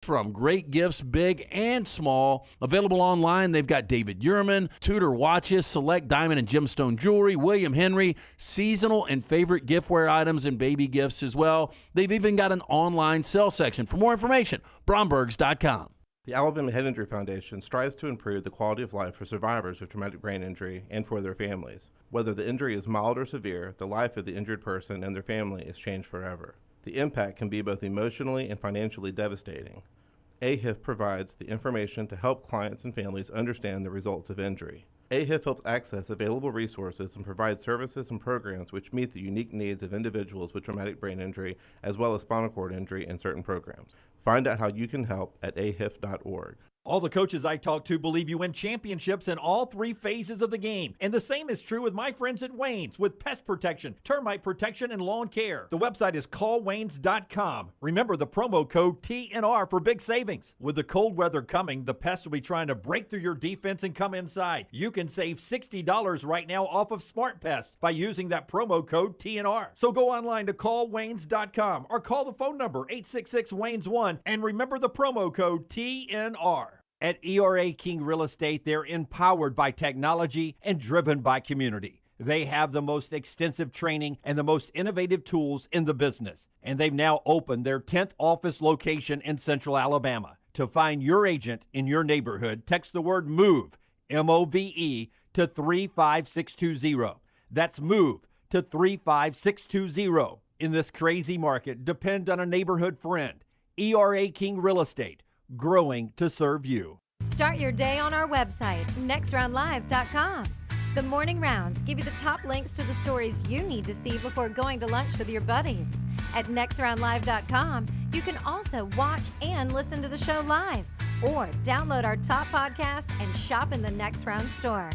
from. Great gifts, big and small. Available online, they've got David Yurman, Tudor watches, select diamond and gemstone jewelry, William Henry, seasonal and favorite giftware items and baby gifts as well. They've even got an online sale section. For more information, brombergs.com. The Alabama Head Injury Foundation strives to improve the quality of life for survivors of traumatic brain injury and for their families. Whether the injury is mild or severe, the life of the injured person and their family is changed forever. The impact can be both emotionally and financially devastating. AHIF provides the information to help clients and families understand the results of injury. AHIF helps access available resources and provides services and programs which meet the unique needs of individuals with traumatic brain injury as well as spinal cord injury in certain programs. Find out how you can help at ahif.org. All the coaches I talk to believe you win championships in all three phases of the game. And the same is true with my friends at Wayne's with pest protection, termite protection, and lawn care. The website is callwaynes.com. Remember the promo code TNR for big savings. With the cold weather coming, the pests will be trying to break through your defense and come inside. You can save $60 right now off of Smart Pest by using that promo code TNR. So go online to callwaynes.com or call the phone number 866-WAYNES1 and remember the promo code TNR. At ERA King Real Estate, they're empowered by technology and driven by community. They have the most extensive training and the most innovative tools in the business. And they've now opened their 10th office location in Central Alabama. To find your agent in your neighborhood, text the word MOVE, M-O-V-E, to 35620. That's MOVE to 35620. In this crazy market, depend on a neighborhood friend. ERA King Real Estate. Growing to serve you. Start your day on our website, nextroundlive.com. The morning rounds give you the top links to the stories you need to see before going to lunch with your buddies. At nextroundlive.com, you can also watch and listen to the show live or download our top podcast and shop in the Next Round store.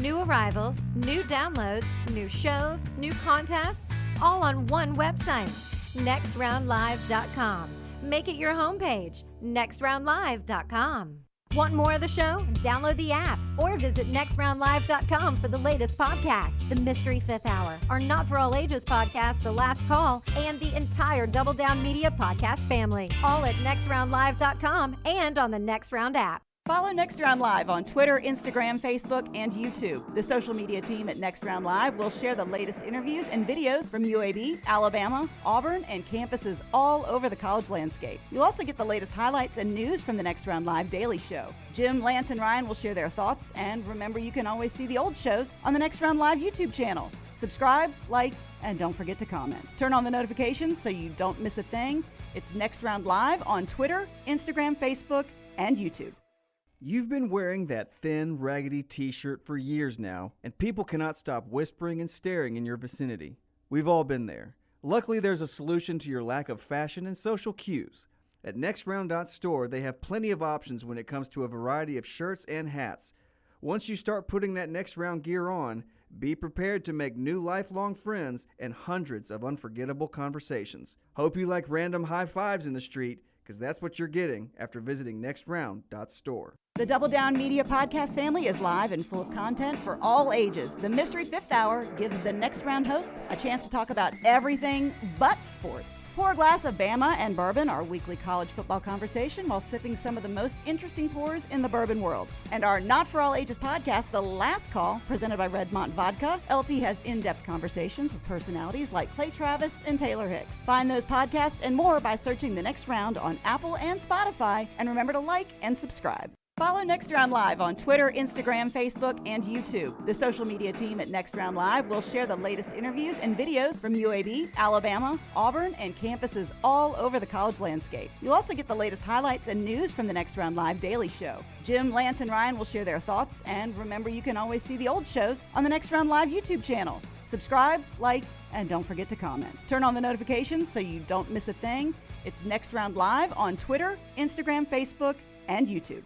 New arrivals, new downloads, new shows, new contests, all on one website, nextroundlive.com. Make it your homepage, nextroundlive.com. Want more of the show? Download the app or visit nextroundlive.com for the latest podcast, The Mystery Fifth Hour, our Not For All Ages podcast, The Last Call, and the entire Double Down Media podcast family, all at nextroundlive.com and on the Next Round app. Follow Next Round Live on Twitter, Instagram, Facebook, and YouTube. The social media team at Next Round Live will share the latest interviews and videos from UAB, Alabama, Auburn, and campuses all over the college landscape. You'll also get the latest highlights and news from the Next Round Live daily show. Jim, Lance, and Ryan will share their thoughts, and remember you can always see the old shows on the Next Round Live YouTube channel. Subscribe, like, and don't forget to comment. Turn on the notifications so you don't miss a thing. It's Next Round Live on Twitter, Instagram, Facebook, and YouTube. You've been wearing that thin, raggedy t-shirt for years now, and people cannot stop whispering and staring in your vicinity. We've all been there. Luckily, there's a solution to your lack of fashion and social cues. At NextRound.store, they have plenty of options when it comes to a variety of shirts and hats. Once you start putting that Next Round gear on, be prepared to make new lifelong friends and hundreds of unforgettable conversations. Hope you like random high fives in the street, because that's what you're getting after visiting NextRound.store. The Double Down Media podcast family is live and full of content for all ages. The Mystery Fifth Hour gives the Next Round hosts a chance to talk about everything but sports. Pour a glass of Bama and bourbon, our weekly college football conversation, while sipping some of the most interesting pours in the bourbon world. And our Not For All Ages podcast, The Last Call, presented by Redmont Vodka. LT has in-depth conversations with personalities like Clay Travis and Taylor Hicks. Find those podcasts and more by searching The Next Round on Apple and Spotify. And remember to like and subscribe. Follow Next Round Live on Twitter, Instagram, Facebook, and YouTube. The social media team at Next Round Live will share the latest interviews and videos from UAB, Alabama, Auburn, and campuses all over the college landscape. You'll also get the latest highlights and news from the Next Round Live daily show. Jim, Lance, and Ryan will share their thoughts, and remember you can always see the old shows on the Next Round Live YouTube channel. Subscribe, like, and don't forget to comment. Turn on the notifications so you don't miss a thing. It's Next Round Live on Twitter, Instagram, Facebook, and YouTube.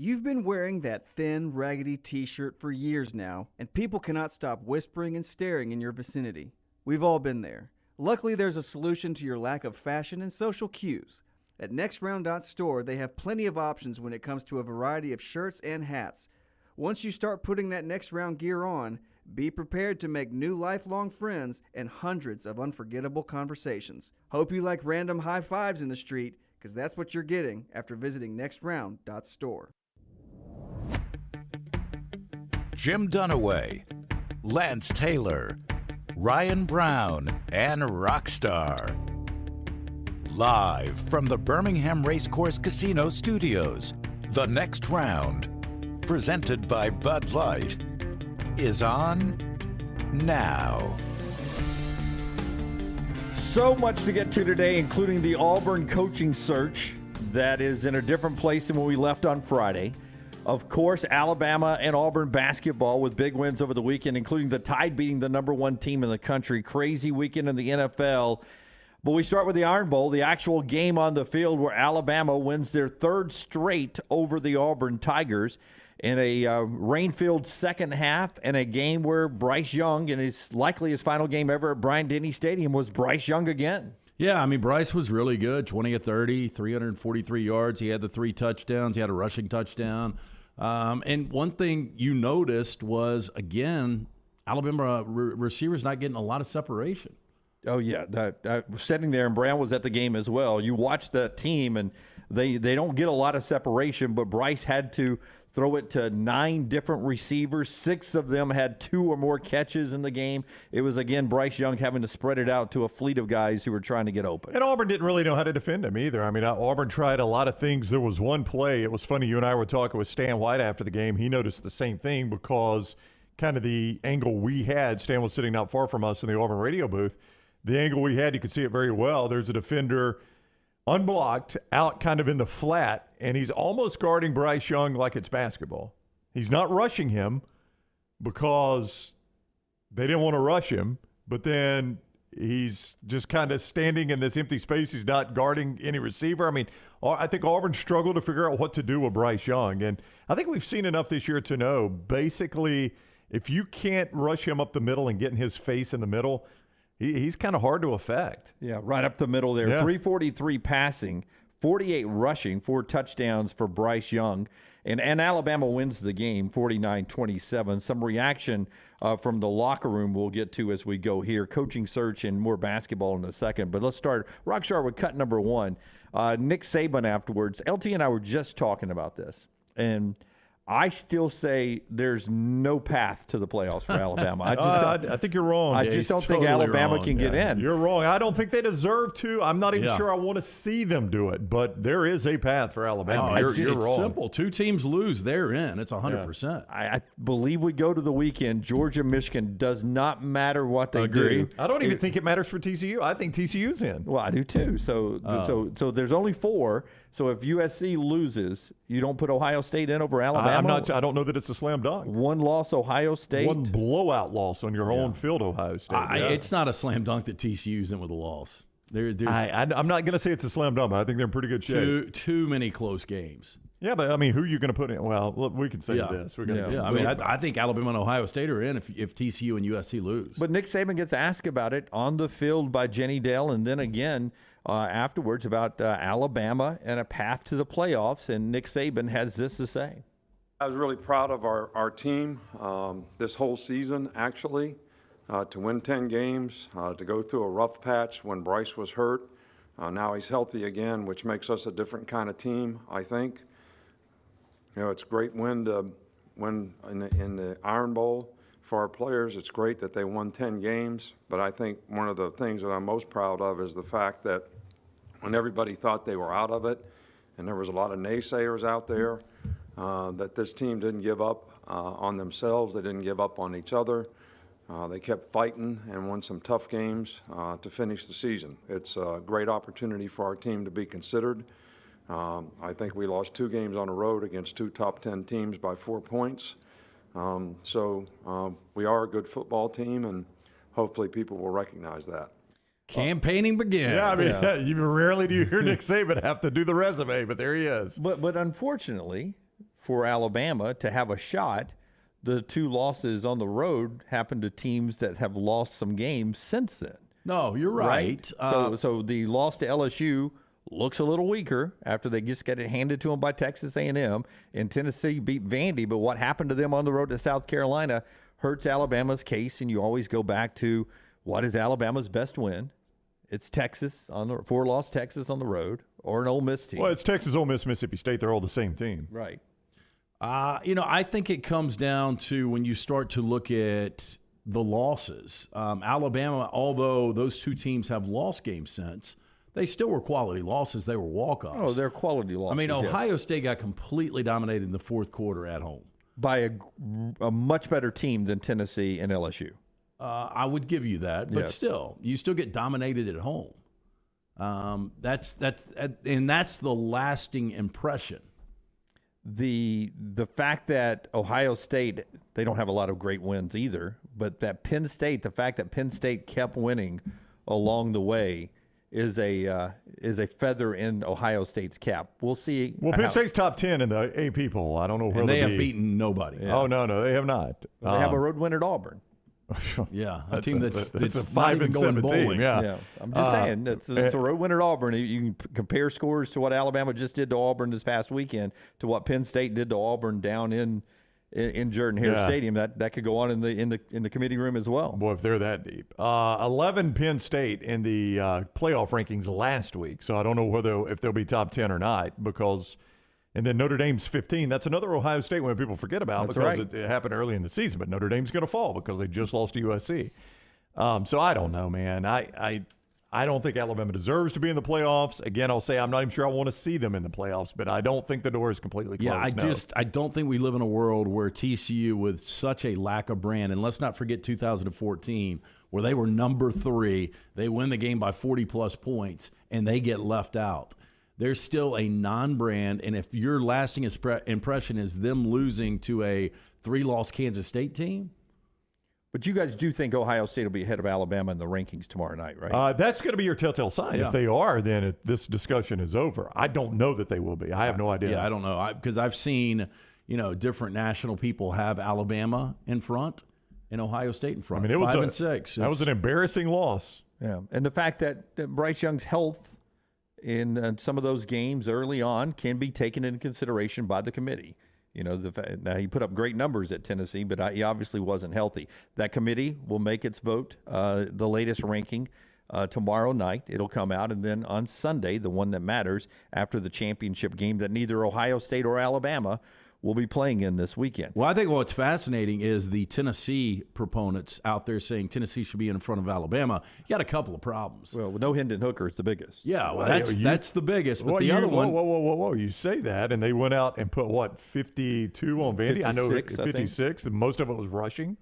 You've been wearing that thin, raggedy t-shirt for years now, and people cannot stop whispering and staring in your vicinity. We've all been there. Luckily, there's a solution to your lack of fashion and social cues. At NextRound.store, they have plenty of options when it comes to a variety of shirts and hats. Once you start putting that Next Round gear on, be prepared to make new lifelong friends and hundreds of unforgettable conversations. Hope you like random high fives in the street, because that's what you're getting after visiting nextround.store. Jim Dunaway, Lance Taylor, Ryan Brown, and Rockstar. Live from the Birmingham Racecourse Casino Studios, the next round, presented by Bud Light, is on now. So much to get to today, including the Auburn coaching search that is in a different place than when we left on Friday. Of course, Alabama and Auburn basketball with big wins over the weekend, including the Tide beating the number one team in the country. Crazy weekend in the NFL. But we start with the Iron Bowl, the actual game on the field where Alabama wins their third straight over the Auburn Tigers in a rain-filled second half, and a game where Bryce Young, in his likely his final game ever at Bryant-Denny Stadium, was Bryce Young again. Yeah, I mean, Bryce was really good, 20 of 30, 343 yards. He had the 3 touchdowns. He had a rushing touchdown. And one thing you noticed was, again, Alabama receivers not getting a lot of separation. Oh, yeah. Sitting there, and Brown was at the game as well. You watch that team, and they don't get a lot of separation, but Bryce had to throw it to 9 different receivers. 6 of them had 2 or more catches in the game. It was, again, Bryce Young having to spread it out to a fleet of guys who were trying to get open. And Auburn didn't really know how to defend him either. I mean, Auburn tried a lot of things. There was one play. It was funny. You and I were talking with Stan White after the game. He noticed the same thing because kind of the angle we had, Stan was sitting not far from us in the Auburn radio booth. The angle we had, you could see it very well. There's a defender unblocked out kind of in the flat, and he's almost guarding Bryce Young like it's basketball. He's not rushing him because they didn't want to rush him, but then he's just kind of standing in this empty space. He's not guarding any receiver. I mean, I think Auburn struggled to figure out what to do with Bryce Young, and I think we've seen enough this year to know, basically, if you can't rush him up the middle and get in his face in the middle, he's kind of hard to affect. Yeah, right up the middle there. Yeah. 343 passing, 48 rushing, 4 touchdowns for Bryce Young. And Alabama wins the game, 49-27. Some reaction from the locker room we'll get to as we go here. Coaching search and more basketball in a second. But let's start, Rockstar, with cut number 1. Nick Saban afterwards. LT and I were just talking about this. And I still say there's no path to the playoffs for Alabama. I think you're wrong. I just don't think Alabama can get in. You're wrong. I don't think they deserve to. I'm not even sure I want to see them do it, but there is a path for Alabama. You're wrong. It's simple. 2 teams lose, they're in. It's 100%. I believe we go to the weekend. Georgia, Michigan, does not matter what they do. I don't even think it matters for TCU. I think TCU's in. Well, I do too. So there's only 4. So if USC loses, you don't put Ohio State in over Alabama? I don't know that it's a slam dunk. 1 loss, Ohio State. 1 blowout loss on your own field, Ohio State. It's not a slam dunk that TCU's in with a loss. I'm not going to say it's a slam dunk, but I think they're in pretty good shape. Too many close games. Yeah, but I mean, who are you going to put in? Well, we can say this. I think Alabama and Ohio State are in if TCU and USC lose. But Nick Saban gets asked about it on the field by Jenny Dale, and then again afterwards about Alabama and a path to the playoffs. And Nick Saban has this to say. I was really proud of our team this whole season, actually, to win 10 games, to go through a rough patch when Bryce was hurt. Now he's healthy again, which makes us a different kind of team, I think. You know, it's a great win to win in the Iron Bowl for our players. It's great that they won 10 games, but I think one of the things that I'm most proud of is the fact that when everybody thought they were out of it, and there was a lot of naysayers out there, that this team didn't give up on themselves. They didn't give up on each other. They kept fighting and won some tough games to finish the season. It's a great opportunity for our team to be considered. I think we lost 2 games on the road against 2 top 10 teams by 4 points. So we are a good football team, and hopefully people will recognize that. Campaigning begins. Yeah, I mean, you rarely do you hear Nick Saban have to do the resume, but there he is. But unfortunately for Alabama to have a shot, the 2 losses on the road happened to teams that have lost some games since then. No, you're right. So the loss to LSU looks a little weaker after they just get it handed to them by Texas A&M, and Tennessee beat Vandy. But what happened to them on the road to South Carolina hurts Alabama's case, and you always go back to what is Alabama's best win. It's Texas on the 4-loss Texas on the road, or an Ole Miss team. Well, it's Texas, Ole Miss, Mississippi State. They're all the same team. Right. I think it comes down to when you start to look at the losses. Alabama, although those two teams have lost games since, they still were quality losses. They were walk-offs. Oh, they're quality losses. I mean, yes. Ohio State got completely dominated in the fourth quarter at home. By a much better team than Tennessee and LSU. I would give you that, but Yes. still, you still get dominated at home. That's the lasting impression. The fact that Ohio State, they don't have a lot of great wins either, but that Penn State, the fact that Penn State kept winning along the way is a feather in Ohio State's cap. We'll see. Well, Penn State's top 10 in the AP poll. I don't know where And they they'll have be. beaten nobody. Yeah. Oh, no, they have not. They have a road win at Auburn. Yeah, a That's team a that's 5-7 going bowling. team. Yeah. I'm just saying it's a road win at Auburn. You can compare scores to what Alabama just did to Auburn this past weekend to what Penn State did to Auburn down in Jordan-Hare Stadium. That could go on in the committee room as well. Boy, if they're that deep. 11 Penn State in the playoff rankings last week, so I don't know if they'll be top 10 or not because – and then Notre Dame's 15. That's another Ohio State one people forget about That's because right. it happened early in the season. But Notre Dame's going to fall because they just lost to USC. So I don't know, man. I don't think Alabama deserves to be in the playoffs. Again, I'll say I'm not even sure I want to see them in the playoffs, but I don't think the door is completely closed. Yeah, I don't think we live in a world where TCU with such a lack of brand, and let's not forget 2014 where they were number 3, they win the game by 40-plus points, and they get left out. There's still a non-brand, and if your lasting impression is them losing to a 3-loss Kansas State team. But you guys do think Ohio State will be ahead of Alabama in the rankings tomorrow night, right? That's going to be your telltale sign. Yeah. If they are, then this discussion is over. I don't know that they will be. I have no idea. Yeah, I don't know. Because I've seen, different national people have Alabama in front and Ohio State in front. I mean, it was 5 and 6. That was an embarrassing loss. Yeah, and the fact that Bryce Young's health in some of those games early on can be taken into consideration by the committee. Now he put up great numbers at Tennessee, but he obviously wasn't healthy. That committee will make its vote, the latest ranking, tomorrow night. It'll come out, and then on Sunday, the one that matters after the championship game that neither Ohio State or Alabama will be playing in this weekend. Well, I think what's fascinating is the Tennessee proponents out there saying Tennessee should be in front of Alabama. You got a couple of problems. Well, no Hendon Hooker is the biggest. Yeah, well, that's the biggest. But the other one, whoa! You say that, and they went out and put 52 on Vandy. I know 56. And most of it was rushing,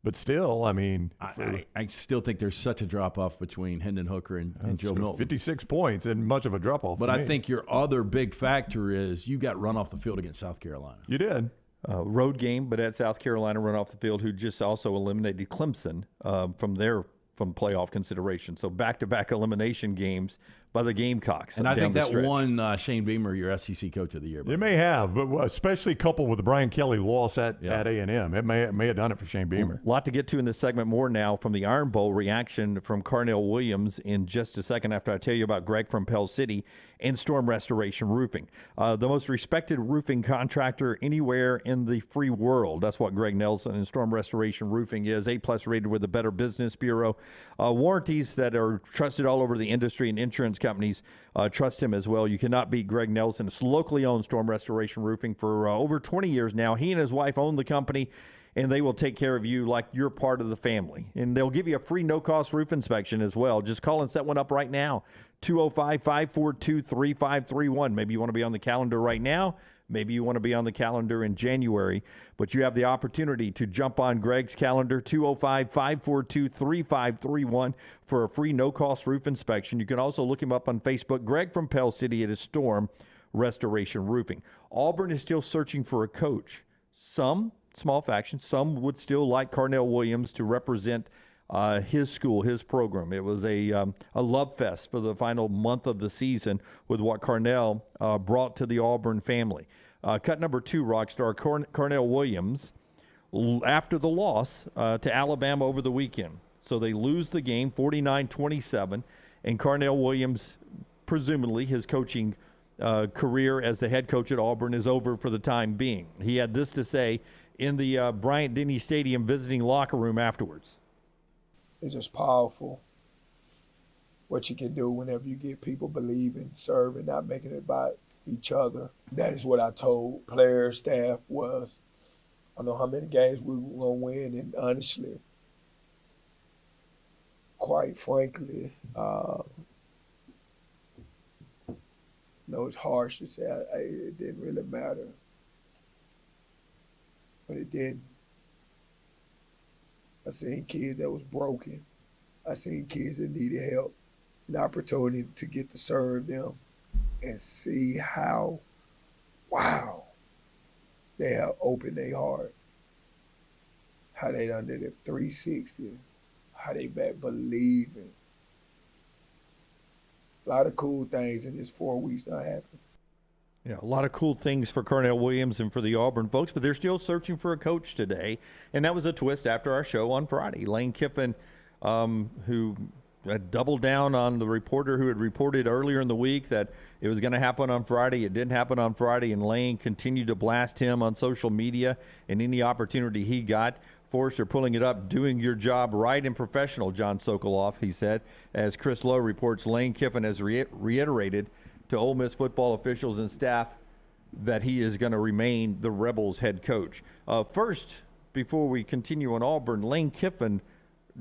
but still, I mean, I still think there's such a drop off between Hendon Hooker and Joe Milton. 56 points and much of a drop off. But I think your other big factor is you got run off the field against South Carolina. You did. Road game, but at South Carolina run off the field, who just also eliminated Clemson from playoff consideration. So back-to-back elimination games by the Gamecocks. And I think that stretch. won Shane Beamer your SEC Coach of the Year. It may have, but especially coupled with the Brian Kelly loss at A&M. It may have done it for Shane Beamer. A lot to get to in this segment. More now from the Iron Bowl reaction from Carnell Williams in just a second after I tell you about Greg from Pell City and Storm Restoration Roofing. The most respected roofing contractor anywhere in the free world. That's what Greg Nelson and Storm Restoration Roofing is. 8+ rated with the Better Business Bureau. Warranties that are trusted all over the industry, and insurance companies trust him as well. You cannot beat Greg Nelson. It's locally owned Storm Restoration Roofing for over 20 years now. He and his wife own the company, and they will take care of you like you're part of the family. And they'll give you a free no-cost roof inspection as well. Just call and set one up right now, 205-542-3531. Maybe you want to be on the calendar right now. Maybe you want to be on the calendar in January, but you have the opportunity to jump on Greg's calendar, 205-542-3531 for a free no-cost roof inspection. You can also look him up on Facebook, Greg from Pell City at his Storm Restoration Roofing. Auburn is still searching for a coach. Some, small faction, some would still like Carnell Williams to represent his school, his program. It was a love fest for the final month of the season with what Carnell brought to the Auburn family. Cut number 2, Rockstar, Carnell Williams, after the loss to Alabama over the weekend. So they lose the game 49-27, and Carnell Williams, presumably his coaching career as the head coach at Auburn is over for the time being. He had this to say in the Bryant-Denny Stadium visiting locker room afterwards. It's just powerful. what you can do whenever you get people believing, serving, not making it about each other. That is what I told players, staff was, I know how many games we were going to win, and honestly, quite frankly, it's harsh to say it didn't really matter, but it didn't. I seen kids that was broken. I seen kids that needed help, an opportunity to get to serve them and see how, wow, they have opened their heart, how they done did it 360, how they back believing. A lot of cool things in this 4 weeks that happened. Yeah, a lot of cool things for Cornell Williams and for the Auburn folks, but they're still searching for a coach today. And that was a twist after our show on Friday. Lane Kiffin, who doubled down on the reporter who had reported earlier in the week that it was going to happen on Friday. It didn't happen on Friday, and Lane continued to blast him on social media and any opportunity he got. Forrester pulling it up, doing your job right and professional, John Sokoloff, he said. As Chris Lowe reports, Lane Kiffin has reiterated to Ole Miss football officials and staff that he is going to remain the Rebels head coach. First, before we continue on Auburn, Lane Kiffin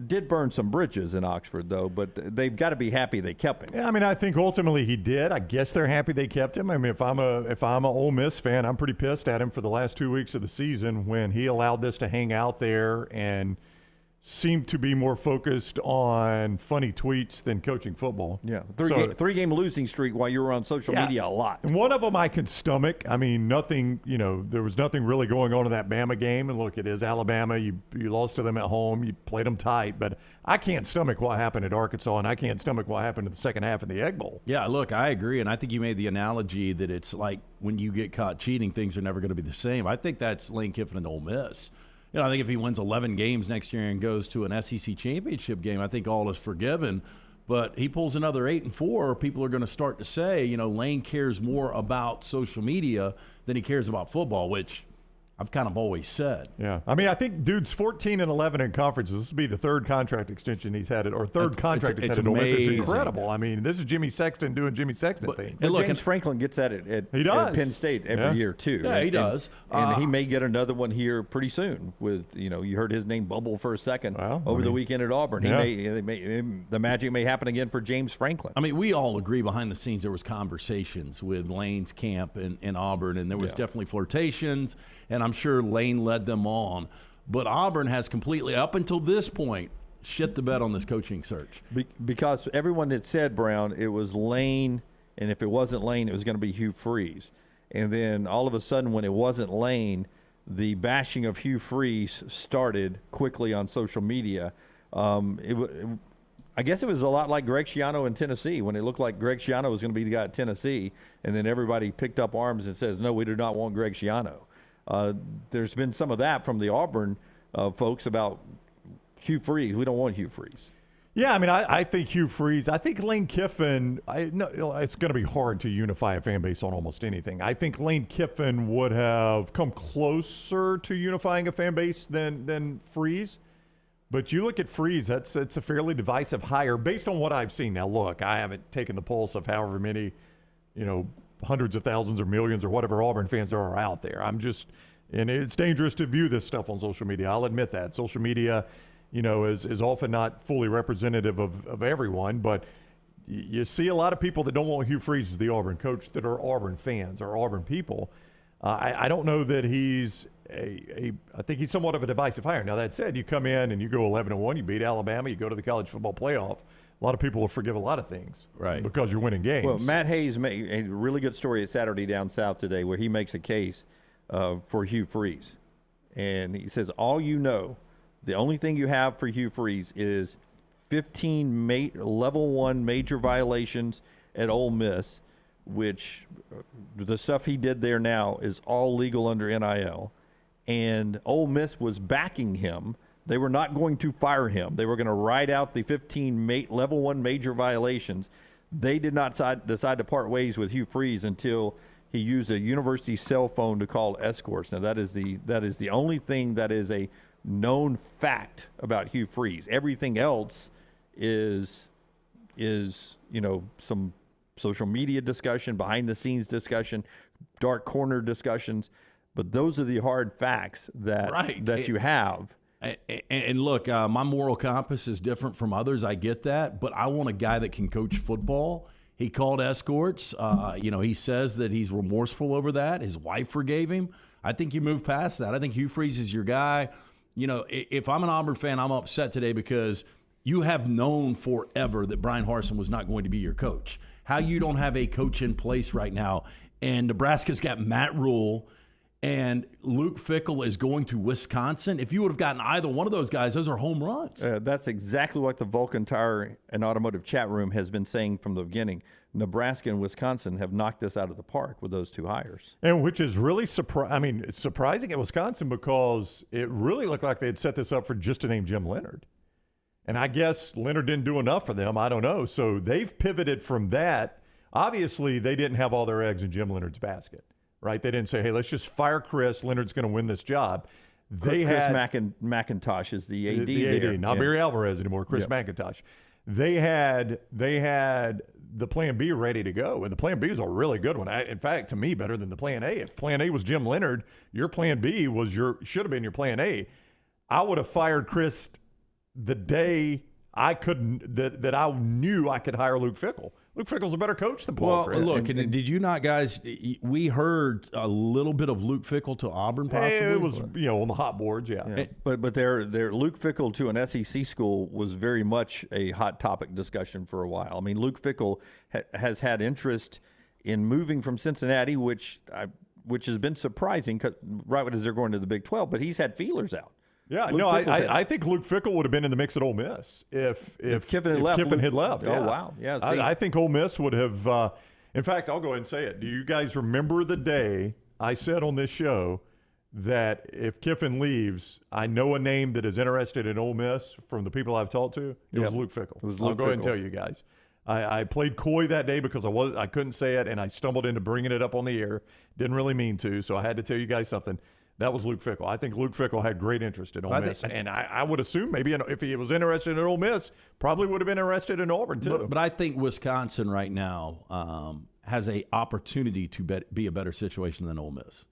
did burn some bridges in Oxford, though, but they've got to be happy they kept him. Yeah, I mean, I think ultimately he did. I guess they're happy they kept him. I mean, if I'm a Ole Miss fan, I'm pretty pissed at him for the last 2 weeks of the season when he allowed this to hang out there and seemed to be more focused on funny tweets than coaching football. Yeah, three-game losing streak while you were on social media a lot. And one of them I could stomach. I mean, nothing, there was nothing really going on in that Bama game. And look, it is Alabama. You lost to them at home. You played them tight. But I can't stomach what happened at Arkansas, and I can't stomach what happened in the second half of the Egg Bowl. Yeah, look, I agree. And I think you made the analogy that it's like when you get caught cheating, things are never going to be the same. I think that's Lane Kiffin and Ole Miss. I think if he wins 11 games next year and goes to an SEC championship game, I think all is forgiven. But he pulls another 8-4, people are going to start to say, Lane cares more about social media than he cares about football, which I've kind of always said. Yeah. I mean, I think dude's 14-11 in conferences. This will be the third contract extension he's had, or third contract he's had at Ole Miss. It's incredible. I mean, this is Jimmy Sexton doing Jimmy Sexton things. And James Franklin gets that at Penn State every year, too. Yeah, he does. And he may get another one here pretty soon with, you heard his name bubble for a second over the weekend at Auburn. The magic may happen again for James Franklin. I mean, we all agree behind the scenes there was conversations with Lane's camp in Auburn, and there was definitely flirtations, and I'm sure Lane led them on. But Auburn has completely, up until this point, shit the bed on this coaching search. Because everyone that said, Brown, it was Lane, and if it wasn't Lane, it was going to be Hugh Freeze. And then all of a sudden, when it wasn't Lane, the bashing of Hugh Freeze started quickly on social media. I guess it was a lot like Greg Schiano in Tennessee, when it looked like Greg Schiano was going to be the guy at Tennessee, and then everybody picked up arms and says, no, we do not want Greg Schiano. There's been some of that from the Auburn folks about Hugh Freeze. We don't want Hugh Freeze. Yeah, I mean, I think Hugh Freeze. I think Lane Kiffin. It's going to be hard to unify a fan base on almost anything. I think Lane Kiffin would have come closer to unifying a fan base than Freeze. But you look at Freeze, it's a fairly divisive hire based on what I've seen. Now, look, I haven't taken the pulse of however many, hundreds of thousands or millions or whatever Auburn fans there are out there. And it's dangerous to view this stuff on social media. I'll admit that. Social media, is often not fully representative of everyone, but you see a lot of people that don't want Hugh Freeze as the Auburn coach that are Auburn fans or Auburn people. I don't know that he's I think he's somewhat of a divisive hire. Now, that said, you come in and you go 11-1, you beat Alabama, you go to the college football playoff. A lot of people will forgive a lot of things, right? Because you're winning games. Well, Matt Hayes made a really good story at Saturday Down South today where he makes a case for Hugh Freeze. And he says, the only thing you have for Hugh Freeze is 15 level 1 major violations at Ole Miss, which the stuff he did there now is all legal under NIL. And Ole Miss was backing him. They were not going to fire him. They were going to ride out the 15 level 1 major violations. They did not decide to part ways with Hugh Freeze until he used a university cell phone to call escorts. Now, that is the only thing that is a known fact about Hugh Freeze. Everything else is is, some social media discussion, behind the scenes discussion, dark corner discussions, but those are the hard facts that you have. And look, my moral compass is different from others. I get that, but I want a guy that can coach football. He called escorts. He says that he's remorseful over that. His wife forgave him. I think you move past that. I think Hugh Freeze is your guy. If I'm an Auburn fan, I'm upset today because you have known forever that Brian Harsin was not going to be your coach. How you don't have a coach in place right now, and Nebraska's got Matt Rule, and Luke Fickell is going to Wisconsin. If you would have gotten either one of those guys, those are home runs. That's exactly what the Vulcan Tire and Automotive chat room has been saying from the beginning. Nebraska and Wisconsin have knocked us out of the park with those two hires. And which is really it's surprising at Wisconsin because it really looked like they had set this up for just to name Jim Leonhard. And I guess Leonhard didn't do enough for them. I don't know. So they've pivoted from that. Obviously, they didn't have all their eggs in Jim Leonhard's basket. Right? They didn't say, hey, let's just fire Chris. Leonhard's going to win this job. Chris McIntosh is the AD. The AD, not Barry Alvarez anymore. Chris McIntosh. They had the plan B ready to go, and the plan B is a really good one. In fact, to me, better than the plan A. If plan A was Jim Leonhard, your plan B should have been your plan A. I would have fired Chris the day I couldn't that I knew I could hire Luke Fickell. Luke Fickell's a better coach than Paul Chris. Look, and did you not, guys? We heard a little bit of Luke Fickell to Auburn, possibly. It was, on the hot boards, yeah. But their Luke Fickell to an SEC school was very much a hot topic discussion for a while. I mean, Luke Fickell has had interest in moving from Cincinnati, which has been surprising, right as they're going to the Big 12. But he's had feelers out. Yeah, I think Luke Fickell would have been in the mix at Ole Miss if Kiffin had left. Yeah. Oh, wow. Yeah, I think Ole Miss would have in fact, I'll go ahead and say it. Do you guys remember the day I said on this show that if Kiffin leaves, I know a name that is interested in Ole Miss from the people I've talked to? It was Luke Fickell. I'll go ahead and tell you guys. I played coy that day because I couldn't say it, and I stumbled into bringing it up on the air. Didn't really mean to, so I had to tell you guys something. That was Luke Fickell. I think Luke Fickell had great interest in Ole Miss. And I would assume maybe if he was interested in Ole Miss, probably would have been interested in Auburn too. But I think Wisconsin right now has an opportunity to be a better situation than Ole Miss.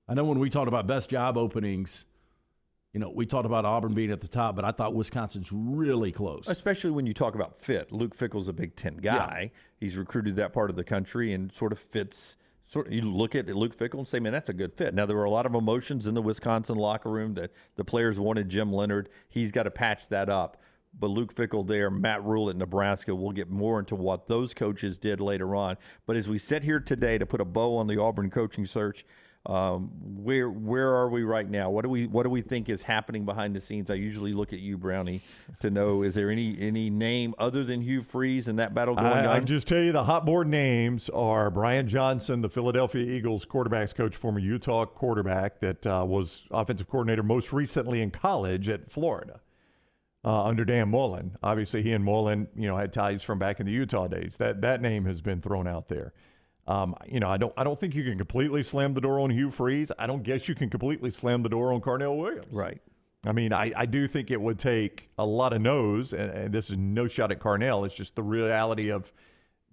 I know when we talked about best job openings, we talked about Auburn being at the top, but I thought Wisconsin's really close. Especially when you talk about fit. Luke Fickell's a Big Ten guy. Yeah. He's recruited that part of the country and sort of fits – you look at Luke Fickell and say, man, that's a good fit. Now, there were a lot of emotions in the Wisconsin locker room that the players wanted Jim Leonhard. He's got to patch that up. But Luke Fickell there, Matt Rule at Nebraska, we'll get more into what those coaches did later on. But as we sit here today to put a bow on the Auburn coaching search, where are we right now? What do we think is happening behind the scenes? I usually look at you, Brownie, to know, is there any name other than Hugh Freeze in that battle going on? I'll just tell you the hot board names are Brian Johnson, the Philadelphia Eagles quarterbacks coach, former Utah quarterback that was offensive coordinator most recently in college at Florida under Dan Mullen. Obviously, he and Mullen, had ties from back in the Utah days. That name has been thrown out there. I don't think you can completely slam the door on Hugh Freeze. I don't guess you can completely slam the door on Carnell Williams. Right. I mean, I do think it would take a lot of no's, and this is no shot at Carnell. It's just the reality of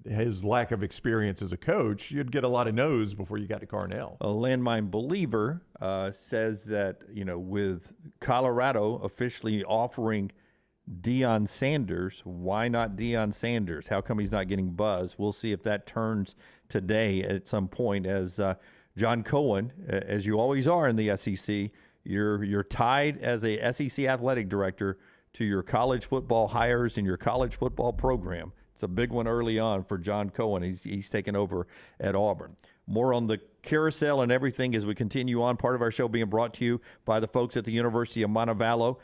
his lack of experience as a coach. You'd get a lot of no's before you got to Carnell. A landmine believer says that, with Colorado officially offering Deion Sanders, why not Deion Sanders? How come he's not getting buzz? We'll see if that turns today at some point. As John Cohen, as you always are in the SEC, you're tied as a SEC athletic director to your college football hires in your college football program. It's a big one early on for John Cohen. He's taken over at Auburn. More on the carousel and everything as we continue on. Part of our show being brought to you by the folks at the University of Montevallo.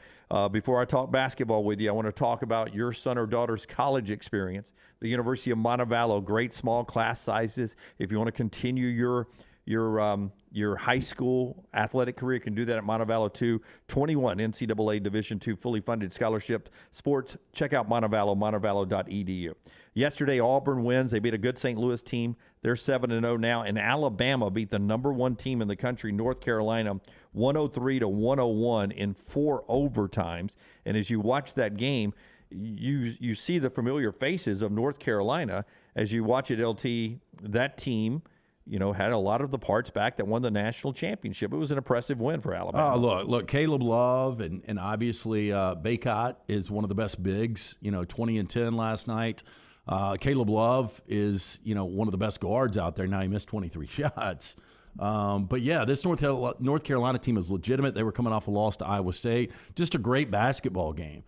Before I talk basketball with you, I want to talk about your son or daughter's college experience. The University of Montevallo, great small class sizes. If you want to continue your high school athletic career, you can do that at Montevallo too. 21 NCAA Division II fully funded scholarship sports. Check out Montevallo, montevallo.edu. Yesterday, Auburn wins. They beat a good St. Louis team. They're 7-0 now. And Alabama beat the number one team in the country, North Carolina, 103-101 in 4 overtimes. And as you watch that game, you see the familiar faces of North Carolina as you watch it. LT, that team, had a lot of the parts back that won the national championship. It was an impressive win for Alabama. Look, Caleb Love and obviously Baycott is one of the best bigs. 20 and 10 last night. Caleb Love is one of the best guards out there. Now he missed 23 shots. But yeah, this North Carolina team is legitimate. They were coming off a loss to Iowa State. Just a great basketball game.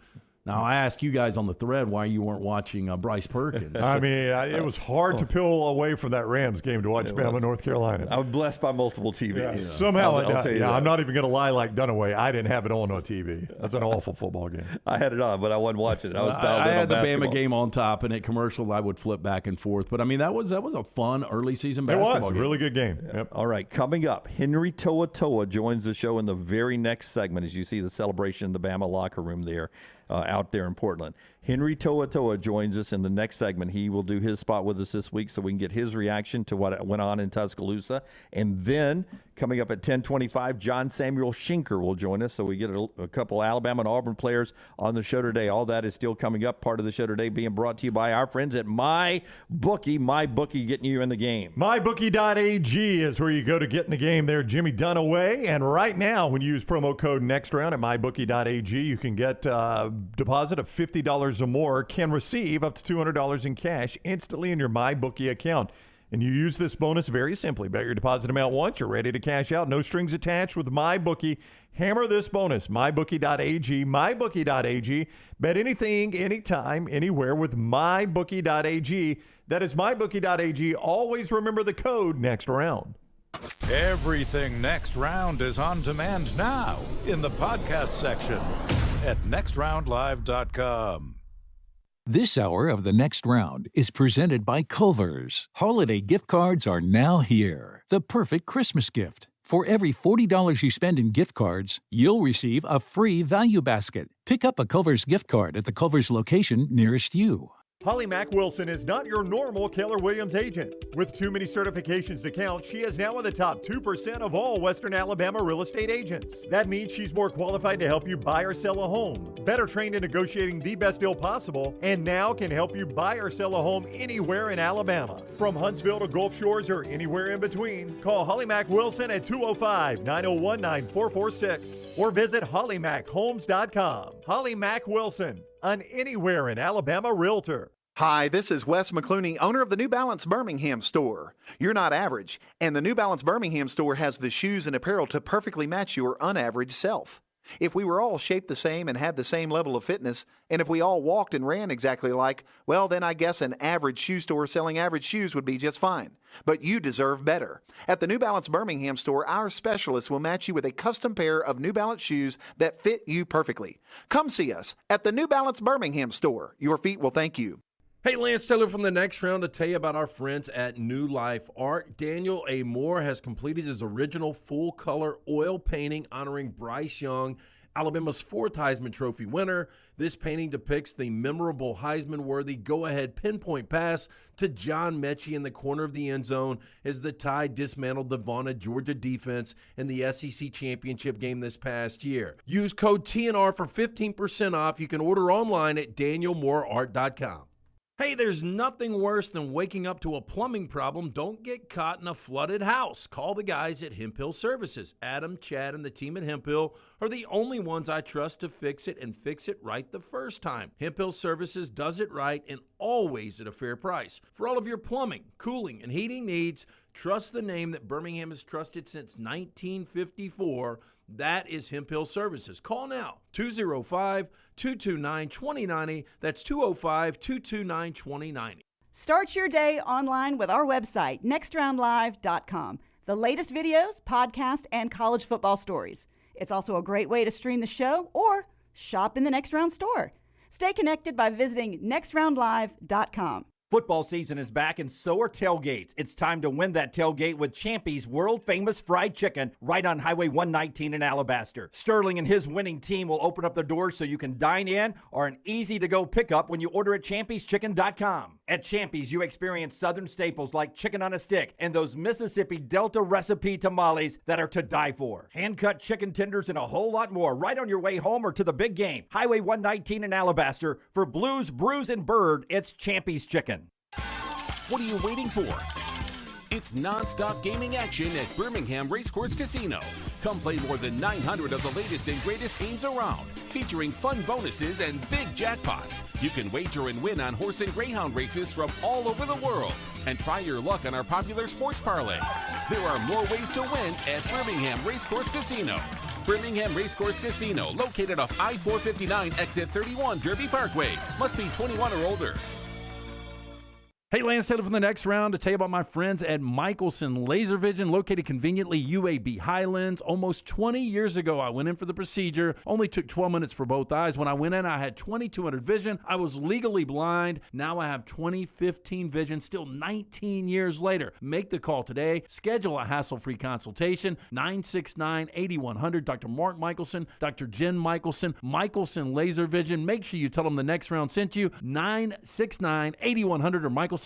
Now, I asked you guys on the thread why you weren't watching Bryce Perkins. I mean, it was hard to peel away from that Rams game to watch Bama, North Carolina. I was blessed by multiple TVs. Yeah, somehow, I'm not even going to lie like Dunaway. I didn't have it on TV. That's an awful football game. I had it on, but I wasn't watching it. I was dialed in on I had the basketball. Bama game on top, and at commercial, I would flip back and forth. But, I mean, that was a fun early season basketball game. It was a really good game. Yep. All right, coming up, Henry To'oTo'o joins the show in the very next segment as you see the celebration in the Bama locker room there. Out there in Portland. Henry To'oTo'o joins us in the next segment. He will do his spot with us this week so we can get his reaction to what went on in Tuscaloosa. And then coming up at 10:25, John Samuel Shenker will join us. So we get a couple Alabama and Auburn players on the show today. All that is still coming up. Part of the show today being brought to you by our friends at MyBookie getting you in the game. MyBookie.ag is where you go to get in the game there. Jimmy Dunaway. And right now, when you use promo code NEXTROUND at MyBookie.ag, you can get a deposit of $50 or more, can receive up to $200 in cash instantly in your MyBookie account. And you use this bonus very simply. Bet your deposit amount once, you're ready to cash out. No strings attached with MyBookie. Hammer this bonus. MyBookie.ag. MyBookie.ag. Bet anything, anytime, anywhere with MyBookie.ag. That is MyBookie.ag. Always remember the code NEXTROUND. Everything Next Round is on demand now in the podcast section at nextroundlive.com. This hour of the Next Round is presented by Culver's. Holiday gift cards are now here. The perfect Christmas gift. For every $40 you spend in gift cards, you'll receive a free value basket. Pick up a Culver's gift card at the Culver's location nearest you. Holly Mack Wilson is not your normal Keller Williams agent. With too many certifications to count, she is now in the top 2% of all Western Alabama real estate agents. That means she's more qualified to help you buy or sell a home, better trained in negotiating the best deal possible, and now can help you buy or sell a home anywhere in Alabama. From Huntsville to Gulf Shores or anywhere in between, call Holly Mack Wilson at 205-901-9446 or visit hollymachomes.com. Holly Mack Wilson, an anywhere in Alabama realtor. Hi, this is Wes McClooney, owner of the New Balance Birmingham store. You're not average, and the New Balance Birmingham store has the shoes and apparel to perfectly match your unaverage self. If we were all shaped the same and had the same level of fitness, and if we all walked and ran exactly alike, well, then I guess an average shoe store selling average shoes would be just fine. But you deserve better. At the New Balance Birmingham store, our specialists will match you with a custom pair of New Balance shoes that fit you perfectly. Come see us at the New Balance Birmingham store. Your feet will thank you. Hey, Lance Taylor from the Next Round to tell you about our friends at New Life Art. Daniel A. Moore has completed his original full-color oil painting honoring Bryce Young, Alabama's 4th Heisman Trophy winner. This painting depicts the memorable Heisman-worthy go-ahead pinpoint pass to John Mechie in the corner of the end zone as the Tide dismantled the Vaughan, Georgia defense in the SEC championship game this past year. Use code TNR for 15% off. You can order online at danielmooreart.com. Hey, there's nothing worse than waking up to a plumbing problem. Don't get caught in a flooded house. Call the guys at Hemp Hill Services. Adam, Chad, and the team at Hemp Hill are the only ones I trust to fix it and fix it right the first time. Hemp Hill Services does it right and always at a fair price. For all of your plumbing, cooling, and heating needs, trust the name that Birmingham has trusted since 1954. That is Hemp Hill Services. Call now, 205-229-2090. That's 205-229-2090. Start your day online with our website, nextroundlive.com. The latest videos, podcasts, and college football stories. It's also a great way to stream the show or shop in the Next Round store. Stay connected by visiting nextroundlive.com. Football season is back, and so are tailgates. It's time to win that tailgate with Champy's world-famous fried chicken right on Highway 119 in Alabaster. Sterling and his winning team will open up the doors so you can dine in or an easy-to-go pickup when you order at champyschicken.com. At Champy's, you experience Southern staples like chicken on a stick and those Mississippi Delta recipe tamales that are to die for. Hand-cut chicken tenders and a whole lot more right on your way home or to the big game. Highway 119 in Alabaster. For Blues, Brews, and Bird, it's Champy's Chicken. What are you waiting for? It's non-stop gaming action at Birmingham Racecourse Casino. Come play more than 900 of the latest and greatest games around, featuring fun bonuses and big jackpots. You can wager and win on horse and greyhound races from all over the world, and try your luck on our popular sports parlay. There are more ways to win at Birmingham Racecourse Casino. Birmingham Racecourse Casino, located off I-459, exit 31, Derby Parkway. Must be 21 or older. Hey, Lance Taylor from the next round to tell you about my friends at Michelson Laser Vision, located conveniently UAB Highlands. Almost 20 years ago, I went in for the procedure. Only took 12 minutes for both eyes. When I went in, I had 20/200 vision. I was legally blind. Now I have 20/15 vision, still 19 years later. Make the call today. Schedule a hassle-free consultation. 969-8100. Dr. Mark Michelson, Dr. Jen Michelson, Michelson Laser Vision. Make sure you tell them the next round sent you. 969-8100 or MichelsonLaserVision.com.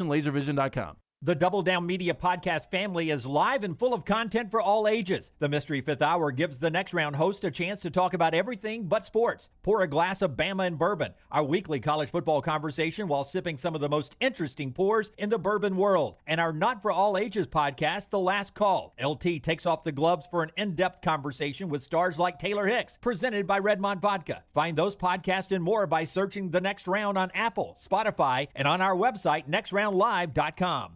The Double Down Media podcast family is live and full of content for all ages. The Mystery Fifth Hour gives the next round host a chance to talk about everything but sports. Pour a glass of Bama and bourbon, our weekly college football conversation while sipping some of the most interesting pours in the bourbon world. And our Not For All Ages podcast, The Last Call. LT takes off the gloves for an in-depth conversation with stars like Taylor Hicks, presented by Redmond Vodka. Find those podcasts and more by searching The Next Round on Apple, Spotify, and on our website, nextroundlive.com.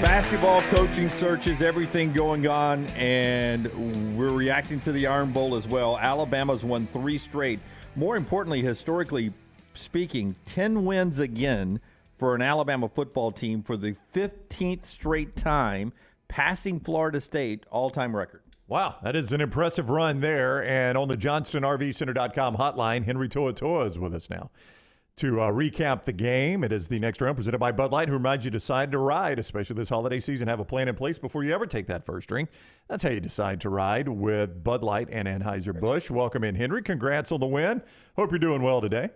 Basketball coaching searches, everything going on, and we're reacting to the Iron Bowl as well. Alabama's won 3 straight. More importantly, historically speaking, 10 wins again for an Alabama football team for the 15th straight time, passing Florida State all-time record. Wow, that is an impressive run there. And on the JohnstonRVCenter.com hotline, Henry Toa is with us now to recap the game. It is the next round presented by Bud Light, who reminds you to decide to ride, especially this holiday season. Have a plan in place before you ever take that first drink. That's how you decide to ride with Bud Light and Anheuser-Busch. Welcome in, Henry. Congrats on the win. Hope you're doing well today.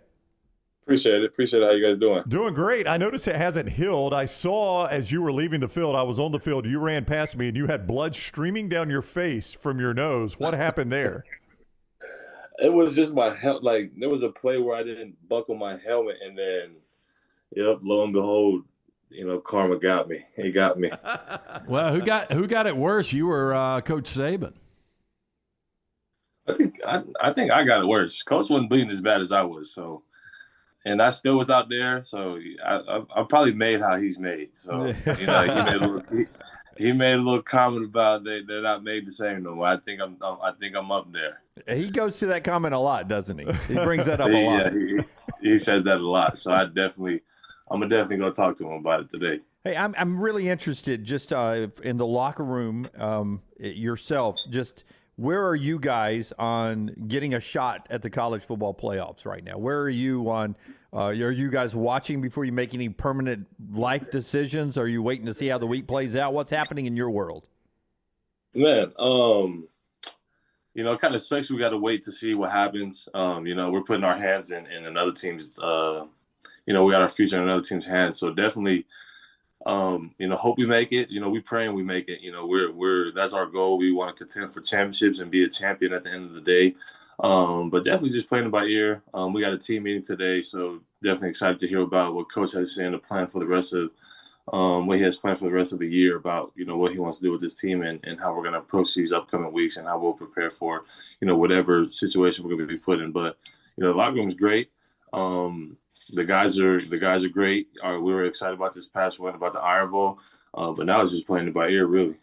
Appreciate it. How you guys doing? Doing great. I noticed it hasn't healed. I saw as you were leaving the field, I was on the field, you ran past me, and you had blood streaming down your face from your nose. What happened there? It was just my like there was a play where I didn't buckle my helmet, and then, lo and behold, karma got me. It got me. Well, who got it worse? You or Coach Saban? I think I got it worse. Coach wasn't bleeding as bad as I was, so. And I still was out there, so I probably made how he's made. So he made a little comment about they're not made the same no more. I think I'm up there. He goes to that comment a lot, doesn't he? He brings that up a lot. Yeah, he says that a lot. So I'm definitely gonna talk to him about it today. Hey, I'm really interested just in the locker room yourself. Just where are you guys on getting a shot at the college football playoffs right now? Where are you on? Are you guys watching before you make any permanent life decisions? Are you waiting to see how the week plays out? What's happening in your world? Man, it kind of sucks. We got to wait to see what happens. We're putting our hands in another team's. We got our future in another team's hands. So definitely. Hope we make it. We pray and we make it. We're that's our goal. We want to contend for championships and be a champion at the end of the day. But definitely just playing it by ear. We got a team meeting today, so definitely excited to hear about what Coach has saying the plan for the rest of what he has planned for the rest of the year about what he wants to do with this team and how we're going to approach these upcoming weeks and how we'll prepare for whatever situation we're going to be put in. But the locker room's great. The guys are great. We were excited about this past win, about the Iron Bowl, but now it's just playing it by ear, really.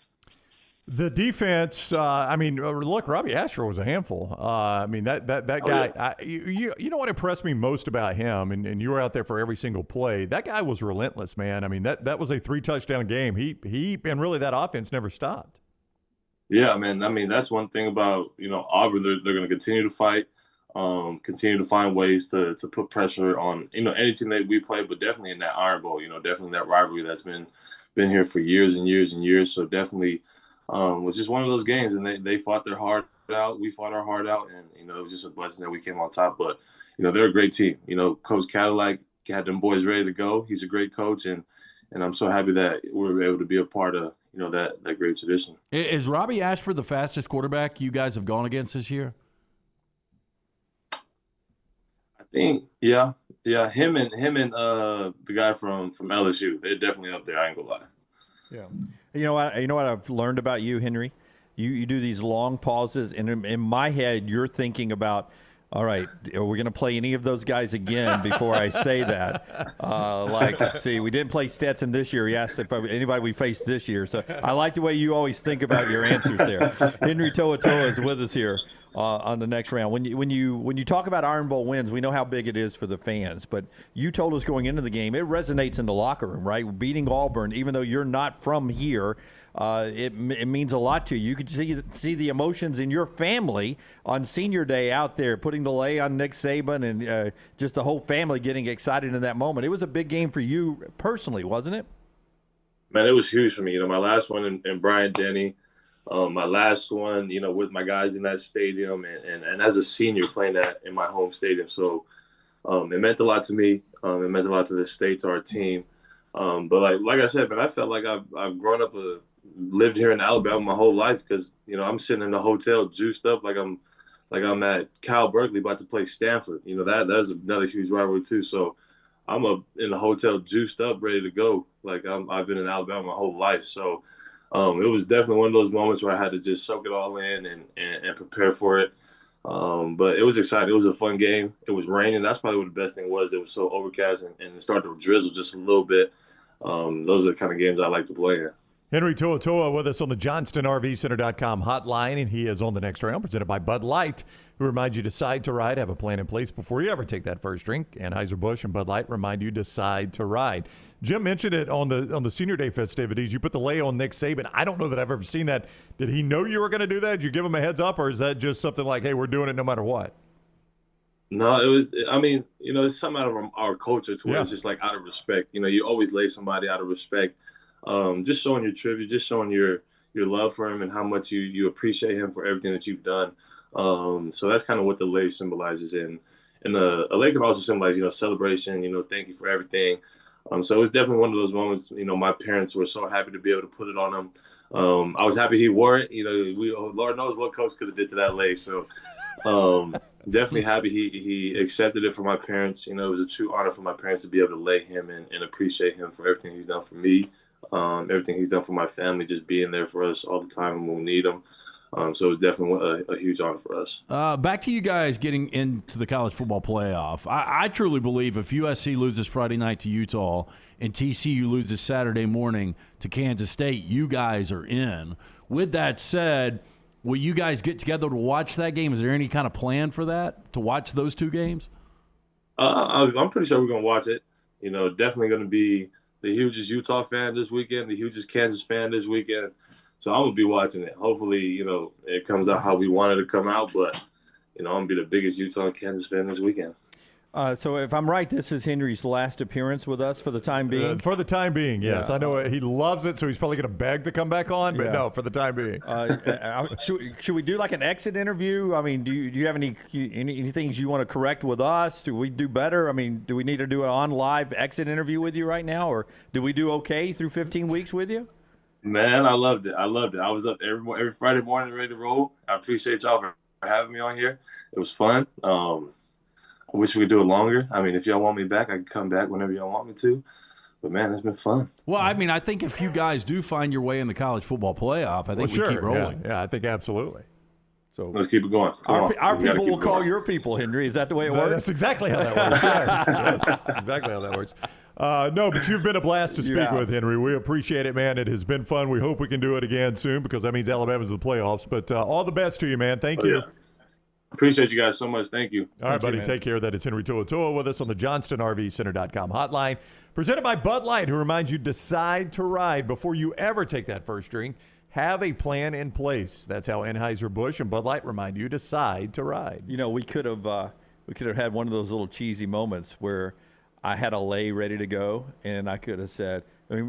The defense, look, Robbie Ashford was a handful. That guy, you know what impressed me most about him, and you were out there for every single play. That guy was relentless, man. That was a 3-touchdown game. He and really that offense never stopped. Yeah, man. That's one thing about Auburn. They're going to continue to fight. Continue to find ways to put pressure on any team that we play, but definitely in that Iron Bowl, definitely that rivalry that's been here for years and years and years. So definitely was just one of those games, and they fought their hardest out. We fought our heart out, and it was just a blessing that we came on top. But they're a great team. Coach Cadillac had them boys ready to go. He's a great coach, and I'm so happy that we were able to be a part of that great tradition. Is Robbie Ashford the fastest quarterback you guys have gone against this year? I think, yeah. Him and the guy from LSU, they're definitely up there. I ain't gonna lie. Yeah. You know what I've learned about you, Henry? You do these long pauses, and in my head, you're thinking about, all right, are we going to play any of those guys again before I say that? See, we didn't play Stetson this year. He asked if anybody we faced this year. So I like the way you always think about your answers there. Henry To'oTo'o is with us here on the next round. When you talk about Iron Bowl wins, we know how big it is for the fans. But you told us going into the game, it resonates in the locker room, right? Beating Auburn, even though you're not from here, it means a lot to you. You could see the emotions in your family on senior day out there, putting the lay on Nick Saban and just the whole family getting excited in that moment. It was a big game for you personally, wasn't it? Man, it was huge for me. My last one in Bryant-Denny, my last one, with my guys in that stadium, and as a senior playing that in my home stadium. So it meant a lot to me. It meant a lot to the state, to our team. But like I said, man, I felt like I've grown up lived here in Alabama my whole life because I'm sitting in the hotel juiced up like I'm at Cal Berkeley about to play Stanford. That's another huge rivalry too. So I'm in the hotel juiced up, ready to go. Like I've been in Alabama my whole life. So it was definitely one of those moments where I had to just soak it all in and prepare for it. But it was exciting. It was a fun game. It was raining. That's probably what the best thing was. It was so overcast and it started to drizzle just a little bit. Those are the kind of games I like to play in. Henry To'oTo'o with us on the JohnstonRVCenter.com hotline, and he is on the next round, presented by Bud Light, who remind you decide to ride. Have a plan in place before you ever take that first drink. Anheuser-Busch and Bud Light remind you decide to ride. Jim mentioned it on the Senior Day festivities. You put the lay on Nick Saban. I don't know that I've ever seen that. Did he know you were going to do that? Did you give him a heads up, or is that just something like, hey, we're doing it no matter what? No, it was, it's something out of our culture to where it's just like out of respect. You always lay somebody out of respect. Just showing your tribute, just showing your love for him and how much you appreciate him for everything that you've done. So that's kind of what the lei symbolizes. And a lei can also symbolize, celebration, thank you for everything. So it was definitely one of those moments, my parents were so happy to be able to put it on him. I was happy he wore it. Lord knows what coach could have did to that lei. So definitely happy he accepted it for my parents. It was a true honor for my parents to be able to lay him and appreciate him for everything he's done for me. Everything he's done for my family, just being there for us all the time when we need him. So it was definitely a huge honor for us. Back to you guys getting into the college football playoff. I truly believe if USC loses Friday night to Utah and TCU loses Saturday morning to Kansas State, you guys are in. With that said, will you guys get together to watch that game? Is there any kind of plan for that, to watch those two games? I'm pretty sure we're going to watch it. Definitely going to be the hugest Utah fan this weekend, the hugest Kansas fan this weekend. So I'm going to be watching it. Hopefully, it comes out how we want it to come out. But, I'm going to be the biggest Utah and Kansas fan this weekend. So if I'm right, this is Henry's last appearance with us for the time being? For the time being, yes. Yeah. I know he loves it, so he's probably going to beg to come back on. But no, for the time being. Should we do like an exit interview? I mean, do you have any things you want to correct with us? Do we do better? I mean, do we need to do an on-live exit interview with you right now? Or do we do okay through 15 weeks with you? Man, I loved it. I was up every Friday morning ready to roll. I appreciate y'all for having me on here. It was fun. I wish we could do it longer. I mean, if y'all want me back, I can come back whenever y'all want me to. But, man, it's been fun. Well, I mean, I think if you guys do find your way in the college football playoff, I think we keep rolling. Yeah, I think absolutely. So let's keep it going. Our people will call your people, Henry. Is that the way it works? That's exactly how that works. Yes, exactly how that works. No, but you've been a blast to speak with, Henry. We appreciate it, man. It has been fun. We hope we can do it again soon because that means Alabama's in the playoffs. But all the best to you, man. Thank you. Yeah. Appreciate you guys so much. Thank you. All right, buddy. Take care. That is Henry To'oTo'o with us on the JohnstonRVCenter.com hotline. Presented by Bud Light, who reminds you decide to ride before you ever take that first drink. Have a plan in place. That's how Anheuser-Busch and Bud Light remind you decide to ride. We could have had one of those little cheesy moments where I had a lei ready to go, and I could have said,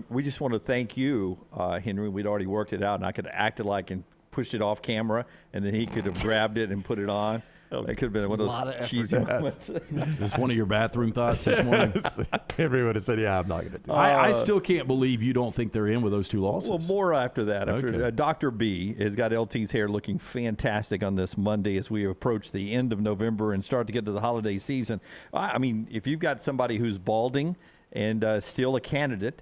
we just want to thank you, Henry. We'd already worked it out, and I could have acted like and pushed it off camera, and then he could have grabbed it and put it on. That could have been one of those cheesy moments. Is this one of your bathroom thoughts this morning? Henry would have said, yeah, I'm not going to do that. I still can't believe you don't think they're in with those 2 losses. Well, more after that. Okay. Dr. B has got LT's hair looking fantastic on this Monday as we approach the end of November and start to get to the holiday season. I mean, if you've got somebody who's balding and still a candidate,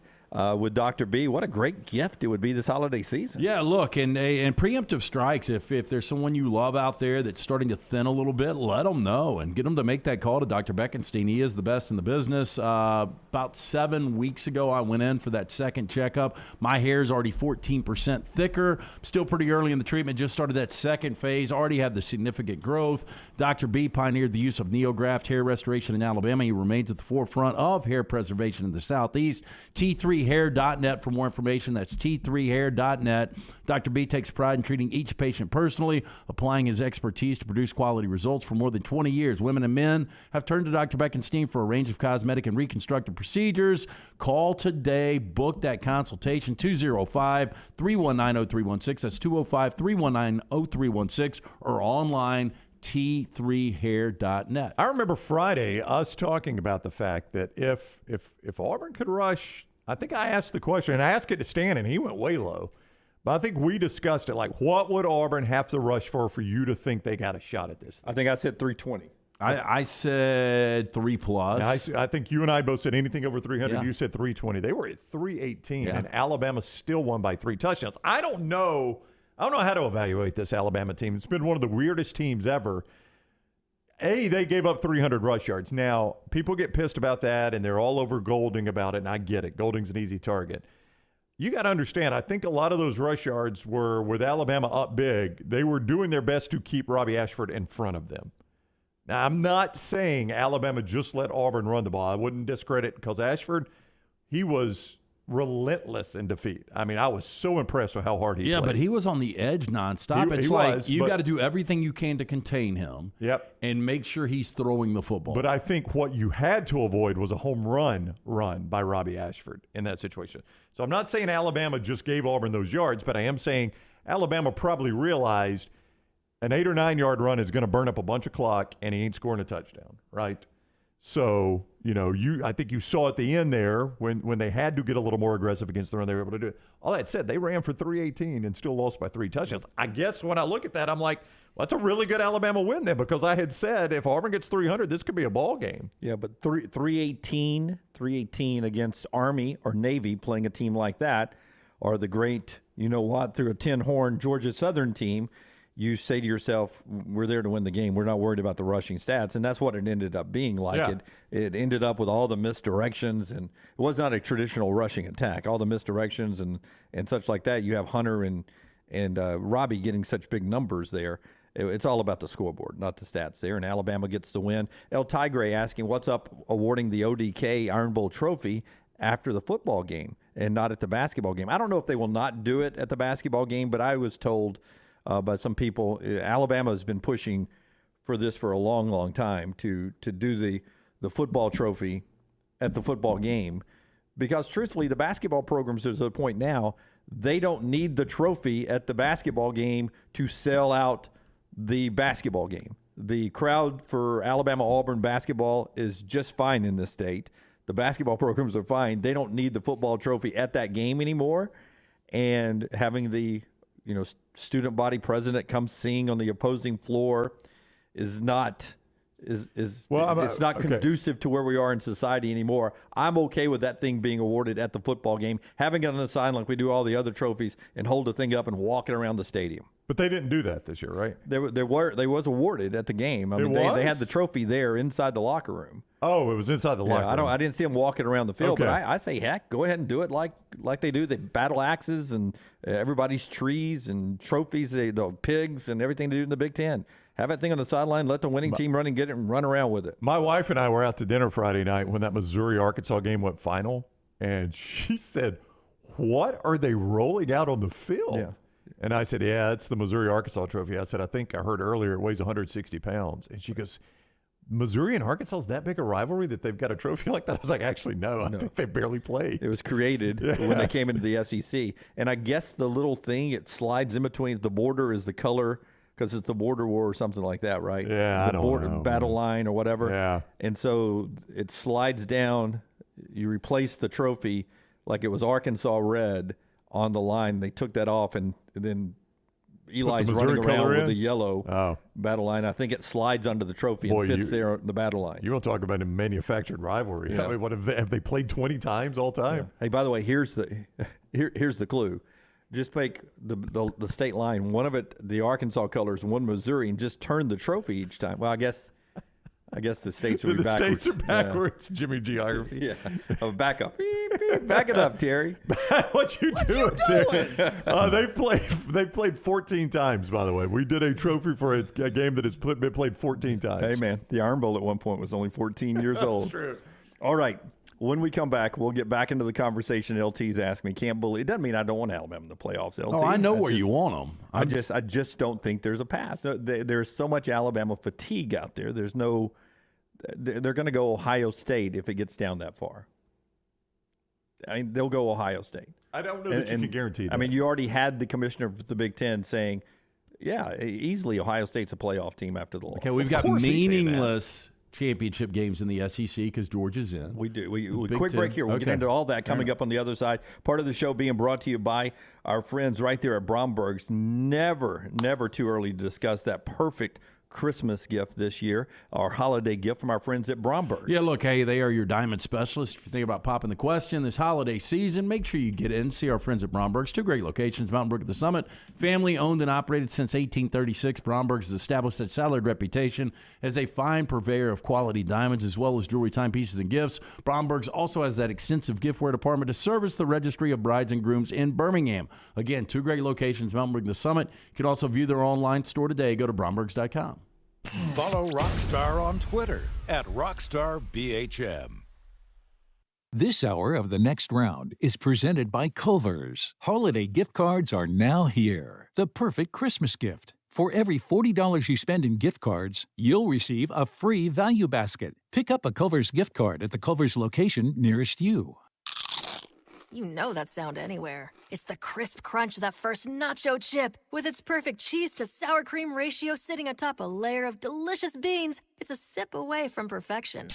with Dr. B, what a great gift it would be this holiday season. Yeah, look, and preemptive strikes, if there's someone you love out there that's starting to thin a little bit, let them know and get them to make that call to Dr. Beckenstein. He is the best in the business. About 7 weeks ago, I went in for that second checkup. My hair is already 14% thicker. Still pretty early in the treatment. Just started that second phase. Already have the significant growth. Dr. B pioneered the use of NeoGraft hair restoration in Alabama. He remains at the forefront of hair preservation in the Southeast. T3hair.net for more information. That's T3hair.net. Dr. B takes pride in treating each patient personally, applying his expertise to produce quality results. For more than 20 years, women and men have turned to Dr. Beckenstein for a range of cosmetic and reconstructive procedures. Call today. Book that consultation, 205-319-0316. That's 205-319-0316 or online, T3hair.net. I remember Friday us talking about the fact that if Auburn could rush, I think I asked the question, and I asked it to Stan, and he went way low. But I think we discussed it, like what would Auburn have to rush for you to think they got a shot at this thing? I think I said 320. I said 3+. I think you and I both said anything over 300. Yeah. You said 320. They were at 318, and Alabama still won by 3 touchdowns. I don't know how to evaluate this Alabama team. It's been one of the weirdest teams ever. They gave up 300 rush yards. Now, people get pissed about that, and they're all over Golding about it, and I get it. Golding's an easy target. You got to understand, I think a lot of those rush yards were with Alabama up big. They were doing their best to keep Robbie Ashford in front of them. Now, I'm not saying Alabama just let Auburn run the ball. I wouldn't discredit because Ashford, he was relentless in defeat. I mean, I was so impressed with how hard he played. Yeah, but he was on the edge nonstop. It's like you got to do everything you can to contain him. Yep. And make sure he's throwing the football. But I think what you had to avoid was a home run by Robbie Ashford in that situation. So I'm not saying Alabama just gave Auburn those yards, but I am saying Alabama probably realized an 8 or 9 yard run is going to burn up a bunch of clock, and he ain't scoring a touchdown, right? So, I think you saw at the end there when they had to get a little more aggressive against the run, they were able to do it. All that said, they ran for 318 and still lost by 3 touchdowns. I guess when I look at that, I'm like, well, that's a really good Alabama win then, because I had said if Auburn gets 300, this could be a ball game. Yeah, but 318 against Army or Navy playing a team like that, or the great, through a 10-horn Georgia Southern team, you say to yourself, we're there to win the game. We're not worried about the rushing stats. And that's what it ended up being like. Yeah. It ended up with all the misdirections, and it was not a traditional rushing attack. All the misdirections and such like that. You have Hunter and Robbie getting such big numbers there. It's all about the scoreboard, not the stats there. And Alabama gets the win. El Tigre asking, what's up awarding the ODK Iron Bowl trophy after the football game and not at the basketball game? I don't know if they will not do it at the basketball game, but I was told by some people, Alabama has been pushing for this for a long, long time to do the football trophy at the football game, because truthfully, the basketball programs is at a point now they don't need the trophy at the basketball game to sell out the basketball game. The crowd for Alabama-Auburn basketball is just fine in this state. The basketball programs are fine. They don't need the football trophy at that game anymore, and having the student body president come sing on the opposing floor is not conducive to where we are in society anymore. I'm okay with that thing being awarded at the football game, having it on the sign like we do all the other trophies, and hold the thing up and walk it around the stadium. But they didn't do that this year, right? They was awarded at the game. I mean, they had the trophy there inside the locker room. Oh, it was inside the locker room. I didn't see them walking around the field, Okay. but I say, heck, go ahead and do it like they do. They battle axes and everybody's trees and trophies, the pigs and everything to do in the Big Ten. Have that thing on the sideline, let the winning team run and get it and run around with it. My wife and I were out to dinner Friday night when that Missouri-Arkansas game went final, and she said, what are they rolling out on the field? Yeah. And I said, yeah, it's the Missouri-Arkansas trophy. I said, I think I heard earlier it weighs 160 pounds. And she goes, Missouri and Arkansas is that big a rivalry that they've got a trophy like that? I was like, actually, no. I think they barely played. It was created when they came into the SEC. And I guess the little thing, it slides in between. The border is the color because it's the border war or something like that, right? Yeah, I don't know. Battle line or whatever. Yeah. And so it slides down. You replace the trophy like it was Arkansas red on the line. They took that off, and then Eli's running around with the yellow battle line. I think it slides under the trophy and fits there on the battle line. You want to talk about a manufactured rivalry. Yeah. I mean, have they played 20 times all time? Yeah. Hey, by the way, here's the clue. Just make the state line, one of it the Arkansas colors, one Missouri, and just turn the trophy each time. Well, I guess the states would be backwards. The states are backwards. Yeah. Jimmy geography. Yeah. Back up. Back it up, Terry. What you doing, Terry? They've played 14 times, by the way. We did a trophy for a game that has been played 14 times. Hey, man, the Iron Bowl at one point was only 14 years old. That's true. All right. When we come back, we'll get back into the conversation. LT's asked me. Can't believe it doesn't mean I don't want Alabama in the playoffs. LT. Oh, I know where you want them. I just don't think there's a path. There's so much Alabama fatigue out there. There's no. They're going to go Ohio State if it gets down that far. I mean, they'll go Ohio State. I don't know that you can guarantee that. I mean, you already had the commissioner of the Big Ten saying, yeah, easily Ohio State's a playoff team after the loss. Okay, we've got meaningless championship games in the SEC because Georgia's in. We do. Quick break here. We'll get into all that coming up on the other side. Part of the show being brought to you by our friends right there at Bromberg's. Never too early to discuss that perfect Christmas gift this year, our holiday gift from our friends at Bromberg's. Yeah, look, hey, they are your diamond specialists. If you think about popping the question this holiday season, make sure you get in. See our friends at Bromberg's. 2 great locations, Mountain Brook at the Summit. Family owned and operated since 1836. Bromberg's has established a solid reputation as a fine purveyor of quality diamonds as well as jewelry, timepieces, and gifts. Bromberg's also has that extensive giftware department to service the registry of brides and grooms in Birmingham. Again, 2 great locations, Mountain Brook at the Summit. You can also view their online store today. Go to brombergs.com. Follow Rockstar on Twitter @RockstarBHM. This hour of The Next Round is presented by Culver's. Holiday gift cards are now here. The perfect Christmas gift. For every $40 you spend in gift cards, you'll receive a free value basket. Pick up a Culver's gift card at the Culver's location nearest you. You know that sound anywhere. It's the crisp crunch of that first nacho chip. With its perfect cheese to sour cream ratio sitting atop a layer of delicious beans, it's a sip away from perfection.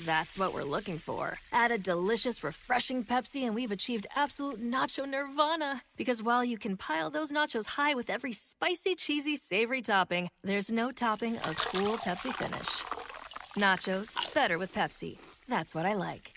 That's what we're looking for. Add a delicious, refreshing Pepsi and we've achieved absolute nacho nirvana. Because while you can pile those nachos high with every spicy, cheesy, savory topping, there's no topping a cool Pepsi finish. Nachos, better with Pepsi. That's what I like.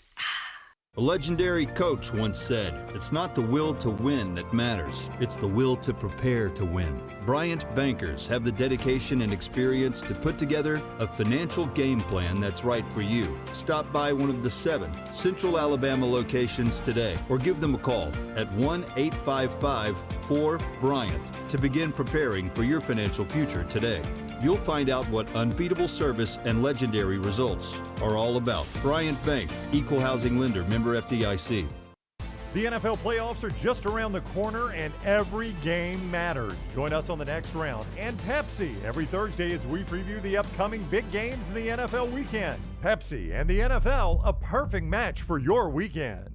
A legendary coach once said, "It's not the will to win that matters, it's the will to prepare to win." Bryant bankers have the dedication and experience to put together a financial game plan that's right for you. Stop by one of the 7 Central Alabama locations today or give them a call at 1-855-4-BRYANT to begin preparing for your financial future today. You'll find out what unbeatable service and legendary results are all about. Bryant Bank, Equal Housing Lender, member FDIC. The NFL playoffs are just around the corner and every game matters. Join us on The Next Round and Pepsi every Thursday as we preview the upcoming big games in the NFL weekend. Pepsi and the NFL, a perfect match for your weekend.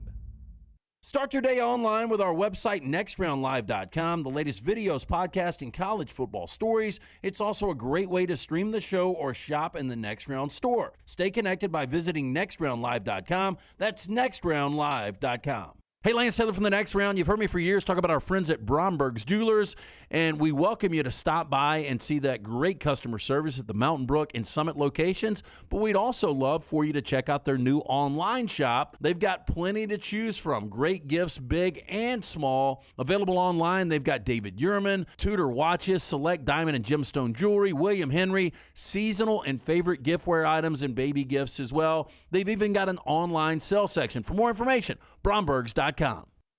Start your day online with our website, nextroundlive.com. The latest videos, podcasts, and college football stories. It's also a great way to stream the show or shop in the Next Round store. Stay connected by visiting nextroundlive.com. That's nextroundlive.com. Hey, Lance Taylor from The Next Round. You've heard me for years talk about our friends at Bromberg's Jewelers, and we welcome you to stop by and see that great customer service at the Mountain Brook and Summit locations, but we'd also love for you to check out their new online shop. They've got plenty to choose from. Great gifts, big and small. Available online, they've got David Yurman, Tudor watches, select diamond and gemstone jewelry, William Henry, seasonal and favorite giftware items and baby gifts as well. They've even got an online sale section. For more information, brombergs.com.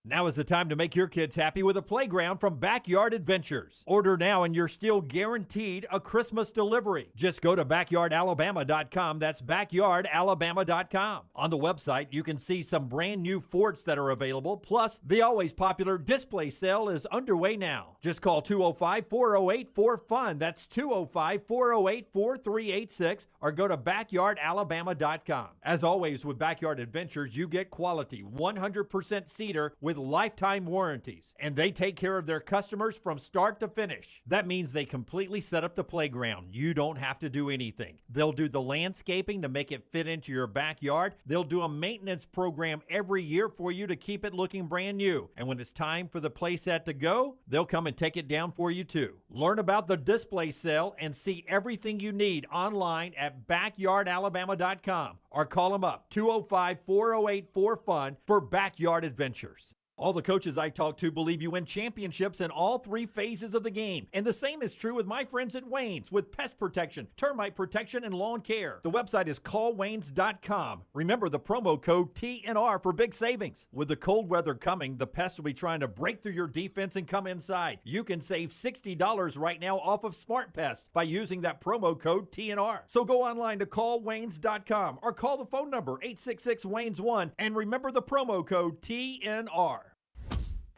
Now is the time to make your kids happy with a playground from Backyard Adventures. Order now and you're still guaranteed a Christmas delivery. Just go to backyardalabama.com. That's backyardalabama.com. On the website, you can see some brand new forts that are available. Plus, the always popular display sale is underway now. Just call 205-408-4FUN. That's 205-408-4386 or go to backyardalabama.com. As always with Backyard Adventures, you get quality 100% cedar with lifetime warranties, and they take care of their customers from start to finish. That means they completely set up the playground. You don't have to do anything. They'll do the landscaping to make it fit into your backyard. They'll do a maintenance program every year for you to keep it looking brand new. And when it's time for the playset to go, they'll come and take it down for you too. Learn about the display sale and see everything you need online at backyardalabama.com or call them up 205-408-4FUN for Backyard Adventures. All the coaches I talk to believe you win championships in all three phases of the game. And the same is true with my friends at Wayne's with pest protection, termite protection, and lawn care. The website is callwaynes.com. Remember the promo code TNR for big savings. With the cold weather coming, the pests will be trying to break through your defense and come inside. You can save $60 right now off of Smart Pest by using that promo code TNR. So go online to callwaynes.com or call the phone number 866-WAYNES1 and remember the promo code TNR.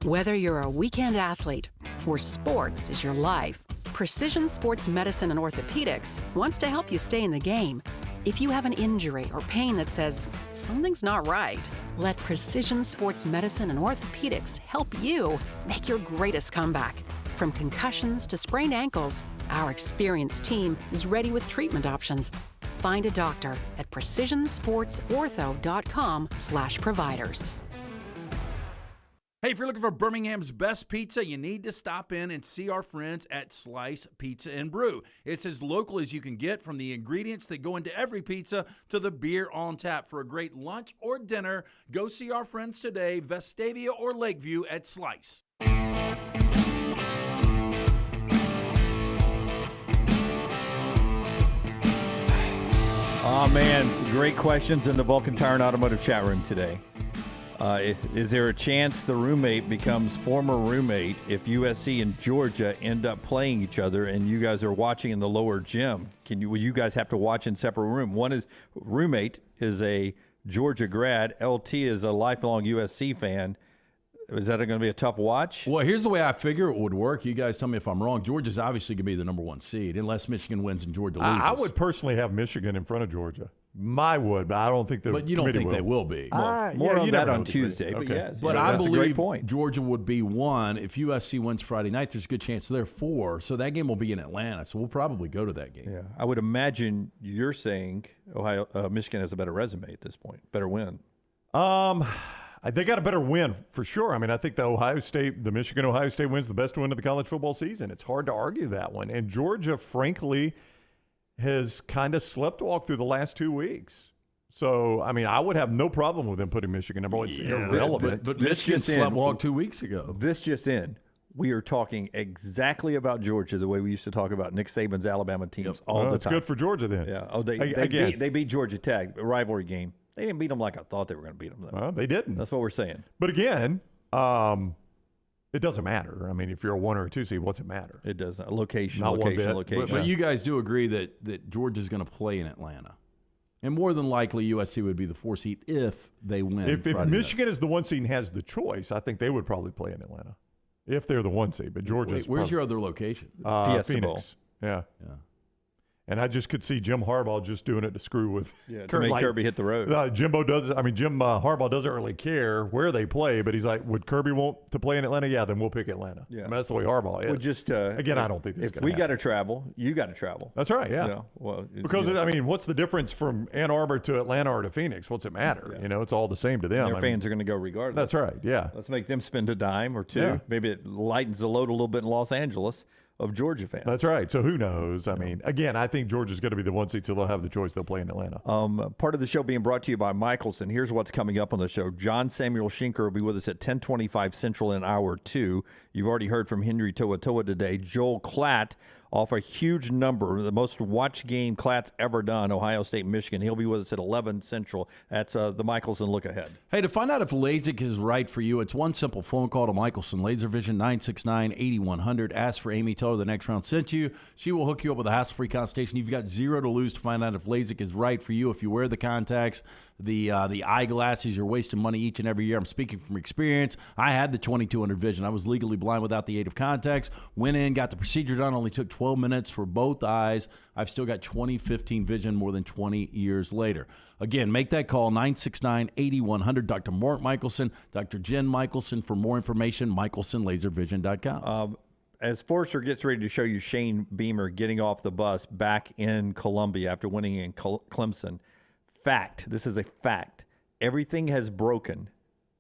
Whether you're a weekend athlete or sports is your life, Precision Sports Medicine and Orthopedics wants to help you stay in the game. If you have an injury or pain that says something's not right, let Precision Sports Medicine and Orthopedics help you make your greatest comeback. From concussions to sprained ankles, our experienced team is ready with treatment options. Find a doctor at precisionsportsortho.com/providers. Hey, if you're looking for Birmingham's best pizza, you need to stop in and see our friends at Slice Pizza and Brew. It's as local as you can get, from the ingredients that go into every pizza to the beer on tap. For a great lunch or dinner, go see our friends today, Vestavia or Lakeview at Slice. Oh, man, great questions in the Vulcan Tire and Automotive chat room today. Is there a chance the roommate becomes former roommate if USC and Georgia end up playing each other and you guys are watching in the lower gym? Will you guys have to watch in separate room? One is roommate is a Georgia grad. LT is a lifelong USC fan. Is that going to be a tough watch? Well, here's the way I figure it would work. You guys tell me if I'm wrong. Georgia's obviously going to be the number one seed unless Michigan wins and Georgia loses. I would personally have Michigan in front of Georgia. I would, but I don't think But you don't think they will be. More on that on Tuesday. But yes, but I that's believe a great point. Georgia would be one. If USC wins Friday night, there's a good chance they're four. So that game will be in Atlanta. So we'll probably go to that game. Yeah, I would imagine you're saying Michigan has a better resume at this point, better win. They got a better win for sure. I mean, I think the Michigan-Ohio State win's the best win of the college football season. It's hard to argue that one. And Georgia, frankly, has kind of sleptwalked through the last 2 weeks. So, I mean, I would have no problem with them putting Michigan number one. It's irrelevant. But Michigan sleptwalked 2 weeks ago. This just in. We are talking exactly about Georgia the way we used to talk about Nick Saban's Alabama teams all the time. That's good for Georgia then. Yeah. Oh, they beat Georgia Tech, a rivalry game. They didn't beat them like I thought they were going to beat them, though. Well, they didn't. That's what we're saying. But again, it doesn't matter. I mean, if you're a 1 or a 2 seed, what's it matter? It doesn't. Location. But you guys do agree that Georgia's going to play in Atlanta. And more than likely, USC would be the 4 seed if they win. If Michigan is the 1 seed and has the choice, I think they would probably play in Atlanta. If they're the 1 seed. But Georgia's where's your other location? Phoenix. Bowl. Yeah. And I just could see Jim Harbaugh just doing it to screw with Kirby hit the road. Jim Harbaugh doesn't really care where they play, but he's like, would Kirby want to play in Atlanta? Yeah, then we'll pick Atlanta. Yeah. I mean, that's the way Harbaugh is. Well, just again, I don't think this is going to happen. If we got to travel, you got to travel. That's right, yeah. Because, I mean, what's the difference from Ann Arbor to Atlanta or to Phoenix? What's it matter? Yeah. It's all the same to them. And their fans are going to go regardless. That's right, yeah. Let's make them spend a dime or two. Yeah. Maybe it lightens the load a little bit in Los Angeles of Georgia fans. That's right. So who knows? I mean, again, I think Georgia's going to be the 1 seed, so they'll have the choice. They'll play in Atlanta. Part of the show being brought to you by Michelson. Here's what's coming up on the show. John Samuel Shenker will be with us at 10:25 Central in hour 2. You've already heard from Henry Toa today. Joel Klatt off a huge number, the most watched game Klatt's ever done, Ohio State, Michigan. He'll be with us at 11 Central. That's the Michelson Look Ahead. Hey, to find out if LASIK is right for you, it's one simple phone call to Michelson Laser Vision, 969-8100. Ask for Amy. Tell her the Next Round sent you. She will hook you up with a hassle-free consultation. You've got zero to lose to find out if LASIK is right for you. If you wear the contacts, the eyeglasses, you're wasting money each and every year. I'm speaking from experience. I had the 2200 vision. I was legally blind without the aid of contacts. Went in, got the procedure done. Only took 12 minutes for both eyes. I've still got 20/15 vision more than 20 years later. Again, make that call, 969-8100. Dr. Mark Michelson, Dr. Jen Michelson. For more information, michelsonlaservision.com. As Forrester gets ready to show you Shane Beamer getting off the bus back in Columbia after winning in Clemson, this is a fact, everything has broken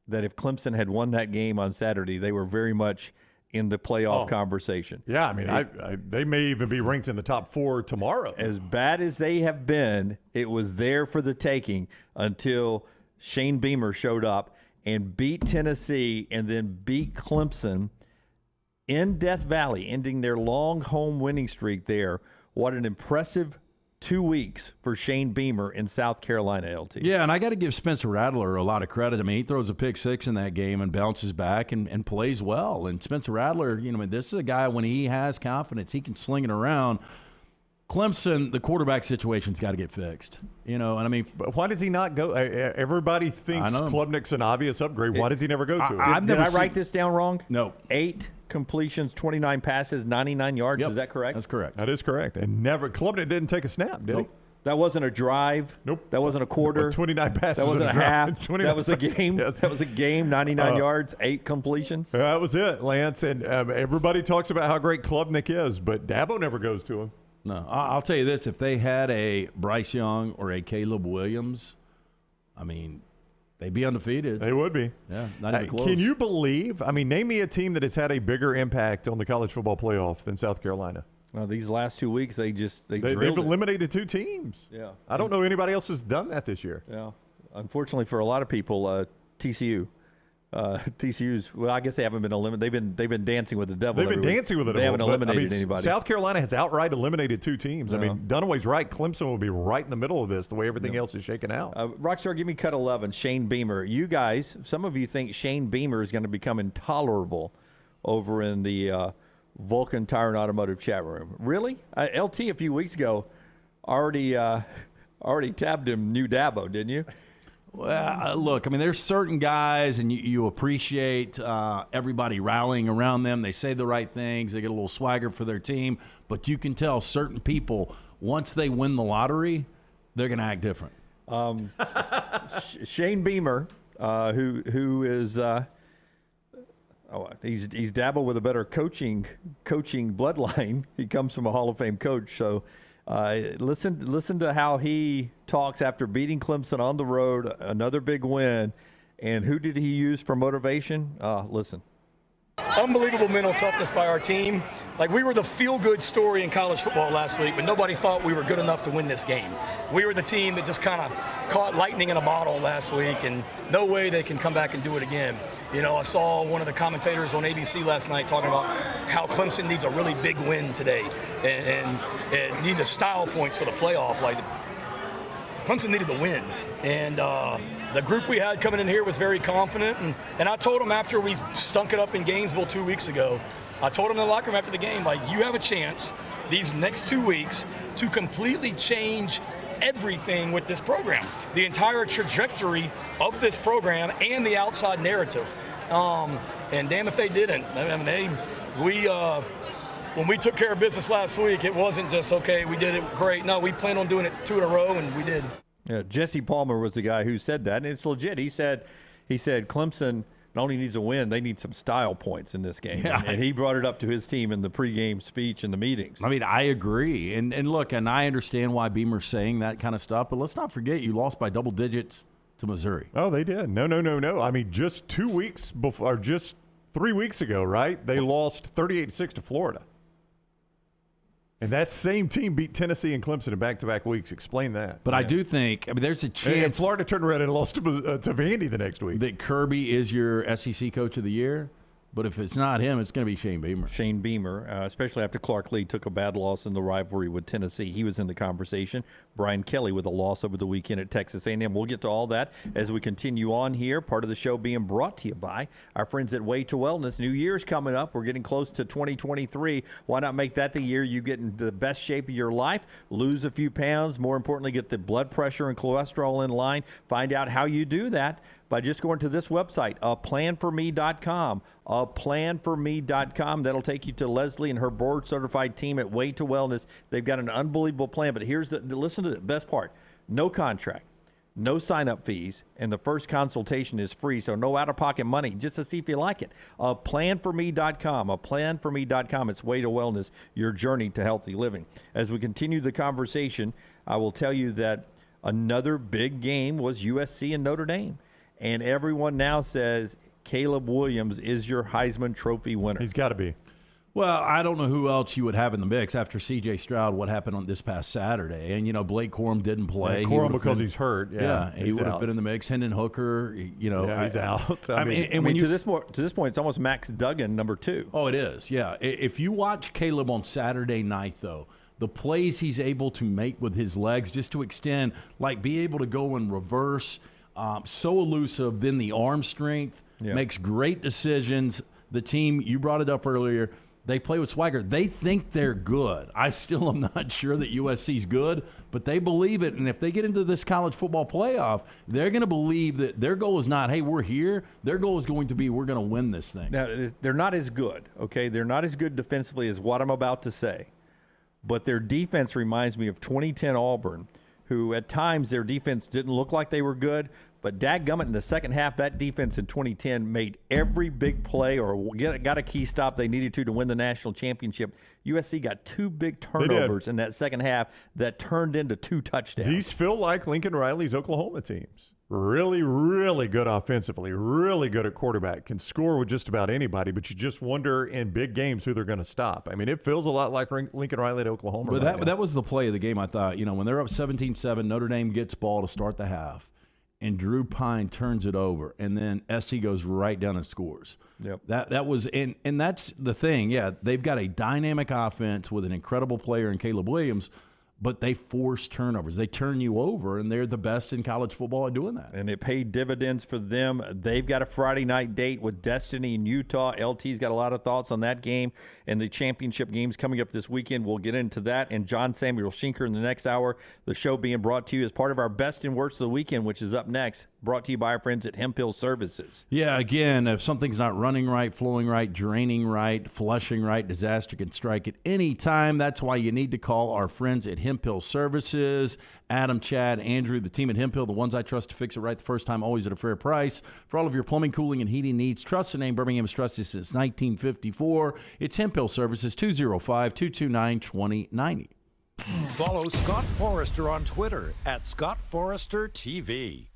that if Clemson had won that game on Saturday, they were very much in the playoff conversation. Yeah, I mean, they may even be ranked in the top 4 tomorrow. As bad as they have been, it was there for the taking until Shane Beamer showed up and beat Tennessee and then beat Clemson in Death Valley, ending their long home winning streak there. What an impressive 2 weeks for Shane Beamer in South Carolina, LT. Yeah, and I got to give Spencer Rattler a lot of credit. I mean, he throws a pick 6 in that game and bounces back and plays well. And Spencer Rattler, this is a guy, when he has confidence, he can sling it around. Clemson, the quarterback situation's got to get fixed. And I mean, but why does he not go? Everybody thinks Klubnik's an obvious upgrade. Why does he never go to it? Did I write this down wrong? No. 8 completions, 29 passes, 99 yards. Yep. Is that correct? That's correct. That is correct. And Klubnik didn't take a snap, did he? That wasn't a drive. Nope. That wasn't a quarter. 29 passes. That wasn't a half. 29 That was a game. Yes. That was a game. 99 yards, 8 completions. That was it, Lance. And everybody talks about how great Klubnik is, but Dabo never goes to him. No, I'll tell you this. If they had a Bryce Young or a Caleb Williams, I mean, they'd be undefeated. They would be. Yeah, not even close. Can you believe? I mean, name me a team that has had a bigger impact on the college football playoff than South Carolina. Well, these last 2 weeks, they've eliminated 2 teams. Yeah. I don't know anybody else has done that this year. Yeah. Unfortunately for a lot of people, TCU. TCU's, well, I guess they haven't been eliminated. They've been dancing with the devil. They've been dancing with the devil. They haven't eliminated anybody. South Carolina has outright eliminated 2 teams. I mean, Dunaway's right. Clemson will be right in the middle of this, the way everything else is shaking out. Rockstar, give me cut 11. Shane Beamer. You guys, some of you think Shane Beamer is going to become intolerable over in the Vulcan Tire and Automotive chat room. Really? LT a few weeks ago already tabbed him new Dabo, didn't you? Well, look, I mean, there's certain guys, and you appreciate everybody rallying around them. They say the right things. They get a little swagger for their team. But you can tell certain people, once they win the lottery, they're going to act different. Shane Beamer, who is he's Dabo with a better coaching bloodline. He comes from a Hall of Fame coach, so. Listen to how he talks after beating Clemson on the road, another big win. And who did he use for motivation? Listen. Unbelievable mental toughness by our team. Like, we were the feel-good story in college football last week, but nobody thought we were good enough to win this game. We were the team that just kind of caught lightning in a bottle last week, and no way they can come back and do it again. I saw one of the commentators on ABC last night talking about how Clemson needs a really big win today and need the style points for the playoff. Like, Clemson needed the win. And the group we had coming in here was very confident. And I told them after we stunk it up in Gainesville 2 weeks ago, I told them in the locker room after the game, like, you have a chance these next 2 weeks to completely change everything with this program, the entire trajectory of this program and the outside narrative. And damn if they didn't. I mean, when we took care of business last week, it wasn't just, okay, we did it great. No, we planned on doing it 2 in a row, and we did. Yeah, Jesse Palmer was the guy who said that, and it's legit. He said Clemson not only needs a win, they need some style points in this game. Yeah. And he brought it up to his team in the pregame speech and the meetings. I mean, I agree. And look, and I understand why Beamer's saying that kind of stuff, but let's not forget you lost by double digits to Missouri. Oh, they did. No. I mean, just 2 weeks before, or just 3 weeks ago, right? They lost 38-6 to Florida. And that same team beat Tennessee and Clemson in back-to-back weeks. Explain that. But I do think, I mean, there's a chance. And Florida turned around and lost to Vandy the next week. That Kirby is your SEC Coach of the Year. But if it's not him, it's going to be Shane Beamer. Shane Beamer, especially after Clark Lee took a bad loss in the rivalry with Tennessee. He was in the conversation. Brian Kelly with a loss over the weekend at Texas A&M. We'll get to all that as we continue on here. Part of the show being brought to you by our friends at Way to Wellness. New Year's coming up. We're getting close to 2023. Why not make that the year you get in the best shape of your life, lose a few pounds, more importantly, get the blood pressure and cholesterol in line. Find out how you do that by just going to this website, aplanforme.com. Aplanforme.com. That'll take you to Leslie and her board-certified team at Way to Wellness. They've got an unbelievable plan, but here's listen to the best part. No contract, no sign-up fees, and the first consultation is free, so no out-of-pocket money, just to see if you like it. Aplanforme.com. Aplanforme.com. It's Way to Wellness, your journey to healthy living. As we continue the conversation, I will tell you that another big game was USC and Notre Dame. And everyone now says Caleb Williams is your Heisman Trophy winner. He's got to be. Well, I don't know who else you would have in the mix after C.J. Stroud, what happened on this past Saturday. And, Blake Corum didn't play. Yeah, Corum because he's hurt. Yeah, he would have been in the mix. Hendon Hooker, he's out. I mean, to this point, it's almost Max Duggan, number 2. Oh, it is, yeah. If you watch Caleb on Saturday night, though, the plays he's able to make with his legs just to extend, like be able to go in reverse, so elusive, then the arm strength, makes great decisions. The team, you brought it up earlier, they play with swagger. They think they're good. I still am not sure that USC's good, but they believe it. And if they get into this college football playoff, they're going to believe that their goal is not, hey, we're here. Their goal is going to be, we're going to win this thing. Now, they're not as good, okay? They're not as good defensively as what I'm about to say. But their defense reminds me of 2010 Auburn, who at times their defense didn't look like they were good, but dadgummit, in the second half, that defense in 2010 made every big play or got a key stop they needed to win the national championship. USC got 2 big turnovers in that second half that turned into 2 touchdowns. These feel like Lincoln Riley's Oklahoma teams. Really, really good offensively, really good at quarterback, can score with just about anybody, but you just wonder in big games who they're going to stop. I mean, it feels a lot like Lincoln Riley at Oklahoma. But that was the play of the game, I thought. When they're up 17-7, Notre Dame gets ball to start the half, and Drew Pine turns it over, and then SC goes right down and scores. Yep. That was and that's the thing. Yeah, they've got a dynamic offense with an incredible player in Caleb Williams, but they force turnovers. They turn you over, and they're the best in college football at doing that. And it paid dividends for them. They've got a Friday night date with Destiny in Utah. LT's got a lot of thoughts on that game and the championship games coming up this weekend. We'll get into that and John Samuel Shenker in the next hour. The show being brought to you as part of our Best and Worst of the Weekend, which is up next, brought to you by our friends at Hemp Hill Services. Yeah, again, if something's not running right, flowing right, draining right, flushing right, disaster can strike at any time. That's why you need to call our friends at Hemp Hill Services. Adam, Chad, Andrew, the team at Hemp Hill, the ones I trust to fix it right the first time, always at a fair price. For all of your plumbing, cooling, and heating needs, trust the name Birmingham's trusted since 1954. It's Hemp Hill Services, 205-229-2090. Follow Scott Forrester on Twitter at ScottForresterTV.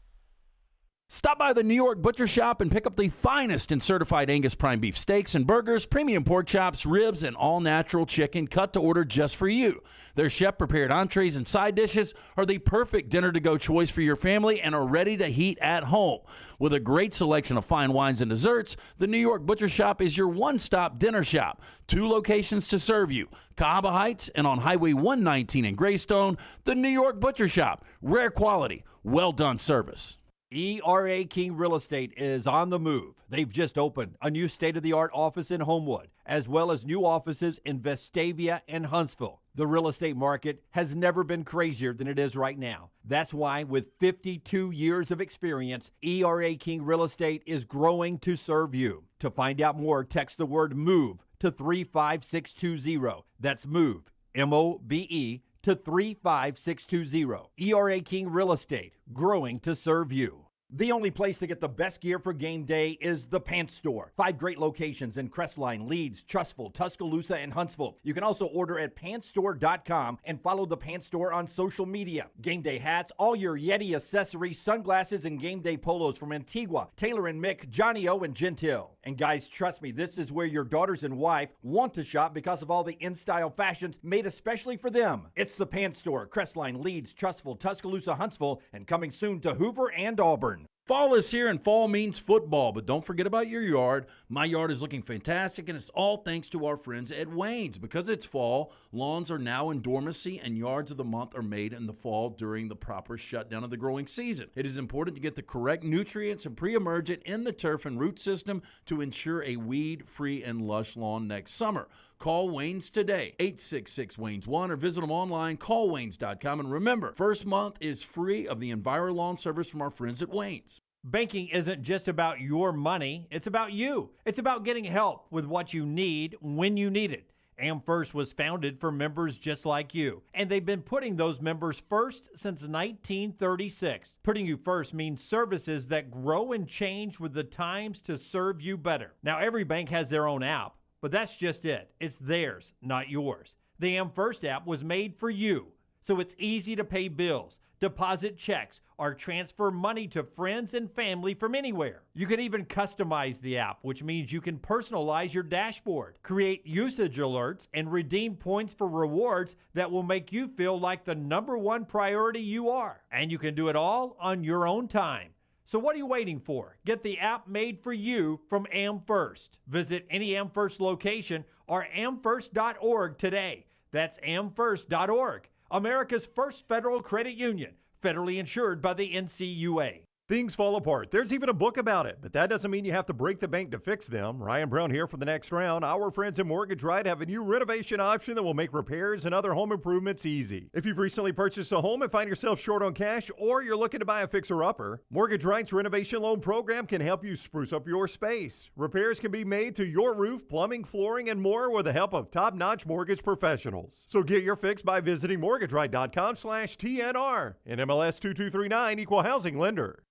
Stop by the New York Butcher Shop and pick up the finest in certified Angus prime beef steaks and burgers, premium pork chops, ribs, and all-natural chicken cut to order just for you. Their chef-prepared entrees and side dishes are the perfect dinner-to-go choice for your family and are ready to heat at home. With a great selection of fine wines and desserts, the New York Butcher Shop is your one-stop dinner shop. 2 locations to serve you, Cahaba Heights and on Highway 119 in Greystone. The New York Butcher Shop, rare quality, well-done service. ERA King Real Estate is on the move. They've just opened a new state-of-the-art office in Homewood, as well as new offices in Vestavia and Huntsville. The real estate market has never been crazier than it is right now. That's why, with 52 years of experience, ERA King Real Estate is growing to serve you. To find out more, text the word MOVE to 35620. That's MOVE, M-O-V-E, to 35620. ERA King Real Estate, growing to serve you. The only place to get the best gear for game day is the Pants Store. 5 great locations in Crestline, Leeds, Trustful, Tuscaloosa, and Huntsville. You can also order at pantsstore.com and follow the Pants Store on social media. Game day hats, all your Yeti accessories, sunglasses, and game day polos from Antigua, Taylor and Mick, Johnny O, and Gentile. And guys, trust me, this is where your daughters and wife want to shop because of all the in-style fashions made especially for them. It's the Pants Store, Crestline, Leeds, Trustful, Tuscaloosa, Huntsville, and coming soon to Hoover and Auburn. Fall is here and fall means football, but don't forget about your yard. My yard is looking fantastic, and it's all thanks to our friends at Wayne's. Because it's fall, lawns are now in dormancy, and yards of the month are made in the fall during the proper shutdown of the growing season. It is important to get the correct nutrients and pre-emergent in the turf and root system to ensure a weed-free and lush lawn next summer. Call Wayne's today, 866-WAYNES-1, or visit them online, callwaynes.com. And remember, first month is free of the EnviroLawn service from our friends at Wayne's. Banking isn't just about your money, it's about you. It's about getting help with what you need when you need it. AmFirst was founded for members just like you, and they've been putting those members first since 1936. Putting you first means services that grow and change with the times to serve you better. Now, every bank has their own app, but that's just it. It's theirs, not yours. The AmFirst app was made for you, so it's easy to pay bills, deposit checks, or transfer money to friends and family from anywhere. You can even customize the app, which means you can personalize your dashboard, create usage alerts, and redeem points for rewards that will make you feel like the #1 priority you are. And you can do it all on your own time. So what are you waiting for? Get the app made for you from AmFirst. Visit any AmFirst location or amfirst.org today. That's amfirst.org, America's first federal credit union, federally insured by the NCUA. Things fall apart. There's even a book about it, but that doesn't mean you have to break the bank to fix them. Ryan Brown here for the Next Round. Our friends at Mortgage Right have a new renovation option that will make repairs and other home improvements easy. If you've recently purchased a home and find yourself short on cash, or you're looking to buy a fixer-upper, Mortgage Right's renovation loan program can help you spruce up your space. Repairs can be made to your roof, plumbing, flooring, and more with the help of top-notch mortgage professionals. So get your fix by visiting mortgageright.com/TNR. And MLS 2239, Equal Housing Lender.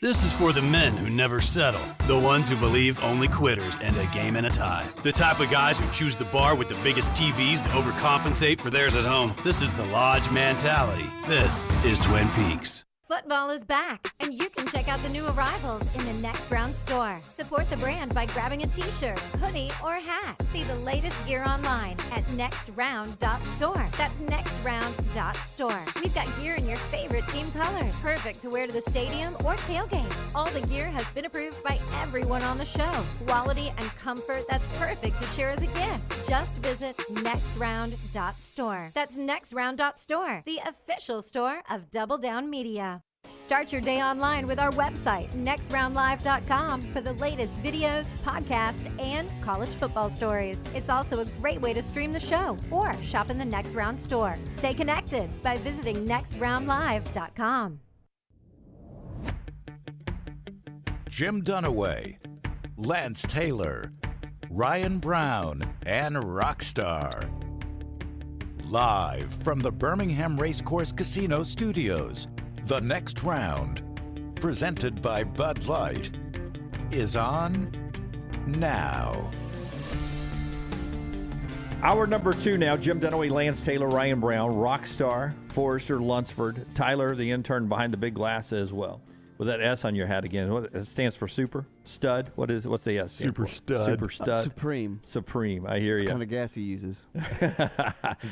This is for the men who never settle, the ones who believe only quitters end a game in a tie, the type of guys who choose the bar with the biggest TVs to overcompensate for theirs at home. This is the Lodge mentality. This is Twin Peaks. Football is back, and you can check out the new arrivals in the Next Round store. Support the brand by grabbing a t-shirt, hoodie, or hat. See the latest gear online at nextround.store. That's nextround.store. We've got gear in your favorite team colors, perfect to wear to the stadium or tailgate. All the gear has been approved by everyone on the show. Quality and comfort that's perfect to share as a gift. Just visit nextround.store. That's nextround.store, the official store of Double Down Media. Start your day online with our website, nextroundlive.com, for the latest videos, podcasts, and college football stories. It's also a great way to stream the show or shop in the Next Round store. Stay connected by visiting nextroundlive.com. Jim Dunaway, Lance Taylor, Ryan Brown, and Rockstar. Live from the Birmingham Racecourse Casino Studios, The Next Round, presented by Bud Light, is on now. Hour number 2 now. Jim Dunaway, Lance Taylor, Ryan Brown, Rockstar, Forrester Lunsford, Tyler, the intern behind the big glass as well. With that S on your hat again, what it stands for? Super stud. What's the S? Super stud. Super stud. Supreme. Supreme. I hear you. What kind of gas he uses?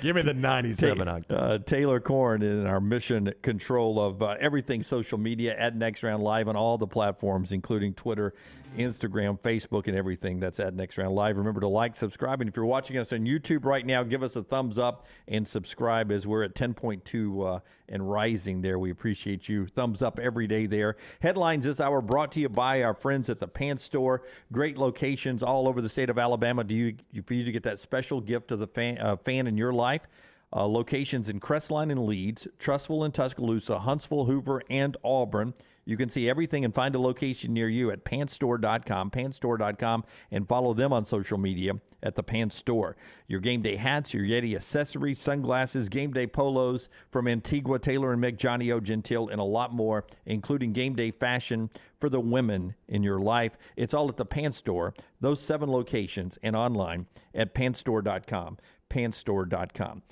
Give me the 97 octane. Taylor Corn in our mission control of everything social media at Next Round Live on all the platforms, including Twitter, Instagram, Facebook, and everything. That's at Next Round Live. Remember to like, subscribe, and if you're watching us on YouTube right now, give us a thumbs up and subscribe, as we're at 10.2 and rising there. We appreciate you. Thumbs up every day there. Headlines this hour brought to you by our friends at the Pants Store. Great locations all over the state of Alabama for you to get that special gift of the fan in your life. Locations in Crestline and Leeds, Trussville and Tuscaloosa, Huntsville, Hoover, and Auburn. You can see everything and find a location near you at pantstore.com, and follow them on social media at the Pants Store. Your game day hats, your Yeti accessories, sunglasses, game day polos from Antigua, Taylor and Mick, Johnny O, Gentile, and a lot more, including game day fashion for the women in your life. It's all at the Pants Store, those 7 locations, and online at pantstore.com, pantstore.com.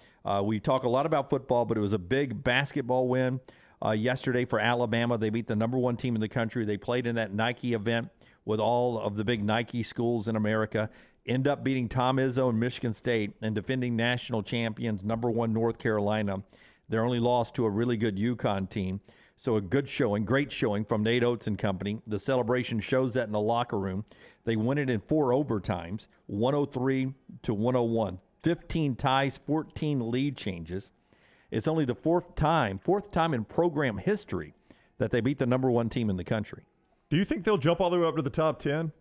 We talk a lot about football, but it was a big basketball win yesterday for Alabama. They beat the #1 team in the country. They played in that Nike event with all of the big Nike schools in America. End up beating Tom Izzo and Michigan State and defending national champions #1 North Carolina. Their only loss to a really good UConn team. So a good showing, great showing from Nate Oates and company. The celebration shows that in the locker room. They win it in 4 overtimes, 103-101. 15 ties, 14 lead changes. It's only the fourth time in program history that they beat the number 1 team in the country. Do you think they'll jump all the way up to the top 10?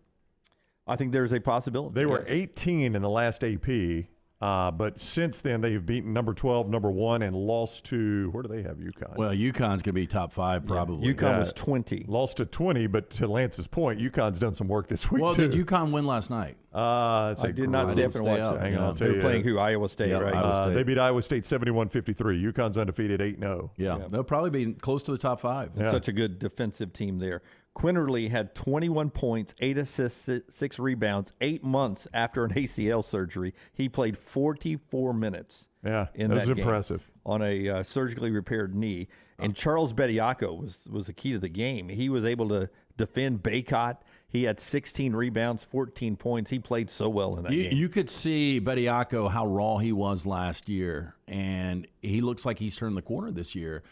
I think there's a possibility. They were 18 in the last AP, but since then they've beaten number 12, number 1, and lost to, where do they have UConn? Well, UConn's going to be top 5 probably. UConn was 20. Lost to 20, but to Lance's point, UConn's done some work this week, well, too. did UConn win last night? I did not stay up and watch that. Hang on, I'll tell They you. were playing who? Iowa State, right? Iowa State. They beat Iowa State 71-53. UConn's undefeated 8-0. Yeah, they'll probably be close to the top 5. Yeah. Such a good defensive team there. Quinterly had 21 points, 8 assists, 6 rebounds, 8 months after an ACL surgery. He played 44 minutes. Yeah, in that was game impressive. On a surgically repaired knee. And Charles Bediako was the key to the game. He was able to defend Baycott. He had 16 rebounds, 14 points. He played so well in that game. You could see Bediako, how raw he was last year, and he looks like he's turned the corner this year.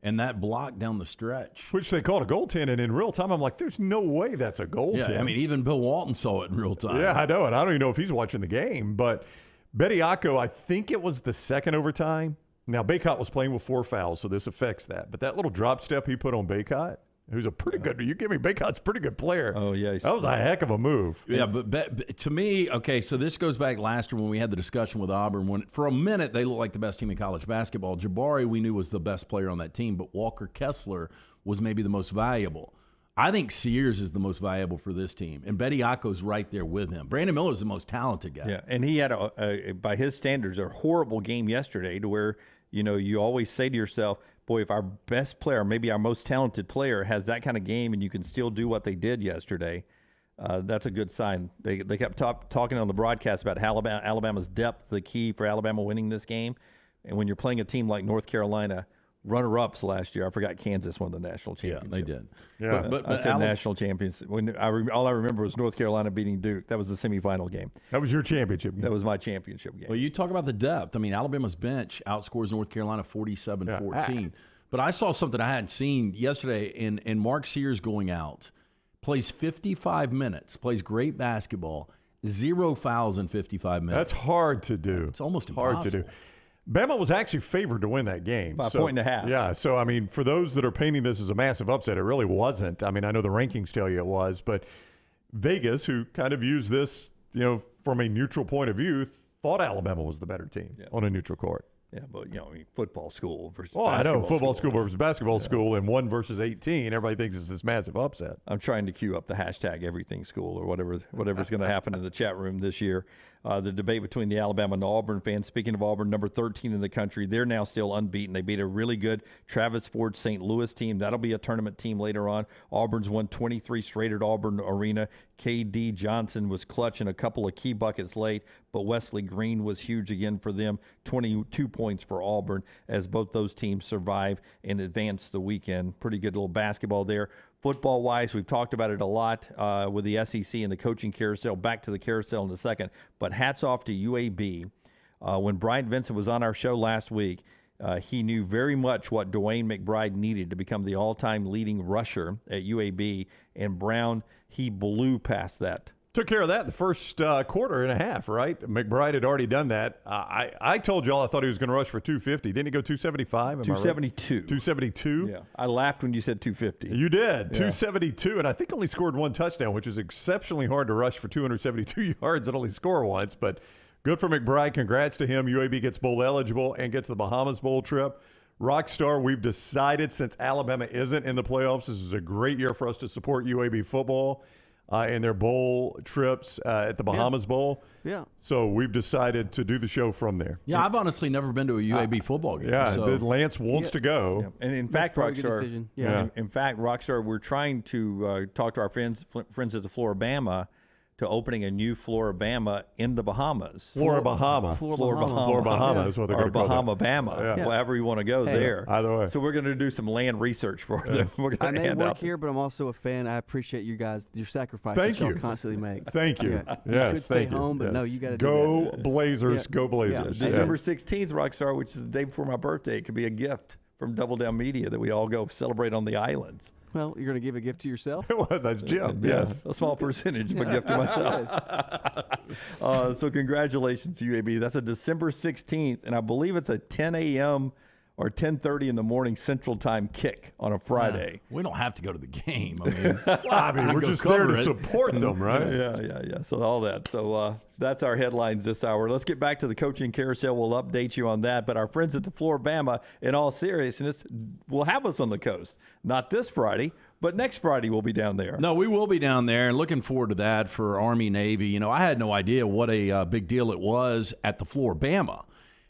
And that block down the stretch, which they called a goaltend, and in real time, I'm like, there's no way that's a goaltend. Yeah, I mean, even Bill Walton saw it in real time. Yeah, I know, and I don't even know if he's watching the game. But Bediako, I think it was the second overtime. Now, Baycott was playing with 4 fouls, so this affects that. But that little drop step he put on Baycott, who's a pretty good – you give me Baycott's a pretty good player. Oh, yeah. That was a heck of a move. Yeah, but to me, okay, so this goes back last year when we had the discussion with Auburn. When for a minute they looked like the best team in college basketball. Jabari, we knew, was the best player on that team, but Walker Kessler was maybe the most valuable. I think Sears is the most valuable for this team, and Bediako's right there with him. Brandon Miller's the most talented guy. Yeah, and he had, by his standards, a horrible game yesterday to where, you always say to yourself, boy, if our best player, maybe our most talented player, has that kind of game and you can still do what they did yesterday, that's a good sign. They kept talking on the broadcast about how Alabama's depth, the key for Alabama winning this game. And when you're playing a team like North Carolina, runner-ups last year, I forgot Kansas won the national championship. Yeah, they did. Yeah. But I said national champions. All I remember was North Carolina beating Duke. That was the semifinal game. That was your championship game. That was my championship game. Well, you talk about the depth. I mean, Alabama's bench outscores North Carolina 47-14. But I saw something I hadn't seen yesterday in Mark Sears going out. Plays 55 minutes, plays great basketball, 0 fouls in 55 minutes. That's hard to do. It's almost impossible. Hard to do. Bama was actually favored to win that game. By a point and a half. Yeah, so, I mean, for those that are painting this as a massive upset, it really wasn't. I mean, I know the rankings tell you it was, but Vegas, who kind of used this, from a neutral point of view, thought Alabama was the better team on a neutral court. Yeah, but, football school versus basketball basketball I know, football school versus basketball school, and 1 versus 18. Everybody thinks it's this massive upset. I'm trying to queue up the hashtag everything school or whatever's going to happen in the chat room this year. The debate between the Alabama and Auburn fans. Speaking of Auburn, number 13 in the country, they're now still unbeaten. They beat a really good Travis Ford St. Louis team. That'll be a tournament team later on. Auburn's won 23 straight at Auburn Arena. K.D. Johnson was clutch in a couple of key buckets late, but Wesley Green was huge again for them. 22 points for Auburn as both those teams survive and advance the weekend. Pretty good little basketball there. Football-wise, we've talked about it a lot with the SEC and the coaching carousel. Back to the carousel in a second. But hats off to UAB. When Bryant Vincent was on our show last week, he knew very much what Dwayne McBride needed to become the all-time leading rusher at UAB. And Brown, he blew past that. Took care of that in the first quarter and a half, right? McBride had already done that. I told y'all I thought he was going to rush for 250. Didn't he go 275? 272. 272? Yeah. I laughed when you said 250. You did. 272, and I think only scored 1 touchdown, which is exceptionally hard to rush for 272 yards and only score once. But good for McBride. Congrats to him. UAB gets bowl eligible and gets the Bahamas Bowl trip. Rockstar, we've decided since Alabama isn't in the playoffs, this is a great year for us to support UAB football. In their bowl trips at the Bahamas Bowl. Yeah. So we've decided to do the show from there. Yeah, I've honestly never been to a UAB football game. Yeah, so. Lance wants to go. Yeah. And in fact, Rockstar, in fact, Rockstar, we're trying to talk to our friends at the Floribama to opening a new Floribama in the Bahamas. Floribama. Floribama is what they're going to call it. Or Bahama-Bama, however you want to go there. Either way. So we're going to do some land research for them. We're I going to may hand work out here, but I'm also a fan. I appreciate you guys, your sacrifice Thank that y'all you. constantly make. Thank you. Yeah. Yes, you could stay thank you. home, but Yes. no, you got to go do that. Blazers. Yeah. Go Blazers. Yeah. December 16th, Rockstar, which is the day before my birthday. It could be a gift from Double Down Media that we all go celebrate on the islands. Well, you're going to give a gift to yourself? Well, that's Jim, yes. A small percentage of a gift to myself. So congratulations to you, AB. That's a December 16th, and I believe it's a 10 a.m. or 10:30 in the morning Central Time kick on a Friday. We don't have to go to the game. I mean, we're just there to support them, right? Yeah. So all that. So that's our headlines this hour. Let's get back to the coaching carousel. We'll update you on that. But our friends at the Floribama, in all seriousness, will have us on the coast. Not this Friday, but next Friday we'll be down there. No, we will be down there, and looking forward to that for Army Navy. You know, I had no idea what a big deal it was at the Floribama.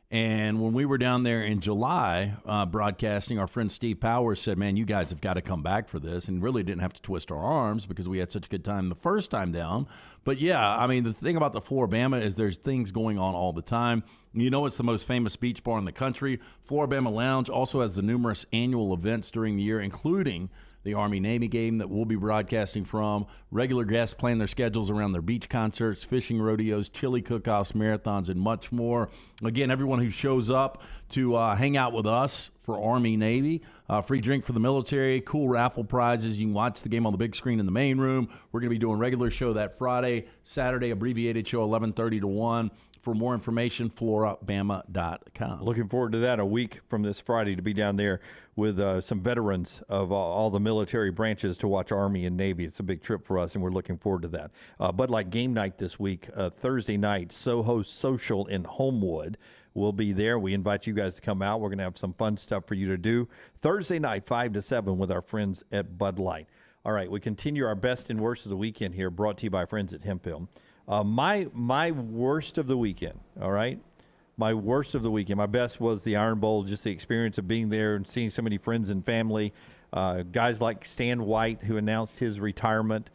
And when we were down there in July broadcasting, our friend Steve Powers said, man, you guys have got to come back for this, and really didn't have to twist our arms because we had such a good time the first time down. But, yeah, I mean, the thing about the Floribama is there's things going on all the time. You know, it's the most famous beach bar in the country. Floribama Lounge also has the numerous annual events during the year, including the Army-Navy game that we'll be broadcasting from. Regular guests plan their schedules around their beach concerts, fishing rodeos, chili cook-offs, marathons, and much more. Again, everyone who shows up to hang out with us for Army-Navy, free drink for the military, cool raffle prizes. You can watch the game on the big screen in the main room. We're going to be doing a regular show that Friday, Saturday, abbreviated show 11:30 to 1. For more information, floribama.com. Looking forward to that a week from this Friday to be down there with some veterans of all the military branches to watch Army and Navy. It's a big trip for us, and we're looking forward to that. Bud Light game night this week, Thursday night, Soho Social in Homewood. We'll be there. We invite you guys to come out. We're going to have some fun stuff for you to do. Thursday night, 5 to 7 with our friends at Bud Light. All right, we continue our best and worst of the weekend here, brought to you by friends at Hemp Hill. My worst of the weekend, all right? My worst of the weekend. My best was the Iron Bowl, just the experience of being there and seeing so many friends and family. Guys like Stan White, who announced his retirement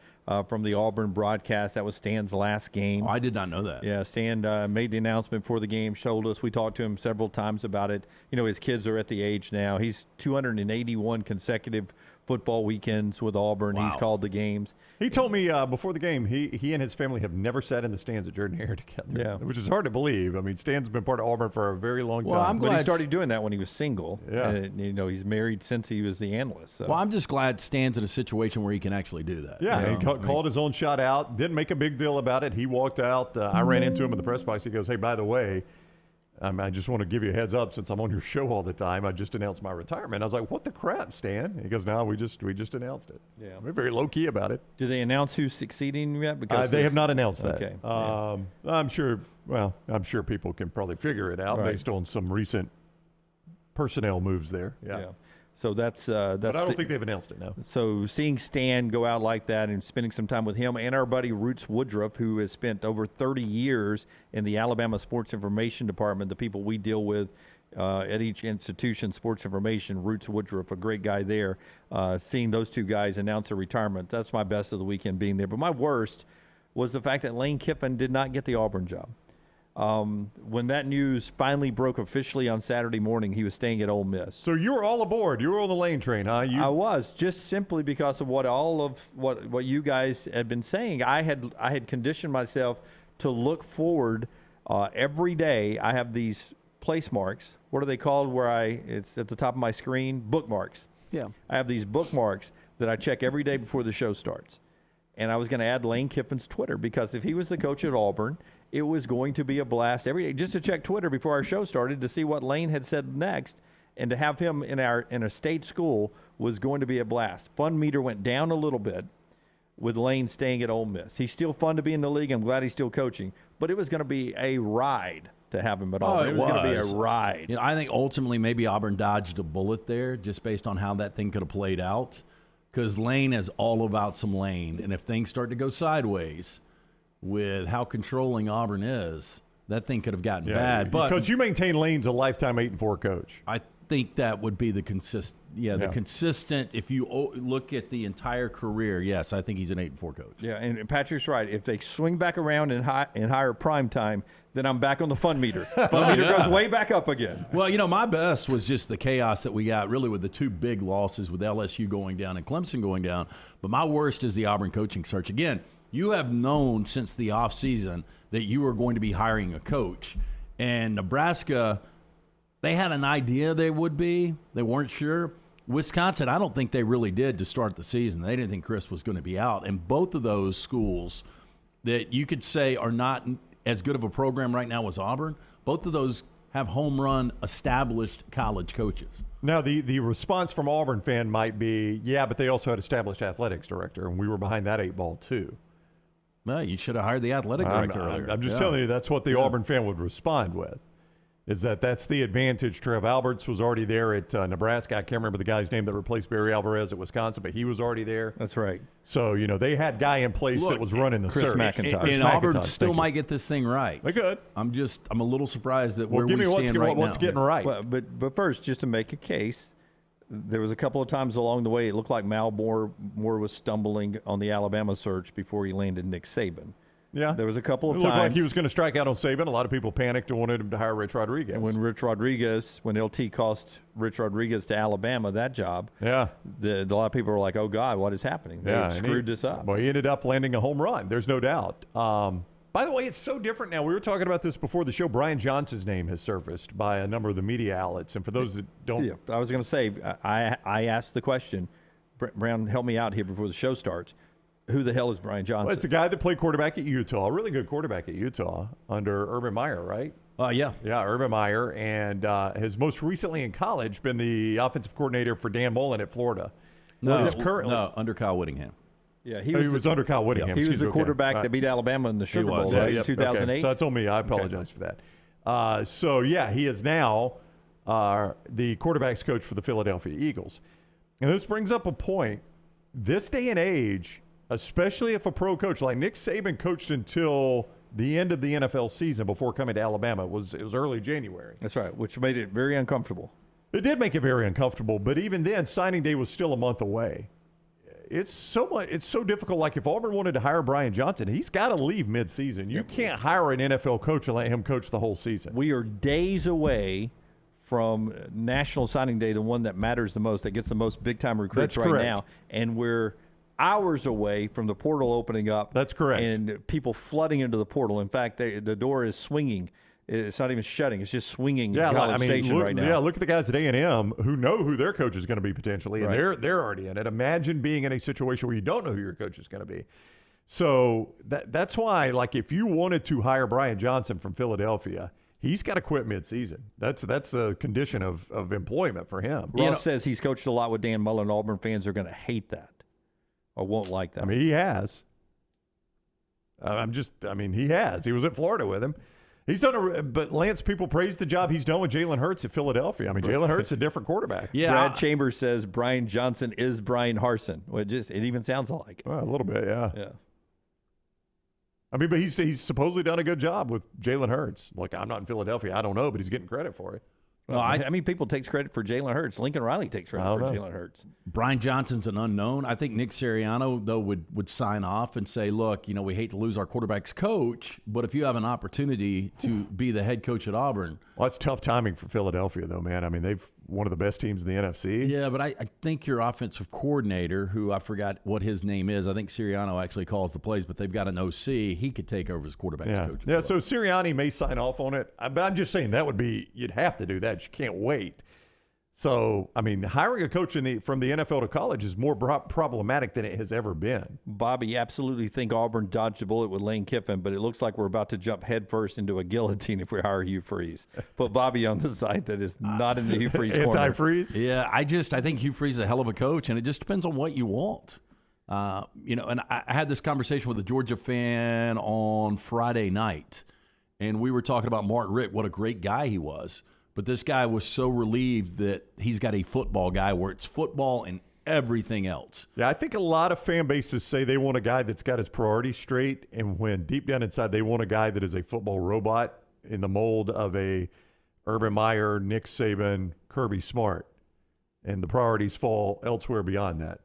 from the Auburn broadcast. That was Stan's last game. Oh, I did not know that. Yeah, Stan made the announcement before the game, showed us. We talked to him several times about it. You know, his kids are at the age now. He's 281 consecutive football weekends with Auburn. Wow. He's called the games. He told me before the game he and his family have never sat in the stands at Jordan-Hare together. Yeah, which is hard to believe. I mean, Stan's been part of Auburn for a very long time. I'm glad he started doing that when he was single. Yeah, and, you know, he's married since he was the analyst. So. Well, I'm just glad Stan's in a situation where he can actually do that. Yeah, he called his own shot out. Didn't make a big deal about it. He walked out. I ran into him in the press box. He goes, "Hey, by the way, I just want to give you a heads up since I'm on your show all the time. I just announced my retirement." I was like, "What the crap, Stan?" He goes, "No, we just announced it." Yeah, we're very low key about it. Did they announce who's succeeding yet? Because they have not announced that. Okay. I'm sure. Well, I'm sure people can probably figure it out based on some recent personnel moves there. Yeah. So that's. But I don't think they've announced it now. So seeing Stan go out like that and spending some time with him and our buddy Roots Woodruff, who has spent over 30 years in the Alabama Sports Information Department, the people we deal with at each institution, Sports Information, Roots Woodruff, a great guy there. Seeing those two guys announce their retirement, that's my best of the weekend being there. But my worst was the fact that Lane Kiffin did not get the Auburn job. When that news finally broke officially on Saturday morning, he was staying at Ole Miss. So you were all aboard. You were on the Lane train, huh? I was, just simply because of what you guys had been saying. I had conditioned myself to look forward every day. I have these place marks. What are they called? It's at the top of my screen. Bookmarks. Yeah. I have these bookmarks that I check every day before the show starts. And I was going to add Lane Kiffin's Twitter because if he was the coach at Auburn, it was going to be a blast every day just to check Twitter before our show started to see what Lane had said next, and to have him in a state school was going to be a blast. Fun meter went down a little bit with Lane staying at Ole Miss. He's still fun to be in the league. I'm glad he's still coaching, but it was going to be a ride to have him at Auburn. It was going to be a ride. You know, I think ultimately maybe Auburn dodged a bullet there just based on how that thing could have played out, because Lane is all about some Lane, and if things start to go sideways with how controlling Auburn is, that thing could have gotten bad. But because you maintain Lane's a lifetime 8-4 coach. I think that would be the consistent. The consistent. If you look at the entire career, yes, I think he's an 8-4 coach. Yeah, and Patrick's right. If they swing back around and hire prime time, then I'm back on the fun meter. Fun meter goes way back up again. Well, you know, my best was just the chaos that we got really with the two big losses with LSU going down and Clemson going down. But my worst is the Auburn coaching search. Again, you have known since the offseason that you are going to be hiring a coach. And Nebraska They had an idea they would be. They weren't sure. Wisconsin, I don't think they really did to start the season. They didn't think Chris was going to be out. And both of those schools that you could say are not as good of a program right now as Auburn, both of those have home run established college coaches. Now, the response from Auburn fan might be, yeah, but they also had established athletics director, and we were behind that 8 ball too. Well, you should have hired the athletic director earlier. I'm just telling you that's what the Auburn fan would respond with, is that's the advantage. Trev Alberts was already there at Nebraska. I can't remember the guy's name that replaced Barry Alvarez at Wisconsin, but he was already there. That's right. So, they had guy in place that was running the Chris search. McIntosh. And Auburn still might get this thing right. They could. I'm a little surprised that where we stand right now. What's getting right? Well, but first, just to make a case, there was a couple of times along the way it looked like Mal Moore was stumbling on the Alabama search before he landed Nick Saban. Yeah. There was a couple of times. It looked like he was going to strike out on Saban. A lot of people panicked and wanted him to hire Rich Rodriguez. And when LT cost Rich Rodriguez to Alabama that job, a lot of people were like, oh, God, what is happening? They screwed this up. Well, he ended up landing a home run. There's no doubt. By the way, it's so different now. We were talking about this before the show. Brian Johnson's name has surfaced by a number of the media outlets. And for those that don't. Yeah, I was going to say, I asked the question. Brown, help me out here before the show starts. Who the hell is Brian Johnson? Well, it's the guy that played quarterback at Utah, a really good quarterback at Utah under Urban Meyer, right? Yeah. Yeah, Urban Meyer, and has most recently in college been the offensive coordinator for Dan Mullen at Florida. No, under Kyle Whittingham. Yeah, he was under Kyle Whittingham. He was the quarterback that beat Alabama in the Sugar Bowl, right? 2008. Okay. So that's on me. I apologize for that. He is now the quarterback's coach for the Philadelphia Eagles. And this brings up a point. This day and age, especially if a pro coach like Nick Saban coached until the end of the NFL season before coming to Alabama. It was early January. That's right, which made it very uncomfortable. It did make it very uncomfortable, but even then, signing day was still a month away. It's so difficult. Like if Auburn wanted to hire Brian Johnson, he's got to leave midseason. You can't hire an NFL coach and let him coach the whole season. We are days away from National Signing Day, the one that matters the most, that gets the most big-time recruits now, and we're hours away from the portal opening up. That's correct. And people flooding into the portal. In fact, the door is swinging. It's not even shutting. It's just swinging Station right now. Yeah, look at the guys at A&M who know who their coach is going to be potentially, and right. they're already in it. Imagine being in a situation where you don't know who your coach is going to be. So that's why, like, if you wanted to hire Brian Johnson from Philadelphia, he's got to quit midseason. That's a condition of employment for him. Ross says he's coached a lot with Dan Mullen. Auburn fans are going to hate that or won't like that. I mean, he has. He has. He was at Florida with him. He's done but Lance, people praise the job he's done with Jalen Hurts at Philadelphia. I mean, Jalen Hurts is a different quarterback. Yeah. Brad Chambers says Brian Johnson is Brian Harsin. Well, it even sounds alike. Well, a little bit, yeah. Yeah. I mean, but he's supposedly done a good job with Jalen Hurts. Look, I'm not in Philadelphia. I don't know, but he's getting credit for it. Well, I mean, people takes credit for Jalen Hurts. Lincoln Riley takes credit for Jalen Hurts. Brian Johnson's an unknown. I think Nick Sirianno, though, would sign off and say, look, we hate to lose our quarterback's coach, but if you have an opportunity to be the head coach at Auburn. Well, that's tough timing for Philadelphia, though, man. I mean, they've one of the best teams in the NFC. Yeah, but I think your offensive coordinator, who I forgot what his name is, I think Sirianno actually calls the plays, but they've got an OC. He could take over as quarterback's coach. Yeah, so Sirianni may sign off on it. But I'm just saying you'd have to do that. You can't wait. So, I mean, hiring a coach from the NFL to college is more problematic than it has ever been. Bobby, you absolutely think Auburn dodged a bullet with Lane Kiffin, but it looks like we're about to jump headfirst into a guillotine if we hire Hugh Freeze. Put Bobby on the side that is not in the Hugh Freeze corner. Anti-Freeze? Yeah, I think Hugh Freeze is a hell of a coach, and it just depends on what you want. And I had this conversation with a Georgia fan on Friday night, and we were talking about Mark Richt, what a great guy he was. But this guy was so relieved that he's got a football guy where it's football and everything else. Yeah, I think a lot of fan bases say they want a guy that's got his priorities straight, and when deep down inside they want a guy that is a football robot in the mold of a Urban Meyer, Nick Saban, Kirby Smart, and the priorities fall elsewhere beyond that.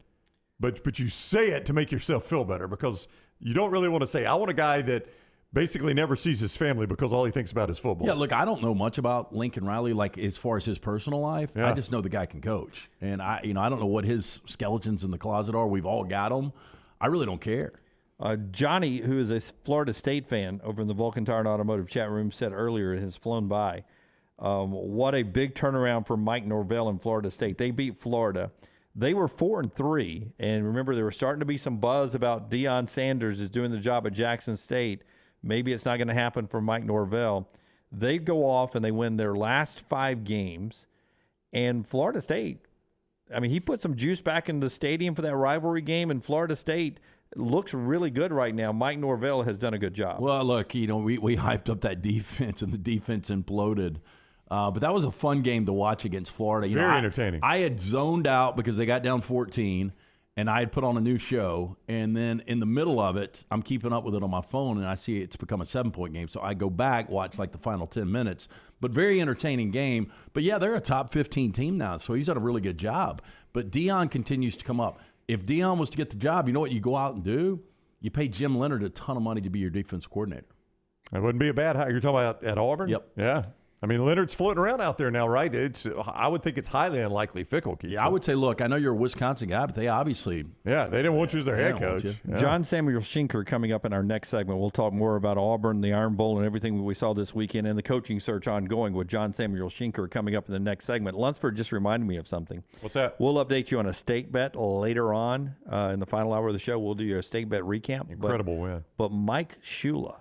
But you say it to make yourself feel better because you don't really want to say, I want a guy that basically never sees his family because all he thinks about is football. Yeah, look, I don't know much about Lincoln Riley, like as far as his personal life. Yeah. I just know the guy can coach, and I don't know what his skeletons in the closet are. We've all got them. I really don't care. Johnny, who is a Florida State fan over in the Vulcan Tire and Automotive chat room, said earlier it has flown by. What a big turnaround for Mike Norvell in Florida State. They beat Florida. They were 4-3, and remember, there was starting to be some buzz about Deion Sanders is doing the job at Jackson State. Maybe it's not going to happen for Mike Norvell. They go off and they win their last 5 games, and Florida State, I mean, he put some juice back in the stadium for that rivalry game, and Florida State looks really good right now. Mike Norvell has done a good job. Well, look, we hyped up that defense, and the defense imploded. But that was a fun game to watch against Florida. Very entertaining. I had zoned out because they got down 14, and I had put on a new show. And then in the middle of it, I'm keeping up with it on my phone, and I see it's become a 7-point game. So I go back, watch like the final 10 minutes. But very entertaining game. But, yeah, they're a top 15 team now, so he's done a really good job. But Deion continues to come up. If Deion was to get the job, you know what you go out and do? You pay Jim Leonard a ton of money to be your defensive coordinator. That wouldn't be a bad hire. You're talking about at Auburn? Yep. Yeah. I mean, Leonard's floating around out there now, right? I would think it's highly unlikely Fickle keeps I would say, look, I know you're a Wisconsin guy, but they obviously they didn't want you as their head coach. Yeah. John Samuel Shenker coming up in our next segment. We'll talk more about Auburn, the Iron Bowl, and everything we saw this weekend, and the coaching search ongoing with John Samuel Shenker coming up in the next segment. Lunsford just reminded me of something. What's that? We'll update you on a stake bet later on in the final hour of the show. We'll do your stake bet recap. Incredible win. But Mike Shula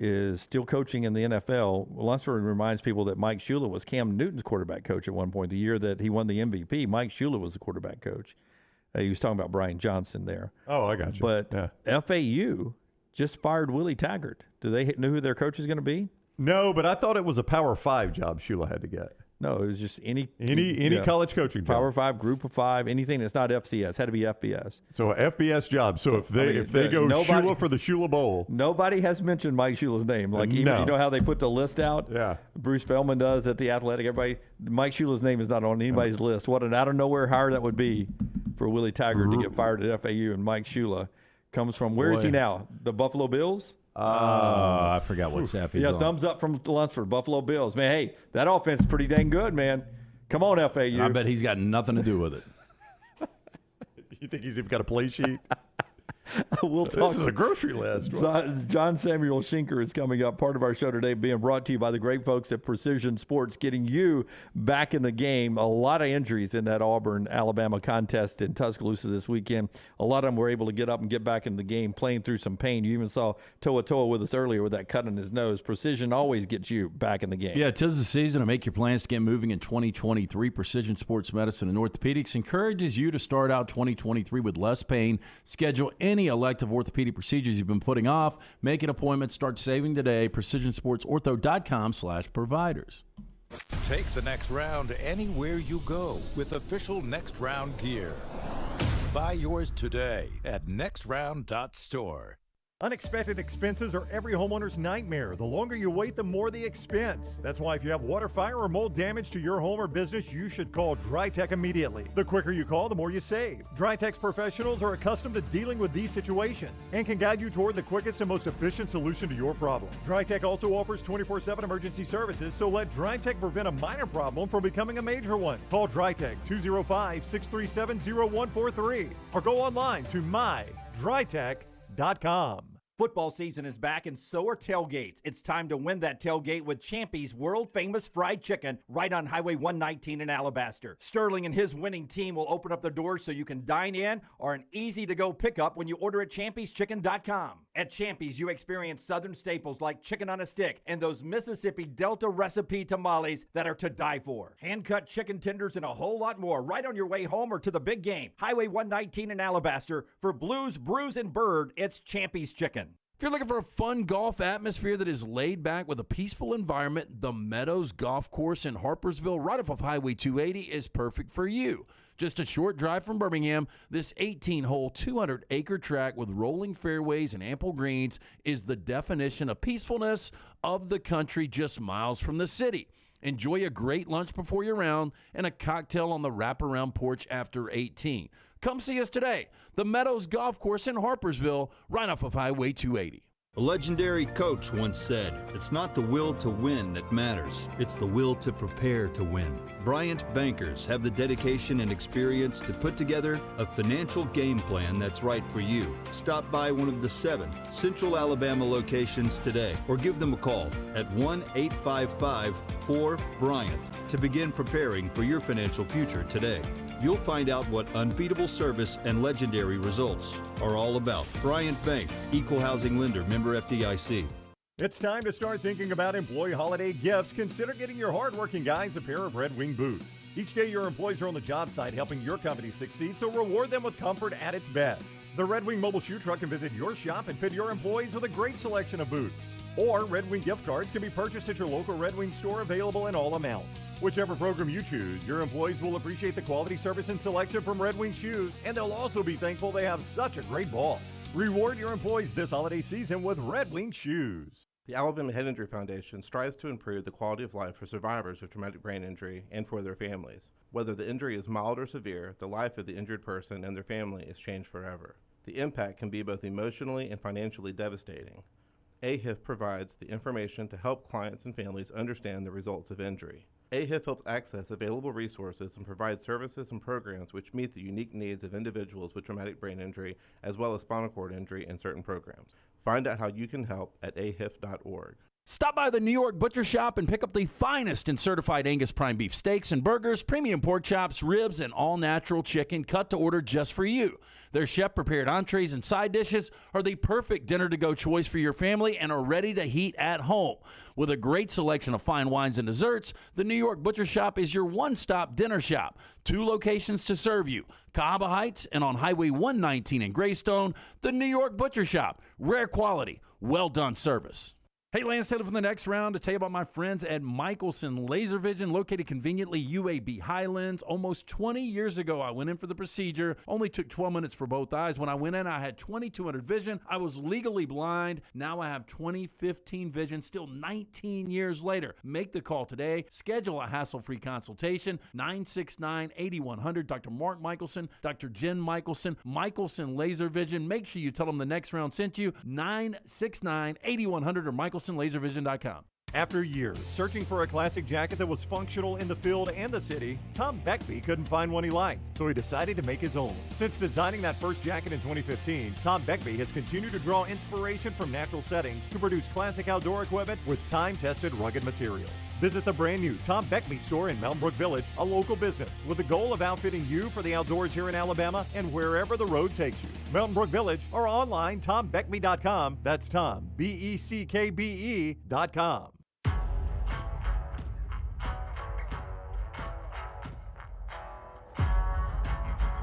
is still coaching in the NFL. Lunsford reminds people that Mike Shula was Cam Newton's quarterback coach at one point. The year that he won the MVP, Mike Shula was the quarterback coach. He was talking about Brian Johnson there. Oh, I got you. But FAU just fired Willie Taggart. Do they know who their coach is going to be? No, but I thought it was a Power 5 job Shula had to get. No, it was just any college coaching job. Power 5, Group of 5, anything that's not FCS. Had to be FBS. So a FBS job. So if they go Shula for the Shula Bowl. Nobody has mentioned Mike Shula's name. Like even, you know how they put the list out? Yeah. Bruce Feldman does at The Athletic. Everybody, Mike Shula's name is not on anybody's list. What an out-of-nowhere hire that would be for Willie Taggart to get fired at FAU. And Mike Shula comes from, where is he now? The Buffalo Bills? I forgot what staff he's on. Thumbs up from Lunsford, Buffalo Bills. Man, hey, that offense is pretty dang good, man. Come on, FAU. I bet he's got nothing to do with it. You think he's even got a play sheet? We'll talk. This is a grocery list. John Samuel Shenker is coming up. Part of our show today being brought to you by the great folks at Precision Sports, getting you back in the game. A lot of injuries in that Auburn-Alabama contest in Tuscaloosa this weekend. A lot of them were able to get up and get back in the game, playing through some pain. You even saw Toa with us earlier with that cut in his nose. Precision always gets you back in the game. Yeah, 'tis the season to make your plans to get moving in 2023. Precision Sports Medicine and Orthopedics encourages you to start out 2023 with less pain. Schedule any elective orthopedic procedures you've been putting off. Make an appointment. Start saving today. PrecisionSportsOrtho.com/providers. Take the next round anywhere you go with official Next Round gear. Buy yours today at nextround.store. Unexpected expenses are every homeowner's nightmare. The longer you wait, the more the expense. That's why if you have water, fire, or mold damage to your home or business, you should call DryTech immediately. The quicker you call, the more you save. DryTech's professionals are accustomed to dealing with these situations and can guide you toward the quickest and most efficient solution to your problem. DryTech also offers 24/7 emergency services, so let DryTech prevent a minor problem from becoming a major one. Call DryTech 205-637-0143 or go online to mydrytech.com. Football season is back, and so are tailgates. It's time to win that tailgate with Champy's world-famous fried chicken right on Highway 119 in Alabaster. Sterling and his winning team will open up the doors so you can dine in or an easy-to-go pickup when you order at champy'schicken.com. At Champy's, you experience southern staples like chicken on a stick and those Mississippi Delta recipe tamales that are to die for. Hand-cut chicken tenders and a whole lot more right on your way home or to the big game. Highway 119 in Alabaster. For Blues, Brews, and Bird, it's Champy's Chicken. If you're looking for a fun golf atmosphere that is laid back with a peaceful environment, the Meadows Golf Course in Harpersville, right off of Highway 280, is perfect for you. Just a short drive from Birmingham, this 18-hole, 200-acre track with rolling fairways and ample greens is the definition of peacefulness of the country just miles from the city. Enjoy a great lunch before your round and a cocktail on the wraparound porch after 18. Come see us today. The Meadows Golf Course in Harpersville, right off of Highway 280. A legendary coach once said, "It's not the will to win that matters, it's the will to prepare to win." Bryant bankers have the dedication and experience to put together a financial game plan that's right for you. Stop by one of the 7 Central Alabama locations today or give them a call at 1-855-4-BRYANT to begin preparing for your financial future today. You'll find out what unbeatable service and legendary results are all about. Bryant Bank, Equal Housing Lender, member FDIC. It's time to start thinking about employee holiday gifts. Consider getting your hardworking guys a pair of Red Wing boots. Each day, your employees are on the job site helping your company succeed, so reward them with comfort at its best. The Red Wing mobile shoe truck can visit your shop and fit your employees with a great selection of boots. Or Red Wing gift cards can be purchased at your local Red Wing store, available in all amounts. Whichever program you choose, your employees will appreciate the quality, service, and selection from Red Wing shoes, and they'll also be thankful they have such a great boss. Reward your employees this holiday season with Red Wing shoes. The Alabama Head Injury Foundation strives to improve the quality of life for survivors of traumatic brain injury and for their families. Whether the injury is mild or severe, the life of the injured person and their family is changed forever. The impact can be both emotionally and financially devastating. AHIF provides the information to help clients and families understand the results of injury. AHIF helps access available resources and provides services and programs which meet the unique needs of individuals with traumatic brain injury as well as spinal cord injury in certain programs. Find out how you can help at ahif.org. Stop by the New York Butcher Shop and pick up the finest in certified Angus prime beef steaks and burgers, premium pork chops, ribs, and all-natural chicken cut to order just for you. Their chef-prepared entrees and side dishes are the perfect dinner-to-go choice for your family and are ready to heat at home. With a great selection of fine wines and desserts, the New York Butcher Shop is your one-stop dinner shop. 2 locations to serve you, Cahaba Heights and on Highway 119 in Greystone. The New York Butcher Shop, rare quality, well-done service. Hey, Lance Taylor from the Next Round to tell you about my friends at Michelson Laser Vision, located conveniently UAB Highlands. Almost 20 years ago, I went in for the procedure. Only took 12 minutes for both eyes. When I went in, I had 2200 vision. I was legally blind. Now I have 20/15 vision, still 19 years later. Make the call today. Schedule a hassle-free consultation, 969-8100. Dr. Mark Michelson, Dr. Jen Michelson, Michelson Laser Vision. Make sure you tell them the Next Round sent you, 969-8100 or MichelsonLaserVision.com. After years searching for a classic jacket that was functional in the field and the city, Tom Beckby couldn't find one he liked, so he decided to make his own. Since designing that first jacket in 2015, Tom Beckby has continued to draw inspiration from natural settings to produce classic outdoor equipment with time-tested rugged materials. Visit the brand new Tom Beckby store in Mountain Brook Village, a local business with the goal of outfitting you for the outdoors here in Alabama and wherever the road takes you. Mountain Brook Village or online, TomBeckby.com. That's Tom, BECKBE.com.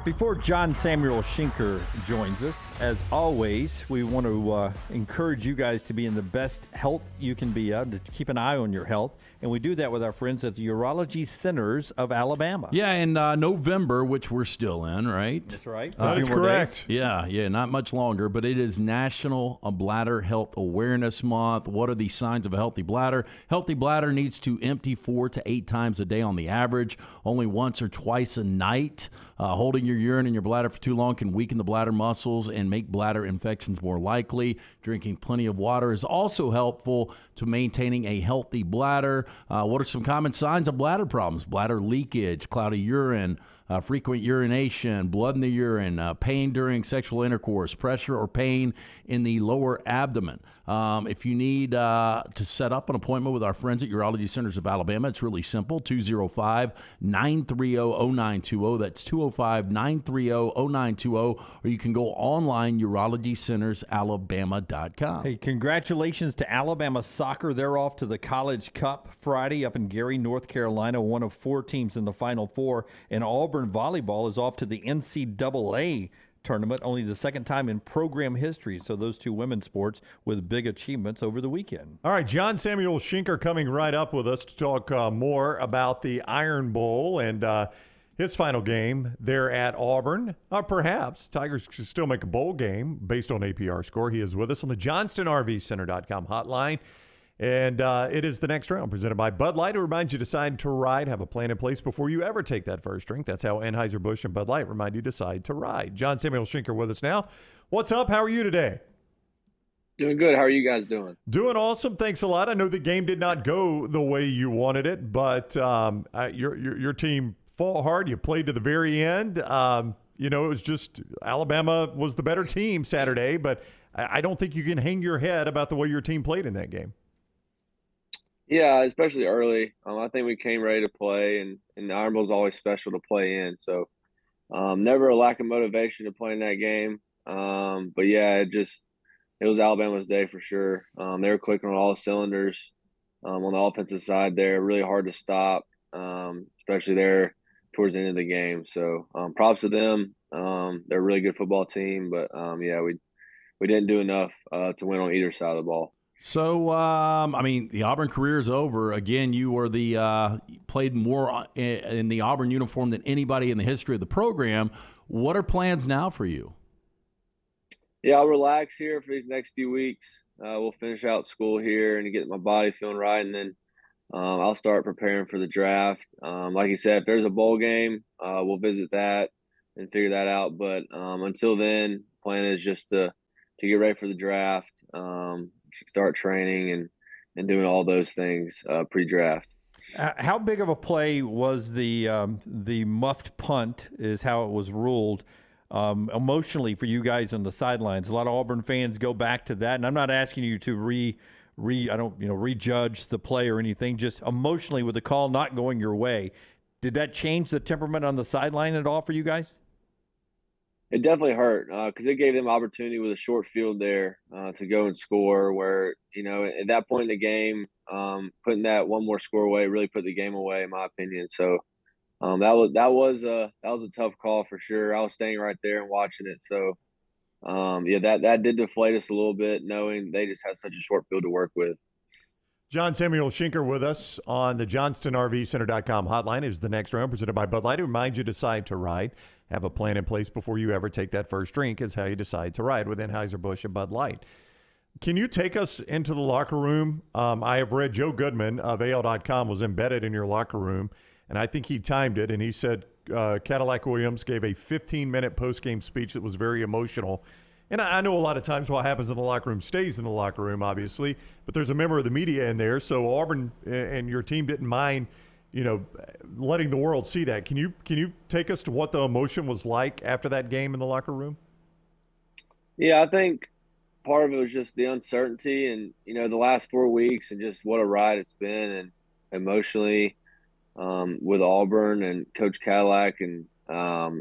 Before John Samuel Shenker joins us, as always, we want to encourage you guys to be in the best health you can be to keep an eye on your health. And we do that with our friends at the Urology Centers of Alabama. Yeah, in November, which we're still in, right? That's right. That is correct. Yeah, not much longer, but it is National Bladder Health Awareness Month. What are the signs of a healthy bladder? Healthy bladder needs to empty 4 to 8 times a day on the average, only once or twice a night. Holding your urine in your bladder for too long can weaken the bladder muscles and make bladder infections more likely. Drinking plenty of water is also helpful to maintaining a healthy bladder. What are some common signs of bladder problems? Bladder leakage, cloudy urine, frequent urination, blood in the urine, pain during sexual intercourse, pressure or pain in the lower abdomen. If you need to set up an appointment with our friends at Urology Centers of Alabama, it's really simple, 205-930-0920. That's 205-930-0920. Or you can go online, urologycentersalabama.com. Hey, congratulations to Alabama soccer. They're off to the College Cup Friday up in Gary, North Carolina, one of 4 teams in the Final Four. And Auburn volleyball is off to the NCAA tournament, only the second time in program history. So those 2 women's sports with big achievements over the weekend. All right, John Samuel Shenker coming right up with us to talk more about the Iron Bowl and his final game there at Auburn. Perhaps Tigers could still make a bowl game based on APR score. He is with us on the JohnstonRVCenter.com hotline. And it is the Next Round presented by Bud Light. It reminds you to decide to ride. Have a plan in place before you ever take that first drink. That's how Anheuser-Busch and Bud Light remind you to decide to ride. John Samuel Shenker with us now. What's up? How are you today? Doing good. How are you guys doing? Doing awesome. Thanks a lot. I know the game did not go the way you wanted it, but your team fought hard. You played to the very end. It was just Alabama was the better team Saturday, but I don't think you can hang your head about the way your team played in that game. Yeah, especially early. I think we came ready to play, and the Iron Bowl is always special to play in. So never a lack of motivation to play in that game. But yeah, it was Alabama's day for sure. They were clicking on all cylinders on the offensive side there. Really hard to stop, especially there towards the end of the game. So props to them. They're a really good football team, but yeah, we didn't do enough to win on either side of the ball. So, the Auburn career is over. Again, you were played more in the Auburn uniform than anybody in the history of the program. What are plans now for you? Yeah, I'll relax here for these next few weeks. We'll finish out school here and get my body feeling right, and then I'll start preparing for the draft. Like you said, if there's a bowl game, we'll visit that and figure that out. But until then, plan is just to get ready for the draft, start training and doing all those things pre-draft. How big of a play was the muffed punt is how it was ruled emotionally for you guys on the sidelines? A lot of Auburn fans go back to that, and I'm not asking you to rejudge the play or anything, just emotionally with the call not going your way. Did that change the temperament on the sideline at all for you guys? It definitely hurt because it gave them opportunity with a short field there to go and score where, at that point in the game, putting that one more score away really put the game away, in my opinion. So that was a tough call for sure. I was staying right there and watching it. So, that did deflate us a little bit, knowing they just had such a short field to work with. John Samuel Shenker with us on the JohnstonRVCenter.com hotline. Is the next round presented by Bud Light. It reminds you to decide to ride. Have a plan in place before you ever take that first drink is how you decide to ride with Anheuser-Busch and Bud Light. Can you take us into the locker room? I have read Joe Goodman of AL.com was embedded in your locker room, and I think he timed it, and he said Cadillac Williams gave a 15-minute post-game speech that was very emotional. And I know a lot of times what happens in the locker room stays in the locker room, obviously, but there's a member of the media in there, so Auburn and your team didn't mind, letting the world see that. Can you take us to what the emotion was like after that game in the locker room? Yeah, I think part of it was just the uncertainty and, the last 4 weeks and just what a ride it's been and emotionally with Auburn and Coach Cadillac. And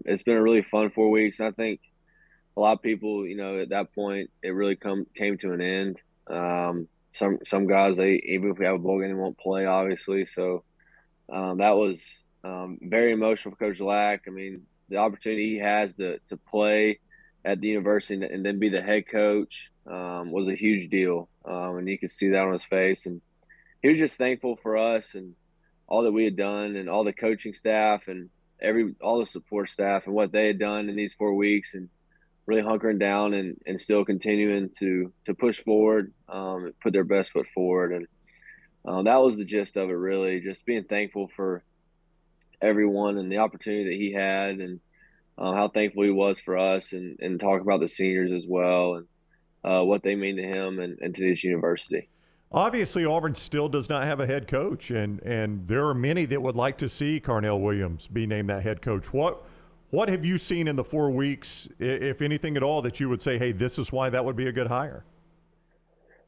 it's been a really fun 4 weeks. And I think a lot of people, at that point, it really came to an end. Some guys, even if we have a bowl game, they won't play, obviously. So that was very emotional for Coach Lack. I mean, the opportunity he has to play at the university and then be the head coach was a huge deal. And you could see that on his face. And he was just thankful for us and all that we had done and all the coaching staff and all the support staff and what they had done in these 4 weeks and really hunkering down and still continuing to push forward, put their best foot forward. And that was the gist of it, really, just being thankful for everyone and the opportunity that he had and how thankful he was for us and talk about the seniors as well and what they mean to him and to this university. Obviously, Auburn still does not have a head coach, and there are many that would like to see Carnell Williams be named that head coach. What have you seen in the 4 weeks, if anything at all, that you would say, hey, this is why that would be a good hire?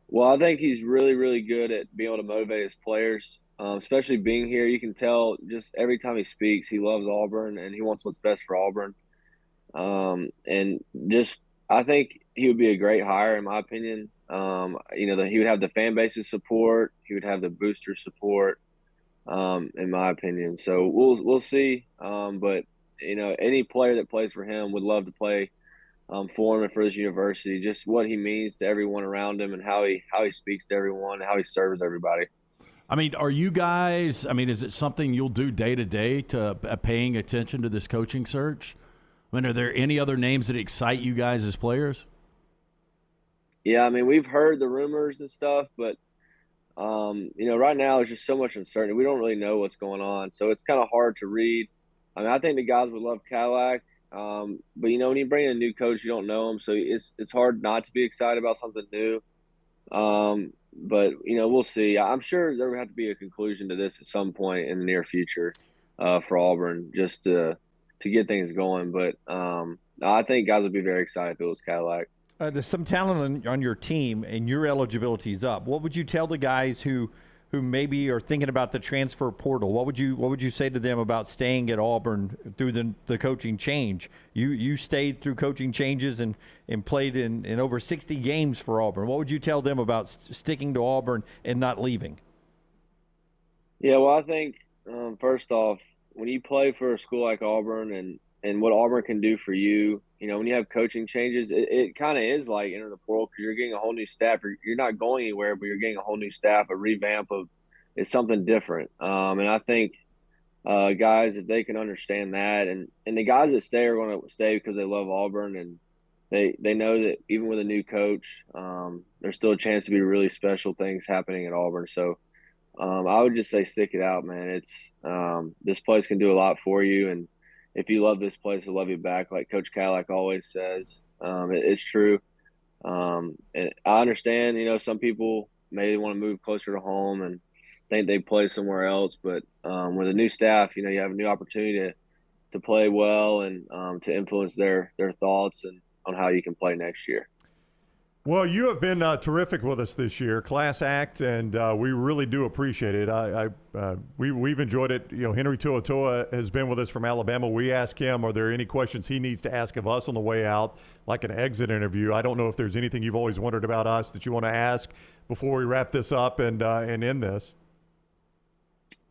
Well, I think he's really, really good at being able to motivate his players, especially being here. You can tell just every time he speaks, he loves Auburn and he wants what's best for Auburn. And just I think he would be a great hire, in my opinion. He would have the fan base's support. He would have the booster support, in my opinion. So we'll see. But any player that plays for him would love to play for him and for this university. Just what he means to everyone around him and how he speaks to everyone, how he serves everybody. Are you guys? Is it something you'll do day to day to paying attention to this coaching search? Are there any other names that excite you guys as players? Yeah, we've heard the rumors and stuff, but right now there's just so much uncertainty. We don't really know what's going on, so it's kind of hard to read. I think the guys would love Cadillac, but when you bring in a new coach, you don't know him, so it's hard not to be excited about something new. But we'll see. I'm sure there will have to be a conclusion to this at some point in the near future for Auburn, just to get things going. But I think guys would be very excited if it was Cadillac. There's some talent on your team, and your eligibility is up. What would you tell the guys who maybe are thinking about the transfer portal? What would you say to them about staying at Auburn through the coaching change? You stayed through coaching changes and played in over 60 games for Auburn. What would you tell them about sticking to Auburn and not leaving? Yeah, well, I think first off, when you play for a school like Auburn and what Auburn can do for you, when you have coaching changes, it kind of is like entering the portal because you're getting a whole new staff. You're not going anywhere, but you're getting a whole new staff, a revamp of it's something different. And I think guys, if they can understand that, and the guys that stay are going to stay because they love Auburn and they know that even with a new coach, there's still a chance to be really special things happening at Auburn. So I would just say stick it out, man. It's this place can do a lot for you, and if you love this place, it'll love you back, like Coach Cadillac always says. It's true. And I understand, some people maybe want to move closer to home and think they play somewhere else. But with a new staff, you have a new opportunity to play well and to influence their thoughts and on how you can play next year. Well, you have been terrific with us this year, class act, and we really do appreciate it. We've enjoyed it. Henry Tuatoa has been with us from Alabama. We ask him, are there any questions he needs to ask of us on the way out, like an exit interview? I don't know if there's anything you've always wondered about us that you want to ask before we wrap this up and end this.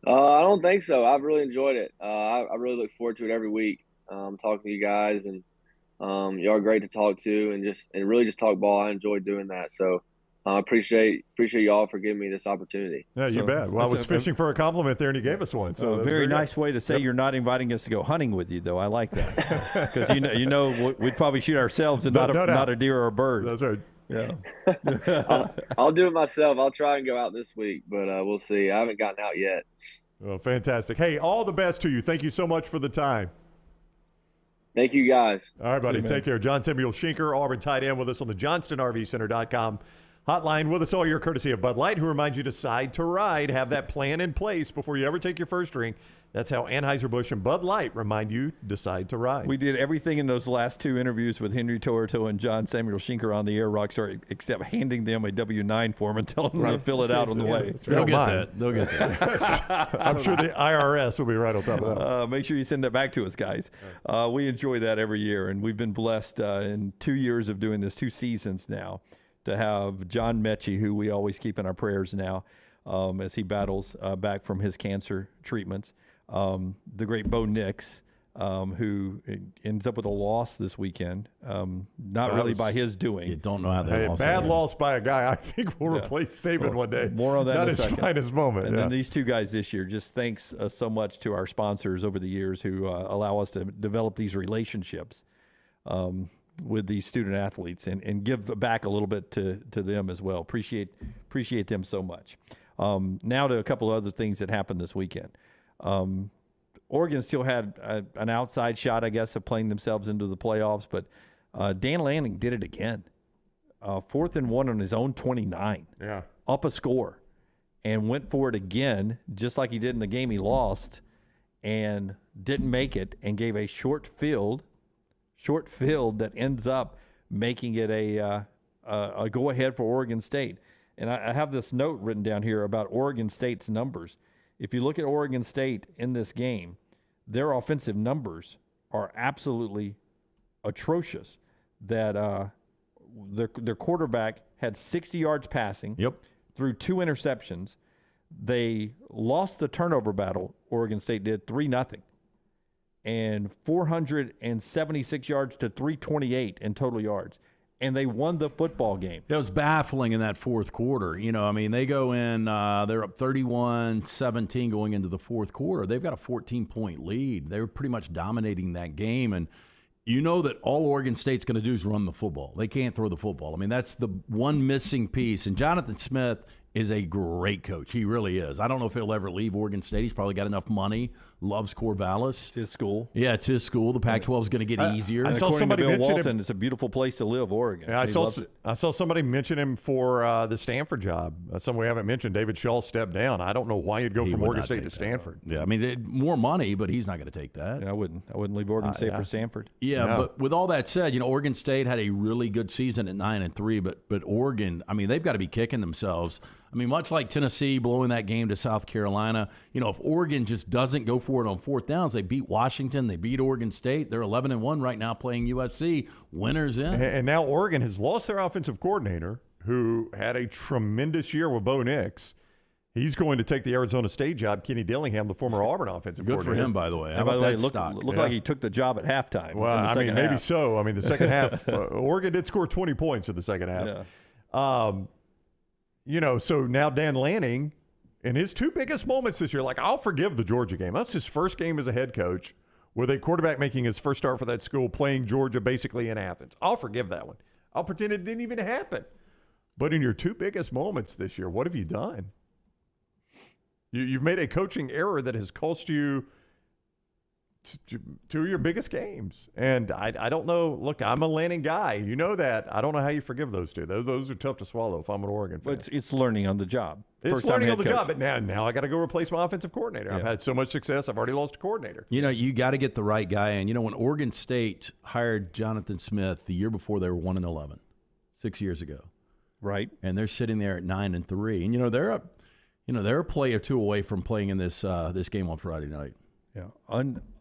I don't think so. I've really enjoyed it. I really look forward to it every week, talking to you guys, and y'all are great to talk to and really just talk ball. I enjoy doing that. So I appreciate y'all for giving me this opportunity. Yeah, you bet. Well, I was fishing for a compliment there, and you gave us one. So very nice way to say you're not inviting us to go hunting with you, though. I like that because we'd probably shoot ourselves and not a deer or a bird. That's right. Yeah. I'll do it myself. I'll try and go out this week, but we'll see. I haven't gotten out yet. Well, fantastic. Hey, all the best to you. Thank you so much for the time. Thank you, guys. All right, buddy. Take care. John Samuel Shenker, Auburn tight end, with us on the JohnstonRVCenter.com hotline with us all year, courtesy of Bud Light, who reminds you to decide to ride. Have that plan in place before you ever take your first drink. That's how Anheuser-Busch and Bud Light remind you, decide to ride. We did everything in those last two interviews with Henry Tuatoa and John Samuel Shenker on the air, Rockstar, except handing them a W-9 form and telling them to fill it out on the way. They'll get that. I'm sure the IRS will be right on top of that. Make sure you send that back to us, guys. We enjoy that every year, and we've been blessed in 2 years of doing this, 2 seasons now, to have John Mechie, who we always keep in our prayers now as he battles back from his cancer treatments. The great Bo Nix, who ends up with a loss this weekend, not really by his doing. You don't know how that loss. Bad loss by a guy I think will replace Saban one day. More on that not in a second. Not his finest moment. And then these two guys this year, just thanks so much to our sponsors over the years who allow us to develop these relationships with these student athletes and give back a little bit to them as well. Appreciate them so much. Now to a couple of other things that happened this weekend. Oregon still had an outside shot, I guess, of playing themselves into the playoffs, but Dan Lanning did it again. 4th and 1 on his own 29. Yeah. Up a score and went for it again, just like he did in the game he lost, and didn't make it, and gave a short field that ends up making it a go-ahead for Oregon State. And I have this note written down here about Oregon State's numbers. If you look at Oregon State in this game, their offensive numbers are absolutely atrocious. That their quarterback had 60 yards passing, threw 2 interceptions. They lost the turnover battle, Oregon State did, 3-0. And 476 yards to 328 in total yards. And they won the football game. It was baffling in that fourth quarter. They go in, they're up 31-17 going into the fourth quarter. They've got a 14-point lead. They were pretty much dominating that game. And you know that all Oregon State's going to do is run the football. They can't throw the football. That's the one missing piece. And Jonathan Smith is a great coach. He really is. I don't know if he'll ever leave Oregon State. He's probably got enough money. Loves Corvallis. It's his school. Yeah, it's his school. The Pac-12 is going to get easier. I saw somebody to Bill Walton, it's a beautiful place to live, Oregon. Yeah, I saw somebody mention him for the Stanford job. Someone we haven't mentioned, David Shaw stepped down. I don't know why you'd go from Oregon State to Stanford. Yeah, I mean, more money, but he's not going to take that. Yeah, I wouldn't leave Oregon State for Stanford. Yeah, but with all that said, Oregon State had a really good season at 9-3, but Oregon, I mean, they've got to be kicking themselves. I mean, much like Tennessee blowing that game to South Carolina, if Oregon just doesn't go for it on fourth downs, they beat Washington, they beat Oregon State. They're 11-1 right now playing USC. Winners in. And now Oregon has lost their offensive coordinator, who had a tremendous year with Bo Nix. He's going to take the Arizona State job. Kenny Dillingham, the former Auburn offensive coordinator. Good for him, by the way. How by about the way, that stock? Looked like he took the job at halftime. Well, I mean, maybe so. I mean, the second half, Oregon did score 20 points in the second half. Yeah. So now Dan Lanning, in his two biggest moments this year, I'll forgive the Georgia game. That's his first game as a head coach with a quarterback making his first start for that school, playing Georgia basically in Athens. I'll forgive that one. I'll pretend it didn't even happen. But in your two biggest moments this year, what have you done? You've made a coaching error that has cost you two of your biggest games. And I don't know. Look, I'm a Lanning guy. You know that. I don't know how you forgive those two. Those are tough to swallow if I'm an Oregon fan. But it's learning on the job. It's learning on the job. But now I got to go replace my offensive coordinator. I've had so much success. I've already lost a coordinator. You got to get the right guy. And, when Oregon State hired Jonathan Smith the year before, they were 1-11, 6 years ago. Right. And they're sitting there at 9-3. And, they're up. They're a play or two away from playing in this game on Friday night. Yeah,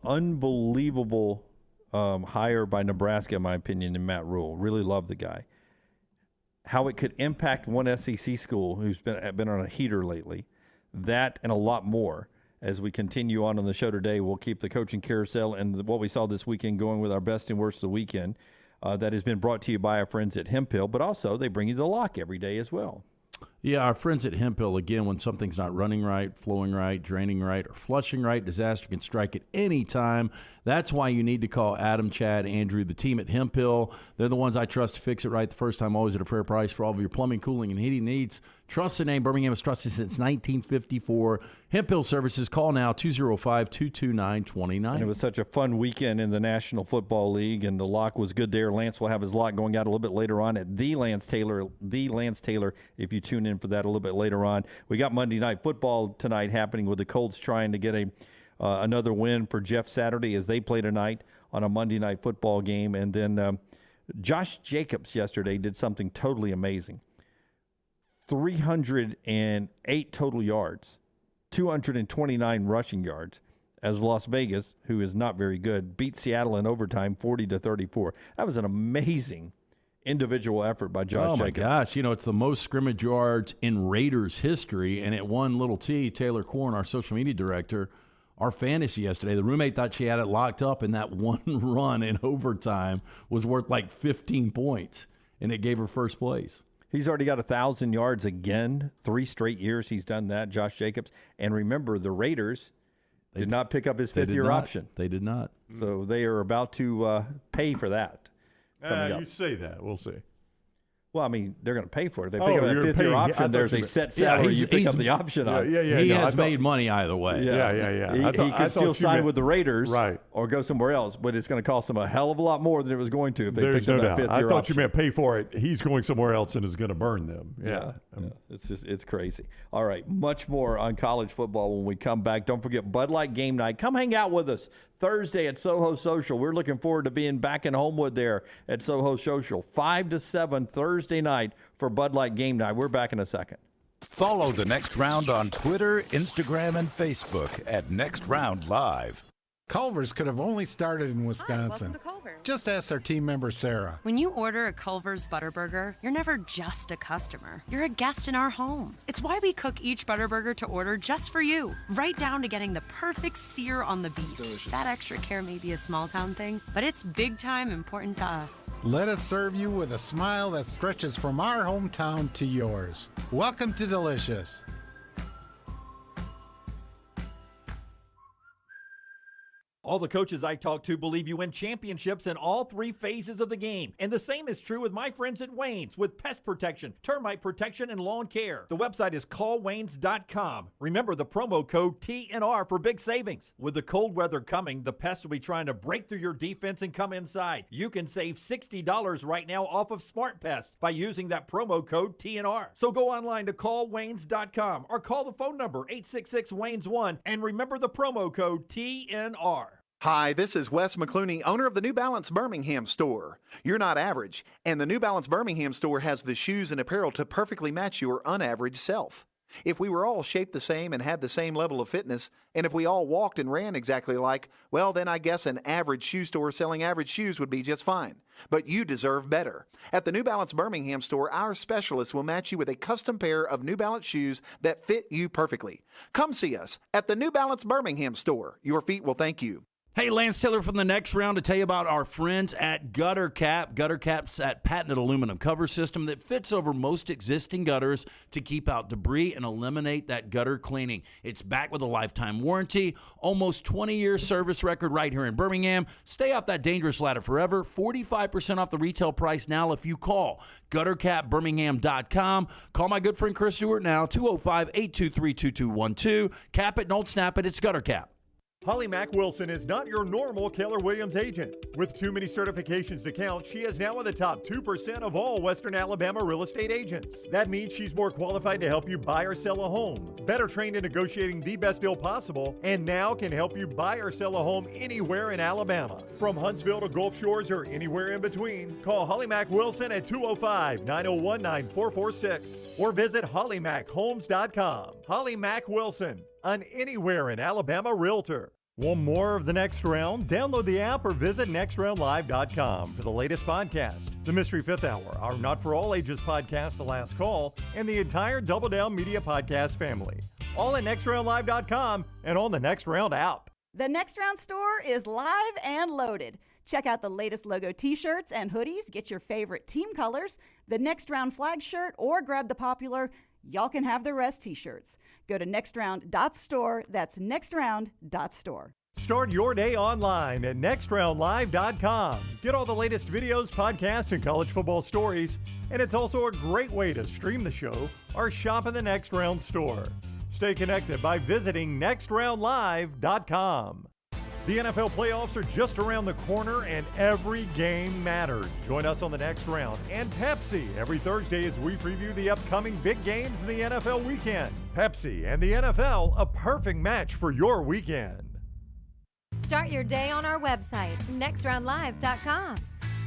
unbelievable hire by Nebraska, in my opinion, in Matt Rule. Really love the guy. How it could impact one SEC school who's been on a heater lately, that and a lot more. As we continue on the show today, we'll keep the coaching carousel and what we saw this weekend going with our best and worst of the weekend. That has been brought to you by our friends at Hemphill, but also they bring you the lock every day as well. Yeah, our friends at Hemphill, again, when something's not running right, flowing right, draining right, or flushing right, disaster can strike at any time. That's why you need to call Adam, Chad, Andrew, the team at Hemphill. They're the ones I trust to fix it right the first time, always at a fair price for all of your plumbing, cooling, and heating needs. Trust the name. Birmingham has trusted since 1954. Hemphill Services. Call now, 205-229-29. And it was such a fun weekend in the National Football League, and the lock was good there. Lance will have his lock going out a little bit later on at The Lance Taylor, if you tune in for that a little bit later on. We got Monday Night Football tonight happening with the Colts trying to get another win for Jeff Saturday as they play tonight on a Monday Night Football game. And then Josh Jacobs yesterday did something totally amazing. 308 total yards, 229 rushing yards, as Las Vegas, who is not very good, beat Seattle in overtime 40-34. That was an amazing individual effort by Josh Jacobs. Oh, my gosh. It's the most scrimmage yards in Raiders history. And at one little T, Taylor Corn, our social media director, our fantasy yesterday, the roommate thought she had it locked up, and that one run in overtime was worth like 15 points, and it gave her first place. He's already got 1,000 yards again. 3 straight years he's done that, Josh Jacobs. And remember, the Raiders did not pick up his fifth-year option. They did not. So they are about to pay for that. You say that. We'll see. Well, I mean, they're going to pay for it. If they pick up that fifth-year option, there's a set salary you pick up the option on. He has made money either way. Yeah. He could still sign with the Raiders or go somewhere else, but it's going to cost him a hell of a lot more than it was going to if they picked up that fifth-year option. I thought you meant pay for it. He's going somewhere else and is going to burn them. Yeah. It's crazy. All right, much more on college football when we come back. Don't forget Bud Light Game Night. Come hang out with us Thursday at Soho Social. We're looking forward to being back in Homewood there at Soho Social. 5 to 7 Thursday night for Bud Light Game Night. We're back in a second. Follow The Next Round on Twitter, Instagram, and Facebook at Next Round Live. Culver's could have only started in Wisconsin. Hi, welcome to Culver's. Just ask our team member, Sarah. When you order a Culver's Butterburger, you're never just a customer. You're a guest in our home. It's why we cook each Butterburger to order just for you, right down to getting the perfect sear on the beef. That extra care may be a small town thing, but it's big time important to us. Let us serve you with a smile that stretches from our hometown to yours. Welcome to Delicious. All the coaches I talk to believe you win championships in all three phases of the game. And the same is true with my friends at Wayne's with pest protection, termite protection, and lawn care. The website is callwaynes.com. Remember the promo code TNR for big savings. With the cold weather coming, the pests will be trying to break through your defense and come inside. You can save $60 right now off of Smart Pest by using that promo code TNR. So go online to callwaynes.com or call the phone number 866-WAYNES1 and remember the promo code TNR. Hi, this is Wes McClooney, owner of the New Balance Birmingham store. You're not average, and the New Balance Birmingham store has the shoes and apparel to perfectly match your unaverage self. If we were all shaped the same and had the same level of fitness, and if we all walked and ran exactly alike, well, then I guess an average shoe store selling average shoes would be just fine. But you deserve better. At the New Balance Birmingham store, our specialists will match you with a custom pair of New Balance shoes that fit you perfectly. Come see us at the New Balance Birmingham store. Your feet will thank you. Hey, Lance Taylor from the Next Round to tell you about our friends at Gutter Cap. Gutter Cap's that patented aluminum cover system that fits over most existing gutters to keep out debris and eliminate that gutter cleaning. It's backed with a lifetime warranty, almost 20-year service record right here in Birmingham. Stay off that dangerous ladder forever. 45% off the retail price now if you call guttercapbirmingham.com. Call my good friend Chris Stewart now, 205-823-2212. Cap it, don't snap it. It's Gutter Cap. Holly Mack Wilson is not your normal Keller Williams agent. With too many certifications to count, she is now in the top 2% of all Western Alabama real estate agents. That means she's more qualified to help you buy or sell a home, better trained in negotiating the best deal possible, and now can help you buy or sell a home anywhere in Alabama. From Huntsville to Gulf Shores or anywhere in between, call Holly Mack Wilson at 205-901-9446 or visit hollymachomes.com. Holly Mack Wilson, an anywhere in Alabama realtor. Want more of the Next Round? Download the app or visit nextroundlive.com for the latest podcast, the Mystery Fifth Hour, our Not For All Ages podcast, The Last Call, and the entire Double Down Media podcast family. All at nextroundlive.com and on the Next Round app. The Next Round store is live and loaded. Check out the latest logo t-shirts and hoodies. Get your favorite team colors, the Next Round flag shirt, or grab the popular Y'all Can Have the Rest t-shirts. Go to nextround.store. That's nextround.store. Start your day online at nextroundlive.com. Get all the latest videos, podcasts, and college football stories. And it's also a great way to stream the show or shop in the Next Round store. Stay connected by visiting nextroundlive.com. The NFL playoffs are just around the corner and every game matters. Join us on the Next Round and Pepsi every Thursday as we preview the upcoming big games in the NFL weekend. Pepsi and the NFL, a perfect match for your weekend. Start your day on our website, nextroundlive.com.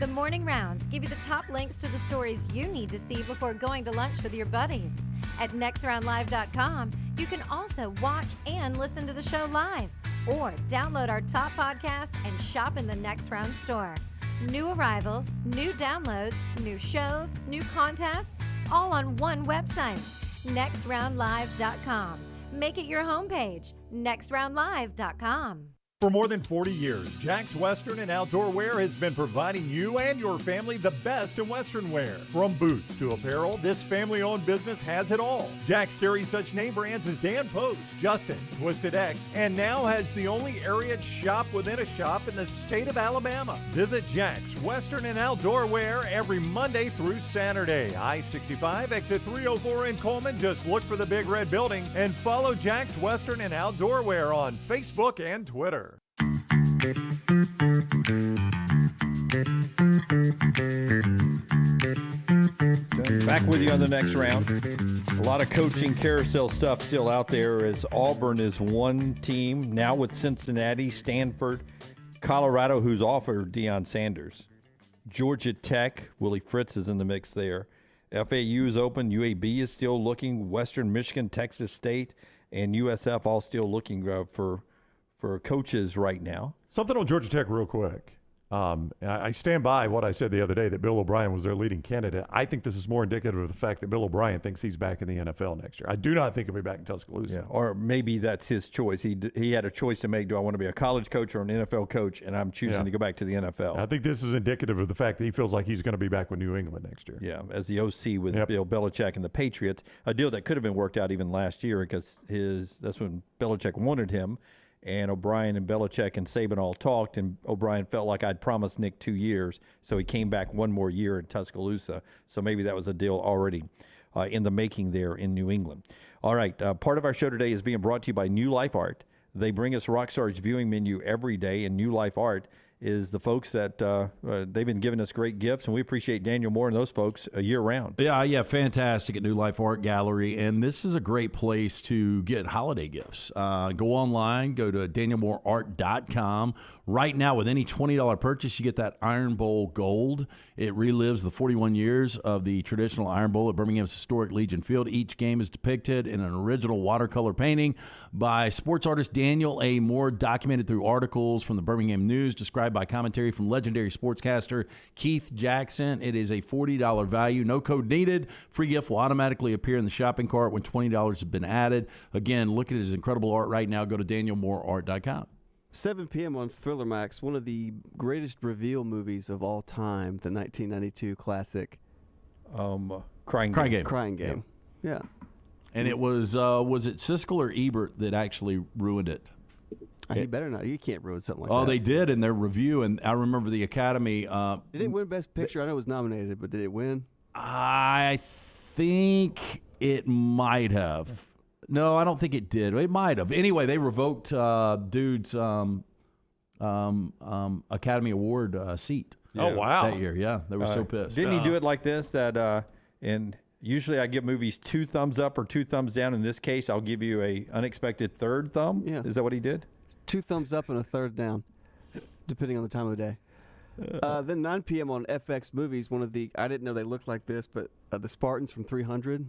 The morning rounds give you the top links to the stories you need to see before going to lunch with your buddies. At nextroundlive.com, you can also watch and listen to the show live, or download our top podcast and shop in the Next Round store. New arrivals, new downloads, new shows, new contests, all on one website, nextroundlive.com. Make it your homepage, nextroundlive.com. For more than 40 years, Jack's Western and Outdoor Wear has been providing you and your family the best in Western wear. From boots to apparel, this family-owned business has it all. Jack's carries such name brands as Dan Post, Justin, Twisted X, and now has the only area shop within a shop in the state of Alabama. Visit Jack's Western and Outdoor Wear every Monday through Saturday. I-65, exit 304 in Coleman. Just look for the big red building and follow Jack's Western and Outdoor Wear on Facebook and Twitter. Back with you on the Next Round. A lot of coaching carousel stuff still out there as Auburn is one team, now with Cincinnati, Stanford, Colorado, who's offered Deion Sanders. Georgia Tech, Willie Fritz is in the mix there. FAU is open, UAB is still looking, Western Michigan, Texas State, and USF all still looking for coaches right now. Something on Georgia Tech real quick. I stand by what I said the other day that Bill O'Brien was their leading candidate. I think this is more indicative of the fact that Bill O'Brien thinks he's back in the NFL next year. I do not think he'll be back in Tuscaloosa. Yeah, or maybe that's his choice. He had a choice to make. Do I want to be a college coach or an NFL coach? And I'm choosing to go back to the NFL. I think this is indicative of the fact that he feels like he's going to be back with New England next year. Yeah, as the OC with Bill Belichick and the Patriots, a deal that could have been worked out even last year because that's when Belichick wanted him. and O'Brien and Belichick and Saban all talked, and O'Brien felt like I'd promised Nick 2 years, so he came back one more year in Tuscaloosa. So maybe that was a deal already in the making there in New England. All right, part of our show today is being brought to you by New Life Art. They bring us Rockstar's viewing menu every day, and New Life Art is the folks that they've been giving us great gifts, and we appreciate Daniel Moore and those folks year round. Yeah, fantastic at New Life Art Gallery, and this is a great place to get holiday gifts. Go online, go to danielmooreart.com. Right now, with any $20 purchase, you get that Iron Bowl gold. It relives the 41 years of the traditional Iron Bowl at Birmingham's historic Legion Field. Each game is depicted in an original watercolor painting by sports artist Daniel A. Moore, documented through articles from the Birmingham News, described by commentary from legendary sportscaster Keith Jackson. It is a $40 value. No code needed. Free gift will automatically appear in the shopping cart when $20 has been added. Again, look at his incredible art right now. Go to danielmooreart.com. 7 p.m. on Thriller Max, one of the greatest reveal movies of all time, the 1992 classic Crying Game. Crying Game. Yeah. And it was it Siskel or Ebert that actually ruined it? He better not. You can't ruin something like that. Oh, they did in their review, and I remember the Academy. Did it win Best Picture? I know it was nominated, but did it win? I think it might have. No, I don't think it did. It might have. Anyway, they revoked dude's Academy Award seat. Oh, wow. That year, yeah. They were so pissed. Didn't he do it like this? And usually I give movies 2 thumbs up or 2 thumbs down. In this case, I'll give you a unexpected 3rd thumb. Yeah. Is that what he did? 2 thumbs up and a 3rd down, depending on the time of day. Then 9 p.m. on FX Movies, one of the, I didn't know they looked like this, but the Spartans from 300.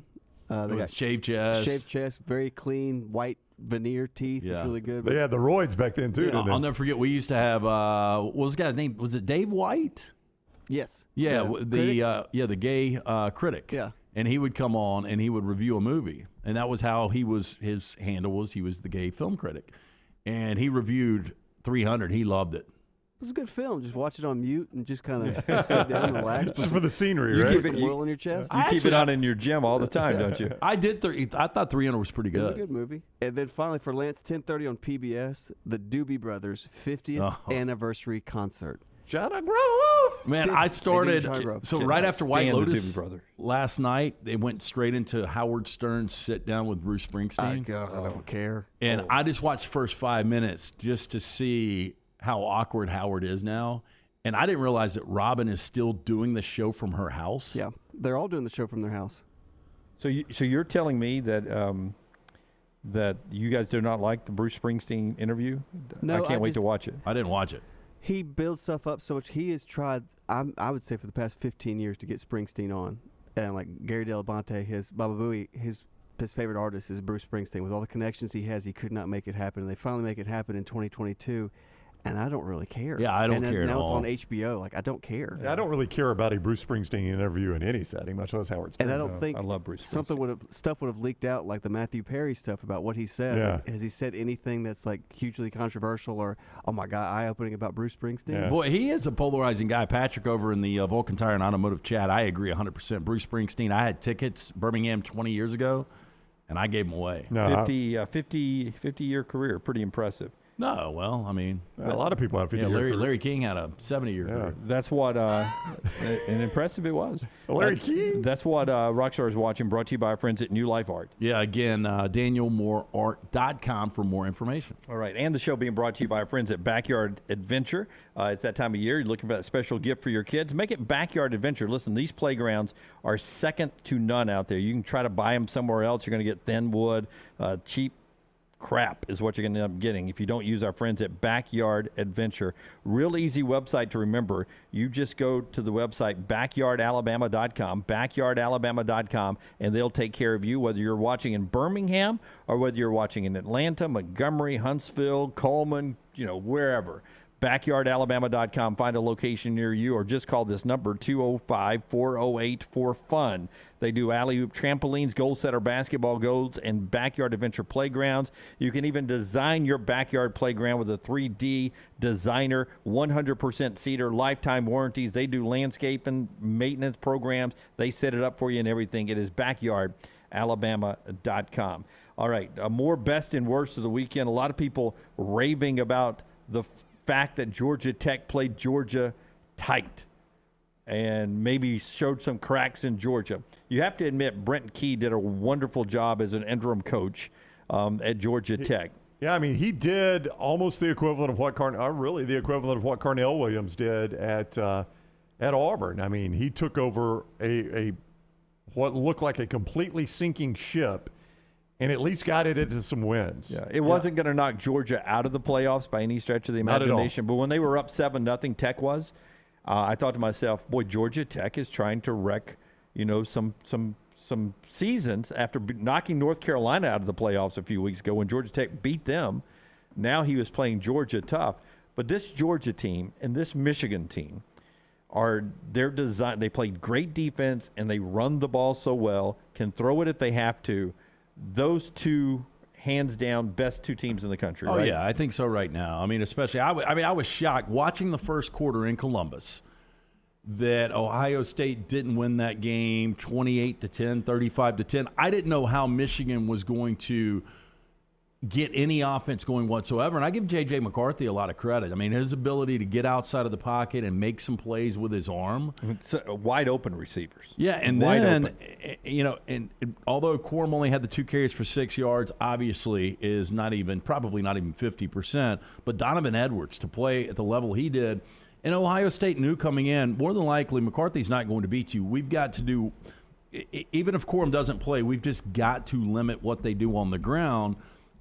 They got shaved chest. Shaved chest, very clean, white veneer teeth. Yeah. It's really good. They had the roids back then, too, didn't they? I'll never forget, we used to have, what was the guy's name? Was it Dave White? Yes. Yeah, the gay critic. Yeah. And he would come on and he would review a movie. And that was how his handle was, he was the gay film critic. And he reviewed 300. He loved it. It was a good film. Just watch it on mute and just kind of sit down and relax. Just for the scenery, you right? Keep it oil in your chest. You keep it on in your gym all the time, don't you? I did. I thought 300 was pretty good. It was a good movie. And then finally for Lance, 10:30 on PBS, the Doobie Brothers 50th anniversary concert. Shout out Grove! Man, I started right after White Lotus last night. They went straight into Howard Stern's sit down with Bruce Springsteen. I don't care. And I just watched the first 5 minutes just to see how awkward Howard is now. And I didn't realize that Robin is still doing the show from her house. Yeah, they're all doing the show from their house. So you're telling me that that you guys do not like the Bruce Springsteen interview? No, I can't wait to watch it. I didn't watch it. He builds stuff up so much. He has tried, I would say, for the past 15 years to get Springsteen on. And like Gary Delabonte, his Baba Booey, his favorite artist is Bruce Springsteen. With all the connections he has, he could not make it happen. And they finally make it happen in 2022. And I don't really care. Yeah, I don't care at all. Now it's on HBO. Like, I don't care. Yeah, I don't really care about a Bruce Springsteen interview in any setting, much less Howard Stern. And I don't think I love Bruce stuff would have leaked out, like the Matthew Perry stuff about what he says. Yeah. Like, has he said anything that's like hugely controversial or, oh my God, eye-opening about Bruce Springsteen? Yeah. Boy, he is a polarizing guy. Patrick over in the Vulcan Tire and Automotive chat, I agree 100%. Bruce Springsteen, I had tickets Birmingham 20 years ago, and I gave them away. No, 50-year career, pretty impressive. No, well, I mean, a lot of people have 50 years. Larry King had a 70-year career. That's what and impressive it was. Larry King. That's what Rockstar is watching. Brought to you by our friends at New Life Art. Yeah, again, danielmooreart.com for more information. All right, and the show being brought to you by our friends at Backyard Adventure. It's that time of year. You're looking for that special gift for your kids. Make it Backyard Adventure. Listen, these playgrounds are second to none out there. You can try to buy them somewhere else. You're going to get thin wood, cheap crap is what you're going to end up getting if you don't use our friends at Backyard Adventure. Real easy website to remember. You just go to the website backyardalabama.com, and they'll take care of you, whether you're watching in Birmingham or whether you're watching in Atlanta, Montgomery, Huntsville, Coleman, wherever. Backyardalabama.com. Find a location near you or just call this number, 205-408-4FUN. They do alley-oop trampolines, goal setter basketball goals, and backyard adventure playgrounds. You can even design your backyard playground with a 3D designer, 100% cedar, lifetime warranties. They do landscape and maintenance programs. They set it up for you and everything. It is backyardalabama.com. All right, more best and worst of the weekend. A lot of people raving about the fact that Georgia Tech played Georgia tight and maybe showed some cracks in Georgia. You have to admit Brent Key did a wonderful job as an interim coach at Georgia Tech. Yeah, I mean, he did almost the equivalent of what the equivalent of what Carnell Williams did at Auburn. I mean, he took over a what looked like a completely sinking ship and at least got it into some wins. Yeah, it wasn't going to knock Georgia out of the playoffs by any stretch of the imagination. But when they were up 7-0, Tech was, I thought to myself, boy, Georgia Tech is trying to wreck, some seasons after knocking North Carolina out of the playoffs a few weeks ago when Georgia Tech beat them. Now he was playing Georgia tough. But this Georgia team and this Michigan team they're designed. They played great defense and they run the ball so well, can throw it if they have to. Those two, hands down, best two teams in the country. Oh, right? yeah, I think so right now. I mean, especially, I was shocked watching the first quarter in Columbus that Ohio State didn't win that game 28-10, 35-10. I didn't know how Michigan was going to get any offense going whatsoever. And I give J.J. McCarthy a lot of credit. I mean, his ability to get outside of the pocket and make some plays with his arm. It's wide open receivers. Yeah, and then, and although Corum only had the 2 carries for 6 yards, obviously is probably not even 50%, but Donovan Edwards to play at the level he did, and Ohio State knew coming in, more than likely McCarthy's not going to beat you. We've got to do, even if Corum doesn't play, we've just got to limit what they do on the ground.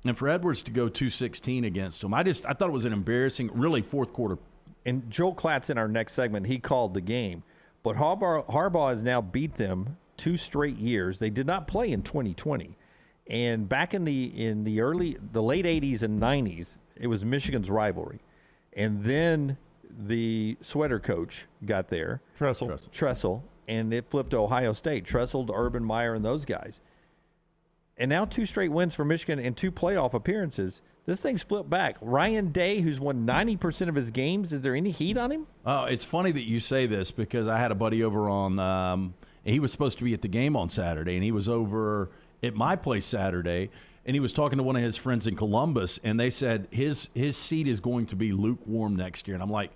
And for Edwards to go 216 against him, I thought it was an embarrassing, really fourth quarter. And Joel Klatt's in our next segment. He called the game. But Harbaugh has now beat them 2 straight years. They did not play in 2020. And back in the late 80s and 90s, it was Michigan's rivalry. And then the sweater coach got there. Tressel. And it flipped to Ohio State. Tressel to Urban Meyer and those guys. And now 2 straight wins for Michigan and 2 playoff appearances. This thing's flipped back. Ryan Day, who's won 90% of his games, is there any heat on him? Oh, it's funny that you say this because I had a buddy over on he was supposed to be at the game on Saturday, and he was over at my place Saturday, and he was talking to one of his friends in Columbus, and they said his seat is going to be lukewarm next year. And I'm like,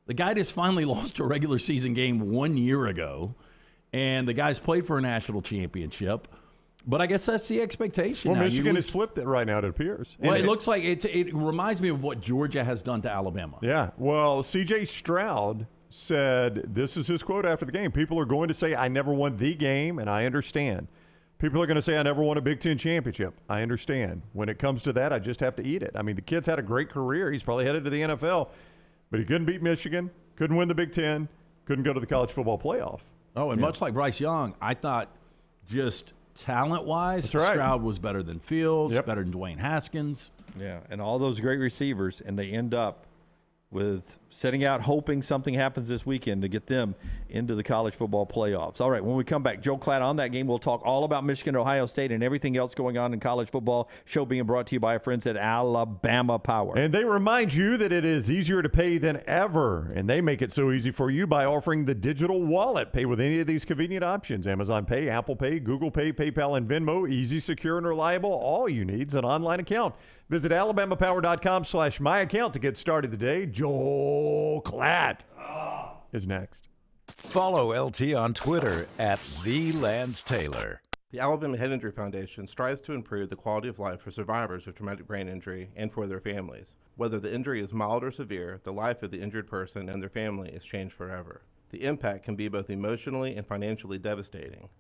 the guy just finally lost a regular season game 1 year ago, and the guy's played for a national championship. But I guess that's the expectation. Well, now. Michigan has flipped it right now, it appears. Well, it looks like it reminds me of what Georgia has done to Alabama. Yeah. Well, C.J. Stroud said, this is his quote after the game, people are going to say, I never won the game, and I understand. People are going to say, I never won a Big Ten championship. I understand. When it comes to that, I just have to eat it. I mean, the kid's had a great career. He's probably headed to the NFL, but he couldn't beat Michigan, couldn't win the Big Ten, couldn't go to the college football playoff. Oh, and much like Bryce Young, I thought just – talent-wise, Stroud was better than Fields, better than Dwayne Haskins. Yeah, and all those great receivers, and they end up with setting out hoping something happens this weekend to get them into the college football playoffs. All right, when we come back, Joe Klatt on that game. We'll talk all about Michigan, Ohio State, and everything else going on in college football. Show being brought to you by our friends at Alabama Power. And they remind you that it is easier to pay than ever, and they make it so easy for you by offering the digital wallet. Pay with any of these convenient options: Amazon Pay, Apple Pay, Google Pay, PayPal, and Venmo. Easy, secure, and reliable. All you need is an online account. Visit alabamapower.com/myaccount to get started today. Joel Klatt is next. Follow LT on Twitter at @TheLanceTaylor. The Alabama Head Injury Foundation strives to improve the quality of life for survivors of traumatic brain injury and for their families. Whether the injury is mild or severe, the life of the injured person and their family is changed forever. The impact can be both emotionally and financially devastating.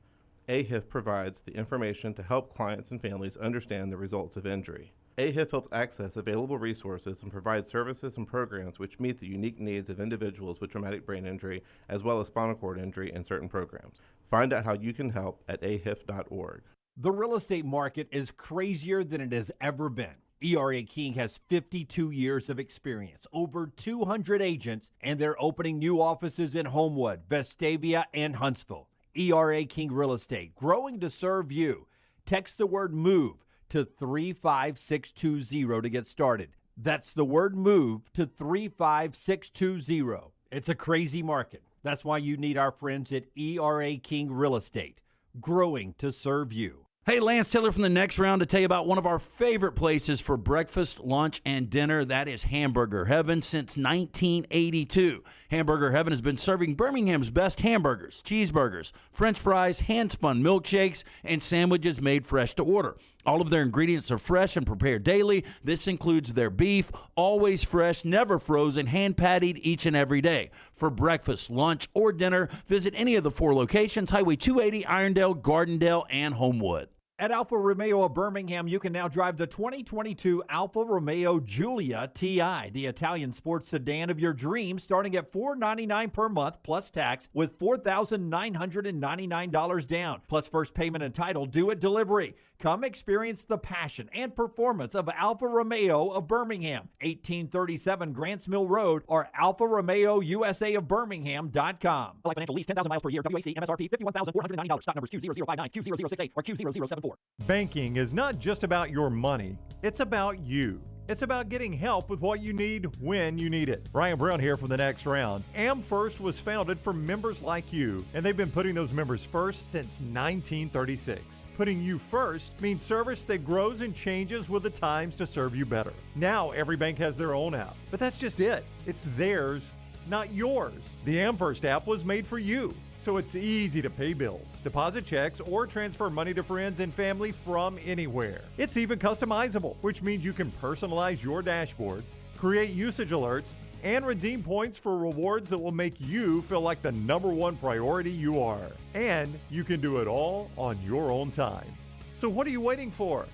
AHIF provides the information to help clients and families understand the results of injury. AHIF helps access available resources and provides services and programs which meet the unique needs of individuals with traumatic brain injury as well as spinal cord injury in certain programs. Find out how you can help at ahif.org. The real estate market is crazier than it has ever been. ERA King has 52 years of experience, over 200 agents, and they're opening new offices in Homewood, Vestavia, and Huntsville. ERA King Real Estate, growing to serve you. Text the word MOVE to 35620 to get started. That's the word MOVE to 35620. It's a crazy market. That's why you need our friends at ERA King Real Estate, growing to serve you. Hey, Lance Taylor from the Next Round to tell you about one of our favorite places for breakfast, lunch, and dinner. That is Hamburger Heaven since 1982. Hamburger Heaven has been serving Birmingham's best hamburgers, cheeseburgers, French fries, hand-spun milkshakes, and sandwiches made fresh to order. All of their ingredients are fresh and prepared daily. This includes their beef, always fresh, never frozen, hand-pattied each and every day. For breakfast, lunch, or dinner, visit any of the 4 locations, Highway 280, Irondale, Gardendale, and Homewood. At Alfa Romeo of Birmingham, you can now drive the 2022 Alfa Romeo Giulia TI, the Italian sports sedan of your dreams, starting at $499 per month plus tax with $4,999 down, plus first payment and title due at delivery. Come experience the passion and performance of Alfa Romeo of Birmingham, 1837 Grants Mill Road, or Alfa Romeo USA of Birmingham.com. Like financial lease, 10,000 miles per year, WAC, MSRP, $51,490. Stock numbers Q0059, Q0068, or Q0074. Banking is not just about your money, it's about you. It's about getting help with what you need when you need it. Ryan Brown here from the Next Round. AmFirst was founded for members like you, and they've been putting those members first since 1936. Putting you first means service that grows and changes with the times to serve you better. Now every bank has their own app, but that's just it. It's theirs, not yours. The AmFirst app was made for you, so it's easy to pay bills, deposit checks, or transfer money to friends and family from anywhere. It's even customizable, which means you can personalize your dashboard, create usage alerts, and redeem points for rewards that will make you feel like the #1 priority you are. And you can do it all on your own time. So what are you waiting for?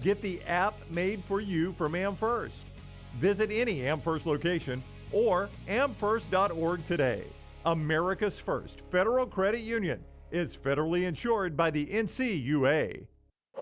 Get the app made for you from AmFirst. Visit any AmFirst location or amfirst.org today. America's first federal credit union is federally insured by the NCUA.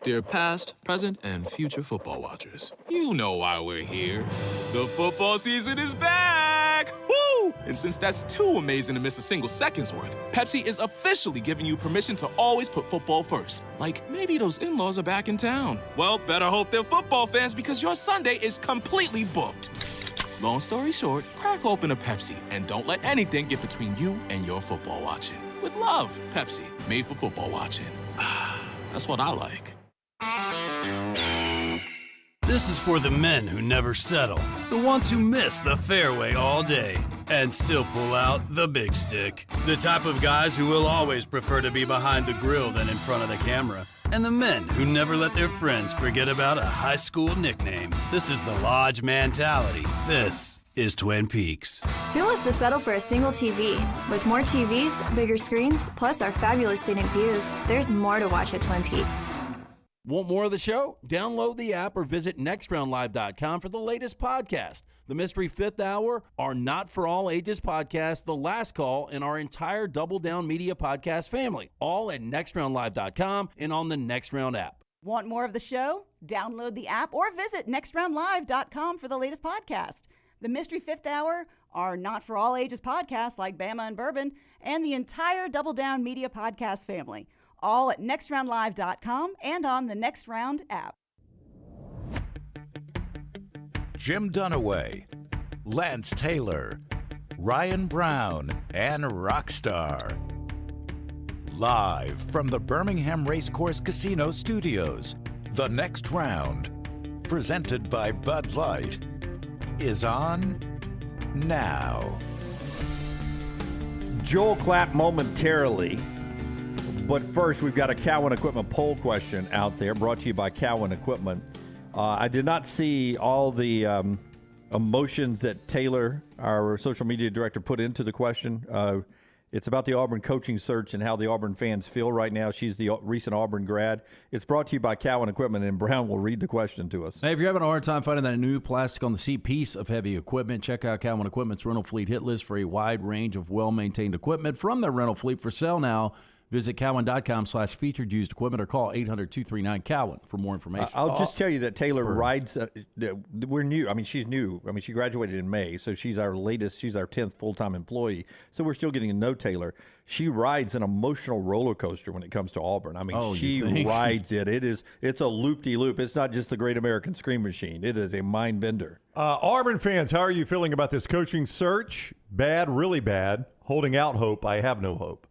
Dear past, present, and future football watchers, you know why we're here. The football season is back! Woo! And since that's too amazing to miss a single second's worth, Pepsi is officially giving you permission to always put football first. Like, maybe those in-laws are back in town. Well, better hope they're football fans because your Sunday is completely booked. Long story short, crack open a Pepsi and don't let anything get between you and your football watching. With love, Pepsi, made for football watching. That's what I like. This is for the men who never settle, the ones who miss the fairway all day and still pull out the big stick, the type of guys who will always prefer to be behind the grill than in front of the camera, and the men who never let their friends forget about a high school nickname. This is the Lodge mentality. This is Twin Peaks. Who wants to settle for a single TV? With more TVs, bigger screens, plus our fabulous scenic views, there's more to watch at Twin Peaks. Want more of the show? Download the app or visit nextroundlive.com for the latest podcast. The Mystery Fifth Hour, our Not For All Ages podcast, The Last Call, and our entire Double Down Media podcast family, all at nextroundlive.com and on the Next Round app. Want more of the show? Download the app or visit nextroundlive.com for the latest podcast. The Mystery Fifth Hour, our Not For All Ages podcast like Bama and Bourbon, and the entire Double Down Media podcast family, all at nextroundlive.com and on the Next Round app. Jim Dunaway, Lance Taylor, Ryan Brown, and Rockstar. Live from the Birmingham Racecourse Casino Studios, The Next Round, presented by Bud Light, is on now. Joel Klatt momentarily. But first, we've got a Cowan Equipment poll question out there, brought to you by Cowan Equipment. I did not see all the emotions that Taylor, our social media director, put into the question. It's about the Auburn coaching search and how the Auburn fans feel right now. She's the recent Auburn grad. It's brought to you by Cowan Equipment, and Brown will read the question to us. Hey, if you're having a hard time finding that new plastic on the seat piece of heavy equipment, check out Cowan Equipment's rental fleet hit list for a wide range of well-maintained equipment from their rental fleet for sale now. Visit cowan.com/featured used equipment or call 800-239 Cowan for more information. I'll just tell you that Taylor rides. We're new. I mean, she's new. I mean, she graduated in May, so she's our latest. She's our 10th full-time employee. So we're still getting to know Taylor. She rides an emotional roller coaster when it comes to Auburn. I mean, she rides it. It's a loop-de-loop. It's not just the Great American Scream Machine. It is a mind bender. Auburn fans, how are you feeling about this coaching search? Bad, really bad. Holding out hope. I have no hope.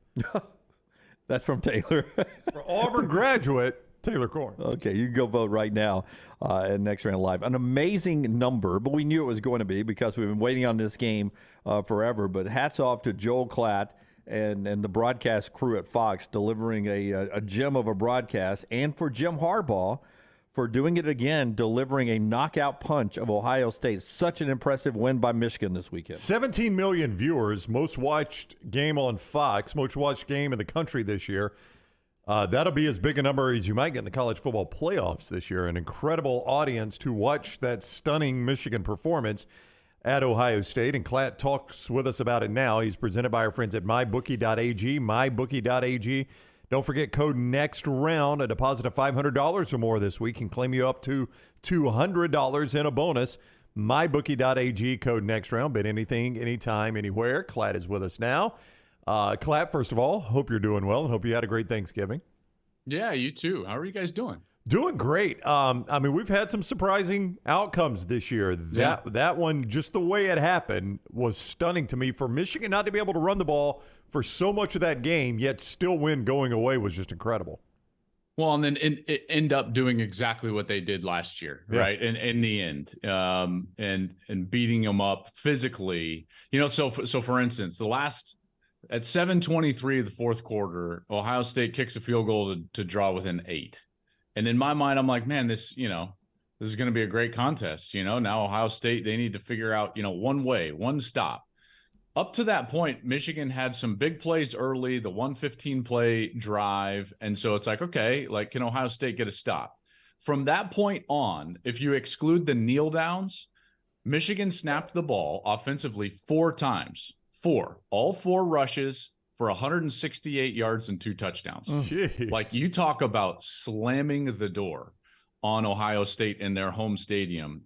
That's from Taylor. For Auburn graduate Taylor Corn. Okay, you can go vote right now at Next Round Live. An amazing number, but we knew it was going to be because we've been waiting on this game forever. But hats off to Joel Klatt and the broadcast crew at Fox delivering a gem of a broadcast, and for Jim Harbaugh for doing it again, delivering a knockout punch of Ohio State. Such an impressive win by Michigan this weekend. 17 million viewers, most watched game on Fox, most watched game in the country this year. That'll be as big a number as you might get in the college football playoffs this year. An incredible audience to watch that stunning Michigan performance at Ohio State. And Klatt talks with us about it now. He's presented by our friends at mybookie.ag, mybookie.ag. Don't forget code NEXTROUND. A deposit of $500 or more this week can claim you up to $200 in a bonus. Mybookie.ag, code NEXTROUND. Bet anything, anytime, anywhere. Klatt is with us now. Klatt, first of all, hope you're doing well and hope you had a great Thanksgiving. Yeah, you too. How are you guys doing? Doing great. I mean, we've had some surprising outcomes this year. That one, just the way it happened, was stunning to me. For Michigan not to be able to run the ball for so much of that game, yet still win going away, was just incredible. Well, and then end up doing exactly what they did last year, right? In the end, and beating them up physically. You know, so for instance, at 7:23 of the fourth quarter, Ohio State kicks a field goal to draw within 8. And in my mind, I'm like, man, this is going to be a great contest. Now Ohio State, they need to figure out, one stop. Up to that point, Michigan had some big plays early, the 115 play drive. And so it's like, okay, can Ohio State get a stop? From that point on, if you exclude the kneel downs, Michigan snapped the ball offensively 4 times. All 4 rushes for 168 yards and 2 touchdowns. Jeez. You talk about slamming the door on Ohio State in their home stadium.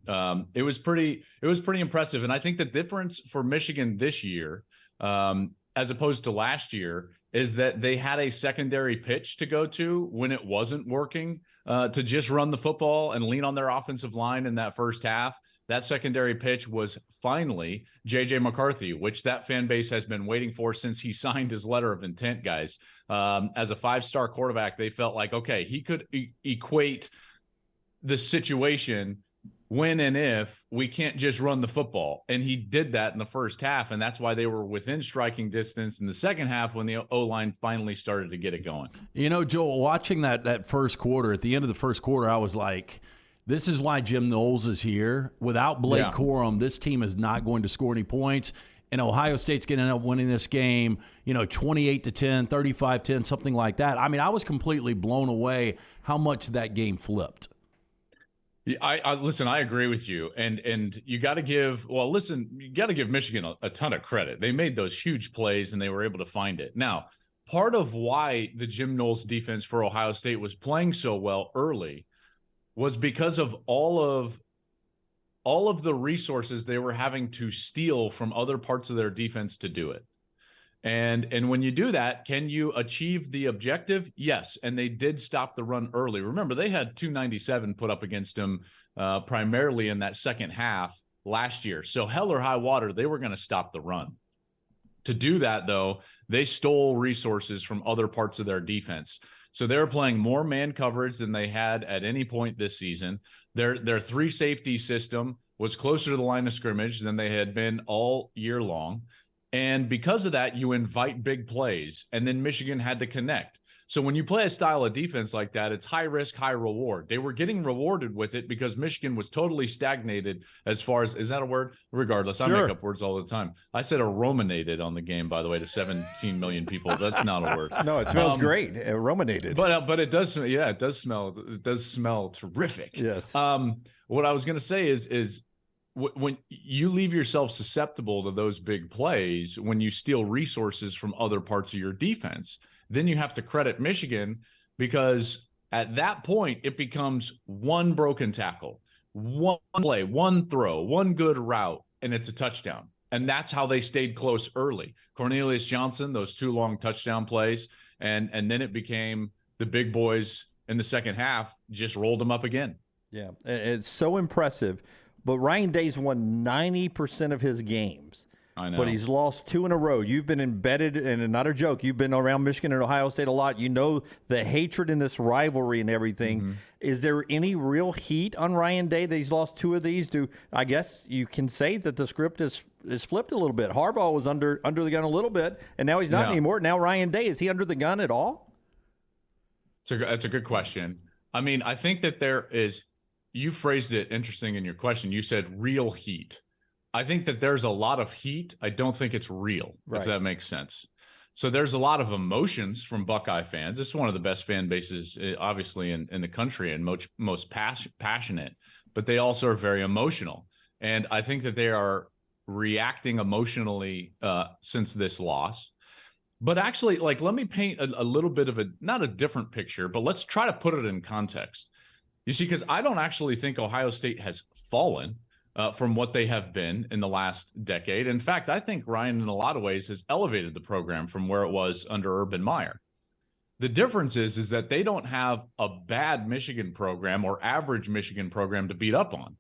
It was pretty impressive. And I think the difference for Michigan this year, as opposed to last year, is that they had a secondary pitch to go to when it wasn't working, to just run the football and lean on their offensive line in that first half. That secondary pitch was finally J.J. McCarthy, which that fan base has been waiting for since he signed his letter of intent, guys. As a 5-star quarterback, they felt like, okay, he could equate the situation when and if we can't just run the football. And he did that in the first half, and that's why they were within striking distance in the second half when the O-line finally started to get it going. Joel, watching that first quarter, at the end of the first quarter, I was like, this is why Jim Knowles is here. Without Blake Corum, this team is not going to score any points. And Ohio State's going to end up winning this game, 28-10, 35-10, something like that. I mean, I was completely blown away how much that game flipped. I listen, I agree with you. And you got to give Michigan a ton of credit. They made those huge plays and they were able to find it. Now, part of why the Jim Knowles defense for Ohio State was playing so well early was because of all of the resources they were having to steal from other parts of their defense to do it. And when you do that, can you achieve the objective? Yes. And they did stop the run early. Remember, they had 297 put up against them primarily in that second half last year. So hell or high water, they were going to stop the run. To do that, though, they stole resources from other parts of their defense. So they were playing more man coverage than they had at any point this season. Their 3-safety system was closer to the line of scrimmage than they had been all year long. And because of that, you invite big plays, and then Michigan had to connect. So when you play a style of defense like that, it's high risk, high reward. They were getting rewarded with it because Michigan was totally stagnated as far as, is that a word? Regardless, I make up words all the time. I said arominated on the game, by the way, to 17 million people. That's not a word. No, it smells great. Arominated. But it does, it does smell terrific. Yes. What I was going to say is when you leave yourself susceptible to those big plays, when you steal resources from other parts of your defense, then you have to credit Michigan, because at that point it becomes one broken tackle, one play, one throw, one good route, and it's a touchdown. And that's how they stayed close early. Cornelius Johnson, those 2 long touchdown plays, and then it became the big boys in the second half just rolled them up again. Yeah, it's so impressive. But Ryan Day's won 90% of his games I know. But he's lost 2 in a row. You've been embedded, and not a joke, you've been around Michigan and Ohio State a lot. You know the hatred in this rivalry and everything. Is there any real heat on Ryan Day that he's lost 2 of these? I guess you can say that the script is flipped a little bit. Harbaugh was under the gun a little bit, and now he's not anymore. Now Ryan Day, is he under the gun at all? That's a good question. I mean, I think that there is, you phrased it interesting in your question. You said real heat. I think that there's a lot of heat. I don't think it's real, if that makes sense. So there's a lot of emotions from Buckeye fans. It's one of the best fan bases, obviously, in the country, and most passionate. But they also are very emotional. And I think that they are reacting emotionally since this loss. But actually, let me paint a little bit of not a different picture, but let's try to put it in context. You see, because I don't actually think Ohio State has fallen from what they have been in the last decade. In fact, I think Ryan, in a lot of ways, has elevated the program from where it was under Urban Meyer. The difference is that they don't have a bad Michigan program or average Michigan program to beat up on.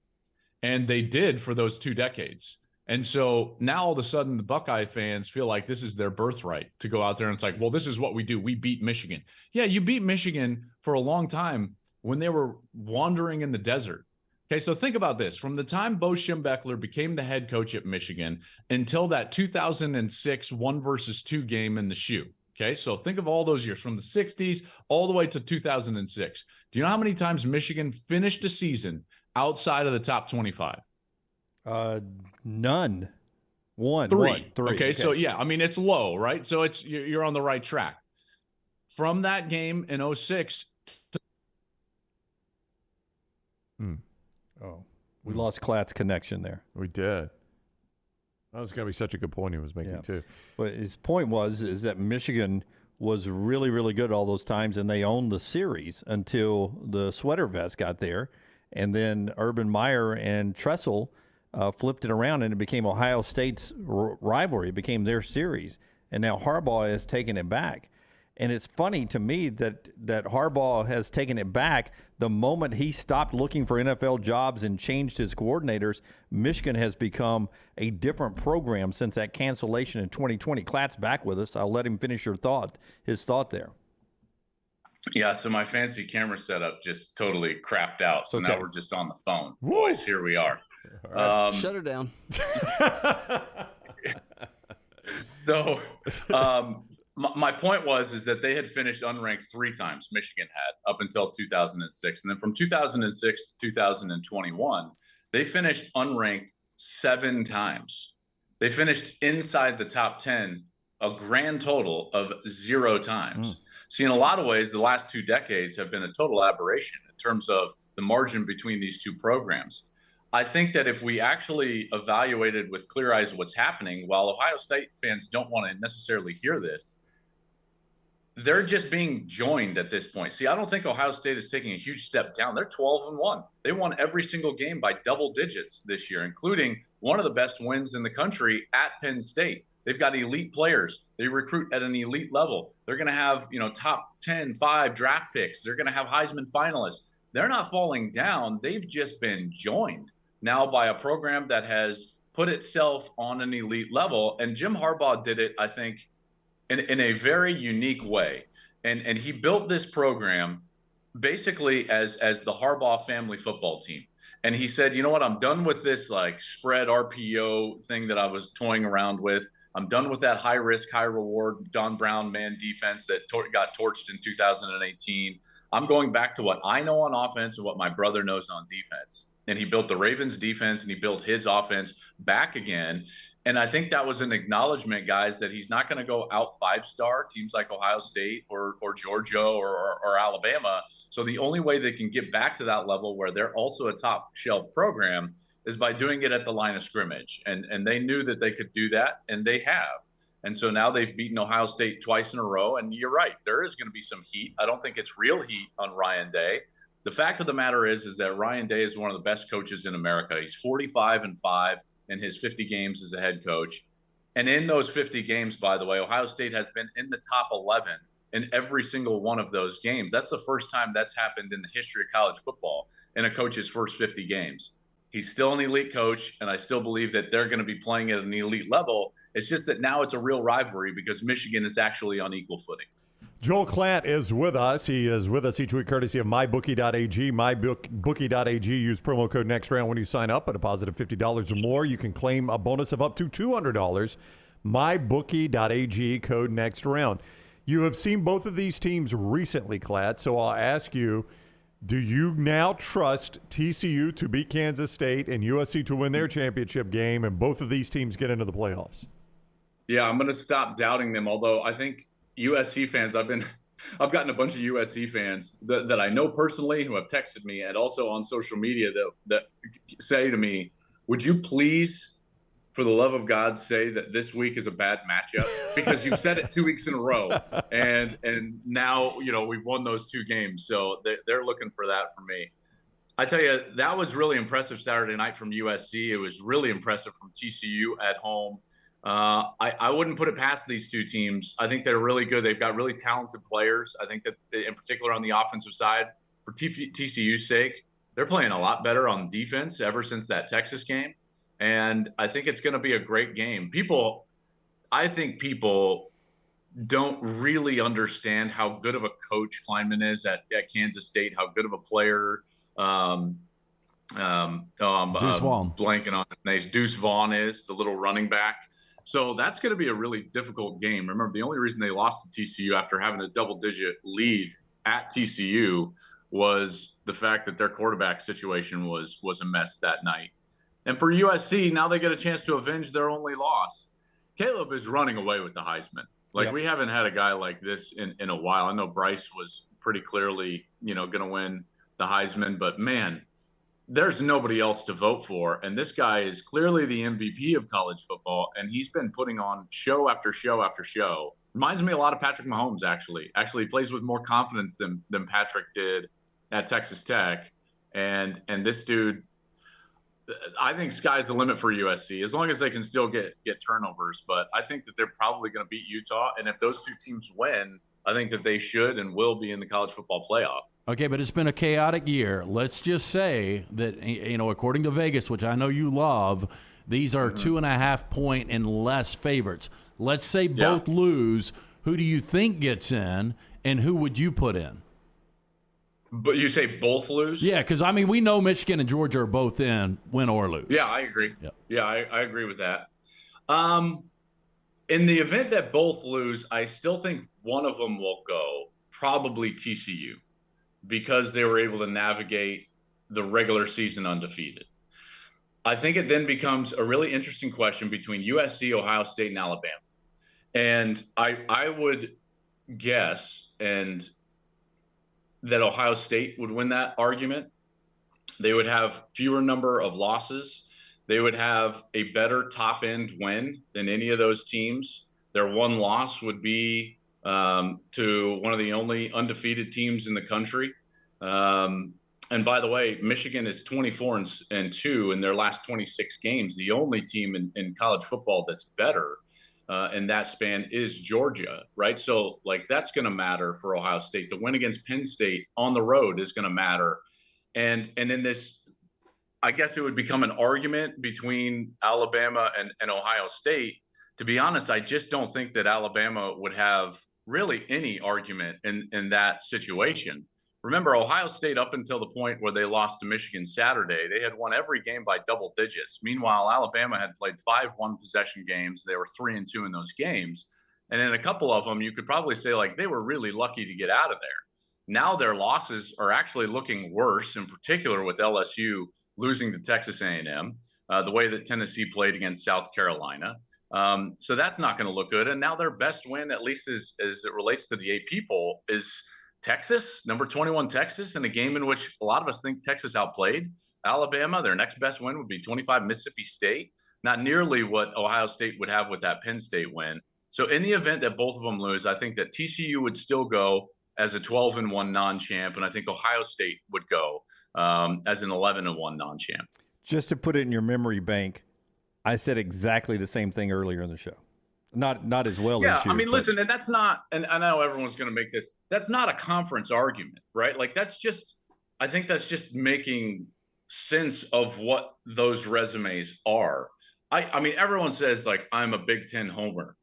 And they did for those 2 decades. And so now all of a sudden the Buckeye fans feel like this is their birthright to go out there and it's like, well, this is what we do. We beat Michigan. Yeah, you beat Michigan for a long time when they were wandering in the desert. Okay, so think about this. From the time Bo Schembechler became the head coach at Michigan until that 2006 1-versus-2 game in the shoe. Okay, so think of all those years from the 60s all the way to 2006. Do you know how many times Michigan finished a season outside of the top 25? None. One. 3. Three. Okay, so yeah, I mean, it's low, right? So you're on the right track. From that game in 06 to we lost Klatt's connection there. We did. That was going to be such a good point he was making, too. But his point is that Michigan was really, really good all those times, and they owned the series until the sweater vest got there. And then Urban Meyer and Tressel flipped it around, and it became Ohio State's rivalry. It became their series. And now Harbaugh has taken it back. And it's funny to me that Harbaugh has taken it back the moment he stopped looking for NFL jobs and changed his coordinators. Michigan has become a different program since that cancellation in 2020. Klatt's back with us. I'll let him finish his thought there. Yeah, so my fancy camera setup just totally crapped out. So now we're just on the phone. Boys, here we are. Shut her down. So my point is that they had finished unranked 3 times, Michigan had, up until 2006. And then from 2006 to 2021, they finished unranked 7 times. They finished inside the top 10 a grand total of 0 times. See, in a lot of ways, the last 2 decades have been a total aberration in terms of the margin between these 2 programs. I think that if we actually evaluated with clear eyes what's happening, while Ohio State fans don't want to necessarily hear this, they're just being joined at this point. See, I don't think Ohio State is taking a huge step down. They're 12-1. They won every single game by double digits this year, including one of the best wins in the country at Penn State. They've got elite players. They recruit at an elite level. They're going to have, top 10, 5 draft picks. They're going to have Heisman finalists. They're not falling down. They've just been joined now by a program that has put itself on an elite level. And Jim Harbaugh did it, I think, in a very unique way. And he built this program basically as the Harbaugh family football team. And he said, you know what, I'm done with this spread RPO thing that I was toying around with. I'm done with that high risk, high reward Don Brown man defense that got torched in 2018. I'm going back to what I know on offense and what my brother knows on defense. And he built the Ravens defense and he built his offense back again. And I think that was an acknowledgement, guys, that he's not going to go out 5-star teams like Ohio State or Georgia or Alabama. So the only way they can get back to that level where they're also a top shelf program is by doing it at the line of scrimmage. And they knew that they could do that, and they have. And so now they've beaten Ohio State twice in a row. And you're right, there is going to be some heat. I don't think it's real heat on Ryan Day. The fact of the matter is that Ryan Day is one of the best coaches in America. He's 45-5 in his 50 games as a head coach. And in those 50 games, by the way, Ohio State has been in the top 11 in every single one of those games. That's the first time that's happened in the history of college football in a coach's first 50 games. He's still an elite coach, and I still believe that they're going to be playing at an elite level. It's just that now it's a real rivalry because Michigan is actually on equal footing. Joel Klatt is with us. He is with us each week courtesy of MyBookie.ag. MyBookie.ag. Use promo code NEXTROUND when you sign up. At a positive $50 or more, you can claim a bonus of up to $200. MyBookie.ag, code NEXTROUND. You have seen both of these teams recently, Klatt, so I'll ask you, do you now trust TCU to beat Kansas State and USC to win their championship game and both of these teams get into the playoffs? Yeah, I'm going to stop doubting them, although I think USC fans, I've gotten a bunch of USC fans that I know personally who have texted me and also on social media that say to me, would you please, for the love of God, say that this week is a bad matchup? Because you've said it 2 weeks in a row, and now, we've won those 2 games. So they're looking for that from me. I tell you, that was really impressive Saturday night from USC. It was really impressive from TCU at home. I wouldn't put it past these 2 teams. I think they're really good. They've got really talented players. I think that in particular on the offensive side, for TCU's sake, they're playing a lot better on defense ever since that Texas game. And I think it's going to be a great game. I think people don't really understand how good of a coach Kleinman is at Kansas State, how good of a player Deuce Vaughn. Blanking on his name. Deuce Vaughn is, the little running back. So that's going to be a really difficult game. Remember, the only reason they lost to TCU after having a double-digit lead at TCU was the fact that their quarterback situation was a mess that night. And for USC, now they get a chance to avenge their only loss. Caleb is running away with the Heisman. We haven't had a guy like this in a while. I know Bryce was pretty clearly, going to win the Heisman, but man, there's nobody else to vote for. And this guy is clearly the MVP of college football, and he's been putting on show after show after show. Reminds me a lot of Patrick Mahomes, actually. Actually, he plays with more confidence than Patrick did at Texas Tech. And this dude, I think sky's the limit for USC, as long as they can still get turnovers. But I think that they're probably going to beat Utah. And if those 2 teams win, I think that they should and will be in the college football playoff. Okay, but it's been a chaotic year. Let's just say that, according to Vegas, which I know you love, these are 2.5 point and less favorites. Let's say both lose. Who do you think gets in, and who would you put in? But you say both lose? Yeah, because, we know Michigan and Georgia are both in, win or lose. Yeah, I agree. Yep. Yeah, I agree with that. In the event that both lose, I still think one of them will go, probably TCU, because they were able to navigate the regular season undefeated. I think it then becomes a really interesting question between USC, Ohio State, and Alabama. And I would guess that Ohio State would win that argument. They would have fewer number of losses. They would have a better top-end win than any of those teams. Their one loss would be to one of the only undefeated teams in the country. And by the way, Michigan is 24-2 in their last 26 games. The only team in college football that's better in that span is Georgia, right? So, that's going to matter for Ohio State. The win against Penn State on the road is going to matter. And in this, I guess it would become an argument between Alabama and Ohio State. To be honest, I just don't think that Alabama would have really any argument in that situation. Remember, Ohio State, up until the point where they lost to Michigan Saturday, they had won every game by double digits. Meanwhile, Alabama had played 5 one-possession games. They were 3-2 in those games. And in a couple of them, you could probably say, they were really lucky to get out of there. Now their losses are actually looking worse, in particular with LSU losing to Texas A&M, the way that Tennessee played against South Carolina. So that's not going to look good. And now their best win, at least as it relates to the AP poll, is Texas, number 21 Texas, in a game in which a lot of us think Texas outplayed Alabama. Their next best win would be 25 Mississippi State, not nearly what Ohio State would have with that Penn State win. So in the event that both of them lose, I think that TCU would still go as a 12-1 non-champ, and I think Ohio State would go as an 11-1 non-champ. Just to put it in your memory bank, I said exactly the same thing earlier in the show. Not as well as you. Listen, and that's not, and I know everyone's going to make this, that's not a conference argument, right? That's just, I think that's just making sense of what those resumes are. I mean, everyone says, like, I'm a Big Ten homer.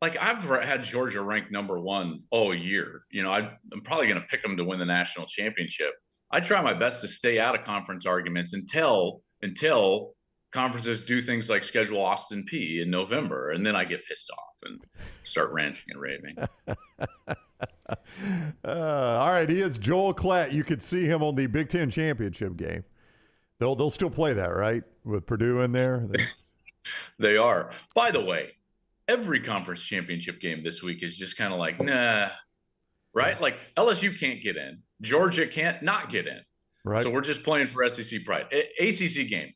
Like, I've had Georgia ranked number 1 all year. You know, I'm probably going to pick them to win the national championship. I try my best to stay out of conference arguments until conferences do things like schedule Austin Peay in November, and then I get pissed off and start ranting and raving. All right, he is Joel Klatt. You could see him on the Big Ten championship game. They'll still play that, right, with Purdue in there? They are. By the way, every conference championship game this week is just kind of like, nah, right? Like LSU can't get in. Georgia can't not get in. Right. So we're just playing for SEC pride. ACC game,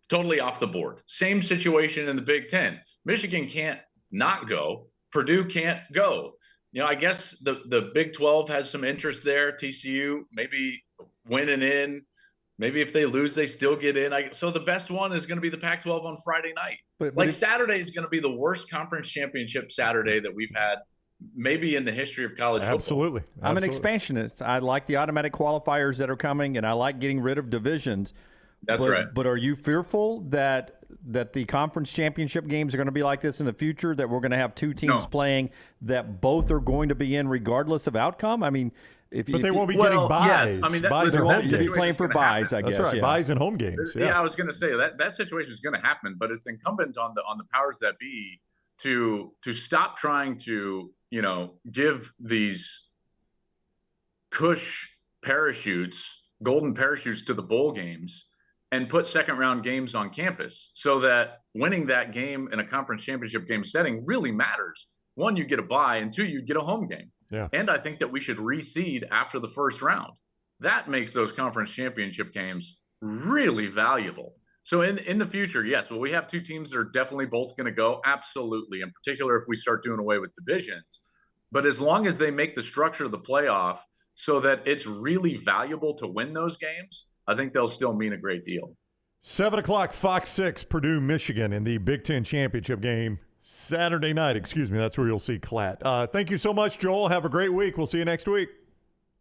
totally off the board. Same situation in the Big Ten. Michigan can't not go. Purdue can't go. You know, I guess the Big 12 has some interest there. TCU maybe winning in. Maybe if they lose, they still get in. So the best one is going to be the Pac-12 on Friday night. But Saturday is going to be the worst conference championship Saturday that we've had maybe in the history of college football. Absolutely. I'm an expansionist. I like the automatic qualifiers that are coming, and I like getting rid of divisions. That's right. But are you fearful that the conference championship games are going to be like this in the future, that we're going to have two teams playing that both are going to be in regardless of outcome? I mean, but they won't be getting buys. Yes. I mean, buys and home games. Be playing for buys, I guess. That's right, buys and home games. Yeah, I was going to say that situation is going to happen, but it's incumbent on the powers that be to stop trying to, you know, give these golden parachutes to the bowl games and put second round games on campus so that winning that game in a conference championship game setting really matters. 1, you get a bye, and 2, you get a home game. Yeah. And I think that we should reseed after the first round. That makes those conference championship games really valuable. So in the future, yes, will we have two teams that are definitely both going to go? Absolutely. In particular, if we start doing away with divisions. But as long as they make the structure of the playoff so that it's really valuable to win those games, I think they'll still mean a great deal. 7 o'clock, Fox 6, Purdue, Michigan in the Big Ten championship game. Saturday night, that's where you'll see Klatt. Thank you so much, Joel. Have a great week. We'll see you next week.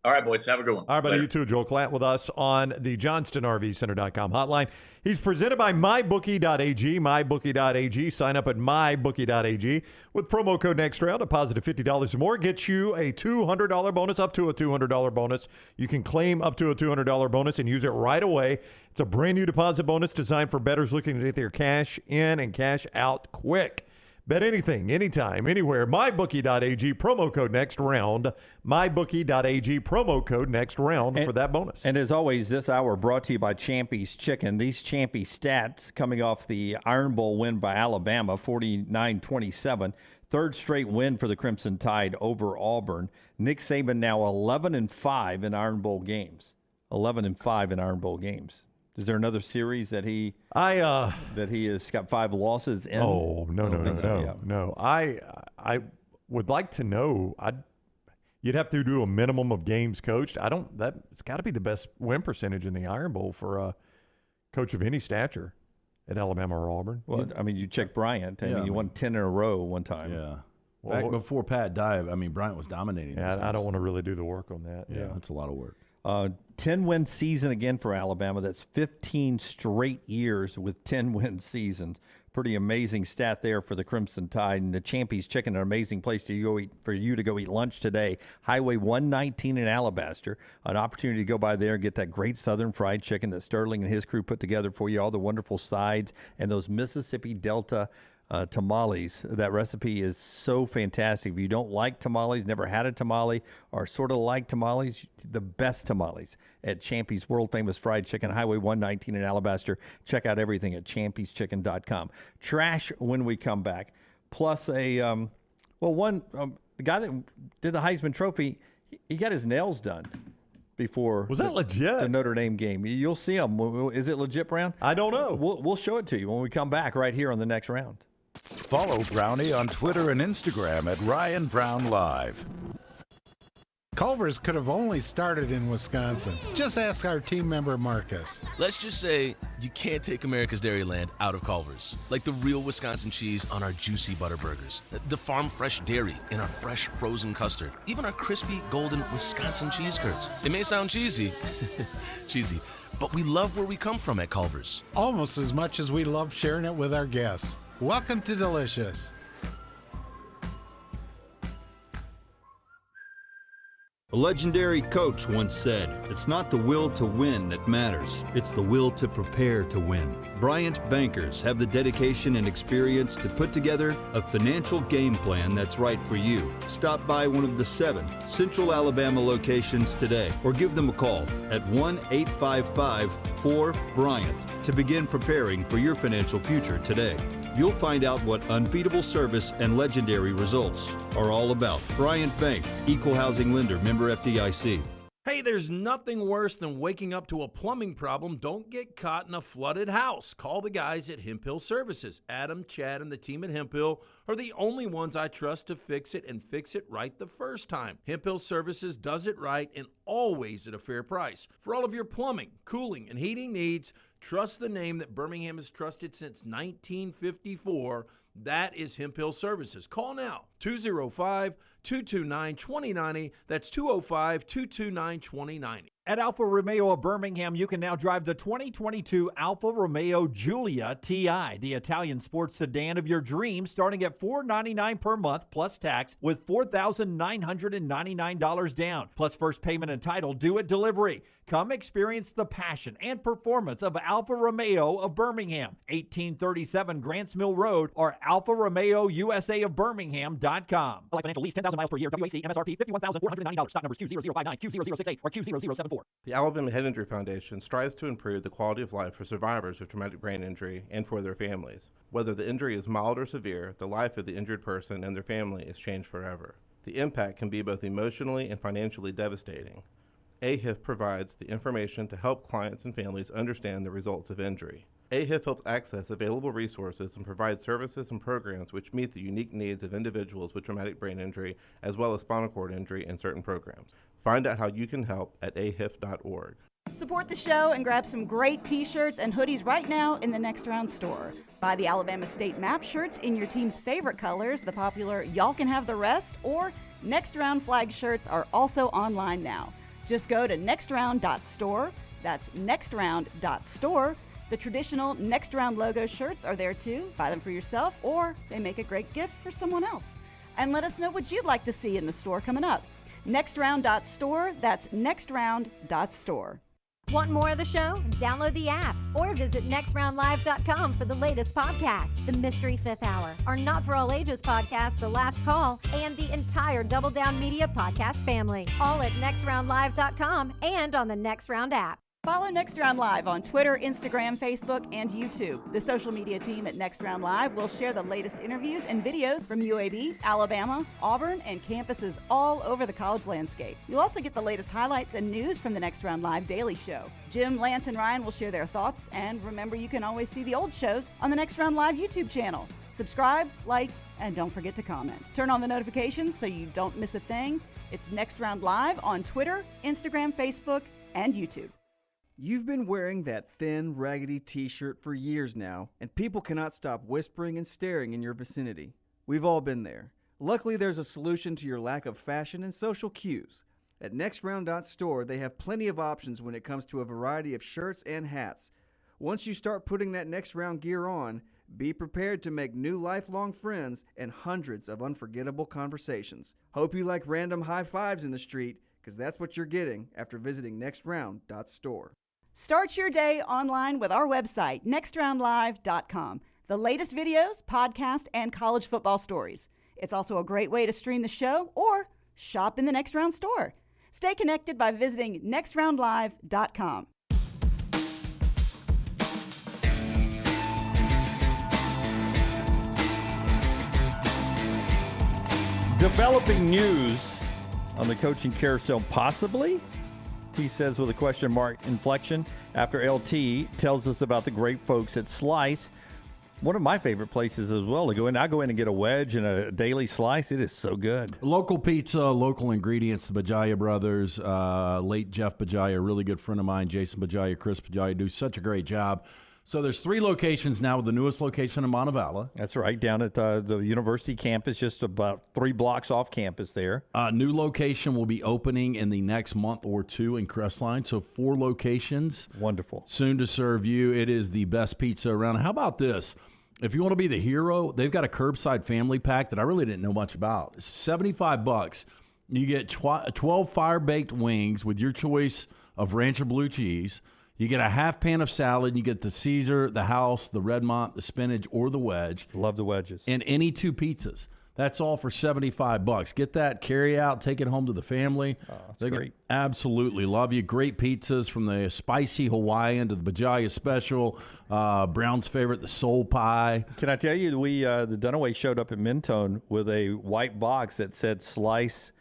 All right, boys. Have a good one. All right, buddy. You too. Joel Klatt with us on the JohnstonRVCenter.com hotline. He's presented by MyBookie.ag. MyBookie.ag. Sign up at MyBookie.ag with promo code NEXTROUND. Deposit of $50 or more gets you a $200 bonus, up to a $200 bonus. You can claim up to a $200 bonus and use it right away. It's a brand new deposit bonus designed for bettors looking to get their cash in and cash out quick. Bet anything, anytime, anywhere. MyBookie.ag, promo code next round. MyBookie.ag, promo code next round for that bonus. And as always, this hour brought to you by Champy's Chicken. These Champy stats coming off the Iron Bowl win by Alabama, 49-27. Third straight win for the Crimson Tide over Auburn. Nick Saban now 11-5 in Iron Bowl games. 11-5 in Iron Bowl games. Is there another series that he has got 5 losses in? Oh, no. I would like to know. You'd have to do a minimum of games coached. It's got to be the best win percentage in the Iron Bowl for a coach of any stature at Alabama or Auburn. Well, I mean, you check Bryant. I mean, he won 10 in a row one time. Yeah. Back before Pat died, I mean, Bryant was dominating. Yeah, I don't want to really do the work on that. Yeah, that's a lot of work. 10-win season again for Alabama. That's 15 straight years with 10-win seasons. Pretty amazing stat there for the Crimson Tide. And the Champy's Chicken, an amazing place to go eat, for you to go eat lunch today. Highway 119 in Alabaster. An opportunity to go by there and get that great Southern fried chicken that Sterling and his crew put together for you. All the wonderful sides and those Mississippi Delta tamales. That recipe is so fantastic. If you don't like tamales, never had a tamale, or sort of like tamales, the best tamales at Champy's world famous fried chicken, Highway 119 in Alabaster. Check out everything at champy'schicken.com. Trash when we come back. Plus the guy that did the Heisman Trophy, he got his nails done before. Was that legit? The Notre Dame game. You'll see him. Is it legit, Brown? I don't know. We'll show it to you when we come back right here on the next round. Follow Brownie on Twitter and Instagram at Ryan Brown Live. Culver's could have only started in Wisconsin. Just ask our team member Marcus. Let's just say you can't take America's Dairyland out of Culver's. Like the real Wisconsin cheese on our juicy butter burgers, the farm fresh dairy in our fresh frozen custard, even our crispy golden Wisconsin cheese curds. It may sound cheesy, but we love where we come from at Culver's. Almost as much as we love sharing it with our guests. Welcome to Delicious. A legendary coach once said, "It's not the will to win that matters, it's the will to prepare to win." Bryant bankers have the dedication and experience to put together a financial game plan that's right for you. Stop by one of the 7 Central Alabama locations today or give them a call at 1-855-4-BRYANT to begin preparing for your financial future today. You'll find out what unbeatable service and legendary results are all about. Bryant Bank, Equal Housing Lender, member FDIC. Hey, there's nothing worse than waking up to a plumbing problem. Don't get caught in a flooded house. Call the guys at Hemp Hill Services. Adam, Chad, and the team at Hemp Hill are the only ones I trust to fix it and fix it right the first time. Hemp Hill Services does it right and always at a fair price. For all of your plumbing, cooling, and heating needs, trust the name that Birmingham has trusted since 1954. That is Hemp Hill Services. Call now, 205-229-2090. That's 205-229-2090. At Alfa Romeo of Birmingham, you can now drive the 2022 Alfa Romeo Giulia TI, the Italian sports sedan of your dreams, starting at $499 per month plus tax with $4,999 down, plus first payment and title due at delivery. Come experience the passion and performance of Alfa Romeo of Birmingham, 1837 Grants Mill Road, or Alfa Romeo USA of Birmingham.com. Like financial lease, 10,000 miles per year, WAC, MSRP, $51,490. Stock numbers Q0059, Q0068, or Q0074. The Alabama Head Injury Foundation strives to improve the quality of life for survivors of traumatic brain injury and for their families. Whether the injury is mild or severe, the life of the injured person and their family is changed forever. The impact can be both emotionally and financially devastating. AHIF provides the information to help clients and families understand the results of injury. AHIF helps access available resources and provides services and programs which meet the unique needs of individuals with traumatic brain injury as well as spinal cord injury in certain programs. Find out how you can help at ahif.org. Support the show and grab some great t-shirts and hoodies right now in the Next Round store. Buy the Alabama State map shirts in your team's favorite colors, the popular Y'all Can Have the Rest, or Next Round flag shirts are also online now. Just go to nextround.store. That's nextround.store. The traditional Next Round logo shirts are there too. Buy them for yourself, or they make a great gift for someone else. And let us know what you'd like to see in the store coming up. Nextround.store. That's nextround.store. Want more of the show? Download the app or visit nextroundlive.com for the latest podcast, The Mystery Fifth Hour, our Not For All Ages podcast, The Last Call, and the entire Double Down Media podcast family. All at nextroundlive.com and on the Next Round app. Follow Next Round Live on Twitter, Instagram, Facebook, and YouTube. The social media team at Next Round Live will share the latest interviews and videos from UAB, Alabama, Auburn, and campuses all over the college landscape. You'll also get the latest highlights and news from the Next Round Live Daily Show. Jim, Lance, and Ryan will share their thoughts, and remember, you can always see the old shows on the Next Round Live YouTube channel. Subscribe, like, and don't forget to comment. Turn on the notifications so you don't miss a thing. It's Next Round Live on Twitter, Instagram, Facebook, and YouTube. You've been wearing that thin, raggedy t-shirt for years now, and people cannot stop whispering and staring in your vicinity. We've all been there. Luckily, there's a solution to your lack of fashion and social cues. At nextround.store, they have plenty of options when it comes to a variety of shirts and hats. Once you start putting that Next Round gear on, be prepared to make new lifelong friends and hundreds of unforgettable conversations. Hope you like random high fives in the street, because that's what you're getting after visiting nextround.store. Start your day online with our website, nextroundlive.com. The latest videos, podcasts, and college football stories. It's also a great way to stream the show or shop in the Next Round store. Stay connected by visiting nextroundlive.com. Developing news on the coaching carousel, possibly? He says with a question mark inflection after LT tells us about the great folks at Slice. One of my favorite places as well to go in. I go in and get a wedge and a daily slice. It is so good. Local pizza, local ingredients. The Bajaya brothers, late Jeff Bajaya, a really good friend of mine, Jason Bajaya, Chris Bajaya, do such a great job. So there's 3 locations now, with the newest location in Montevallo. That's right, down at the university campus, just about 3 blocks off campus there. New location will be opening in the next month or 2 in Crestline. So 4 locations. Wonderful. Soon to serve you. It is the best pizza around. How about this? If you want to be the hero, they've got a curbside family pack that I really didn't know much about. It's $75. You get 12 fire-baked wings with your choice of ranch or blue cheese. You get a half pan of salad. You get the Caesar, the House, the Redmont, the spinach, or the wedge. Love the wedges. And any 2 pizzas. That's all for $75. Get that, carry out, take it home to the family. That's great. Absolutely love you. Great pizzas, from the spicy Hawaiian to the Bajaya special. Brown's favorite, the soul pie. Can I tell you, the Dunaway showed up at Mentone with a white box that said Slice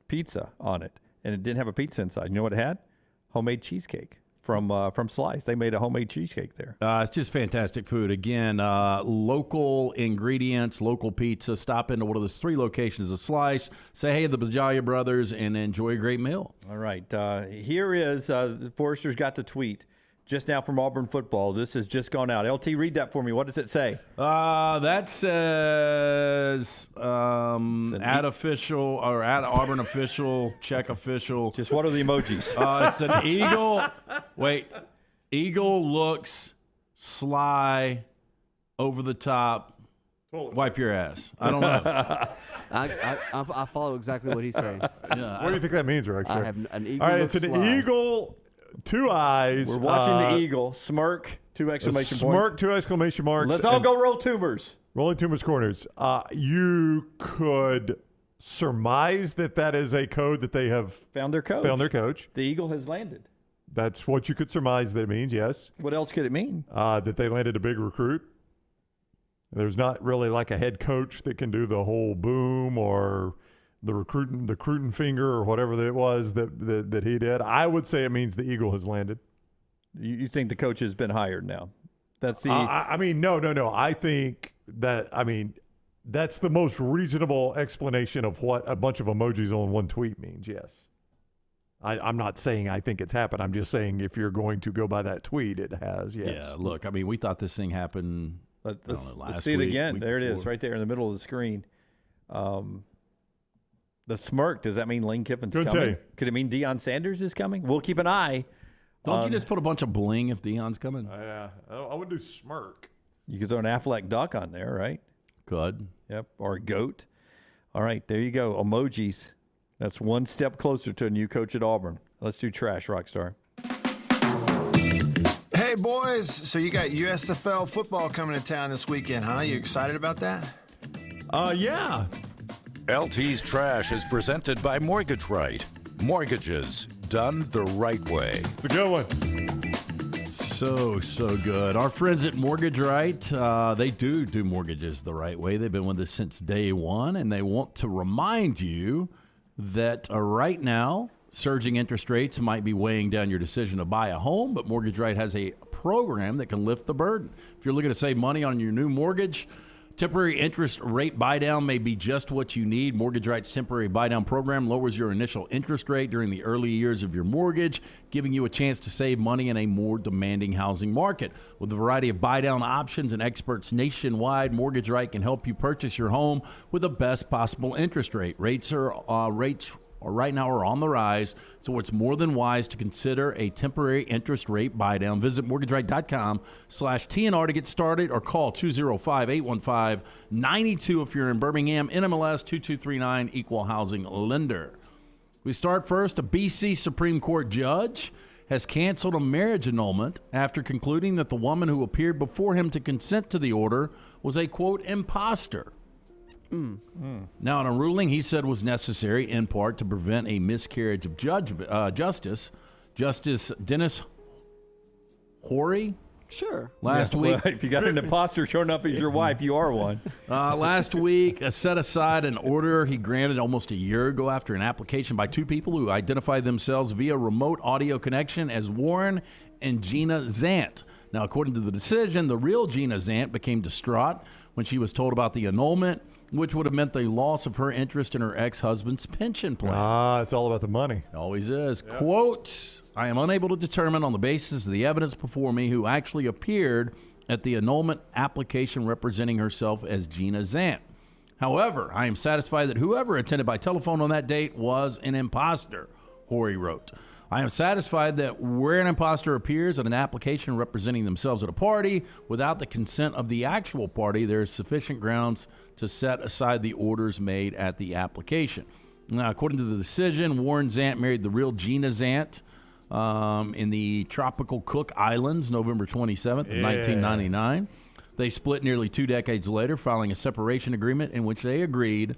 pizza on it, and it didn't have a pizza inside. You know what it had? Homemade cheesecake from Slice. They made a homemade cheesecake there. It's just fantastic food. Again, local ingredients, local pizza. Stop into one of those 3 locations of Slice. Say hey to the Bajaya brothers and enjoy a great meal. All right. Here is Forrester's got the tweet just now from Auburn football. This has just gone out. LT, read that for me. What does it say? That says at official or at Auburn official, check official. Just what are the emojis? It's an eagle. Wait, eagle looks sly, over the top. Wipe your ass. I don't know. I follow exactly what he's saying. Yeah, what do you think that means, Rex? I have an eagle. All right, it's an sly. eagle. 2 eyes. We're watching the eagle. Smirk, 2 exclamation points. Smirk, 2 exclamation marks. Let's all go roll tumors. Rolling tumors corners. You could surmise that is a code that they have found their coach. The eagle has landed. That's what you could surmise that it means, yes. What else could it mean? That they landed a big recruit. There's not really like a head coach that can do the whole boom or the recruiting finger or whatever it was that he did. I would say it means the eagle has landed. You think the coach has been hired now? That's the. No. I think that. That's the most reasonable explanation of what a bunch of emojis on one tweet means. Yes. I'm not saying I think it's happened. I'm just saying if you're going to go by that tweet, it has. Yes. Yeah. Look, we thought this thing happened. Let's see it again. There it is, right there in the middle of the screen. The smirk, does that mean Lane Kiffin's coming? Could it mean Deion Sanders is coming? We'll keep an eye. Don't you just put a bunch of bling if Deion's coming? Yeah. I would do smirk. You could throw an Affleck duck on there, right? Could. Yep. Or a goat. All right, there you go. Emojis. That's one step closer to a new coach at Auburn. Let's do trash, Rockstar. Hey, boys. So you got USFL football coming to town this weekend, huh? You excited about that? Yeah. LT's Trash is presented by Mortgage Right. Mortgages done the right way. It's a good one. So good. Our friends at Mortgage Right, they do mortgages the right way. They've been with us since day one, and they want to remind you that right now, surging interest rates might be weighing down your decision to buy a home, but Mortgage Right has a program that can lift the burden. If you're looking to save money on your new mortgage, temporary interest rate buy-down may be just what you need. Mortgage Right's temporary buy-down program lowers your initial interest rate during the early years of your mortgage, giving you a chance to save money in a more demanding housing market. With a variety of buy-down options and experts nationwide, Mortgage Right can help you purchase your home with the best possible interest rate. Rates right now are on the rise, so it's more than wise to consider a temporary interest rate buy-down. Visit mortgageright.com/TNR to get started or call 205-815-92 if you're in Birmingham. NMLS 2239, Equal Housing Lender. We start first. A BC Supreme Court judge has canceled a marriage annulment after concluding that the woman who appeared before him to consent to the order was a, quote, imposter. Now, in a ruling he said was necessary in part to prevent a miscarriage of justice, Justice Dennis Horry. Sure. Last week. Well, if you got an imposter showing up as your wife, you are one. Last week, set aside an order he granted almost a year ago after an application by 2 people who identified themselves via remote audio connection as Warren and Gina Zant. Now, according to the decision, the real Gina Zant became distraught when she was told about the annulment, which would have meant the loss of her interest in her ex-husband's pension plan. It's all about the money. It always is. Yep. Quote, I am unable to determine on the basis of the evidence before me who actually appeared at the annulment application representing herself as Gina Zant. However, I am satisfied that whoever attended by telephone on that date was an imposter, Horry wrote. I am satisfied that where an imposter appears at an application representing themselves at a party without the consent of the actual party, there is sufficient grounds to set aside the orders made at the application. Now, according to the decision, Warren Zant married the real Gina Zant in the tropical Cook Islands, November 27th of 1999. They split nearly 2 decades later, filing a separation agreement in which they agreed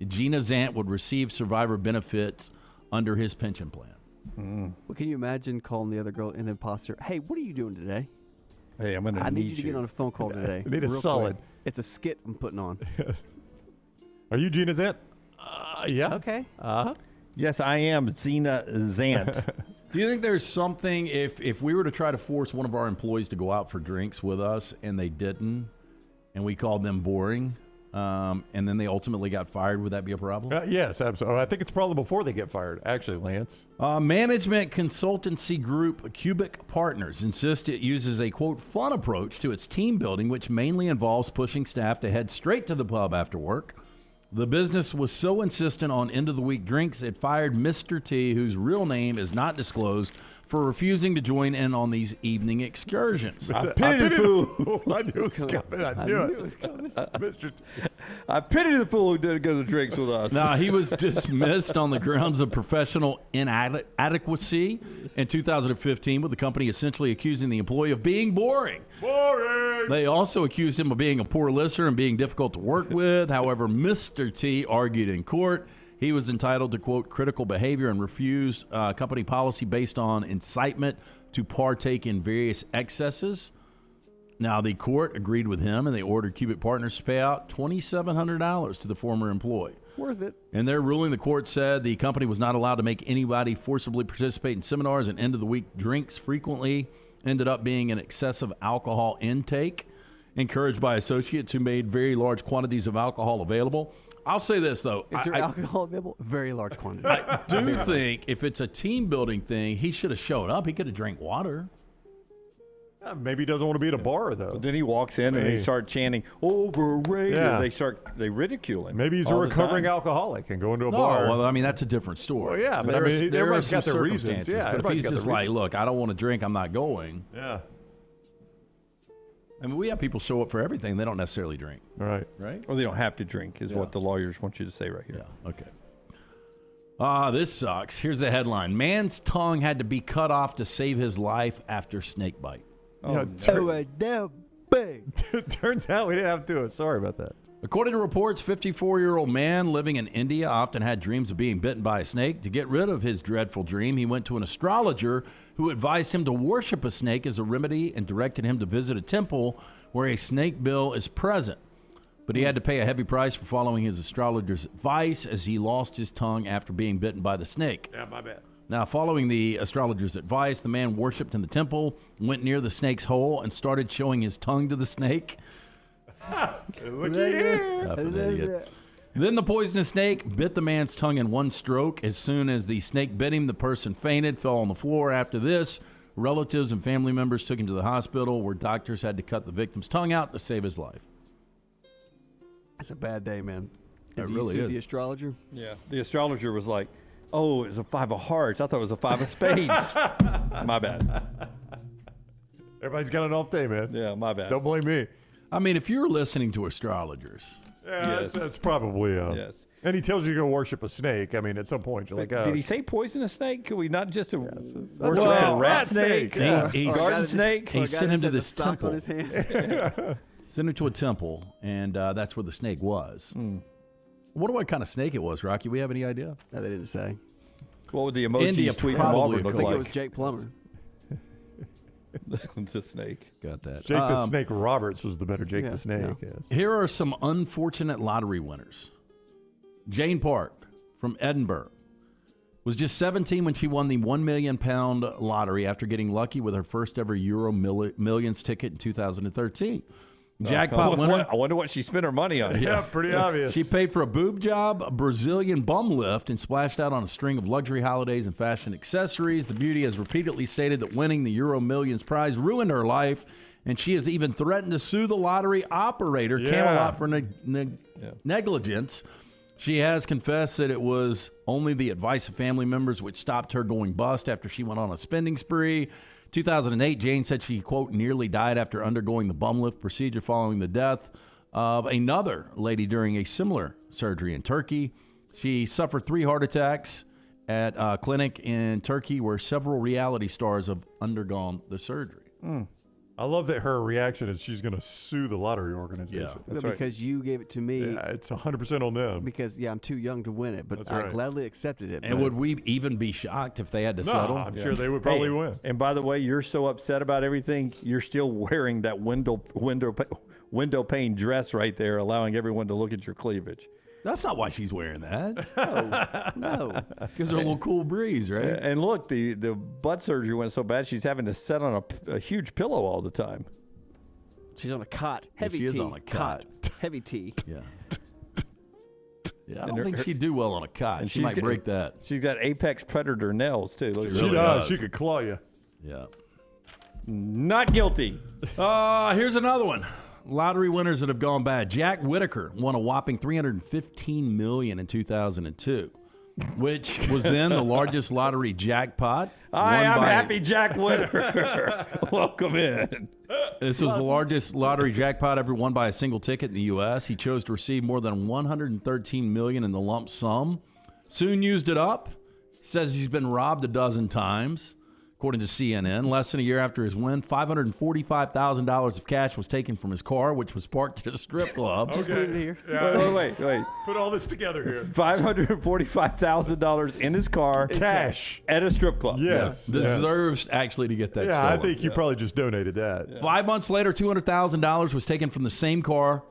Gina Zant would receive survivor benefits under his pension plan. Well, can you imagine calling the other girl an imposter? Hey, what are you doing today? Hey, I'm going to I need you to get on a phone call today. I need a solid. Quick. It's a skit I'm putting on. Are you Gina Zant? Yeah. Okay. Yes, I am Gina Zant. Do you think there's something, if we were to try to force one of our employees to go out for drinks with us and they didn't, and we called them boring, and then they ultimately got fired, would that be a problem? Yes, absolutely. I think it's a problem before they get fired, actually, Lance. Management consultancy group Cubic Partners insists it uses a, quote, fun approach to its team building, which mainly involves pushing staff to head straight to the pub after work. The business was so insistent on end-of-the-week drinks, it fired Mr. T, whose real name is not disclosed, for refusing to join in on these evening excursions. I pity the fool. I knew it was coming. I knew it was coming. Mr. T. I pity the fool who didn't go to the drinks with us. Now, he was dismissed on the grounds of professional inadequacy in 2015, with the company essentially accusing the employee of being boring. Boring! They also accused him of being a poor listener and being difficult to work with. However, Mr. T argued in court he was entitled to, quote, critical behavior and refused company policy based on incitement to partake in various excesses. Now, the court agreed with him, and they ordered Cubic Partners to pay out $2,700 to the former employee. Worth it. In their ruling, the court said the company was not allowed to make anybody forcibly participate in seminars, and end-of-the-week drinks frequently ended up being an excessive alcohol intake, encouraged by associates who made very large quantities of alcohol available. I'll say this, though. Is there alcohol available? Very large quantity. I do think if it's a team-building thing, he should have showed up. He could have drank water. Maybe he doesn't want to be at a bar, though. But then he walks in and they start chanting, overrated. Yeah. They ridicule him. Maybe he's a recovering alcoholic and going to a bar. Well, I mean, that's a different story. Well, yeah, but there everybody's got their circumstances. reasons. Yeah, but if he's just like, look, I don't want to drink, I'm not going. Yeah. I mean, we have people show up for everything. They don't necessarily drink. Right. Or they don't have to drink is what the lawyers want you to say right here. Yeah, okay. This sucks. Here's the headline. Man's tongue had to be cut off to save his life after snake bite. Turns out we didn't have to do it. Sorry about that. According to reports, 54-year-old man living in India often had dreams of being bitten by a snake. To get rid of his dreadful dream, he went to an astrologer who advised him to worship a snake as a remedy and directed him to visit a temple where a snake bill is present. But he had to pay a heavy price for following his astrologer's advice, as he lost his tongue after being bitten by the snake. Yeah, my bad. Now, following the astrologer's advice, the man worshipped in the temple, went near the snake's hole, and started showing his tongue to the snake. Look here. Then the poisonous snake bit the man's tongue in one stroke. As soon as the snake bit him, the person fainted, fell on the floor. After this, relatives and family members took him to the hospital, where doctors had to cut the victim's tongue out to save his life. It's a bad day, man. It Did really you is. see the astrologer? Yeah. The astrologer was like, oh, it's a 5 of hearts. I thought it was a 5 of spades. My bad. Everybody's got an off day, man. Yeah, my bad. Don't blame me. I mean, if you're listening to astrologers. Yeah, Yes. that's probably Yes. And he tells you to go worship a snake. I mean, at some point, you're like, oh. Did he say poisonous snake? Could we not just worship well, a rat snake? Yeah. Garden snake? He sent him to this temple. On his hand. Sent him to a temple, and that's where the snake was. I wonder what kind of snake it was, Rocky. We have any idea? No, they didn't say. What would the emojis India tweet from probably Auburn could. look I think like? it was Jake Plummer. The snake. Got that. Jake the Snake Roberts was the better Jake Yeah, the Snake. yeah. Yes. Here are some unfortunate lottery winners. Jane Park from Edinburgh. Was just 17 when she won the £1 million lottery after getting lucky with her first ever Euro Millions ticket in 2013. Jackpot winner. I wonder what she spent her money on. Yeah, pretty obvious. She paid for a boob job, a Brazilian bum lift, and splashed out on a string of luxury holidays and fashion accessories. The beauty has repeatedly stated that winning the Euro Millions prize ruined her life, and she has even threatened to sue the lottery operator, Camelot, for negligence. She has confessed that it was only the advice of family members which stopped her going bust after she went on a spending spree. 2008, Jane said she, quote, nearly died after undergoing the bum lift procedure following the death of another lady during a similar surgery in Turkey. She suffered 3 heart attacks at a clinic in Turkey where several reality stars have undergone the surgery. I love that her reaction is she's going to sue the lottery organization. Yeah. That's because you gave it to me. Yeah, it's 100% on them. Because, I'm too young to win it, but That's I right. gladly accepted it. And would we even be shocked if they had to No, settle? I'm sure they would probably win. And by the way, you're so upset about everything, you're still wearing that window pane dress right there, allowing everyone to look at your cleavage. That's not why she's wearing that. No. Because they're a little cool breeze, right? And look, the butt surgery went so bad, she's having to sit on a huge pillow all the time. She's on a cot. Heavy she tea. is on a cot. Heavy tea. Yeah. Yeah, I don't think she'd do well on a cot. And She might break that. She's got apex predator nails, too. Look at She her. does. She could claw you. Yeah. Not guilty. Here's another one. Lottery winners that have gone bad. Jack Whitaker won a whopping $315 million in 2002, which was then the largest lottery jackpot. Hi, I'm Happy Jack Whitaker. Welcome in. This was the largest lottery jackpot ever won by a single ticket in the U.S. He chose to receive more than $113 million in the lump sum. Soon used it up. He says he's been robbed a dozen times. According to CNN, less than a year after his win, $545,000 of cash was taken from his car, which was parked at a strip club. Just leave it here. Yeah. Wait. Put all this together here. $545,000 in his car. Cash. At a strip club. Yes. Deserves actually to get that Yeah, stolen. I think you probably just donated that. 5 months later, $200,000 was taken from the same car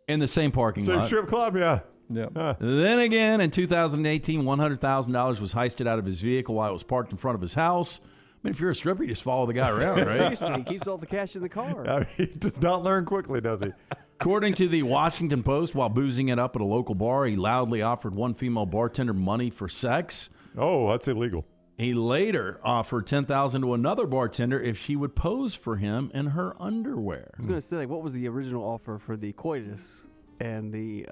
in the same parking Same lot. strip club, yeah. Yeah. Then again, in 2018, $100,000 was heisted out of his vehicle while it was parked in front of his house. I mean, if you're a stripper, you just follow the guy around, right? Seriously, he keeps all the cash in the car. I mean, he does not learn quickly, does he? According to the Washington Post, while boozing it up at a local bar, he loudly offered one female bartender money for sex. Oh, that's illegal. He later offered $10,000 to another bartender if she would pose for him in her underwear. I was going to say, what was the original offer for the coitus and the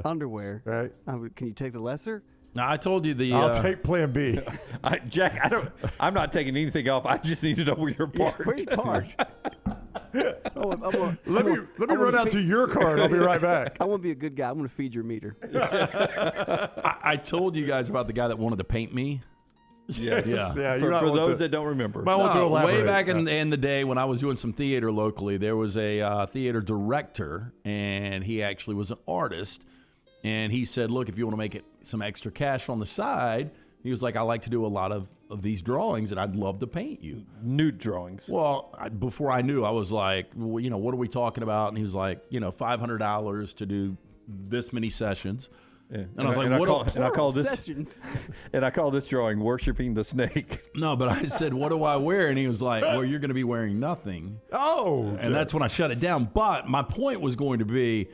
underwear? Right. Can you take the lesser? Now, I told you I'll take Plan B. Jack, I'm not taking anything off. I just need to know where you're parked. Where are you parked? Let me run out to your car and I'll be right back. I want to be a good guy. I'm going to feed your meter. I told you guys about the guy that wanted to paint me. Yes. Yeah. For those that don't remember. Might want to elaborate. Way back in the day when I was doing some theater locally, there was a theater director, and he actually was an artist. And he said, look, if you want to make it some extra cash on the side, he was like, I like to do a lot of these drawings, and I'd love to paint you. Nude drawings. Well, before I knew, I was like, well, what are we talking about? And he was like, $500 to do this many sessions. Yeah. And I was like, I call this sessions. And I call this drawing "Worshiping the Snake." No, but I said, what do I wear? And he was like, well, you're going to be wearing nothing. Oh. And that's when I shut it down. But my point was going to be,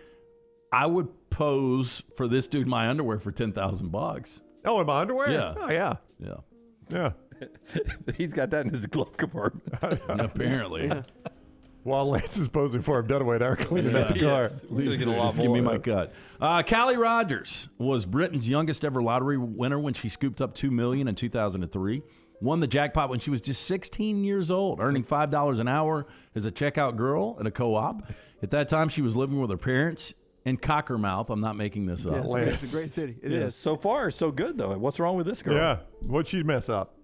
I would pose for this dude my underwear for $10,000. Oh, in my underwear? Yeah. Oh, yeah. Yeah. He's got that in his glove compartment. Apparently. Yeah. While Lance is posing for him, Dunaway and I are cleaning up the car. Please get a lot Just give more. me my cut. Callie Rogers was Britain's youngest ever lottery winner when she scooped up $2 million in 2003. Won the jackpot when she was just 16 years old, earning $5 an hour as a checkout girl at a co-op. At that time, she was living with her parents in Cockermouth. I'm not making this up. It's a great city. It is. So far, so good, though. What's wrong with this girl? Yeah. What'd she mess up?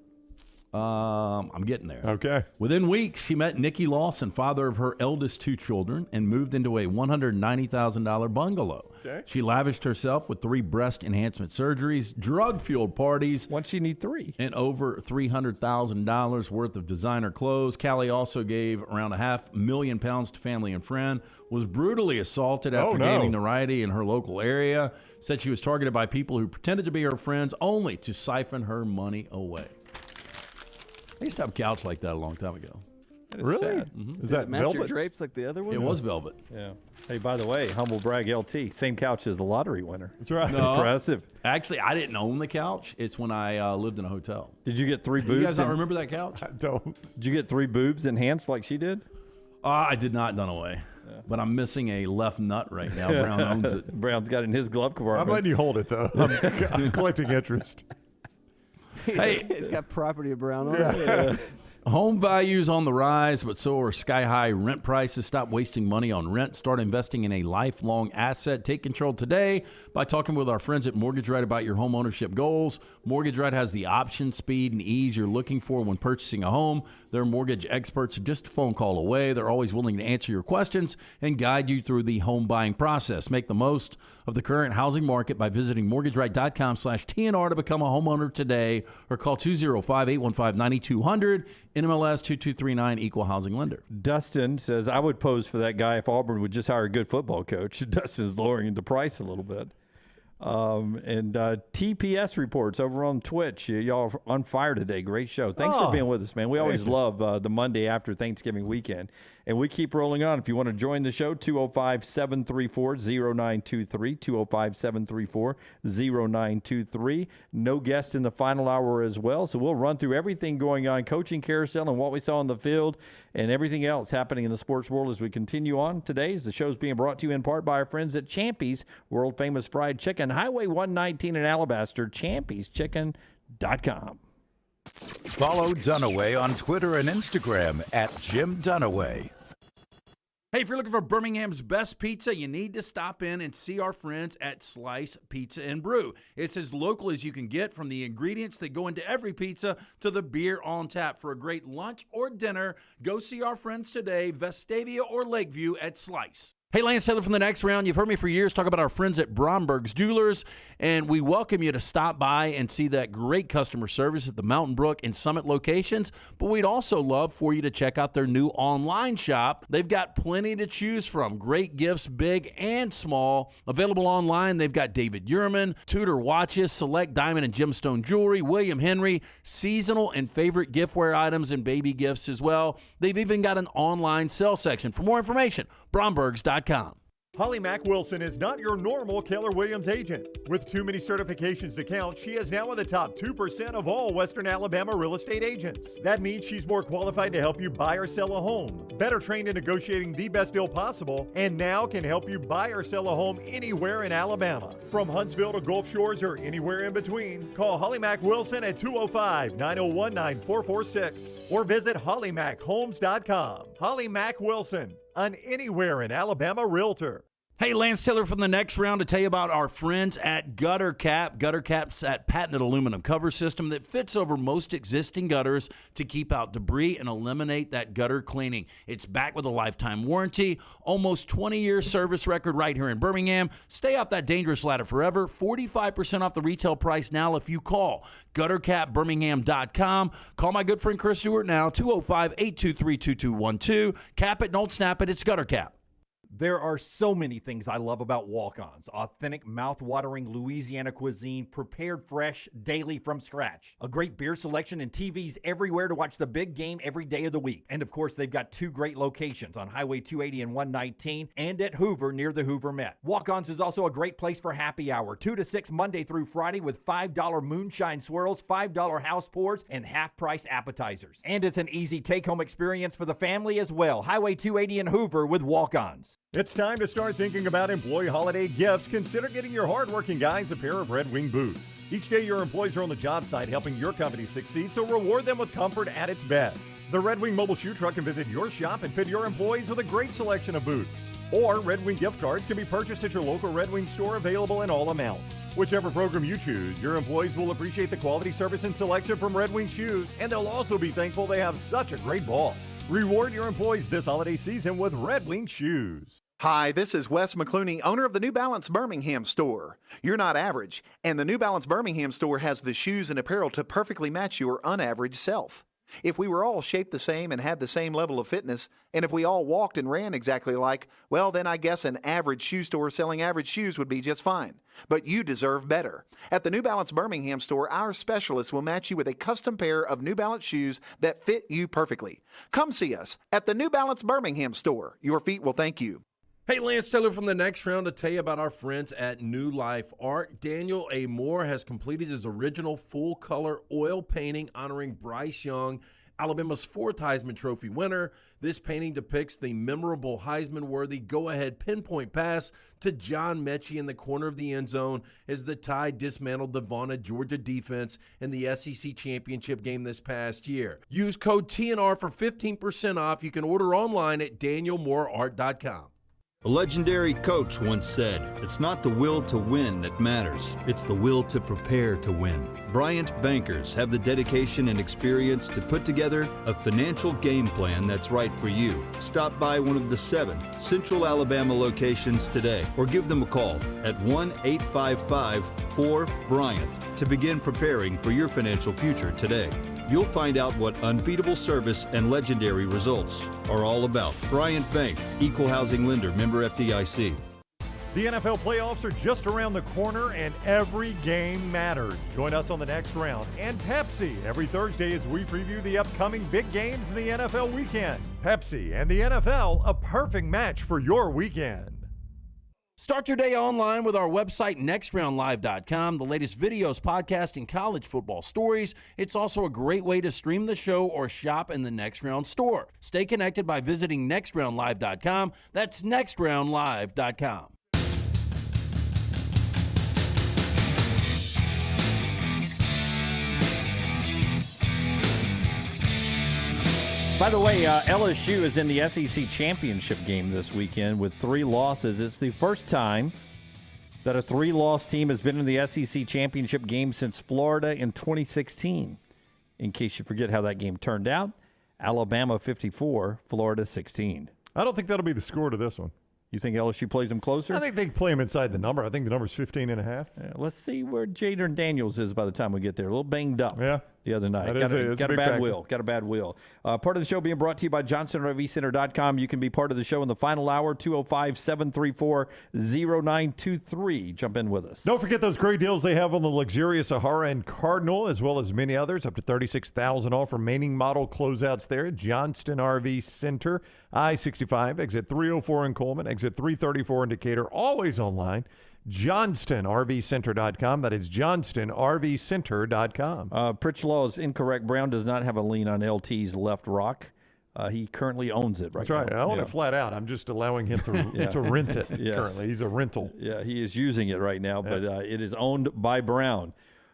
I'm getting there. Okay. Within weeks, she met Nikki Lawson, father of her eldest 2 children, and moved into a $190,000 bungalow. Okay. She lavished herself with 3 breast enhancement surgeries, drug-fueled parties. Once she need 3. And over $300,000 worth of designer clothes. Callie also gave around £500,000 to family and friend, was brutally assaulted after gaining notoriety in her local area, said she was targeted by people who pretended to be her friends only to siphon her money away. I used to have a couch like that a long time ago. Really? Sad. Mm-hmm. Is that Match velvet? your drapes like the other one? It was velvet. Yeah. Hey, by the way, humble brag LT, same couch as the lottery winner. That's right. No. Impressive. Actually, I didn't own the couch. It's when I lived in a hotel. Did you get 3 boobs? You guys not remember that couch? I don't. Did you get 3 boobs enhanced like she did? I did not, done away. Yeah. But I'm missing a left nut right now. Brown owns it. Brown's got it in his glove compartment. I'm letting you hold it, though. I'm collecting interest. Hey, it's got property of Brown on it. Home values on the rise, but so are sky-high rent prices. Stop wasting money on rent. Start investing in a lifelong asset. Take control today by talking with our friends at Mortgage Right about your home ownership goals. Mortgage Right has the option, speed, and ease you're looking for when purchasing a home. Their mortgage experts are just a phone call away. They're always willing to answer your questions and guide you through the home buying process. Make the most of the current housing market by visiting mortgageright.com/TNR to become a homeowner today, or call 205-815-9200. NMLS 2239, Equal Housing Lender. Dustin says, I would pose for that guy if Auburn would just hire a good football coach. Dustin's lowering the price a little bit. And TPS reports over on Twitch. Y'all are on fire today. Great show. Thanks for being with us, man. We always love the Monday after Thanksgiving weekend. And we keep rolling on. If you want to join the show, 205-734-0923, 205-734-0923. No guests in the final hour as well, so we'll run through everything going on, coaching carousel and what we saw on the field and everything else happening in the sports world as we continue on. Today's the show's being brought to you in part by our friends at Champy's, world-famous fried chicken, Highway 119 in Alabaster, champyschicken.com. Follow Dunaway on Twitter and Instagram at Jim Dunaway. Hey, if you're looking for Birmingham's best pizza, you need to stop in and see our friends at Slice Pizza and Brew. It's as local as you can get, from the ingredients that go into every pizza to the beer on tap. For a great lunch or dinner, go see our friends today, Vestavia or Lakeview at Slice. Hey, Lance Taylor from The Next Round. You've heard me for years talk about our friends at Bromberg's Jewelers, and we welcome you to stop by and see that great customer service at the Mountain Brook and Summit locations. But we'd also love for you to check out their new online shop. They've got plenty to choose from. Great gifts, big and small. Available online, they've got David Yurman, Tudor watches, select diamond and gemstone jewelry, William Henry, seasonal and favorite giftware items, and baby gifts as well. They've even got an online sale section. For more information, Brombergs.com. Holly Mack Wilson is not your normal Keller Williams agent. With too many certifications to count, she is now in the top 2% of all Western Alabama real estate agents. That means she's more qualified to help you buy or sell a home, better trained in negotiating the best deal possible, and now can help you buy or sell a home anywhere in Alabama. From Huntsville to Gulf Shores or anywhere in between, call Holly Mack Wilson at 205-901-9446 or visit hollymachomes.com. Holly Mack Wilson, an anywhere in Alabama realtor. Hey, Lance Taylor from The Next Round to tell you about our friends at Gutter Cap. Gutter Cap's that patented aluminum cover system that fits over most existing gutters to keep out debris and eliminate that gutter cleaning. It's backed with a lifetime warranty, almost 20-year service record right here in Birmingham. Stay off that dangerous ladder forever. 45% off the retail price now if you call guttercapbirmingham.com. Call my good friend Chris Stewart now, 205-823-2212. Cap it, don't snap it. It's Gutter Cap. There are so many things I love about walk-ons. Authentic, mouth-watering Louisiana cuisine, prepared fresh, daily from scratch. A great beer selection and TVs everywhere to watch the big game every day of the week. And of course, they've got 2 great locations on Highway 280 and 119 and at Hoover near the Hoover Met. Walk-ons is also a great place for happy hour, 2 to 6 Monday through Friday with $5 moonshine swirls, $5 house pours, and half-price appetizers. And it's an easy take-home experience for the family as well. Highway 280 and Hoover with walk-ons. It's time to start thinking about employee holiday gifts. Consider getting your hardworking guys a pair of Red Wing boots. Each day your employees are on the job site helping your company succeed, so reward them with comfort at its best. The Red Wing mobile shoe truck can visit your shop and fit your employees with a great selection of boots. Or Red Wing gift cards can be purchased at your local Red Wing store, available in all amounts. Whichever program you choose, your employees will appreciate the quality, service, and selection from Red Wing Shoes, and they'll also be thankful they have such a great boss. Reward your employees this holiday season with Red Wing Shoes. Hi, this is Wes McClooney, owner of the New Balance Birmingham store. You're not average, and the New Balance Birmingham store has the shoes and apparel to perfectly match your unaverage self. If we were all shaped the same and had the same level of fitness, and if we all walked and ran exactly alike, well, then I guess an average shoe store selling average shoes would be just fine. But you deserve better. At the New Balance Birmingham store, our specialists will match you with a custom pair of New Balance shoes that fit you perfectly. Come see us at the New Balance Birmingham store. Your feet will thank you. Hey, Lance Taylor from the Next Round to tell you about our friends at New Life Art. Daniel A. Moore has completed his original full-color oil painting honoring Bryce Young, Alabama's 4th Heisman Trophy winner. This painting depicts the memorable Heisman-worthy go-ahead pinpoint pass to John Mechie in the corner of the end zone as the Tide dismantled the vaunted Georgia defense in the SEC championship game this past year. Use code TNR for 15% off. You can order online at danielmooreart.com. A legendary coach once said, "It's not the will to win that matters, it's the will to prepare to win." Bryant bankers have the dedication and experience to put together a financial game plan that's right for you. Stop by one of the 7 Central Alabama locations today or give them a call at 1-855-4-BRYANT to begin preparing for your financial future today. You'll find out what unbeatable service and legendary results are all about. Bryant Bank, Equal Housing Lender, member FDIC. The NFL playoffs are just around the corner, and every game matters. Join us on the Next Round and Pepsi every Thursday as we preview the upcoming big games in the NFL weekend. Pepsi and the NFL, a perfect match for your weekend. Start your day online with our website, nextroundlive.com. The latest videos, podcasts, and college football stories. It's also a great way to stream the show or shop in the Next Round store. Stay connected by visiting nextroundlive.com. That's nextroundlive.com. By the way, LSU is in the SEC championship game this weekend with 3 losses. It's the first time that a 3-loss team has been in the SEC championship game since Florida in 2016. In case you forget how that game turned out, Alabama 54, Florida 16. I don't think that'll be the score to this one. You think LSU plays them closer? I think they play them inside the number. I think the number's 15.5. Yeah, let's see where Jaden Daniels is by the time we get there. A little banged up the other night. Got a bad will. Got a bad will. Part of the show being brought to you by JohnsonRVCenter.com. You can be part of the show in the final hour, 205-734-0923. Jump in with us. Don't forget those great deals they have on the luxurious Sahara and Cardinal, as well as many others, up to $36,000 off remaining model closeouts there at Johnston RV Center. I-65, exit 304 in Coleman, exit 334 in Decatur, always online. JohnstonRVCenter.com. That is JohnstonRVCenter.com. Pritchlaw is incorrect. Brown does not have a lien on LT's left rock. He currently owns it right now. That's right. I own it flat out. I'm just allowing him to, to rent it currently. He's a rental. Yeah, he is using it right now, but it is owned by Brown.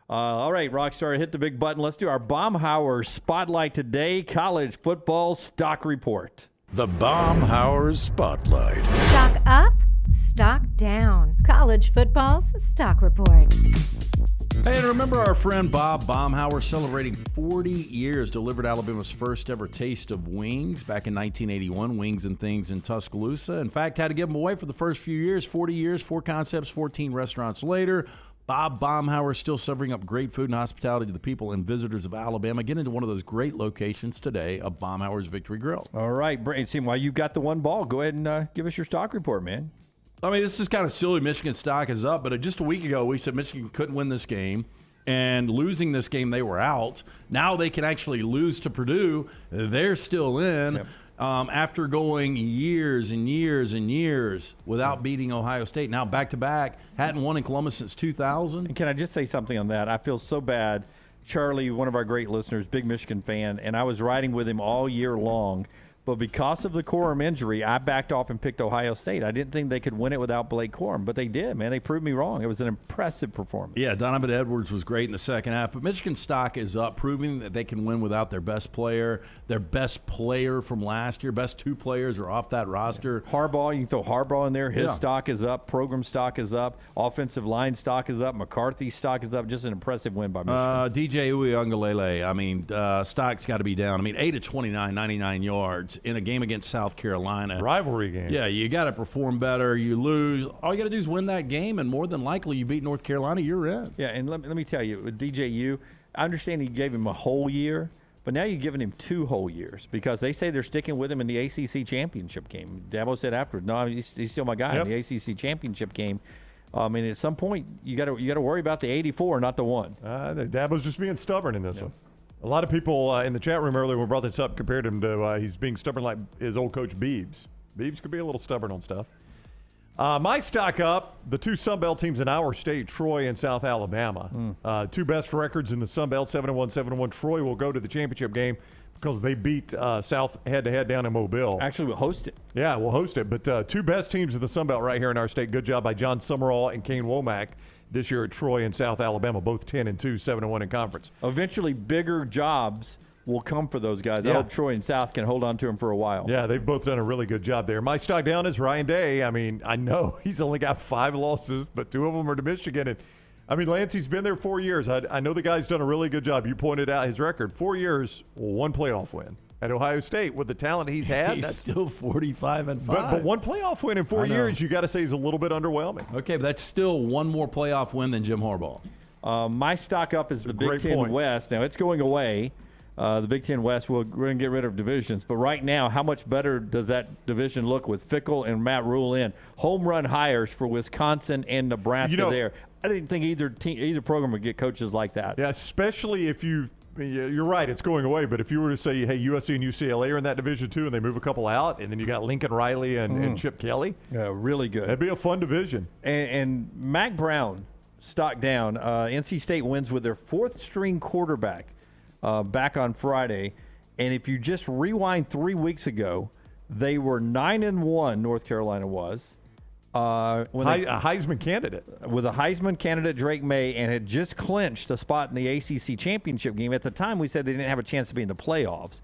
All right, Rockstar, hit the big button. Let's do our Baumhower Spotlight today, college football stock report. The Baumhower Spotlight. Stock up, stock down. College football's stock report. Hey, and remember our friend Bob Baumhower celebrating 40 years, delivered Alabama's first ever taste of wings back in 1981, Wings and Things in Tuscaloosa. In fact, had to give them away for the first few years, 40 years, 4 concepts, 14 restaurants later. Bob Baumhower still serving up great food and hospitality to the people and visitors of Alabama. Get into one of those great locations today of Baumhower's Victory Grill. All right, Brandon, while you've got the one ball, go ahead and give us your stock report, man. I mean, this is kind of silly. Michigan stock is up, but just a week ago we said Michigan couldn't win this game, and losing this game they were out. Now they can actually lose to Purdue. They're still in. Yep. After going years and years and years without beating Ohio State. Now back-to-back, hadn't won in Columbus since 2000. And can I just say something on that? I feel so bad. Charlie, one of our great listeners, big Michigan fan, and I was riding with him all year long But because of the Corum injury, I backed off and picked Ohio State. I didn't think they could win it without Blake Corum, but they did, man. They proved me wrong. It was an impressive performance. Yeah, Donovan Edwards was great in the second half, but Michigan's stock is up, proving that they can win without their best player. Their best player from last year, best 2 players are off that roster. Harbaugh, you can throw Harbaugh in there. His Yeah. stock is up. Program stock is up. Offensive line stock is up. McCarthy's stock is up. Just an impressive win by Michigan. DJ Uiagalelei, I mean, stock's got to be down. I mean, 8 of 29, 99 yards in a game against South Carolina. Rivalry game. Yeah, you got to perform better. You lose. All you got to do is win that game, and more than likely you beat North Carolina, you're in. Yeah, and let me tell you, with DJU, I understand you gave him a whole year, but now you're giving him 2 whole years because they say they're sticking with him in the ACC championship game. Dabo said afterwards, no, he's still my guy in the ACC championship game. I mean, at some point, you got to worry about the 84, not the 1. Dabo's just being stubborn in this one. A lot of people in the chat room earlier when we brought this up compared him to he's being stubborn like his old coach Beebs. Beebs could be a little stubborn on stuff. My stock up, the 2 Sun Belt teams in our state, Troy and South Alabama. 2 best records in the Sun Belt, 7-1, 7-1. Troy will go to the championship game because they beat South head-to-head down in Mobile. Actually, we'll host it. Yeah, we'll host it. But 2 best teams in the Sun Belt right here in our state. Good job by John Summerall and Kane Womack this year at Troy and South Alabama, both 10-2, 7-1 in conference. Eventually, bigger jobs will come for those guys. I hope Troy and South can hold on to him for a while. Yeah, they've both done a really good job there. My stock down is Ryan Day. I mean, I know he's only got 5 losses, but 2 of them are to Michigan. And I mean, Lancey's been there 4 years. I know the guy's done a really good job. You pointed out his record, 4 years, 1 playoff win. At Ohio State, with the talent he's had, he's still 45-5. But 1 playoff win in 4 years, you got to say, is a little bit underwhelming. Okay, but that's still 1 more playoff win than Jim Harbaugh. My stock up is the Big Ten West. Now, it's going away. The Big Ten West, we're going to get rid of divisions. But right now, how much better does that division look with Fickell and Matt Rule in? Home run hires for Wisconsin and Nebraska there. I didn't think either program would get coaches like that. Yeah, especially if you're right, it's going away. But if you were to say, hey, USC and UCLA are in that division too, and they move a couple out, and then you got Lincoln Riley and Chip Kelly. Yeah, really good. That'd be a fun division. And Mac Brown, stock down. NC State wins with their 4th-string quarterback back on Friday. And if you just rewind 3 weeks ago, they were 9-1, North Carolina was. A Heisman candidate. With a Heisman candidate, Drake May, and had just clinched a spot in the ACC championship game. At the time, we said they didn't have a chance to be in the playoffs.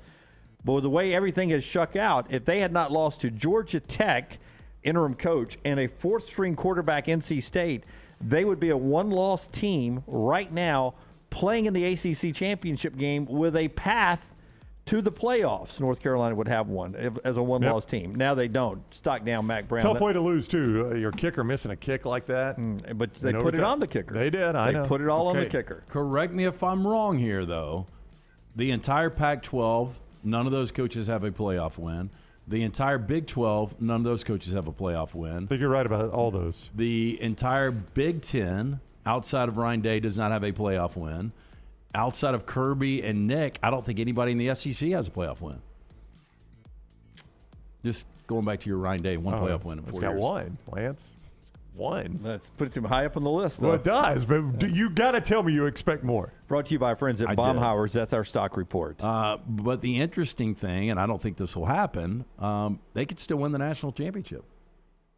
But with the way everything has shook out, if they had not lost to Georgia Tech, interim coach, and a 4th-string quarterback, NC State, they would be a 1-loss team right now playing in the ACC championship game with a path to the playoffs. North Carolina would have one as a 1-loss team. Now they don't. Stock down Mac Brown. Tough way to lose, too. Your kicker missing a kick like that. But they put it on the kicker. They did, I know. They put it all on the kicker. Correct me if I'm wrong here, though. The entire Pac-12, none of those coaches have a playoff win. The entire Big 12, none of those coaches have a playoff win. I think you're right about all those. The entire Big 10, outside of Ryan Day, does not have a playoff win. Outside of Kirby and Nick, I don't think anybody in the SEC has a playoff win. Just going back to your Ryan Day, one playoff win in 4 years. It's got one, Lance. One. That puts him high up on the list, though. Well, it does, but you got to tell me you expect more. Brought to you by our friends at Baumhower's. That's our stock report. But the interesting thing, and I don't think this will happen, they could still win the national championship.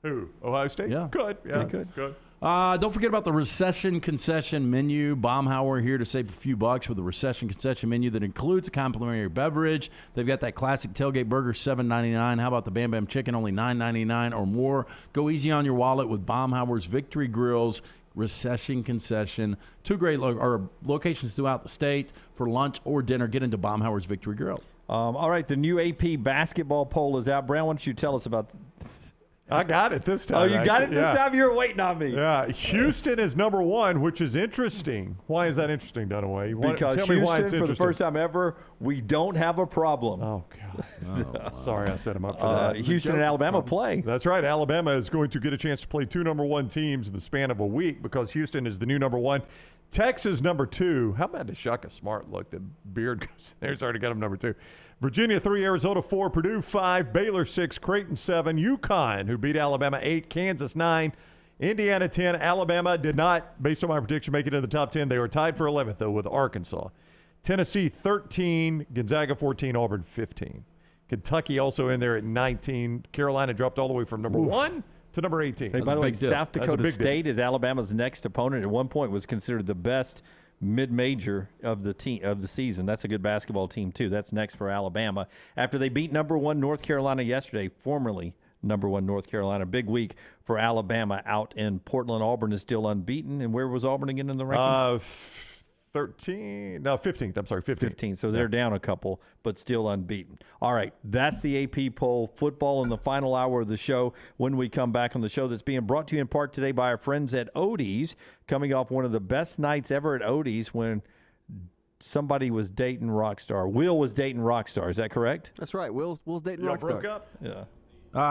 Who? Ohio State? Yeah. Good. Yeah, good. Don't forget about the recession concession menu. Baumhower here to save a few bucks with the recession concession menu that includes a complimentary beverage. They've got that classic tailgate burger, $7.99. How about the Bam Bam Chicken, only $9.99 or more? Go easy on your wallet with Baumhower's Victory Grills recession concession. 2 great locations throughout the state for lunch or dinner. Get into Baumhower's Victory Grill. All right, the new AP basketball poll is out. Brown, why don't you tell us about I got it this time. Oh, you got it this time? You were waiting on me. Yeah, Houston is number 1, which is interesting. Why is that interesting, Dunaway? Because tell me why it's Houston, for the first time ever, we don't have a problem. Oh, God. Sorry, I set him up for that. Houston and Alabama play. That's right. Alabama is going to get a chance to play 2 number 1 teams in the span of a week because Houston is the new number 1. Texas number 2. How about the Shaka Smart look? The beard goes there. He's already got him number 2. Virginia 3, Arizona 4, Purdue 5, Baylor 6, Creighton 7, UConn, who beat Alabama 8, Kansas 9, Indiana 10. Alabama did not, based on my prediction, make it into the top 10. They were tied for 11th, though, with Arkansas. Tennessee 13, Gonzaga 14, Auburn 15. Kentucky also in there at 19. Carolina dropped all the way from number 1 to number 18. Hey, by the way, South Dakota State is Alabama's next opponent. At one point was considered the best mid-major of the season. That's a good basketball team, too. That's next for Alabama. After they beat number 1 North Carolina yesterday, formerly number 1 North Carolina. Big week for Alabama out in Portland. Auburn is still unbeaten. And where was Auburn again in the rankings? 15th. I'm sorry, 15th. So they're down a couple, but still unbeaten. All right, that's the AP poll. Football in the final hour of the show. When we come back on the show, that's being brought to you in part today by our friends at Odie's, coming off one of the best nights ever at Odie's when somebody was dating Rockstar. Will was dating Rockstar. Is that correct? That's right. Will's dating Rockstar. Broke up? Yeah.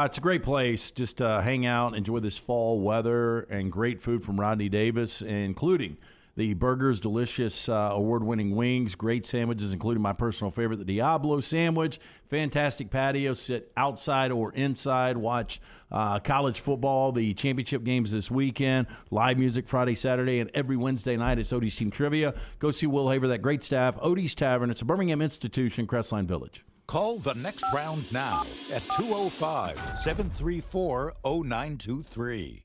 It's a great place. Just hang out, enjoy this fall weather, and great food from Rodney Davis, including the burgers, delicious award-winning wings, great sandwiches, including my personal favorite, the Diablo sandwich, fantastic patio, sit outside or inside, watch college football, the championship games this weekend, live music Friday, Saturday, and every Wednesday night it's Odie's Team Trivia. Go see Will Haver, that great staff. Odie's Tavern, it's a Birmingham institution, Crestline Village. Call the next round now at 205-734-0923.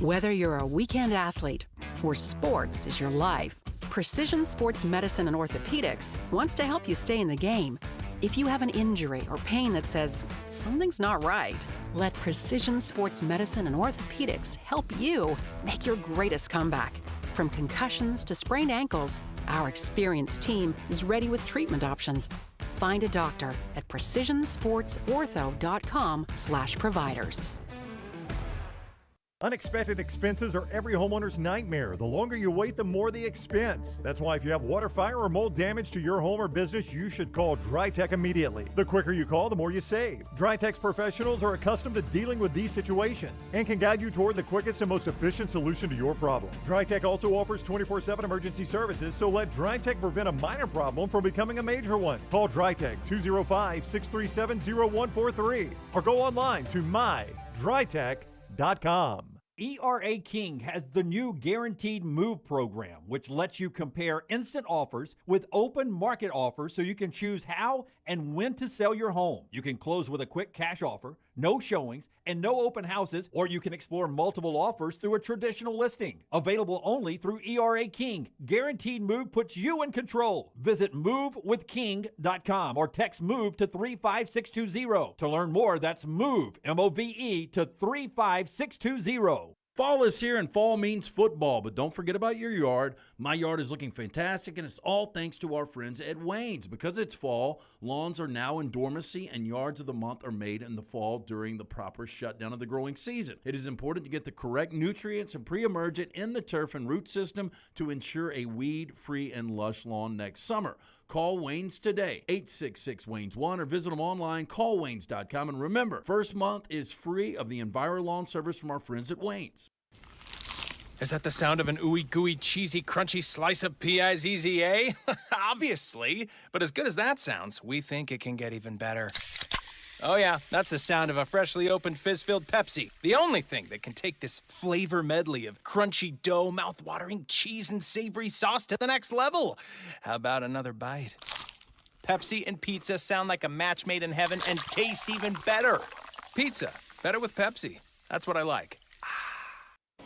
Whether you're a weekend athlete or sports is your life, Precision Sports Medicine and Orthopedics wants to help you stay in the game. If you have an injury or pain that says something's not right, let Precision Sports Medicine and Orthopedics help you make your greatest comeback. From concussions to sprained ankles, our experienced team is ready with treatment options. Find a doctor at precisionsportsortho.com/providers. Unexpected expenses are every homeowner's nightmare. The longer you wait, the more the expense. That's why if you have water, fire, or mold damage to your home or business, you should call DryTech immediately. The quicker you call, the more you save. DryTech's professionals are accustomed to dealing with these situations and can guide you toward the quickest and most efficient solution to your problem. DryTech also offers 24/7 emergency services, so let DryTech prevent a minor problem from becoming a major one. Call DryTech 205-637-0143 or go online to mydrytech.com. ERA King has the new Guaranteed Move program, which lets you compare instant offers with open market offers so you can choose how and when to sell your home. You can close with a quick cash offer, no showings, and no open houses, or you can explore multiple offers through a traditional listing. Available only through ERA King. Guaranteed Move puts you in control. Visit movewithking.com or text MOVE to 35620. To learn more, that's MOVE, M-O-V-E, to 35620. Fall is here, and fall means football, but don't forget about your yard. My yard is looking fantastic, and it's all thanks to our friends at Wayne's. Because it's fall, lawns are now in dormancy, and yards of the month are made in the fall during the proper shutdown of the growing season. It is important to get the correct nutrients and pre-emergent in the turf and root system to ensure a weed-free and lush lawn next summer. Call Wayne's today, 866-WAYNES-1, or visit them online, callwaynes.com. And remember, first month is free of the EnviroLawn service from our friends at Wayne's. Is that the sound of an ooey gooey, cheesy, crunchy slice of P-I-Z-Z-A? Obviously. But as good as that sounds, we think it can get even better. Oh yeah, that's the sound of a freshly opened fizz-filled Pepsi. The only thing that can take this flavor medley of crunchy dough, mouth-watering cheese, and savory sauce to the next level. How about another bite? Pepsi and pizza sound like a match made in heaven and taste even better. Pizza, better with Pepsi. That's what I like.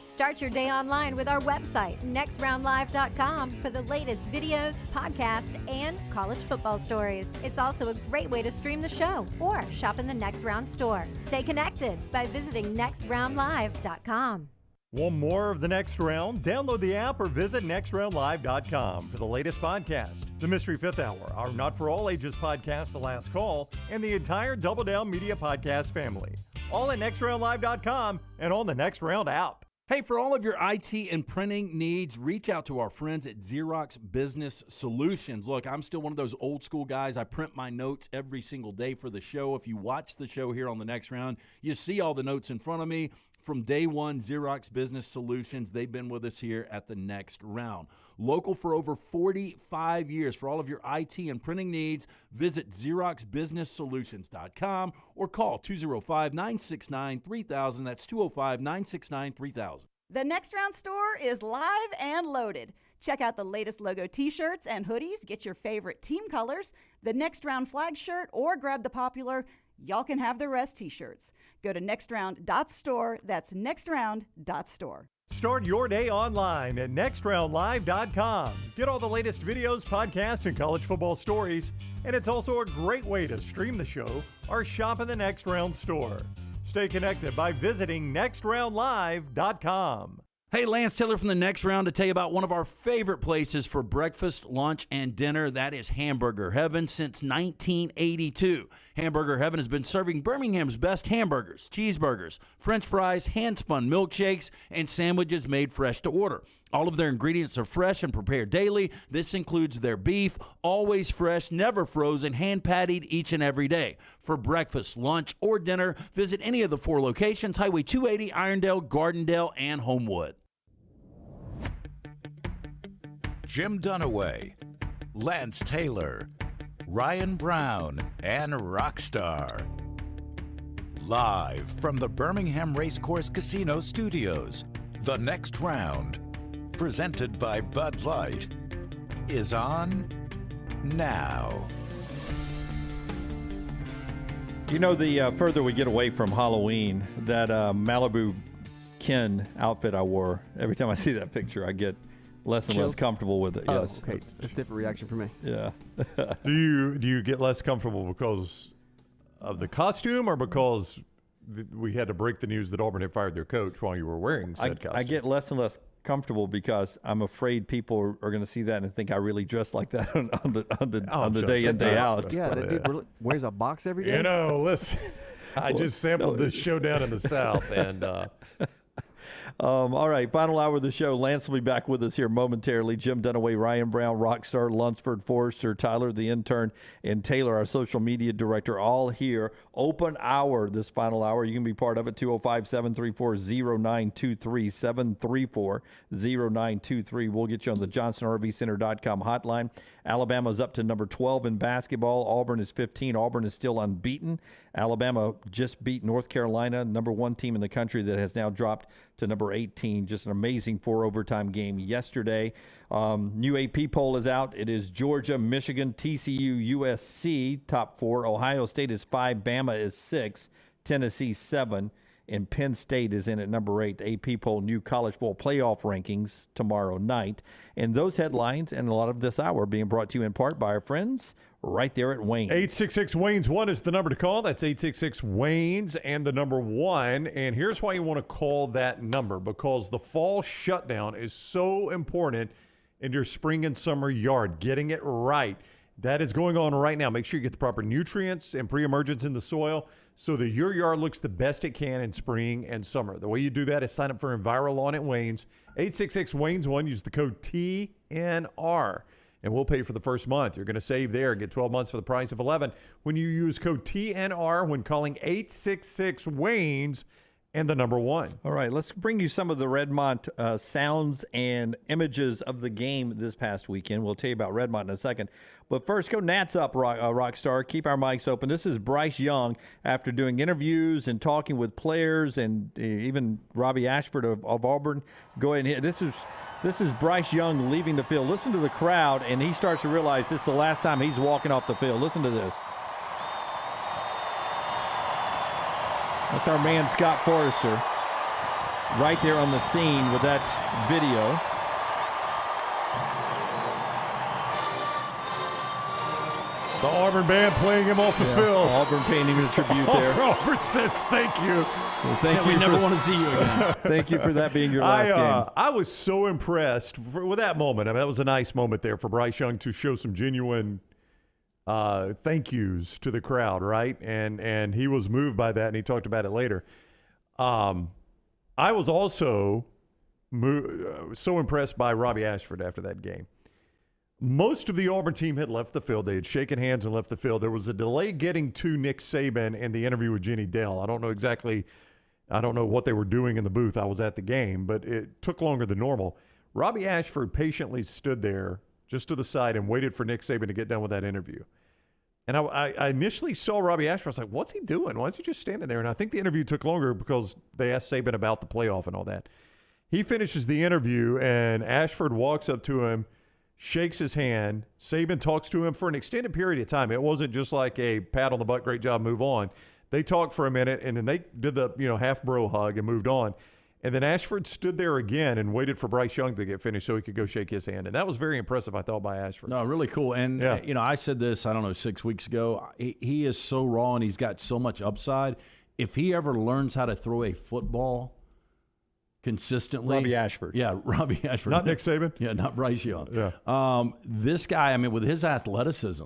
Start your day online with our website, nextroundlive.com, for the latest videos, podcasts, and college football stories. It's also a great way to stream the show or shop in the Next Round store. Stay connected by visiting nextroundlive.com. Want more of The Next Round? Download the app or visit nextroundlive.com for the latest podcast, The Mystery Fifth Hour, our Not For All Ages podcast, The Last Call, and the entire Double Down Media podcast family. All at nextroundlive.com and on the Next Round app. Hey, for all of your IT and printing needs, reach out to our friends at Xerox Business Solutions. Look, I'm still one of those old school guys. I print my notes every single day for the show. If you watch the show here on the Next Round, you see all the notes in front of me. From day one, Xerox Business Solutions, they've been with us here at the Next Round. Local for over 45 years. For all of your IT and printing needs, visit XeroxBusinessSolutions.com or call 205-969-3000. That's 205-969-3000. The Next Round store is live and loaded. Check out the latest logo t-shirts and hoodies. Get your favorite team colors, the Next Round flag shirt, or grab the popular Y'all Can Have the Rest t-shirts. Go to nextround.store. That's nextround.store. Start your day online at nextroundlive.com. Get all the latest videos, podcasts, and college football stories. And it's also a great way to stream the show or shop in the Next Round store. Stay connected by visiting nextroundlive.com. Hey, Lance Taylor from the Next Round to tell you about one of our favorite places for breakfast, lunch, and dinner. That is Hamburger Heaven since 1982. Hamburger Heaven has been serving Birmingham's best hamburgers, cheeseburgers, French fries, hand-spun milkshakes, and sandwiches made fresh to order. All of their ingredients are fresh and prepared daily. This includes their beef, always fresh, never frozen, hand-pattied each and every day. For breakfast, lunch, or dinner, visit any of the 4 locations, Highway 280, Irondale, Gardendale, and Homewood. Jim Dunaway, Lance Taylor, Ryan Brown, and Rockstar. Live from the Birmingham Racecourse Casino Studios, the Next Round, presented by Bud Light, is on now. You know, the further we get away from Halloween, that Malibu Ken outfit I wore, every time I see that picture, I get less and less comfortable with it. Oh, yes. okay. It's a different reaction for me. Yeah. Do you get less comfortable because of the costume or because we had to break the news that Auburn had fired their coach while you were wearing said costume? I get less and less comfortable because I'm afraid people are going to see that and think I really dress like that on the day in, day out. Yeah, that dude really wears a box every day. You know, listen, I just sampled this show down in the South, and all right, final hour of the show. Lance will be back with us here momentarily. Jim Dunaway, Ryan Brown, Rockstar, Lunsford, Forrester, Tyler, the intern, and Taylor, our social media director, all here. Open hour this final hour. You can be part of it, 205-734-0923, 734-0923. We'll get you on the JohnsonRVCenter.com hotline. Alabama's up to number 12 in basketball. Auburn is 15. Auburn is still unbeaten. Alabama just beat North Carolina, number 1 team in the country that has now dropped to number 18. Just an amazing 4-overtime game yesterday. New AP poll is out. It is Georgia, Michigan, TCU, USC, top 4. Ohio State is 5. Bama is 6. Tennessee 7. And Penn State is in at number 8. The AP poll, new college football playoff rankings tomorrow night. And those headlines and a lot of this hour being brought to you in part by our friends right there at Wayne. 866-WAYNES-1 is the number to call. That's 866-WAYNES and the number 1. And here's why you want to call that number, because the fall shutdown is so important in your spring and summer yard, getting it right. That is going on right now. Make sure you get the proper nutrients and pre-emergence in the soil so that your yard looks the best it can in spring and summer. The way you do that is sign up for EnviroLawn at Wayne's. 866-WAYNES-1. Use the code TNR, and we'll pay for the first month. You're going to save there. Get 12 months for the price of 11 when you use code TNR when calling 866-WAYNES and the number 1. All right, let's bring you some of the Redmont sounds and images of the game this past weekend. We'll tell you about Redmont in a second. But first, go Nats up, Rockstar. Keep our mics open. This is Bryce Young after doing interviews and talking with players and even Robbie Ashford of Auburn. Go ahead and hit. This is Bryce Young leaving the field. Listen to the crowd, and he starts to realize this is the last time he's walking off the field. Listen to this. That's our man, Scott Forrester, right there on the scene with that video. The Auburn band playing him off the field. Auburn paying him a tribute there. Auburn says thank you. Well, thank you. We never want to see you again. Thank you for that being your last game. I was so impressed with that moment. I mean, that was a nice moment there for Bryce Young to show some genuine thank yous to the crowd, right? And he was moved by that, and he talked about it later. I was also so impressed by Robbie Ashford after that game. Most of the Auburn team had left the field. They had shaken hands and left the field. There was a delay getting to Nick Saban and the interview with Jenny Dell. I don't know what they were doing in the booth. I was at the game, but it took longer than normal. Robbie Ashford patiently stood there just to the side and waited for Nick Saban to get done with that interview. And I initially saw Robbie Ashford. I was like, what's he doing? Why is he just standing there? And I think the interview took longer because they asked Saban about the playoff and all that. He finishes the interview, and Ashford walks up to him, shakes his hand. Saban talks to him for an extended period of time. It wasn't just like a pat on the butt, great job, move on. They talked for a minute, and then they did the half bro hug and moved on. And then Ashford stood there again and waited for Bryce Young to get finished so he could go shake his hand. And that was very impressive, I thought, by Ashford. No, really cool. And, I said this, 6 weeks ago. He is so raw, and he's got so much upside. If he ever learns how to throw a football consistently. Robbie Ashford. Yeah, Robbie Ashford. Not Nick Saban? Yeah, not Bryce Young. Yeah. This guy, with his athleticism.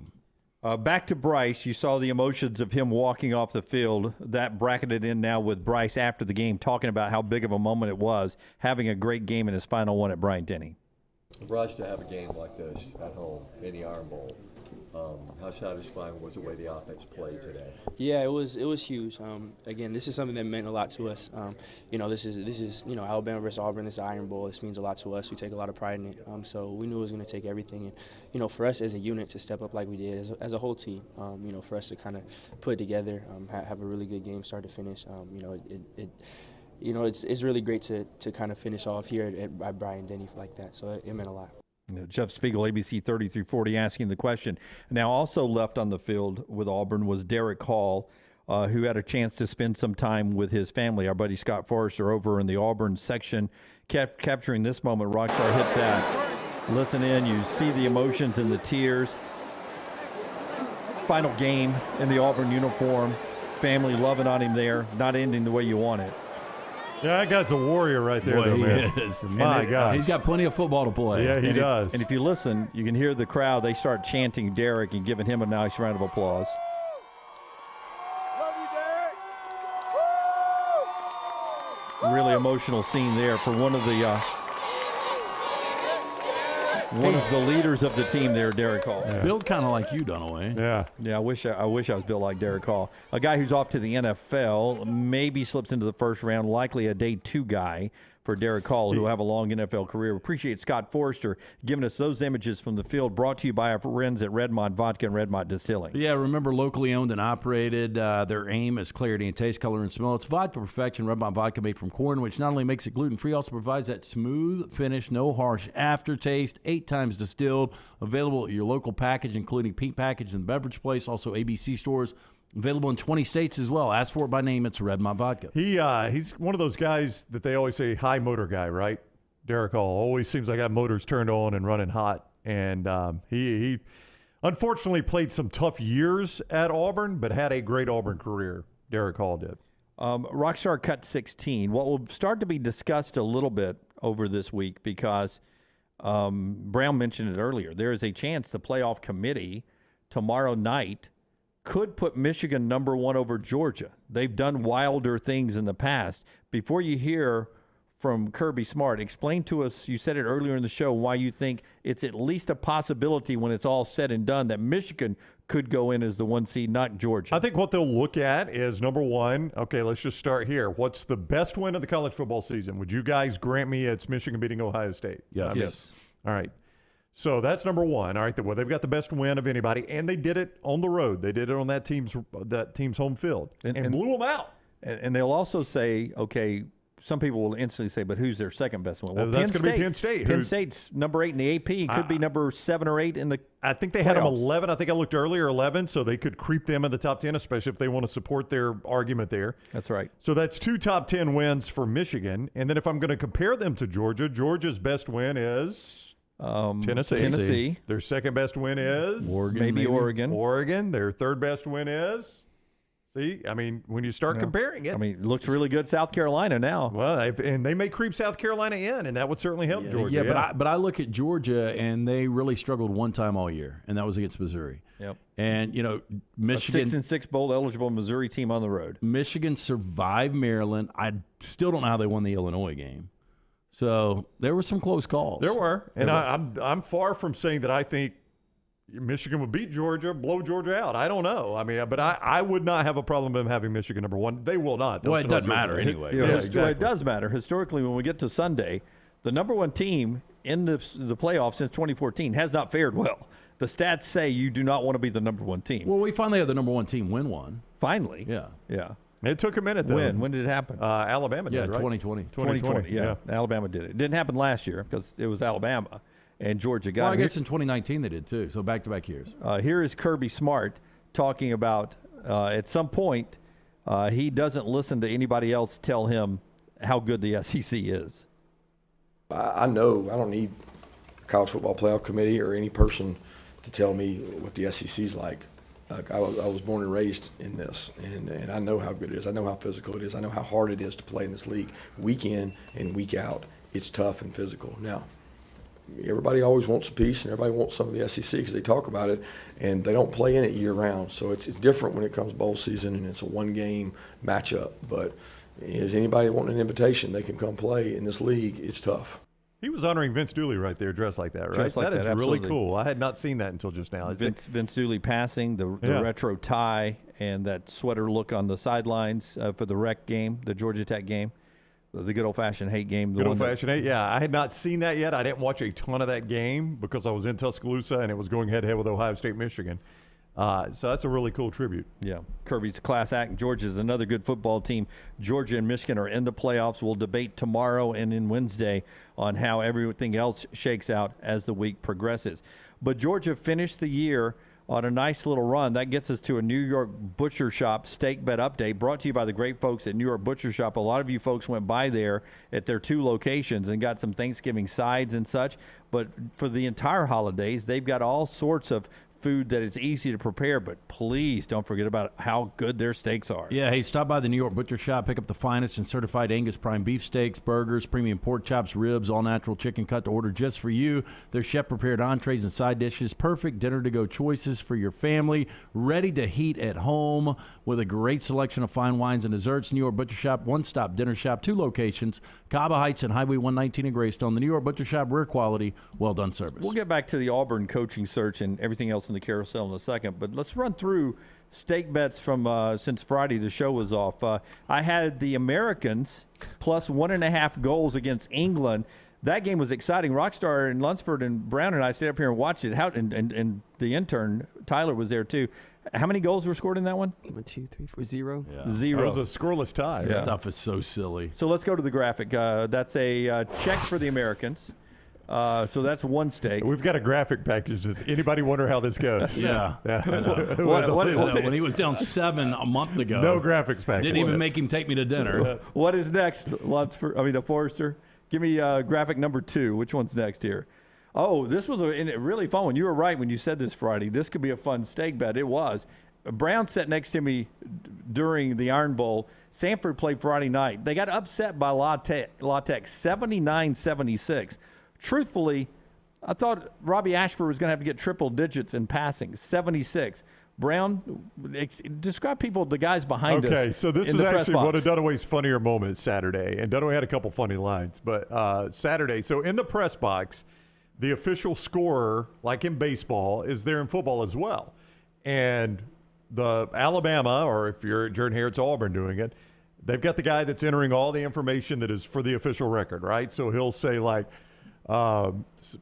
Back to Bryce, you saw the emotions of him walking off the field. That bracketed in now with Bryce after the game, talking about how big of a moment it was, having a great game in his final one at Bryant-Denny. Bryce, to have a game like this at home in the Iron Bowl, how satisfying was the way the offense played today? Yeah, it was huge. Again, this is something that meant a lot to us. This is Alabama versus Auburn. This is Iron Bowl. This means a lot to us. We take a lot of pride in it. So we knew it was going to take everything, and for us as a unit to step up like we did, as a whole team, for us to kind of put it together, have a really good game, start to finish. It's really great to kind of finish off here at Bryant-Denny like that. So it meant a lot. Jeff Spiegel, ABC 3340, asking the question. Now, also left on the field with Auburn was Derek Hall, who had a chance to spend some time with his family. Our buddy Scott Forrester over in the Auburn section kept capturing this moment. Rockstar hit that. Listen in. You see the emotions and the tears. Final game in the Auburn uniform. Family loving on him there. Not ending the way you want it. Yeah, that guy's a warrior right there, though, man. He is. My God. He's got plenty of football to play. Yeah, he does. And if you listen, you can hear the crowd. They start chanting Derek and giving him a nice round of applause. Love you, Derek. Really emotional scene there for one of the leaders of the team there, Derek Hall. Yeah. Built kind of like you, Dunaway. Yeah. I wish I was built like Derek Hall. A guy who's off to the NFL, maybe slips into the first round, likely a day 2 guy for Derek Hall, who will have a long NFL career. Appreciate Scott Forrester giving us those images from the field, brought to you by our friends at Redmont Vodka and Redmont Distilling. Yeah, remember, locally owned and operated. Their aim is clarity and taste, color, and smell. It's vodka perfection. Redmont Vodka made from corn, which not only makes it gluten-free, also provides that smooth finish, no harsh aftertaste, 8 times distilled. Available at your local package, including Pink Package and the Beverage Place, also ABC stores. Available in 20 states as well. Ask for it by name. It's Redmont Vodka. He's one of those guys that they always say high motor guy, right? Derek Hall always seems like that motor's turned on and running hot. And he unfortunately played some tough years at Auburn, but had a great Auburn career. Derek Hall did. Rockstar cut 16. What will start to be discussed a little bit over this week, because Brown mentioned it earlier. There is a chance the playoff committee tomorrow night could put Michigan number 1 over Georgia. They've done wilder things in the past. Before you hear from Kirby Smart, explain to us, you said it earlier in the show, why you think it's at least a possibility when it's all said and done that Michigan could go in as the 1 seed, not Georgia. I think what they'll look at is, number 1, okay, let's just start here. What's the best win of the college football season? Would you guys grant me it's Michigan beating Ohio State? Yes. Yes. All right. So that's number 1. All right, well, they've got the best win of anybody, and they did it on the road. They did it on that team's home field and blew them out. And they'll also say, okay, some people will instantly say, but who's their second best one? Well, that's going to be Penn State. Penn State's number 8 in the AP. Could be number 7 or 8 in the I think they had them 11. I think I looked earlier, 11, so they could creep them in the top 10, especially if they want to support their argument there. That's right. So that's 2 top 10 wins for Michigan. And then if I'm going to compare them to Georgia, Georgia's best win is Tennessee. Their second best win is Oregon. Maybe Oregon. Oregon. Their third best win is. See, I mean, when you start comparing it. I mean, it looks really good South Carolina now. Well, and they may creep South Carolina in, and that would certainly help Georgia. Yeah, but I look at Georgia, and they really struggled one time all year, and that was against Missouri. Yep. And, Michigan. A 6-6 bowl eligible Missouri team on the road. Michigan survived Maryland. I still don't know how they won the Illinois game. So there were some close calls. There were. And I'm far from saying that I think Michigan would beat Georgia, blow Georgia out. I don't know. I mean, but I would not have a problem with them having Michigan number 1. They will not. Well, it doesn't matter anyway. Exactly. It does matter. Historically, when we get to Sunday, the number 1 team in the playoffs since 2014 has not fared well. The stats say you do not want to be the number 1 team. Well, we finally have the number 1 team win one. Finally. Yeah. Yeah. It took a minute, though. When did it happen? Alabama did, right? 2020. 2020, yeah. Alabama did it. It didn't happen last year because it was Alabama, and Georgia got it. Well, I guess in 2019 they did, too, so back-to-back years. Here is Kirby Smart talking about at some point he doesn't listen to anybody else tell him how good the SEC is. I know I don't need a college football playoff committee or any person to tell me what the SEC is like. I was born and raised in this, and I know how good it is. I know how physical it is. I know how hard it is to play in this league week in and week out. It's tough and physical. Now, everybody always wants a piece, and everybody wants some of the SEC because they talk about it, and they don't play in it year-round. So it's different when it comes bowl season, and it's a one-game matchup. But is anybody wanting an invitation, they can come play in this league. It's tough. He was honoring Vince Dooley right there, dressed like that, right? Dressed like that is absolutely. really cool. I had not seen that until just now. Vince Dooley passing, the retro tie, and that sweater look on the sidelines for the rec game, the Georgia Tech game, the good old-fashioned hate game. Good old-fashioned hate, yeah. I had not seen that yet. I didn't watch a ton of that game because I was in Tuscaloosa, and it was going head-to-head with Ohio State, Michigan. So that's a really cool tribute. Yeah. Kirby's class act. Georgia's another good football team. Georgia and Michigan are in the playoffs. We'll debate tomorrow and then Wednesday on how everything else shakes out as the week progresses. But Georgia finished the year on a nice little run. That gets us to a New York Butcher Shop steak bet update brought to you by the great folks at New York Butcher Shop. A lot of you folks went by there at their 2 locations and got some Thanksgiving sides and such. But for the entire holidays, they've got all sorts of food that is easy to prepare, but please don't forget about how good their steaks are. Yeah, hey, stop by the New York Butcher Shop, pick up the finest and certified Angus prime beef steaks, burgers, premium pork chops, ribs, all-natural chicken cut to order just for you. Their chef-prepared entrees and side dishes, perfect dinner-to-go choices for your family, ready to heat at home with a great selection of fine wines and desserts. New York Butcher Shop, one-stop dinner shop, 2 locations, Cabo Heights and Highway 119 in Greystone. The New York Butcher Shop, rare quality, well-done service. We'll get back to the Auburn coaching search and everything else in the carousel in a second, but let's run through stake bets from since Friday the show was off. I had the Americans plus 1.5 goals against England. That game was exciting. Rockstar and Lunsford and Brown and I stayed up here and watched it. And the intern Tyler was there too. How many goals were scored in that one? 1, 2, 3, 4, 0. Yeah. 0. It was a scoreless tie. This stuff is so silly. So let's go to the graphic. That's a check for the Americans. So that's one stake. We've got a graphic package. Does anybody wonder how this goes? Yeah. When he was down 7 a month ago. No graphics package. Didn't even make him take me to dinner. What is next, Forrester? Give me graphic number 2. Which one's next here? Oh, this was a really fun one. You were right when you said this Friday. This could be a fun stake bet. It was. Brown sat next to me during the Iron Bowl. Sanford played Friday night. They got upset by La Tech 79-76. Truthfully, I thought Robbie Ashford was going to have to get triple digits in passing, 76. Brown, describe the guys behind us. Okay, so this is actually one of Dunaway's funnier moments Saturday, and Dunaway had a couple funny lines. But Saturday, so in the press box, the official scorer, like in baseball, is there in football as well. And the Alabama, or if you're at Jordan Hare, it's Auburn doing it, they've got the guy that's entering all the information that is for the official record, right? So he'll say like,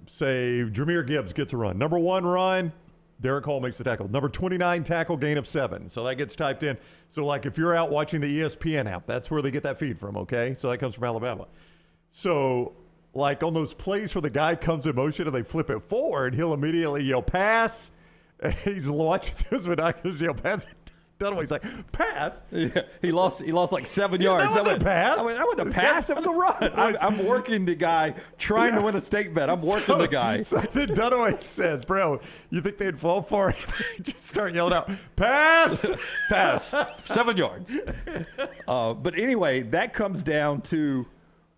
say Jahmyr Gibbs gets a run. Number 1 run, Derek Hall makes the tackle. Number 29 tackle, gain of 7. So that gets typed in. So like if you're out watching the ESPN app, that's where they get that feed from, okay? So that comes from Alabama. So like on those plays where the guy comes in motion and they flip it forward, he'll immediately yell pass. He's watching this binoculars, yell pass. Dunaway's like, pass? Yeah, he lost like 7 yards. That wasn't a pass. That wasn't a pass. It was a run. I'm working the guy trying to win a stake bet. I'm working the guy. So then Dunaway says, bro, you think they'd fall for it? Just start yelling out, pass! Pass. 7 yards. But anyway, that comes down to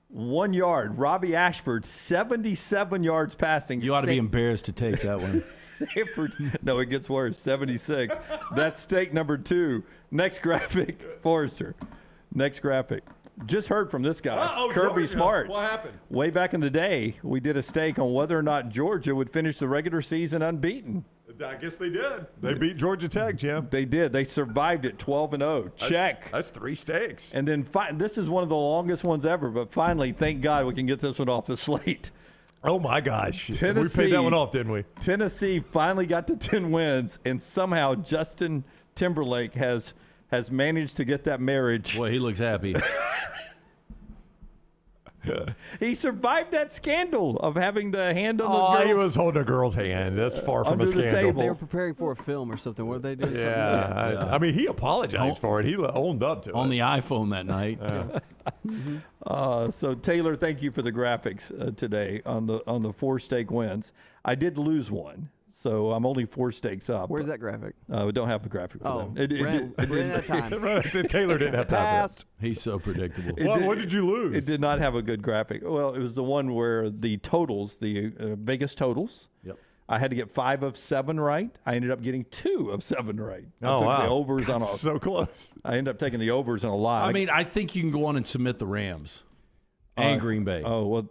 1 yard. Robbie Ashford, 77 yards passing. You ought to be embarrassed to take that one. Sanford, no, it gets worse. 76. That's stake number 2. Next graphic, Forrester. Next graphic. Just heard from this guy, Kirby Georgia. Smart. What happened? Way back in the day, we did a stake on whether or not Georgia would finish the regular season unbeaten. I guess they did. They beat Georgia Tech, Jim. They did. They survived it 12-0. Check. That's 3 stakes. And then this is one of the longest ones ever, but finally, thank God we can get this one off the slate. Oh, my gosh. Tennessee, we paid that one off, didn't we? Tennessee finally got to 10 wins, and somehow Justin Timberlake has has managed to get that marriage. Boy, he looks happy. He survived that scandal of having the hand on the girl's. He was holding a girl's hand. That's far from Under a the scandal. table. They were preparing for a film or something. What were they doing? Yeah. I mean, he apologized for it. He owned up to it. On the iPhone that night. So Taylor, thank you for the graphics today on the 4 stake wins. I did lose one, so I'm only 4 stakes up. Where's that graphic? We don't have the graphic for them. Ran out of time. Taylor didn't have time. He's so predictable. What did you lose? It did not have a good graphic. Well, it was the one where the totals, the Vegas totals. Yep. I had to get 5 of 7 right. I ended up getting 2 of 7 right. I Oh, took wow. the overs on so close. I ended up taking the overs on a lot. I mean, I think you can go on and submit the Rams and Green Bay. Oh, well,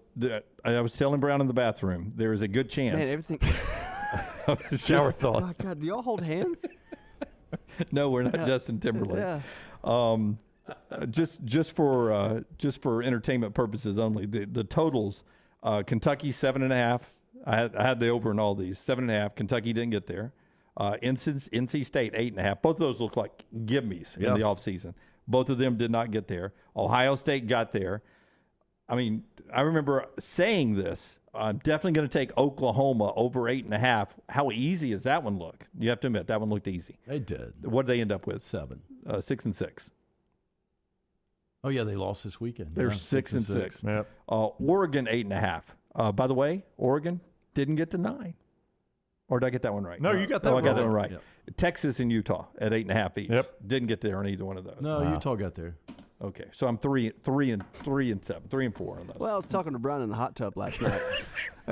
I was telling Brown in the bathroom, there is a good chance. Man, everything. Shower thought. Oh, God, do y'all hold hands? No, we're not Justin Timberlake. Yeah. Just for entertainment purposes only. The totals: Kentucky 7.5. I had the over in all these 7.5. Kentucky didn't get there. NC State 8.5. Both of those look like gimmies in the offseason. Both of them did not get there. Ohio State got there. I mean, I remember saying this. I'm definitely going to take Oklahoma over 8.5. How easy does that one look? You have to admit that one looked easy. They did. What did they end up with? 7. 6-6. Oh yeah, they lost this weekend. They're Yeah, 6-6. Yep. Oregon 8.5. By the way, Oregon didn't get to 9. Or did I get that one right? No, you got that I got that one one right. Yep. Texas and Utah at 8.5 each. Yep. Didn't get there on either one of those. No, Utah got there. Okay, so I'm 3 and 7, 3 and 4 on those. Well, I was talking to Brian in the hot tub last night.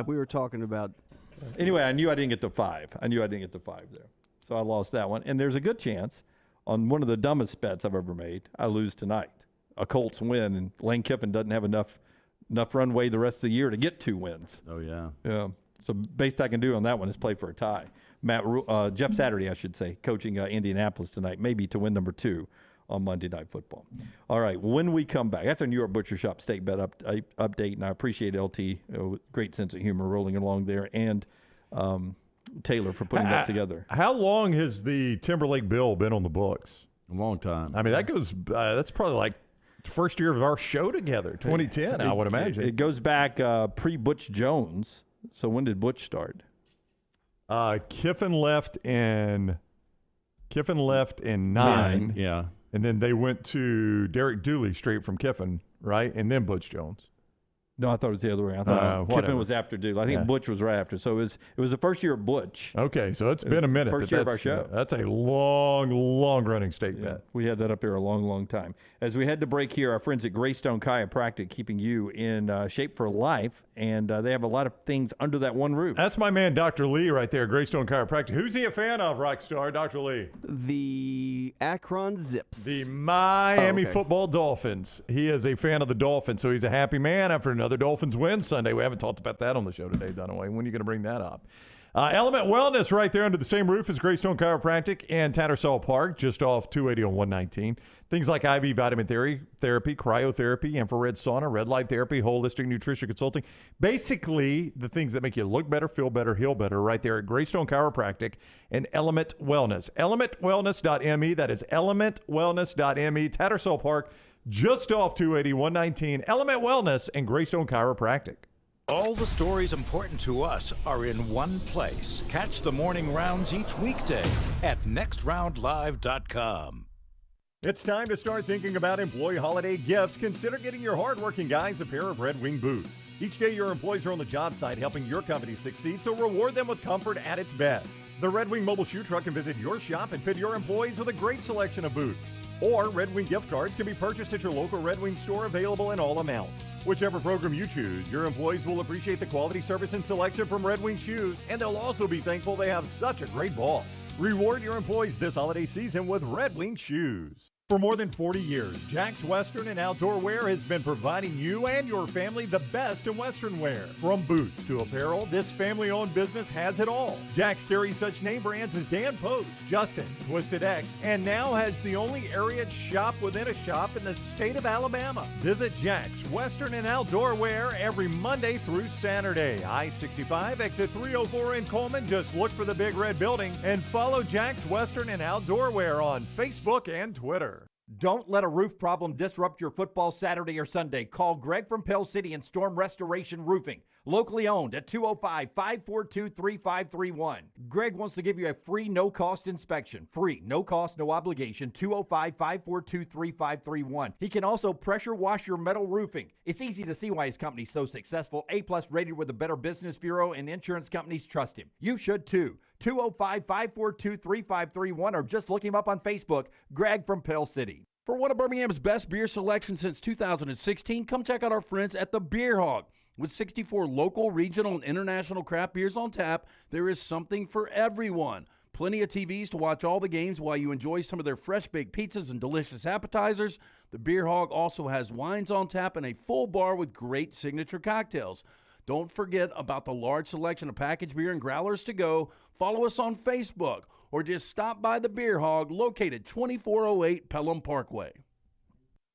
We were talking about. Anyway, I knew I didn't get to 5. I knew I didn't get to 5 there, so I lost that one. And there's a good chance on one of the dumbest bets I've ever made, I lose tonight. A Colts win, and Lane Kiffin doesn't have enough runway the rest of the year to get 2 wins. Oh yeah. Yeah. So best I can do on that one is play for a tie. Jeff Saturday, I should say, coaching Indianapolis tonight, maybe to win number 2 on Monday Night Football. All right, when we come back, that's a New York Butcher Shop steak bet update, and I appreciate LT, great sense of humor rolling along there, and Taylor for putting that together. How long has the Timberlake bill been on the books? A long time. I mean, that goes. That's probably like the first year of our show together, 2010. I would imagine it goes back pre-Butch Jones. So when did Butch start? Kiffin left in 9. Yeah. And then they went to Derek Dooley straight from Kiffin, right? And then Butch Jones. No, I thought it was the other way. I thought Kiffin was after Dooley. I think Butch was right after. So it was the first year of Butch. Okay, so it's been a minute. First year of our show. That's a long running state bet. We had that up there a long time. As we head to break here, our friends at Greystone Chiropractic keeping you in shape for life, and they have a lot of things under that one roof. That's my man, Dr. Lee, right there, Greystone Chiropractic. Who's he a fan of, Rockstar, Dr. Lee? The Akron Zips. The Miami Football Dolphins. He is a fan of the Dolphins, so he's a happy man after another Dolphins win Sunday. We haven't talked about that on the show today, Dunaway. When are you going to bring that up? Element Wellness right there under the same roof as Greystone Chiropractic and Tattersall Park, just off 280 on 119. Things like IV vitamin therapy, cryotherapy, infrared sauna, red light therapy, holistic nutrition consulting. Basically, the things that make you look better, feel better, heal better right there at Greystone Chiropractic and Element Wellness. ElementWellness.me. That is ElementWellness.me. Tattersall Park, just off 280, 119. Element Wellness and Greystone Chiropractic. All the stories important to us are in one place. Catch the morning rounds each weekday at nextroundlive.com. It's time to start thinking about employee holiday gifts. Consider getting your hardworking guys a pair of Red Wing boots. Each day, your employees are on the job site helping your company succeed, so reward them with comfort at its best. The Red Wing mobile shoe truck can visit your shop and fit your employees with a great selection of boots. Or Red Wing gift cards can be purchased at your local Red Wing store, available in all amounts. Whichever program you choose, your employees will appreciate the quality, service, and selection from Red Wing shoes, and they'll also be thankful they have such a great boss. Reward your employees this holiday season with Red Wing shoes. For more than 40 years, Jack's Western and Outdoor Wear has been providing you and your family the best in Western wear. From boots to apparel, this family-owned business has it all. Jack's carries such name brands as Dan Post, Justin, Twisted X, and now has the only area shop within a shop in the state of Alabama. Visit Jack's Western and Outdoor Wear every Monday through Saturday. I-65, exit 304 in Coleman. Just look for the big red building and follow Jack's Western and Outdoor Wear on Facebook and Twitter. Don't let a roof problem disrupt your football Saturday or Sunday. Call Greg from Pell City and Storm Restoration Roofing. Locally owned at 205-542-3531. Greg wants to give you a free, no-cost inspection. Free, no cost, no obligation. 205-542-3531. He can also pressure wash your metal roofing. It's easy to see why his company's so successful. A-plus rated with the Better Business Bureau, and insurance companies trust him. You should too. 205-542-3531, or just look him up on Facebook, Greg from Pell City. For one of Birmingham's best beer selection since 2016, come check out our friends at the Beer Hog. With 64 local, regional, and international craft beers on tap, there is something for everyone. Plenty of TVs to watch all the games while you enjoy some of their fresh-baked pizzas and delicious appetizers. The Beer Hog also has wines on tap and a full bar with great signature cocktails. Don't forget about the large selection of packaged beer and growlers to go. Follow us on Facebook or just stop by the Beer Hog located 2408 Pelham Parkway.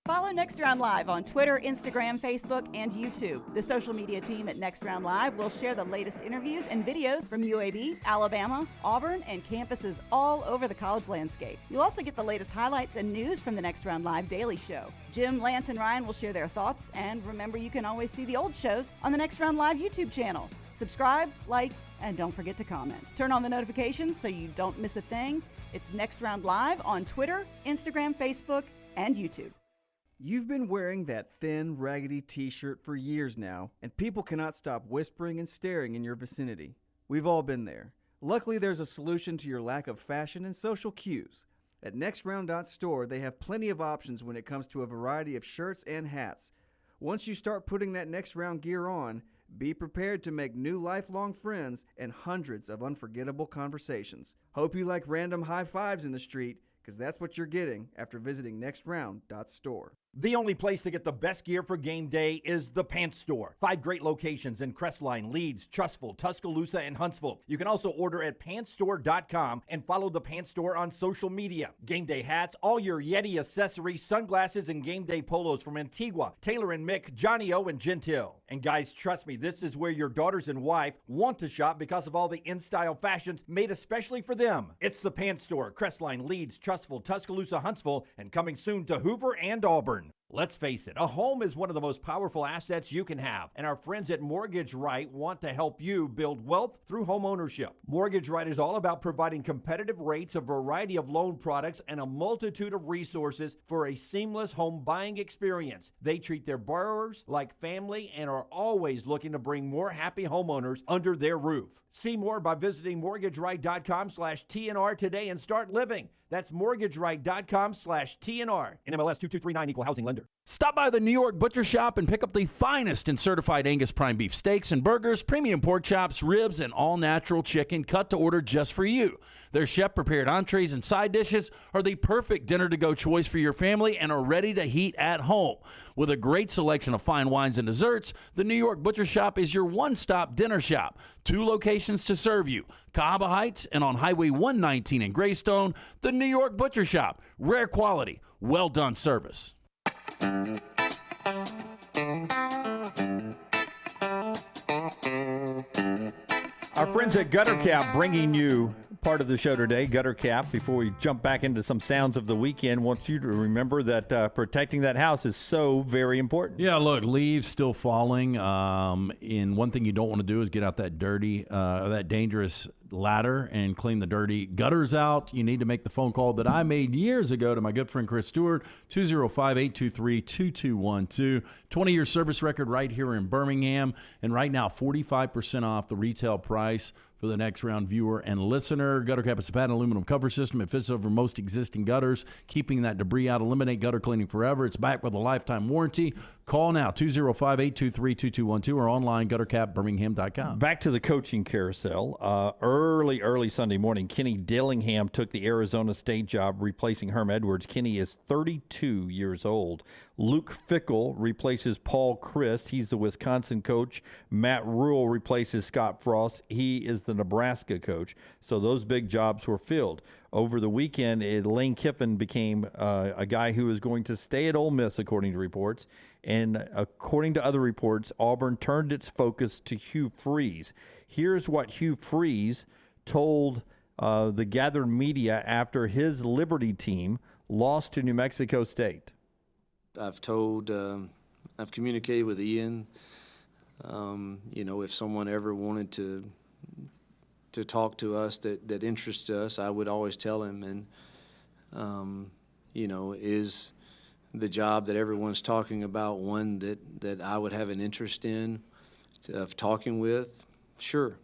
Follow Next Round Live on Twitter, Instagram, Facebook, and YouTube. The social media team at Next Round Live will share the latest interviews and videos from UAB, Alabama, Auburn, and campuses all over the college landscape. You'll also get the latest highlights and news from the Next Round Live Daily Show. Jim, Lance, and Ryan will share their thoughts, and remember, you can always see the old shows on the Next Round Live YouTube channel. Subscribe, like, and don't forget to comment. Turn on the notifications so you don't miss a thing. It's Next Round Live on Twitter, Instagram, Facebook, and YouTube. You've been wearing that thin, raggedy t-shirt for years now, and people cannot stop whispering and staring in your vicinity. We've all been there. Luckily, there's a solution to your lack of fashion and social cues. At NextRound.store, they have plenty of options when it comes to a variety of shirts and hats. Once you start putting that Next Round gear on, be prepared to make new lifelong friends and hundreds of unforgettable conversations. Hope you like random high fives in the street, because that's what you're getting after visiting NextRound.store. The only place to get the best gear for game day is the Pants Store. 5 great locations in Crestline, Leeds, Trussville, Tuscaloosa, and Huntsville. You can also order at PantsStore.com and follow the Pants Store on social media. Game day hats, all your Yeti accessories, sunglasses, and game day polos from Antigua, Taylor and Mick, Johnny O, and Gentile. And guys, trust me, this is where your daughters and wife want to shop because of all the in-style fashions made especially for them. It's the Pants Store, Crestline, Leeds, Trussville, Tuscaloosa, Huntsville, and coming soon to Hoover and Auburn. Let's face it, a home is one of the most powerful assets you can have, and our friends at Mortgage Right want to help you build wealth through home ownership. Mortgage Right is all about providing competitive rates, a variety of loan products, and a multitude of resources for a seamless home buying experience. They treat their borrowers like family and are always looking to bring more happy homeowners under their roof. See more by visiting mortgageright.com/TNR today and start living. That's mortgageright.com/TNR. NMLS 2239, Equal Housing Lender. Stop by the New York Butcher Shop and pick up the finest in certified Angus prime beef steaks and burgers, premium pork chops, ribs, and all-natural chicken cut to order just for you. Their chef-prepared entrees and side dishes are the perfect dinner-to-go choice for your family and are ready to heat at home. With a great selection of fine wines and desserts, the New York Butcher Shop is your one-stop dinner shop. 2 locations to serve you, Cahaba Heights and on Highway 119 in Greystone. The New York Butcher Shop, rare quality, well-done service. Our friends at Gutter Cap bringing you part of the show today, Gutter Cap. Before we jump back into some sounds of the weekend, wants you to remember that protecting that house is so very important. Yeah, look, leaves still falling. And one thing you don't want to do is get out that dirty, that dangerous ladder and clean the dirty gutters out. You need to make the phone call that I made years ago to my good friend Chris Stewart, 205-823-2212. 20-year service record right here in Birmingham. And right now, 45% off the retail price for the next round viewer and listener. Gutter Cap is a patented aluminum cover system. It fits over most existing gutters, keeping that debris out. Eliminate gutter cleaning forever. It's backed with a lifetime warranty. Call now, 205-823-2212 or online, guttercapbirmingham.com. Back to the coaching carousel. Early Sunday morning, Kenny Dillingham took the Arizona State job, replacing Herm Edwards. Kenny is 32 years old. Luke Fickell replaces Paul Christ. He's the Wisconsin coach. Matt Rule replaces Scott Frost. He is the Nebraska coach. So those big jobs were filled. Over the weekend, Lane Kiffin became a guy who is going to stay at Ole Miss, according to reports. And according to other reports, Auburn turned its focus to Hugh Freeze. Here's what Hugh Freeze told the gathered media after his Liberty team lost to New Mexico State. I've communicated with Ian. If someone ever wanted to talk to us that interests us, I would always tell him. And, is the job that everyone's talking about one that I would have an interest in of talking with? Sure.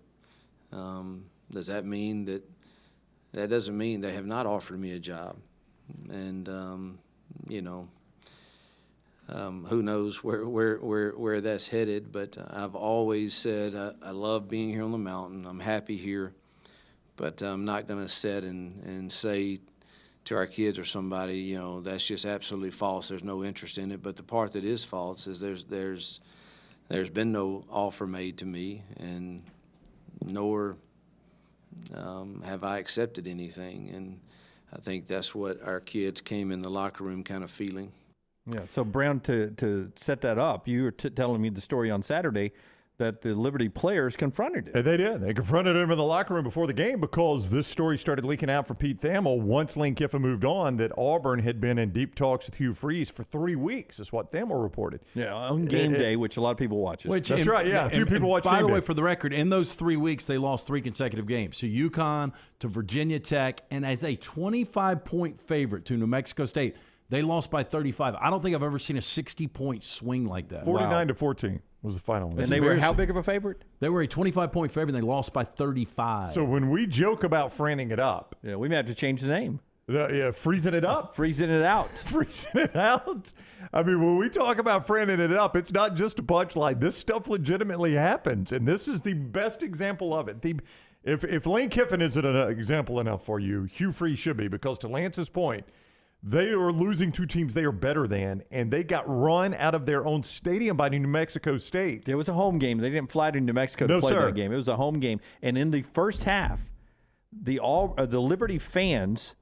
Does that mean that doesn't mean they have not offered me a job? And, who knows where that's headed, but I've always said I love being here on the mountain. I'm happy here, but I'm not going to sit and say to our kids or somebody, that's just absolutely false. There's no interest in it. But the part that is false is there's been no offer made to me, and nor have I accepted anything. And I think that's what our kids came in the locker room kind of feeling. Yeah. So, Brown, to set that up, you were telling me the story on Saturday that the Liberty players confronted him. They did. They confronted him in the locker room before the game because this story started leaking out from Pete Thamel once Lane Kiffin moved on that Auburn had been in deep talks with Hugh Freeze for 3 weeks, is what Thamel reported. Yeah, on game day, which a lot of people watch. That's right, yeah. A few people watch game day. By the way, for the record, in those 3 weeks, they lost 3 consecutive games. To UConn, to Virginia Tech, and as a 25-point favorite to New Mexico State. They lost by 35. I don't think I've ever seen a 60-point swing like that. 49-14 was the final. And they were how big of a favorite? They were a 25-point favorite, and they lost by 35. So when we joke about franning it up. Yeah, we may have to change the name. Freezing it up. Freezing it out. Freezing it out. I mean, when we talk about franning it up, it's not just a punchline. This stuff legitimately happens, and this is the best example of it. If Lane Kiffin isn't an example enough for you, Hugh Freeze should be, because to Lance's point, they are losing 2 teams they are better than, and they got run out of their own stadium by New Mexico State. It was a home game. They didn't fly to New Mexico to play that game. It was a home game. And in the first half, the Liberty fans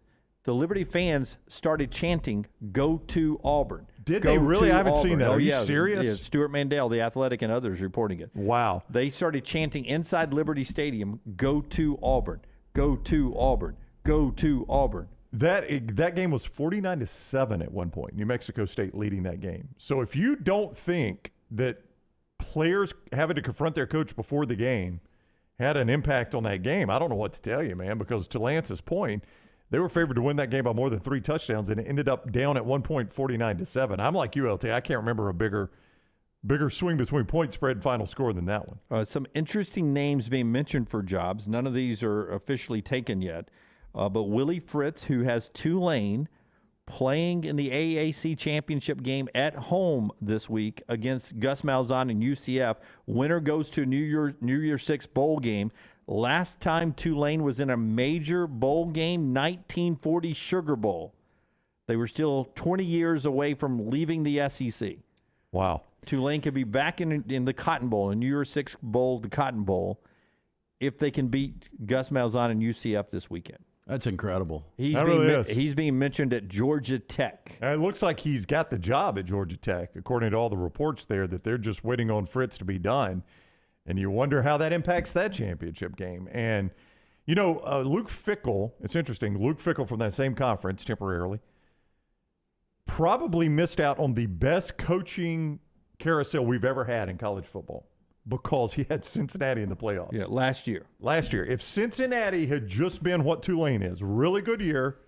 started chanting, "Go to Auburn." Did they really? I haven't seen that. Are you serious? Yeah, Stuart Mandel, The Athletic, and others reporting it. Wow. They started chanting inside Liberty Stadium, "Go to Auburn. Go to Auburn. Go to Auburn." That game was 49-7 at one point. New Mexico State leading that game. So if you don't think that players having to confront their coach before the game had an impact on that game, I don't know what to tell you, man, because to Lance's point, they were favored to win that game by more than 3 touchdowns, and it ended up down at one point 49-7. I'm like you, LT. I can't remember a bigger swing between point spread and final score than that one. Some interesting names being mentioned for jobs. None of these are officially taken yet. But Willie Fritz, who has Tulane playing in the AAC championship game at home this week against Gus Malzahn and UCF. Winner goes to New Year's Six bowl game. Last time Tulane was in a major bowl game, 1940 Sugar Bowl. They were still 20 years away from leaving the SEC. Wow. Tulane could be back in the Cotton Bowl, in New Year's Six Bowl, the Cotton Bowl, if they can beat Gus Malzahn and UCF this weekend. That's incredible. He's being mentioned at Georgia Tech. It looks like he's got the job at Georgia Tech, according to all the reports there, that they're just waiting on Fritz to be done. And you wonder how that impacts that championship game. And, Luke Fickell, it's interesting, Luke Fickell from that same conference temporarily, probably missed out on the best coaching carousel we've ever had in college football, because he had Cincinnati in the playoffs. Yeah, last year. If Cincinnati had just been what Tulane is, really good year,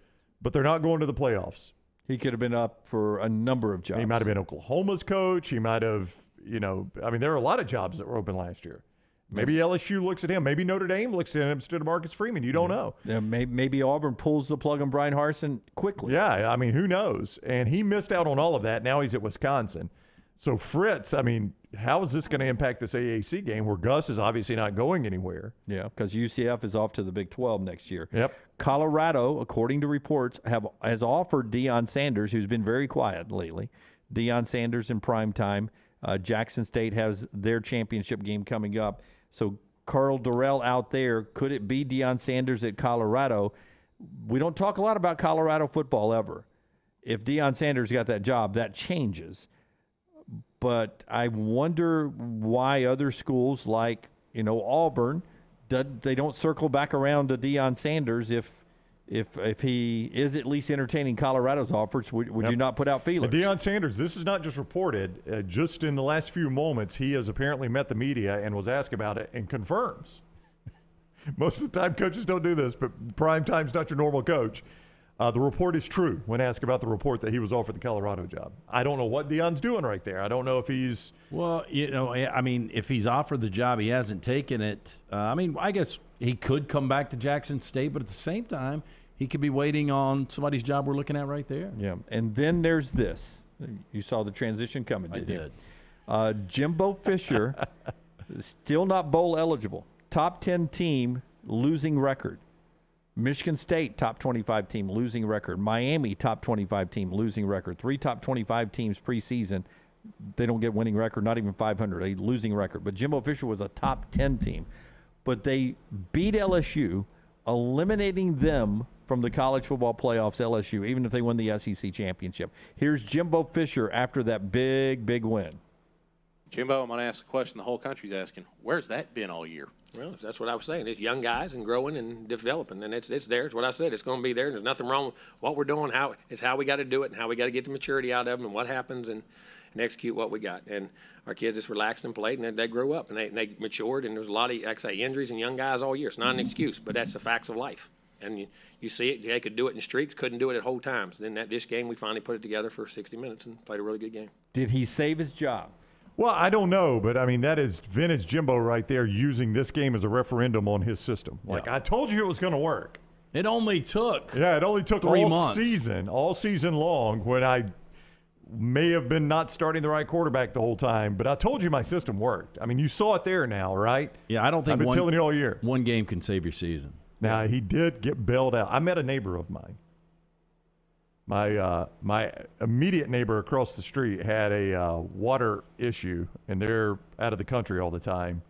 but they're not going to the playoffs. He could have been up for a number of jobs. He might have been Oklahoma's coach. He might have, there are a lot of jobs that were open last year. Maybe LSU looks at him. Maybe Notre Dame looks at him instead of Marcus Freeman. You don't know. Yeah, maybe Auburn pulls the plug on Brian Harsin quickly. Yeah, I mean, who knows? And he missed out on all of that. Now he's at Wisconsin. So Fritz, I mean, how is this going to impact this AAC game where Gus is obviously not going anywhere? Yeah, because UCF is off to the Big 12 next year. Yep. Colorado, according to reports, has offered Deion Sanders, who's been very quiet lately, Deion Sanders in prime time. Jackson State has their championship game coming up. So Carl Durrell out there, could it be Deion Sanders at Colorado? We don't talk a lot about Colorado football ever. If Deion Sanders got that job, that changes. But I wonder why other schools like, Auburn, they don't circle back around to Deion Sanders if he is at least entertaining Colorado's offers. Would you not put out feelers? And Deion Sanders, this is not just reported. Just in the last few moments, he has apparently met the media and was asked about it and confirms. Most of the time, coaches don't do this, but prime time's not your normal coach. The report is true when asked about the report that he was offered the Colorado job. I don't know what Deion's doing right there. I don't know if he's – Well, if he's offered the job, he hasn't taken it. I guess he could come back to Jackson State, but at the same time, he could be waiting on somebody's job we're looking at right there. Yeah, and then there's this. You saw the transition coming, didn't you? I did. Jimbo Fisher, still not bowl eligible. Top 10 team, losing record. Michigan State, top 25 team, losing record. Miami, top 25 team, losing record. 3 top 25 teams preseason. They don't get winning record, not even 500, a losing record. But Jimbo Fisher was a top 10 team. But they beat LSU, eliminating them from the college football playoffs, LSU, even if they win the SEC championship. Here's Jimbo Fisher after that big, big win. Jimbo, I'm going to ask the question the whole country's asking. Where's that been all year? Well, that's what I was saying. It's young guys and growing and developing, and it's there. It's what I said. It's going to be there. There's nothing wrong with what we're doing. It's how we got to do it and how we got to get the maturity out of them and what happens and execute what we got. And our kids just relaxed and played, and they grew up and they matured. And there's a lot of, like I say, injuries and young guys all year. It's not an excuse, but that's the facts of life. And you see it. They could do it in streaks, couldn't do it at whole times. Then this game, we finally put it together for 60 minutes and played a really good game. Did he save his job? Well, I don't know, but I mean, that is vintage Jimbo right there using this game as a referendum on his system. Like, I told you it was going to work. It only took 3 months. All season long, when I may have been not starting the right quarterback the whole time, but I told you my system worked. I mean, you saw it there now, right? Yeah, I don't think I've been telling you all year. One game can save your season. Now, he did get bailed out. I met a neighbor of mine. My immediate neighbor across the street had a water issue, and they're out of the country all the time.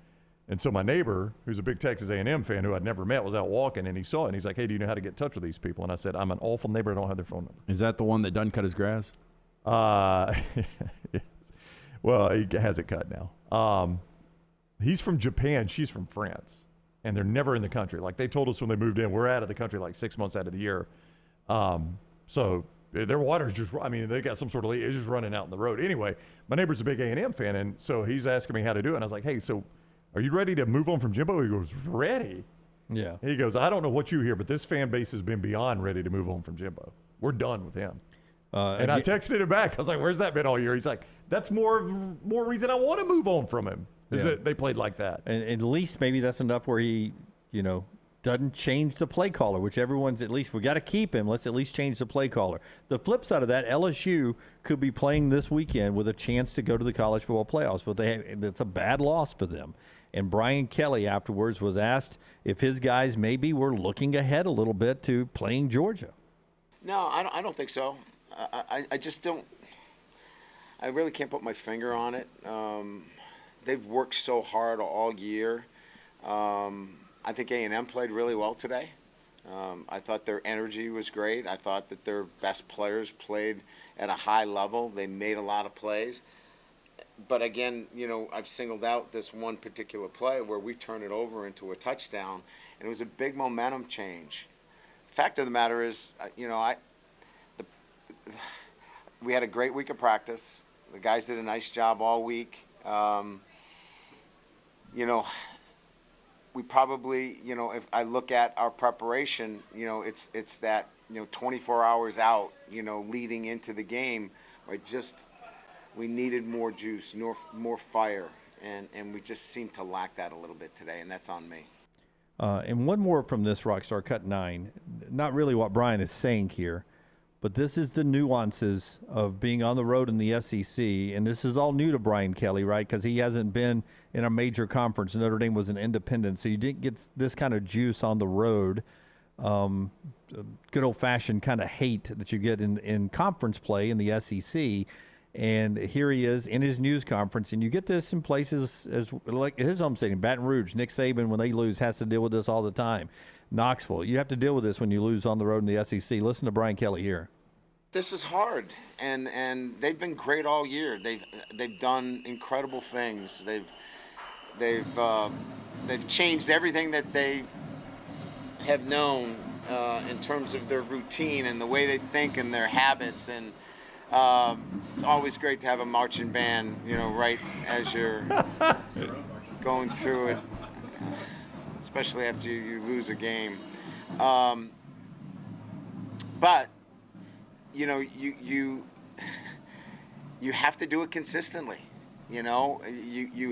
And so my neighbor, who's a big Texas A&M fan who I'd never met, was out walking, and he saw it, and he's like, hey, do you know how to get in touch with these people? And I said, I'm an awful neighbor. I don't have their phone number. Is that the one that doesn't cut his grass? Yes. Well, he has it cut now. He's from Japan. She's from France. And they're never in the country. Like they told us when they moved in, we're out of the country like 6 months out of the year. So their water's just, they got some sort of leak. It's just running out in the road. Anyway, my neighbor's a big A&M fan, and so he's asking me how to do it. And I was like, hey, so are you ready to move on from Jimbo? He goes, ready? Yeah. He goes, I don't know what you hear, but this fan base has been beyond ready to move on from Jimbo. We're done with him. And I texted him back. I was like, where's that been all year? He's like, that's more reason I want to move on from him. Is that they played like that. And at least maybe that's enough where he, doesn't change the play caller, which everyone's at least, we got to keep him. Let's at least change the play caller. The flip side of that, LSU could be playing this weekend with a chance to go to the college football playoffs, but it's a bad loss for them. And Brian Kelly afterwards was asked if his guys maybe were looking ahead a little bit to playing Georgia. No, I don't think so. I just don't. I really can't put my finger on it. They've worked so hard all year. I think A&M played really well today. I thought their energy was great. I thought that their best players played at a high level. They made a lot of plays. But again, I've singled out this one particular play where we turned it over into a touchdown, and it was a big momentum change. The fact of the matter is, we had a great week of practice. The guys did a nice job all week. We probably, if I look at our preparation, it's that, 24 hours out, leading into the game, we needed more juice, more fire. And we just seem to lack that a little bit today, and that's on me. And one more from this Rockstar Cut 9. Not really what Brian is saying here, but this is the nuances of being on the road in the SEC. And this is all new to Brian Kelly, right? Because he hasn't been in a major conference. Notre Dame was an independent, so you didn't get this kind of juice on the road. Good old-fashioned kind of hate that you get in conference play in the SEC. And here he is in his news conference, and you get this in places as like his home stadium, Baton Rouge. Nick Saban, when they lose, has to deal with this all the time. Knoxville, you have to deal with this when you lose on the road in the SEC. Listen to Brian Kelly here. This is hard, and they've been great all year. They've done incredible things. They've changed everything that they have known in terms of their routine and the way they think and their habits. And it's always great to have a marching band, right as you're going through it, especially after you lose a game. But you have to do it consistently. You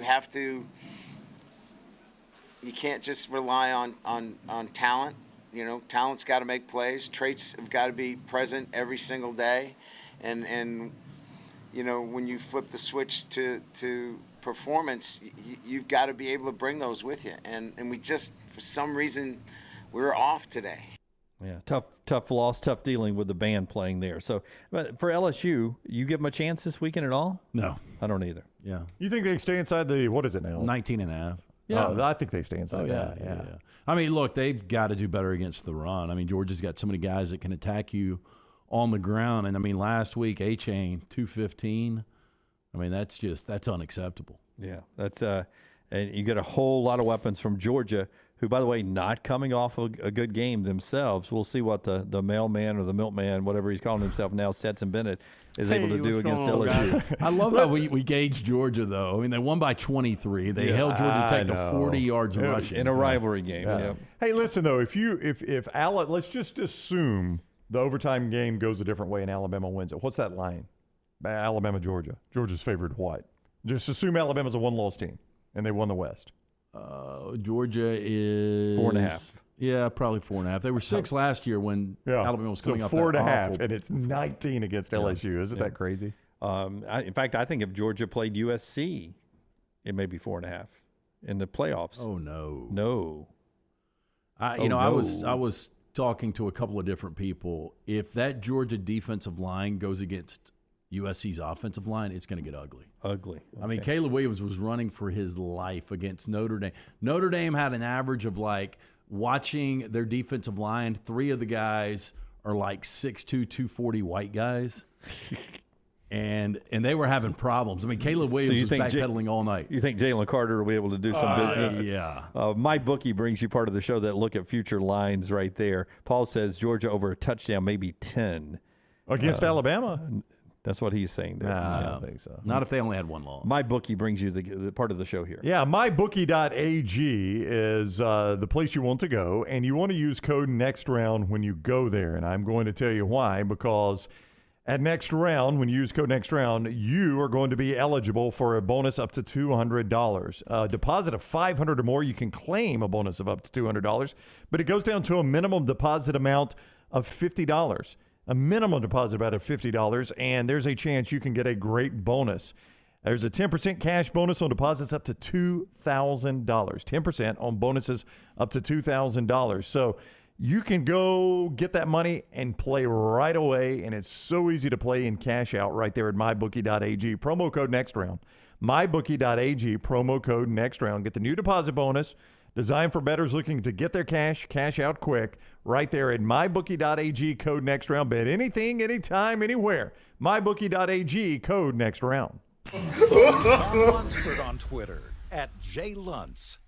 have to. You can't just rely on talent. Talent's got to make plays. Traits have got to be present every single day. And when you flip the switch to performance, you've got to be able to bring those with you. And we just, for some reason, we're off today. Yeah, tough loss, tough dealing with the band playing there. So, but for LSU, you give them a chance this weekend at all? No. I don't either. Yeah. You think they stay inside the, what is it now? 19.5. Yeah. Oh, I think they stay inside that. Yeah. I mean, look, they've got to do better against the run. I mean, Georgia's got so many guys that can attack you on the ground. And, I mean, last week, A-Chain, 215. I mean, that's unacceptable. Yeah, that's and you get a whole lot of weapons from Georgia, who, by the way, not coming off a good game themselves. We'll see what the mailman or the milkman, whatever he's calling himself now, Stetson Bennett, is able to do against LSU. I love how we gauge Georgia, though. I mean, they won by 23. They held Georgia Tech to 40 yards rushing. In a rivalry game. Yeah. Yeah. Hey, listen, though, if Alabama, let's just assume the overtime game goes a different way and Alabama wins it. What's that line? Alabama, Georgia. Georgia's favored what? Just assume Alabama's a one-loss team, and they won the West. Georgia is 4.5. Yeah, probably 4.5. They were 6 last year when Alabama was coming so off 4.5, and it's 19 against LSU. Isn't that crazy? In fact, I think if Georgia played USC, it may be 4.5 in the playoffs. Oh no, no. I was talking to a couple of different people. If that Georgia defensive line goes against USC's offensive line, it's going to get ugly. Ugly. Okay. I mean, Caleb Williams was running for his life against Notre Dame. Notre Dame had an average of, like, watching their defensive line, 3 of the guys are like 6'2", 240 white guys. And they were having problems. I mean, Caleb Williams was backpedaling all night. You think Jalen Carter will be able to do some business? Yeah. My bookie brings you part of the show that look at future lines right there. Paul says Georgia over a touchdown, maybe 10. Against Alabama? That's what he's saying there. Nah, I don't think so. Not if they only had one loss. My bookie brings you the part of the show here. Yeah, mybookie.ag is the place you want to go, and you want to use code NEXTROUND when you go there. And I'm going to tell you why, because at Next Round, when you use code NEXTROUND, you are going to be eligible for a bonus up to $200. A deposit of $500 or more, you can claim a bonus of up to $200, but it goes down to a minimum deposit amount of $50. A minimum deposit about $50, and there's a chance you can get a great bonus. There's a 10% cash bonus on deposits up to $2,000. 10% on bonuses up to $2,000. So you can go get that money and play right away, and it's so easy to play and cash out right there at mybookie.ag. Promo code NEXTROUND. mybookie.ag, promo code NEXTROUND. Get the new deposit bonus designed for bettors looking to get their cash out quick, right there at mybookie.ag, code NEXTROUND. Bet anything, anytime, anywhere. mybookie.ag, code NEXTROUND. Lunsford on Twitter @JLuntz.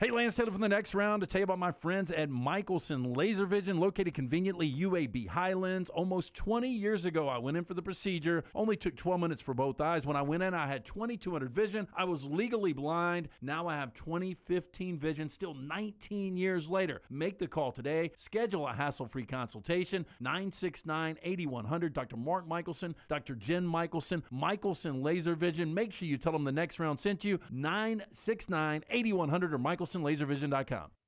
Hey, Lance Taylor from the next round to tell you about my friends at Michelson Laser Vision, located conveniently UAB Highlands. Almost 20 years ago, I went in for the procedure. Only took 12 minutes for both eyes. When I went in, I had 2200 vision. I was legally blind. Now I have 20/15 vision, still 19 years later. Make the call today. Schedule a hassle-free consultation. 969-8100. Dr. Mark Michelson, Dr. Jen Michelson, Michelson Laser Vision. Make sure you tell them the next round sent you. 969-8100 or MichelsonLaserVision.com.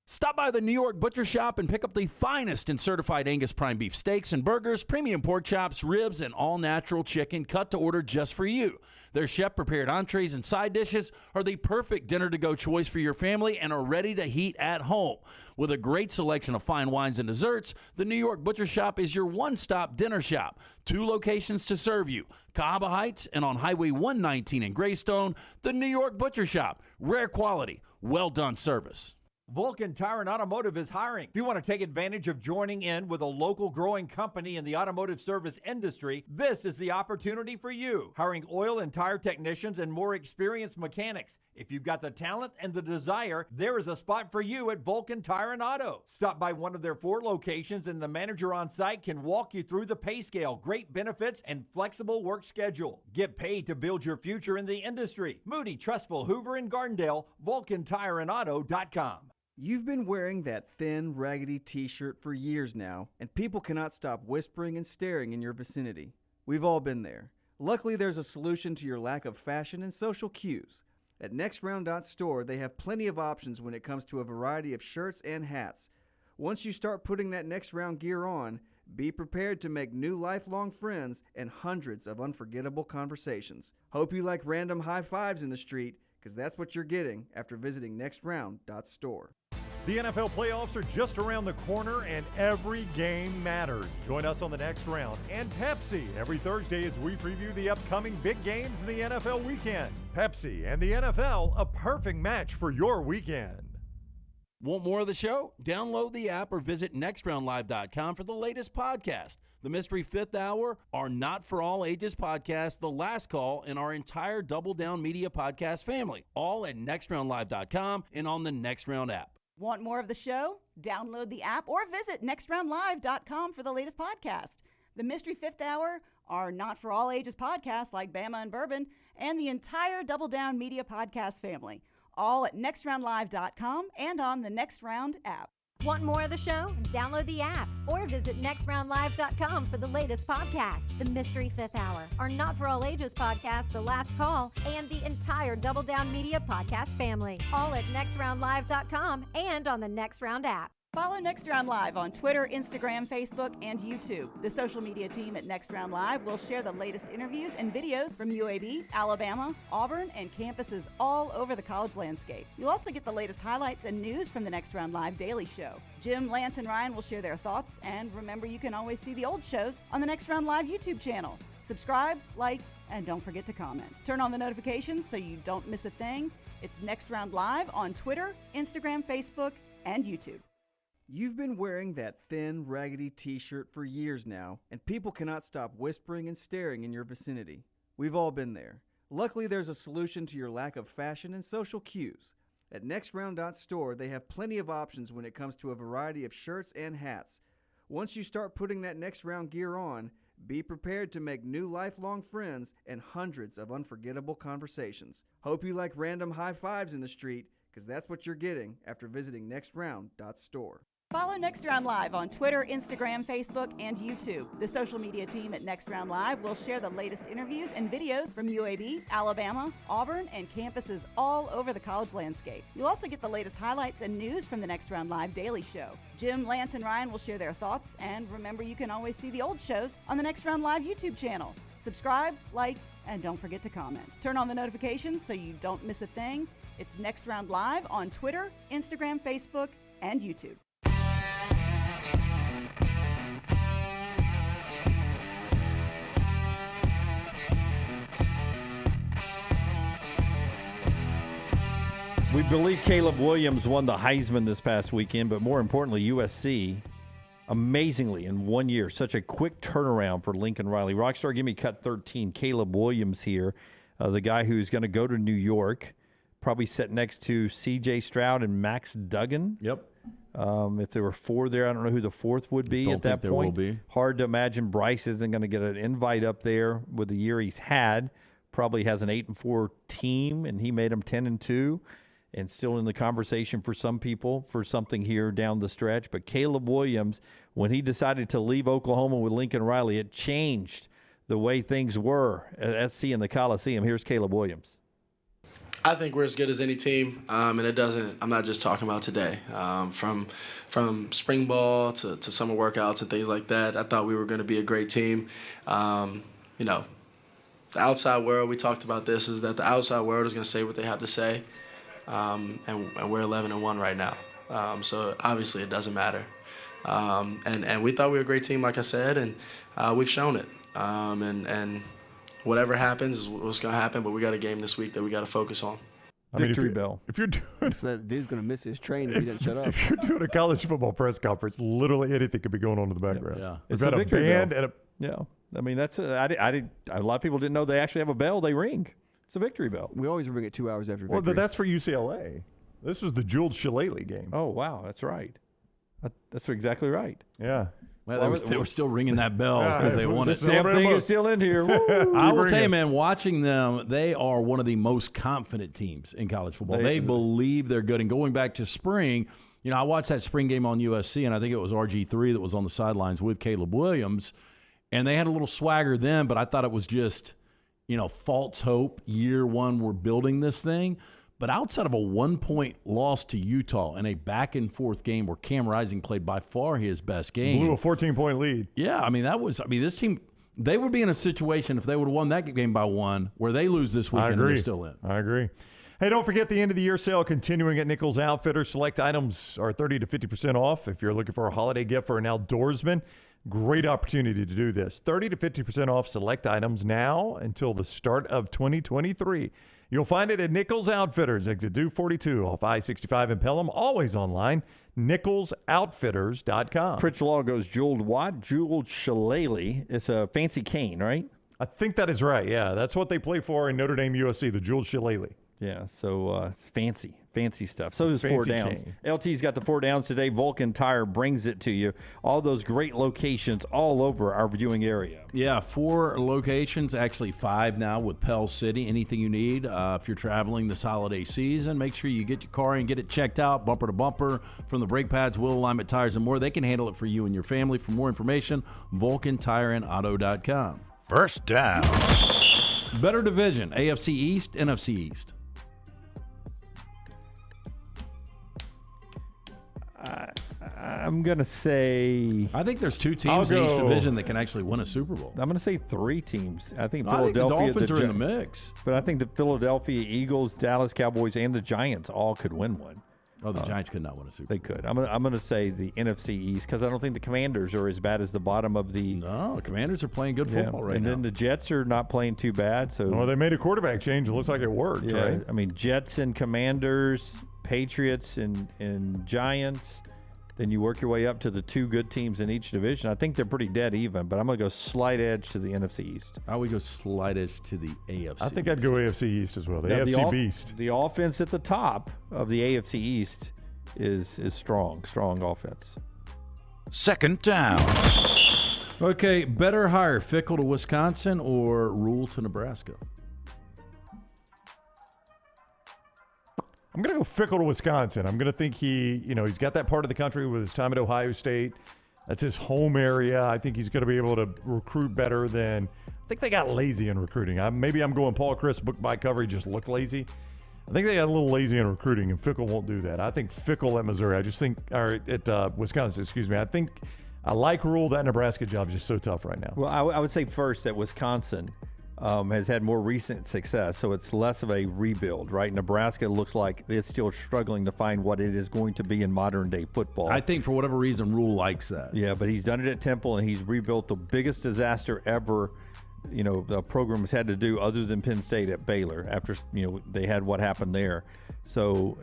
Stop by the New York Butcher Shop and pick up the finest in certified Angus prime beef steaks and burgers, premium pork chops, ribs, and all-natural chicken cut to order just for you. Their chef-prepared entrees and side dishes are the perfect dinner-to-go choice for your family and are ready to heat at home. With a great selection of fine wines and desserts, the New York Butcher Shop is your one-stop dinner shop. 2 locations to serve you, Cahaba Heights and on Highway 119 in Greystone. The New York Butcher Shop, rare quality, well-done service. Vulcan Tire and Automotive is hiring. If you want to take advantage of joining in with a local growing company in the automotive service industry, this is the opportunity for you. Hiring oil and tire technicians and more experienced mechanics. If you've got the talent and the desire, there is a spot for you at Vulcan Tire and Auto. Stop by one of their 4 locations and the manager on site can walk you through the pay scale, great benefits, and flexible work schedule. Get paid to build your future in the industry. Moody, Trustful, Hoover, and Gardendale, VulcanTireandAuto.com. You've been wearing that thin, raggedy t-shirt for years now, and people cannot stop whispering and staring in your vicinity. We've all been there. Luckily, there's a solution to your lack of fashion and social cues. At NextRound.store, they have plenty of options when it comes to a variety of shirts and hats. Once you start putting that Next Round gear on, be prepared to make new lifelong friends and hundreds of unforgettable conversations. Hope you like random high fives in the street, because that's what you're getting after visiting NextRound.store. The NFL playoffs are just around the corner and every game matters. Join us on the next round and Pepsi every Thursday as we preview the upcoming big games in the NFL weekend. Pepsi and the NFL, a perfect match for your weekend. Want more of the show? Download the app or visit nextroundlive.com for the latest podcast. The Mystery Fifth Hour, our Not For All Ages podcast, The Last Call, and our entire Double Down Media podcast family, all at nextroundlive.com and on the Next Round app. Want more of the show? Download the app or visit nextroundlive.com for the latest podcast. The Mystery Fifth Hour, our Not For All Ages podcast like Bama and Bourbon, and the entire Double Down Media podcast family, all at nextroundlive.com and on the Next Round app. Want more of the show? Download the app or visit nextroundlive.com for the latest podcast, The Mystery Fifth Hour, our Not For All Ages podcast, The Last Call, and the entire Double Down Media podcast family, all at nextroundlive.com and on the Next Round app. Follow Next Round Live on Twitter, Instagram, Facebook, and YouTube. The social media team at Next Round Live will share the latest interviews and videos from UAB, Alabama, Auburn, and campuses all over the college landscape. You'll also get the latest highlights and news from the Next Round Live Daily Show. Jim, Lance, and Ryan will share their thoughts, and remember you can always see the old shows on the Next Round Live YouTube channel. Subscribe, like, and don't forget to comment. Turn on the notifications so you don't miss a thing. It's Next Round Live on Twitter, Instagram, Facebook, and YouTube. You've been wearing that thin, raggedy t-shirt for years now, and people cannot stop whispering and staring in your vicinity. We've all been there. Luckily, there's a solution to your lack of fashion and social cues. At NextRound.store, they have plenty of options when it comes to a variety of shirts and hats. Once you start putting that Next Round gear on, be prepared to make new lifelong friends and hundreds of unforgettable conversations. Hope you like random high fives in the street, because that's what you're getting after visiting NextRound.store. Follow Next Round Live on Twitter, Instagram, Facebook, and YouTube. The social media team at Next Round Live will share the latest interviews and videos from UAB, Alabama, Auburn, and campuses all over the college landscape. You'll also get the latest highlights and news from the Next Round Live Daily Show. Jim, Lance, and Ryan will share their thoughts, and remember you can always see the old shows on the Next Round Live YouTube channel. Subscribe, like, and don't forget to comment. Turn on the notifications so you don't miss a thing. It's Next Round Live on Twitter, Instagram, Facebook, and YouTube. We believe Caleb Williams won the Heisman this past weekend, but more importantly, USC, amazingly, in 1 year, such a quick turnaround for Lincoln Riley. Rockstar, give me cut 13. Caleb Williams here, the guy who's going to go to New York, probably sit next to C.J. Stroud and Max Duggan. Yep. If there were 4 there, I don't know who the 4th would be at that there point. Will be. Hard to imagine Bryce isn't going to get an invite up there with the year he's had. Probably has an 8-4 team, and he made them 10-2, and still in the conversation for some people for something here down the stretch. But Caleb Williams, when he decided to leave Oklahoma with Lincoln Riley, it changed the way things were at SC in the Coliseum. Here's Caleb Williams. I think we're as good as any team, and it doesn't. I'm not just talking about today. From spring ball to summer workouts and things like that, I thought we were going to be a great team. The outside world, we talked about this, is that the outside world is going to say what they have to say, and we're 11-1 right now. So obviously it doesn't matter. And we thought we were a great team, like I said, and we've shown it. And whatever happens is what's going to happen, but we got a game this week that we got to focus on. Victory bell. If you're doing that dude's going to miss his train if he doesn't shut up. If you're doing a college football press conference, literally anything could be going on in the background. Yeah. We've It's got a a victory band bell. and a Yeah. I mean, that's a lot of people didn't know they actually have a bell. They ring. It's a victory bell. We always ring it 2 hours after victory. Well, but that's for UCLA. This was the Jules Shillelagh game. Oh, wow. That's right. That's exactly right. Yeah. Well, they were still ringing that bell because they won it. This damn thing is still in here. I will tell you, man, watching them, they are one of the most confident teams in college football. They believe they're good. And going back to spring, I watched that spring game on USC, and I think it was RG3 that was on the sidelines with Caleb Williams. And they had a little swagger then, but I thought it was just, false hope. Year one, we're building this thing. But outside of a 1-point loss to Utah in a back-and-forth game where Cam Rising played by far his best game. Blew a 14-point lead. Yeah, this team, they would be in a situation if they would have won that game by 1 where they lose this weekend and they're still in. I agree. Hey, don't forget the end-of-the-year sale continuing at Nichols Outfitters. Select items are 30 to 50% off. If you're looking for a holiday gift for an outdoorsman, great opportunity to do this. 30 to 50% off select items now until the start of 2023. You'll find it at Nichols Outfitters, exit 242 off I-65 in Pelham. Always online, nicholsoutfitters.com. Pritch Law goes Jeweled what? Jeweled Shillelagh. It's a fancy cane, right? I think that is right, yeah. That's what they play for in Notre Dame USC, the Jeweled Shillelagh. Yeah, so it's fancy stuff. So does Fancy 4 Downs. cane. LT's got the 4 Downs today. Vulcan Tire brings it to you. All those great locations all over our viewing area. Yeah, 4 locations, actually 5 now with Pell City. Anything you need if you're traveling this holiday season, make sure you get your car and get it checked out, bumper to bumper, from the brake pads, wheel alignment, tires, and more. They can handle it for you and your family. For more information, VulcanTireandAuto.com. First down. Better division, AFC East, NFC East. I'm going to say... I think there's 2 teams in each division that can actually win a Super Bowl. I'm going to say 3 teams. I think I think the Philadelphia... Dolphins are in the mix. But I think the Philadelphia Eagles, Dallas Cowboys, and the Giants all could win one. Oh, the Giants could not win a Super Bowl. They could. I'm going to say the NFC East because I don't think the Commanders are as bad as the bottom of the... No, the Commanders are playing good football right now. And then the Jets are not playing too bad. So Well, they made a quarterback change. It looks like it worked, right? I mean, Jets and Commanders, Patriots and Giants. Then you work your way up to the 2 good teams in each division. I think they're pretty dead even, but I'm going to go slight edge to the NFC East. I would go slight edge to the AFC I think I'd go AFC East as well. The Now, AFC Beast. The offense at the top of the AFC East is strong offense. Second down. Okay, better hire Fickell to Wisconsin or Rule to Nebraska? I'm going to go Fickell to Wisconsin. I'm going to think he's got that part of the country with his time at Ohio State. That's his home area. I think he's going to be able to recruit better than – I think they got lazy in recruiting. Maybe I'm going Paul Chris, book by cover, he just looked lazy. I think they got a little lazy in recruiting, and Fickell won't do that. I think Fickell at Missouri. I just think – or at Wisconsin, excuse me. I think I like Rule. That Nebraska job is just so tough right now. Well, I would say first that Wisconsin – has had more recent success, so it's less of a rebuild, right? Nebraska looks like it's still struggling to find what it is going to be in modern-day football. I think for whatever reason, Rule likes that. Yeah, but he's done it at Temple, and he's rebuilt the biggest disaster ever, the program has had to do other than Penn State at Baylor after, they had what happened there. So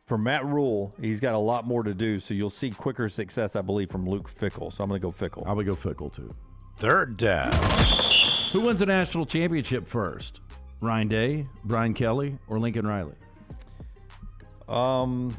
for Matt Rule, he's got a lot more to do, so you'll see quicker success, I believe, from Luke Fickell. So I'm going to go Fickell. I would go Fickell, too. Third down. Who wins a national championship first? Ryan Day, Brian Kelly, or Lincoln Riley? Am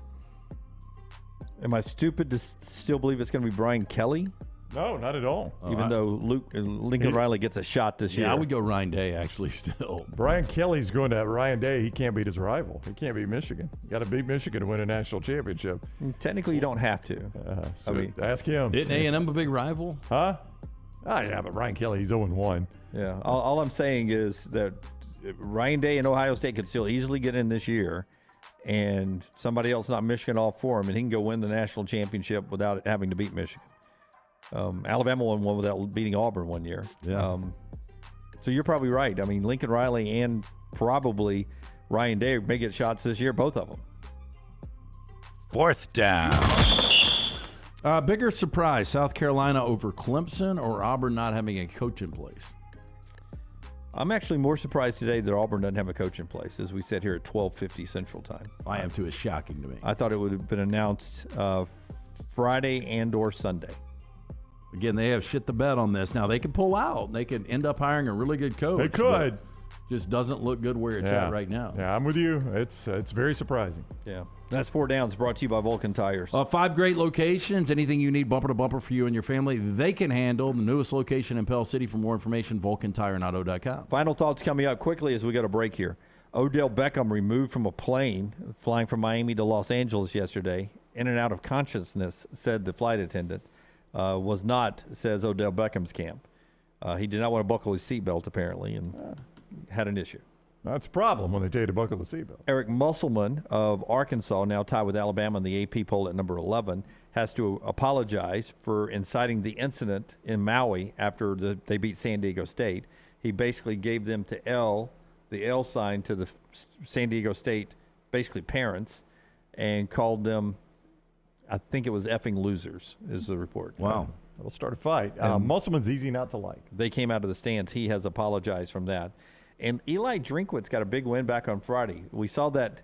I stupid to still believe it's going to be Brian Kelly? No, not at all. Even though Lincoln Riley gets a shot this year. Yeah, I would go Ryan Day, actually, still. Brian Kelly's going to have Ryan Day. He can't beat his rival. He can't beat Michigan. You got to beat Michigan to win a national championship. Technically, you don't have to. I mean, ask him. Isn't A&M a big rival? Huh? Oh, yeah, but Ryan Kelly, he's 0-1. Yeah. All I'm saying is that Ryan Day and Ohio State could still easily get in this year, and somebody else, not Michigan, off for him, and he can go win the national championship without having to beat Michigan. Alabama won one without beating Auburn one year. Yeah. So you're probably right. I mean, Lincoln Riley and probably Ryan Day may get shots this year, both of them. 4th down. Bigger surprise, South Carolina over Clemson or Auburn not having a coach in place? I'm actually more surprised today that Auburn doesn't have a coach in place, as we sit here at 12:50 Central Time. I am too. It's shocking to me. I thought it would have been announced Friday and or Sunday. Again, they have shit the bed on this. Now, they can pull out. They could end up hiring a really good coach. They could. Just doesn't look good where it's at right now. Yeah, I'm with you. It's very surprising. Yeah. That's 4 Downs, brought to you by Vulcan Tires. 5 great locations. Anything you need bumper to bumper for you and your family, they can handle. The newest location in Pell City. For more information, VulcanTireAndAuto.com. Final thoughts coming up quickly as we got a break here. Odell Beckham removed from a plane flying from Miami to Los Angeles yesterday. In and out of consciousness, said the flight attendant. Was not, says Odell Beckham's camp. He did not want to buckle his seatbelt, apparently, and had an issue. That's a problem when they tell you to buckle the seatbelt. Eric Musselman of Arkansas, now tied with Alabama in the AP poll at number 11, has to apologize for inciting the incident in Maui after they beat San Diego State. He basically gave them the L sign to the San Diego State, basically parents, and called them, I think it was effing losers, is the report. Wow. That'll start a fight. Musselman's easy not to like. They came out of the stands. He has apologized from that. And Eli Drinkwitz got a big win back on Friday. We saw that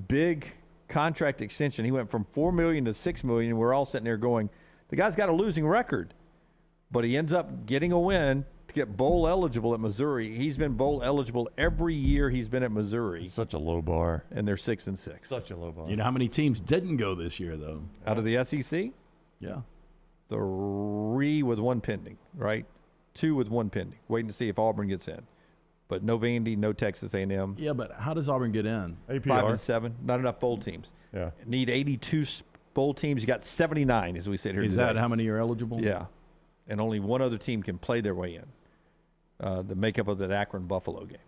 big contract extension. He went from $4 million to $6 million. We're all sitting there going, the guy's got a losing record. But he ends up getting a win to get bowl eligible at Missouri. He's been bowl eligible every year he's been at Missouri. Such a low bar. And they're 6-6. Such a low bar. You know how many teams didn't go this year, though? Out of the SEC? Yeah. 3 with 1 pending, right? 2 with 1 pending. Waiting to see if Auburn gets in. But no Vandy, no Texas A&M. Yeah, but how does Auburn get in? APR. 5-7. Not enough bowl teams. Yeah. Need 82 bowl teams. You got 79 as we sit here Is today. that how many are eligible? Yeah. And only one other team can play their way in. The makeup of that Akron-Buffalo game.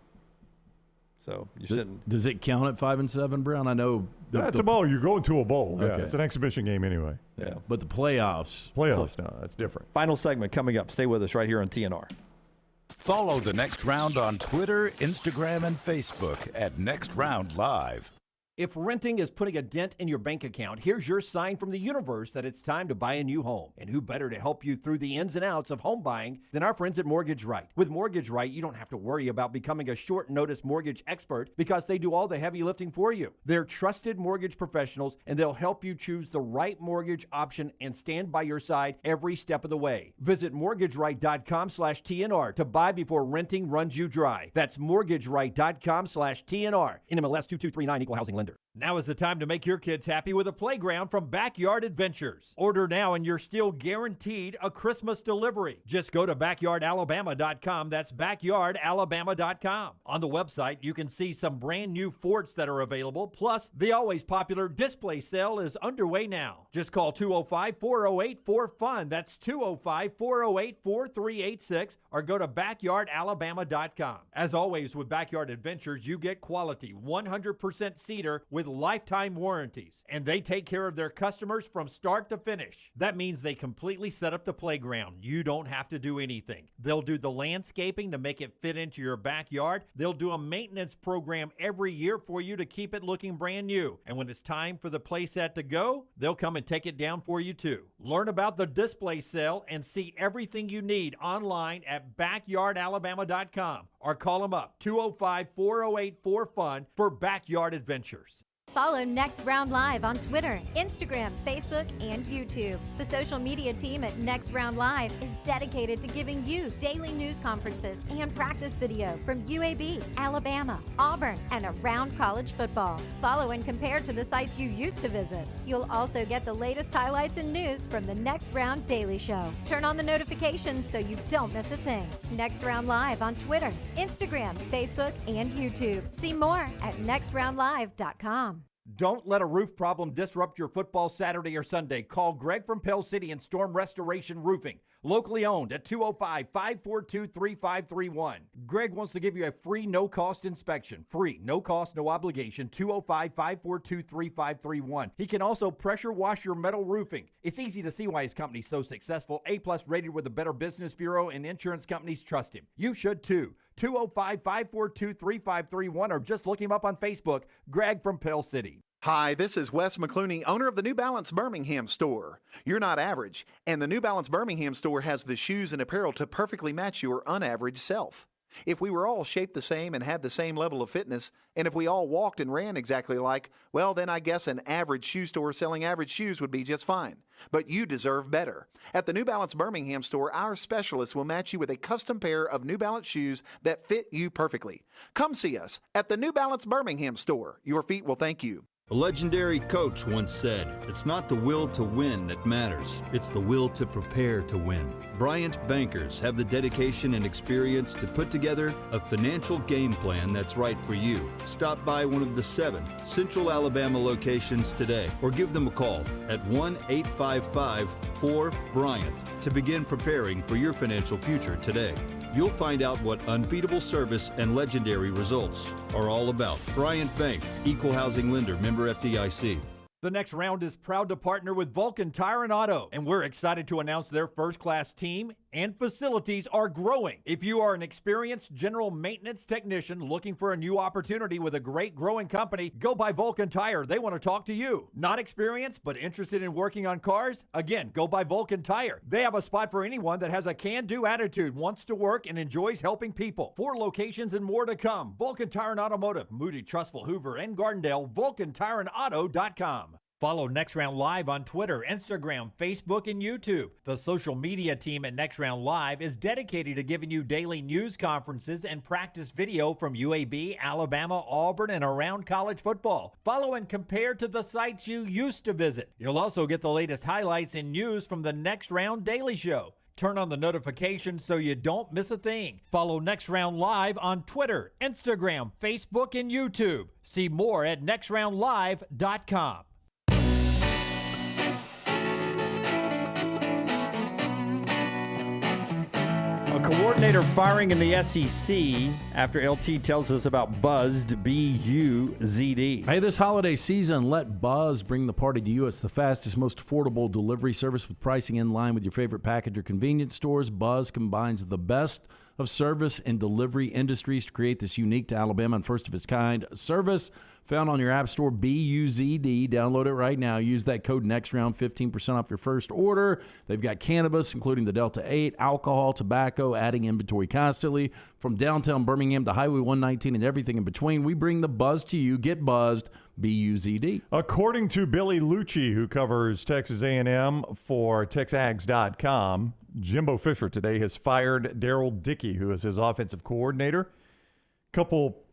So you're sitting. Does it count at 5-7, Brown? I know. That's a bowl. You're going to a bowl. Okay. Yeah, it's an exhibition game anyway. Yeah. But the playoffs. No, that's different. Final segment coming up. Stay with us right here on TNR. Follow The Next Round on Twitter, Instagram, and Facebook at Next Round Live. If renting is putting a dent in your bank account, here's your sign from the universe that it's time to buy a new home. And who better to help you through the ins and outs of home buying than our friends at Mortgage Right. With Mortgage Right, you don't have to worry about becoming a short notice mortgage expert because they do all the heavy lifting for you. They're trusted mortgage professionals and they'll help you choose the right mortgage option and stand by your side every step of the way. Visit mortgageright.com/TNR to buy before renting runs you dry. That's mortgageright.com/TNR. NMLS 2239 Equal Housing Lender. Now is the time to make your kids happy with a playground from Backyard Adventures. Order now and you're still guaranteed a Christmas delivery. Just go to backyardalabama.com. That's backyardalabama.com. On the website, you can see some brand new forts that are available. Plus, the always popular display sale is underway now. Just call 205-408-4FUN. That's 205-408-4386 or go to backyardalabama.com. As always with Backyard Adventures, you get quality 100% cedar with lifetime warranties, and they take care of their customers from start to finish. That means they completely set up the playground. You don't have to do anything. They'll do the landscaping to make it fit into your backyard. They'll do a maintenance program every year for you to keep it looking brand new. And when it's time for the playset to go, they'll come and take it down for you too. Learn about the display sale and see everything you need online at backyardalabama.com or call them up 205-408-4FUN for Backyard Adventures. Follow Next Round Live on Twitter, Instagram, Facebook, and YouTube. The social media team at Next Round Live is dedicated to giving you daily news conferences and practice video from UAB, Alabama, Auburn, and around college football. Follow and compare to the sites you used to visit. You'll also get the latest highlights and news from the Next Round Daily Show. Turn on the notifications so you don't miss a thing. Next Round Live on Twitter, Instagram, Facebook, and YouTube. See more at nextroundlive.com. Don't let a roof problem disrupt your football Saturday or Sunday. Call Greg from Pell City and Storm Restoration Roofing. Locally owned at 205-542-3531. Greg wants to give you a free, no-cost inspection. Free, no cost, no obligation, 205-542-3531. He can also pressure wash your metal roofing. It's easy to see why his company's so successful. A-plus rated with the Better Business Bureau, and insurance companies trust him. You should too. 205-542-3531, or just look him up on Facebook, Greg from Pell City. Hi, this is Wes McClooney, owner of the New Balance Birmingham store. You're not average, and the New Balance Birmingham store has the shoes and apparel to perfectly match your unaverage self. If we were all shaped the same and had the same level of fitness, and if we all walked and ran exactly alike, well, then I guess an average shoe store selling average shoes would be just fine. But you deserve better. At the New Balance Birmingham store, our specialists will match you with a custom pair of New Balance shoes that fit you perfectly. Come see us at the New Balance Birmingham store. Your feet will thank you. A legendary coach once said, "It's not the will to win that matters, it's the will to prepare to win." Bryant bankers have the dedication and experience to put together a financial game plan that's right for you. Stop by one of the 7 Central Alabama locations today or give them a call at 1-855-4-BRYANT to begin preparing for your financial future today. You'll find out what unbeatable service and legendary results are all about. Bryant Bank, Equal Housing Lender, member FDIC. The Next Round is proud to partner with Vulcan Tire and Auto, and we're excited to announce their first-class team and facilities are growing. If you are an experienced general maintenance technician looking for a new opportunity with a great growing company, go by Vulcan Tire. They want to talk to you. Not experienced, but interested in working on cars? Again, go by Vulcan Tire. They have a spot for anyone that has a can-do attitude, wants to work, and enjoys helping people. 4 locations and more to come. Vulcan Tire and Automotive, Moody, Trustful, Hoover, and Gardendale, VulcanTireandAuto.com. Follow Next Round Live on Twitter, Instagram, Facebook, and YouTube. The social media team at Next Round Live is dedicated to giving you daily news conferences and practice video from UAB, Alabama, Auburn, and around college football. Follow and compare to the sites you used to visit. You'll also get the latest highlights and news from the Next Round Daily Show. Turn on the notifications so you don't miss a thing. Follow Next Round Live on Twitter, Instagram, Facebook, and YouTube. See more at nextroundlive.com. A coordinator firing in the SEC after LT tells us about Buzzed, B-U-Z-D. Hey, this holiday season, let Buzz bring the party to you. It's the fastest, most affordable delivery service with pricing in line with your favorite package or convenience stores. Buzz combines the best of service and delivery industries to create this unique to Alabama and first of its kind service. Found on your app store, BUZD. Download it right now. Use that code NEXTROUND, 15% off your first order. They've got cannabis, including the Delta 8, alcohol, tobacco, adding inventory constantly. From downtown Birmingham to Highway 119 and everything in between, we bring the buzz to you. Get buzzed, BUZD. According to Billy Lucci, who covers Texas A&M for TexAgs.com, Jimbo Fisher today has fired Daryl Dickey, who is his offensive coordinator. Couple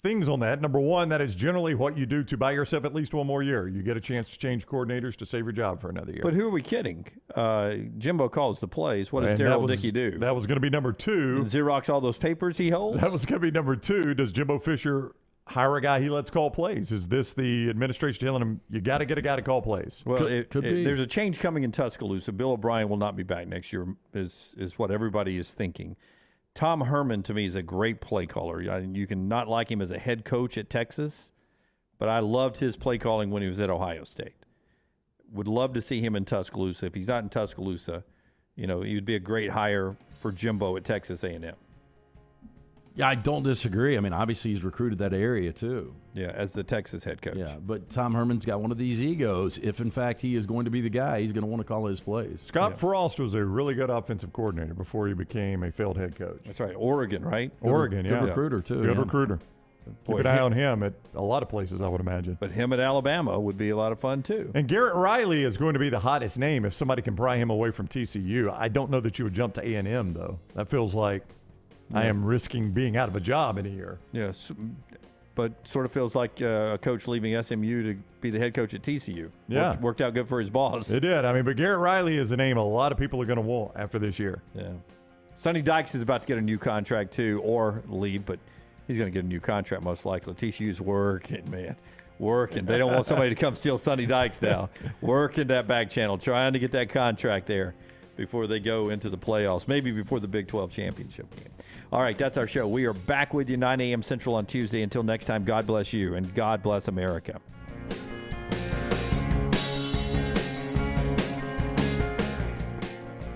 things on that. Number one, that is generally what you do to buy yourself at least one more year. You get a chance to change coordinators to save your job for another year. But who are we kidding? Jimbo calls the plays. What does Daryl Dickey do? That was going to be number 2. Xerox all those papers he holds? That was going to be number 2. Does Jimbo Fisher hire a guy he lets call plays? Is this the administration telling him, you got to get a guy to call plays? Well, there's a change coming in Tuscaloosa. Bill O'Brien will not be back next year, is what everybody is thinking. Tom Herman, to me, is a great play caller. You can not like him as a head coach at Texas, but I loved his play calling when he was at Ohio State. Would love to see him in Tuscaloosa. If he's not in Tuscaloosa, he would be a great hire for Jimbo at Texas A&M. Yeah, I don't disagree. I mean, obviously he's recruited that area too. Yeah, as the Texas head coach. Yeah, but Tom Herman's got one of these egos. If, in fact, he is going to be the guy, he's going to want to call his plays. Scott Frost was a really good offensive coordinator before he became a failed head coach. That's right. Oregon, right? Oregon, Good recruiter, too. Good recruiter. Keep an eye on him at a lot of places, I would imagine. But him at Alabama would be a lot of fun, too. And Garrett Riley is going to be the hottest name if somebody can pry him away from TCU. I don't know that you would jump to A&M, though. That feels like I am risking being out of a job in a year. Yes, but sort of feels like a coach leaving SMU to be the head coach at TCU. Yeah. Worked out good for his boss. It did. I mean, but Garrett Riley is a name a lot of people are going to want after this year. Yeah. Sonny Dykes is about to get a new contract, too, or leave, but he's going to get a new contract most likely. TCU's working, man. Working. They don't want somebody to come steal Sonny Dykes now. Working that back channel, trying to get that contract there before they go into the playoffs, maybe before the Big 12 championship game. All right, that's our show. We are back with you 9 a.m. Central on Tuesday. Until next time, God bless you and God bless America.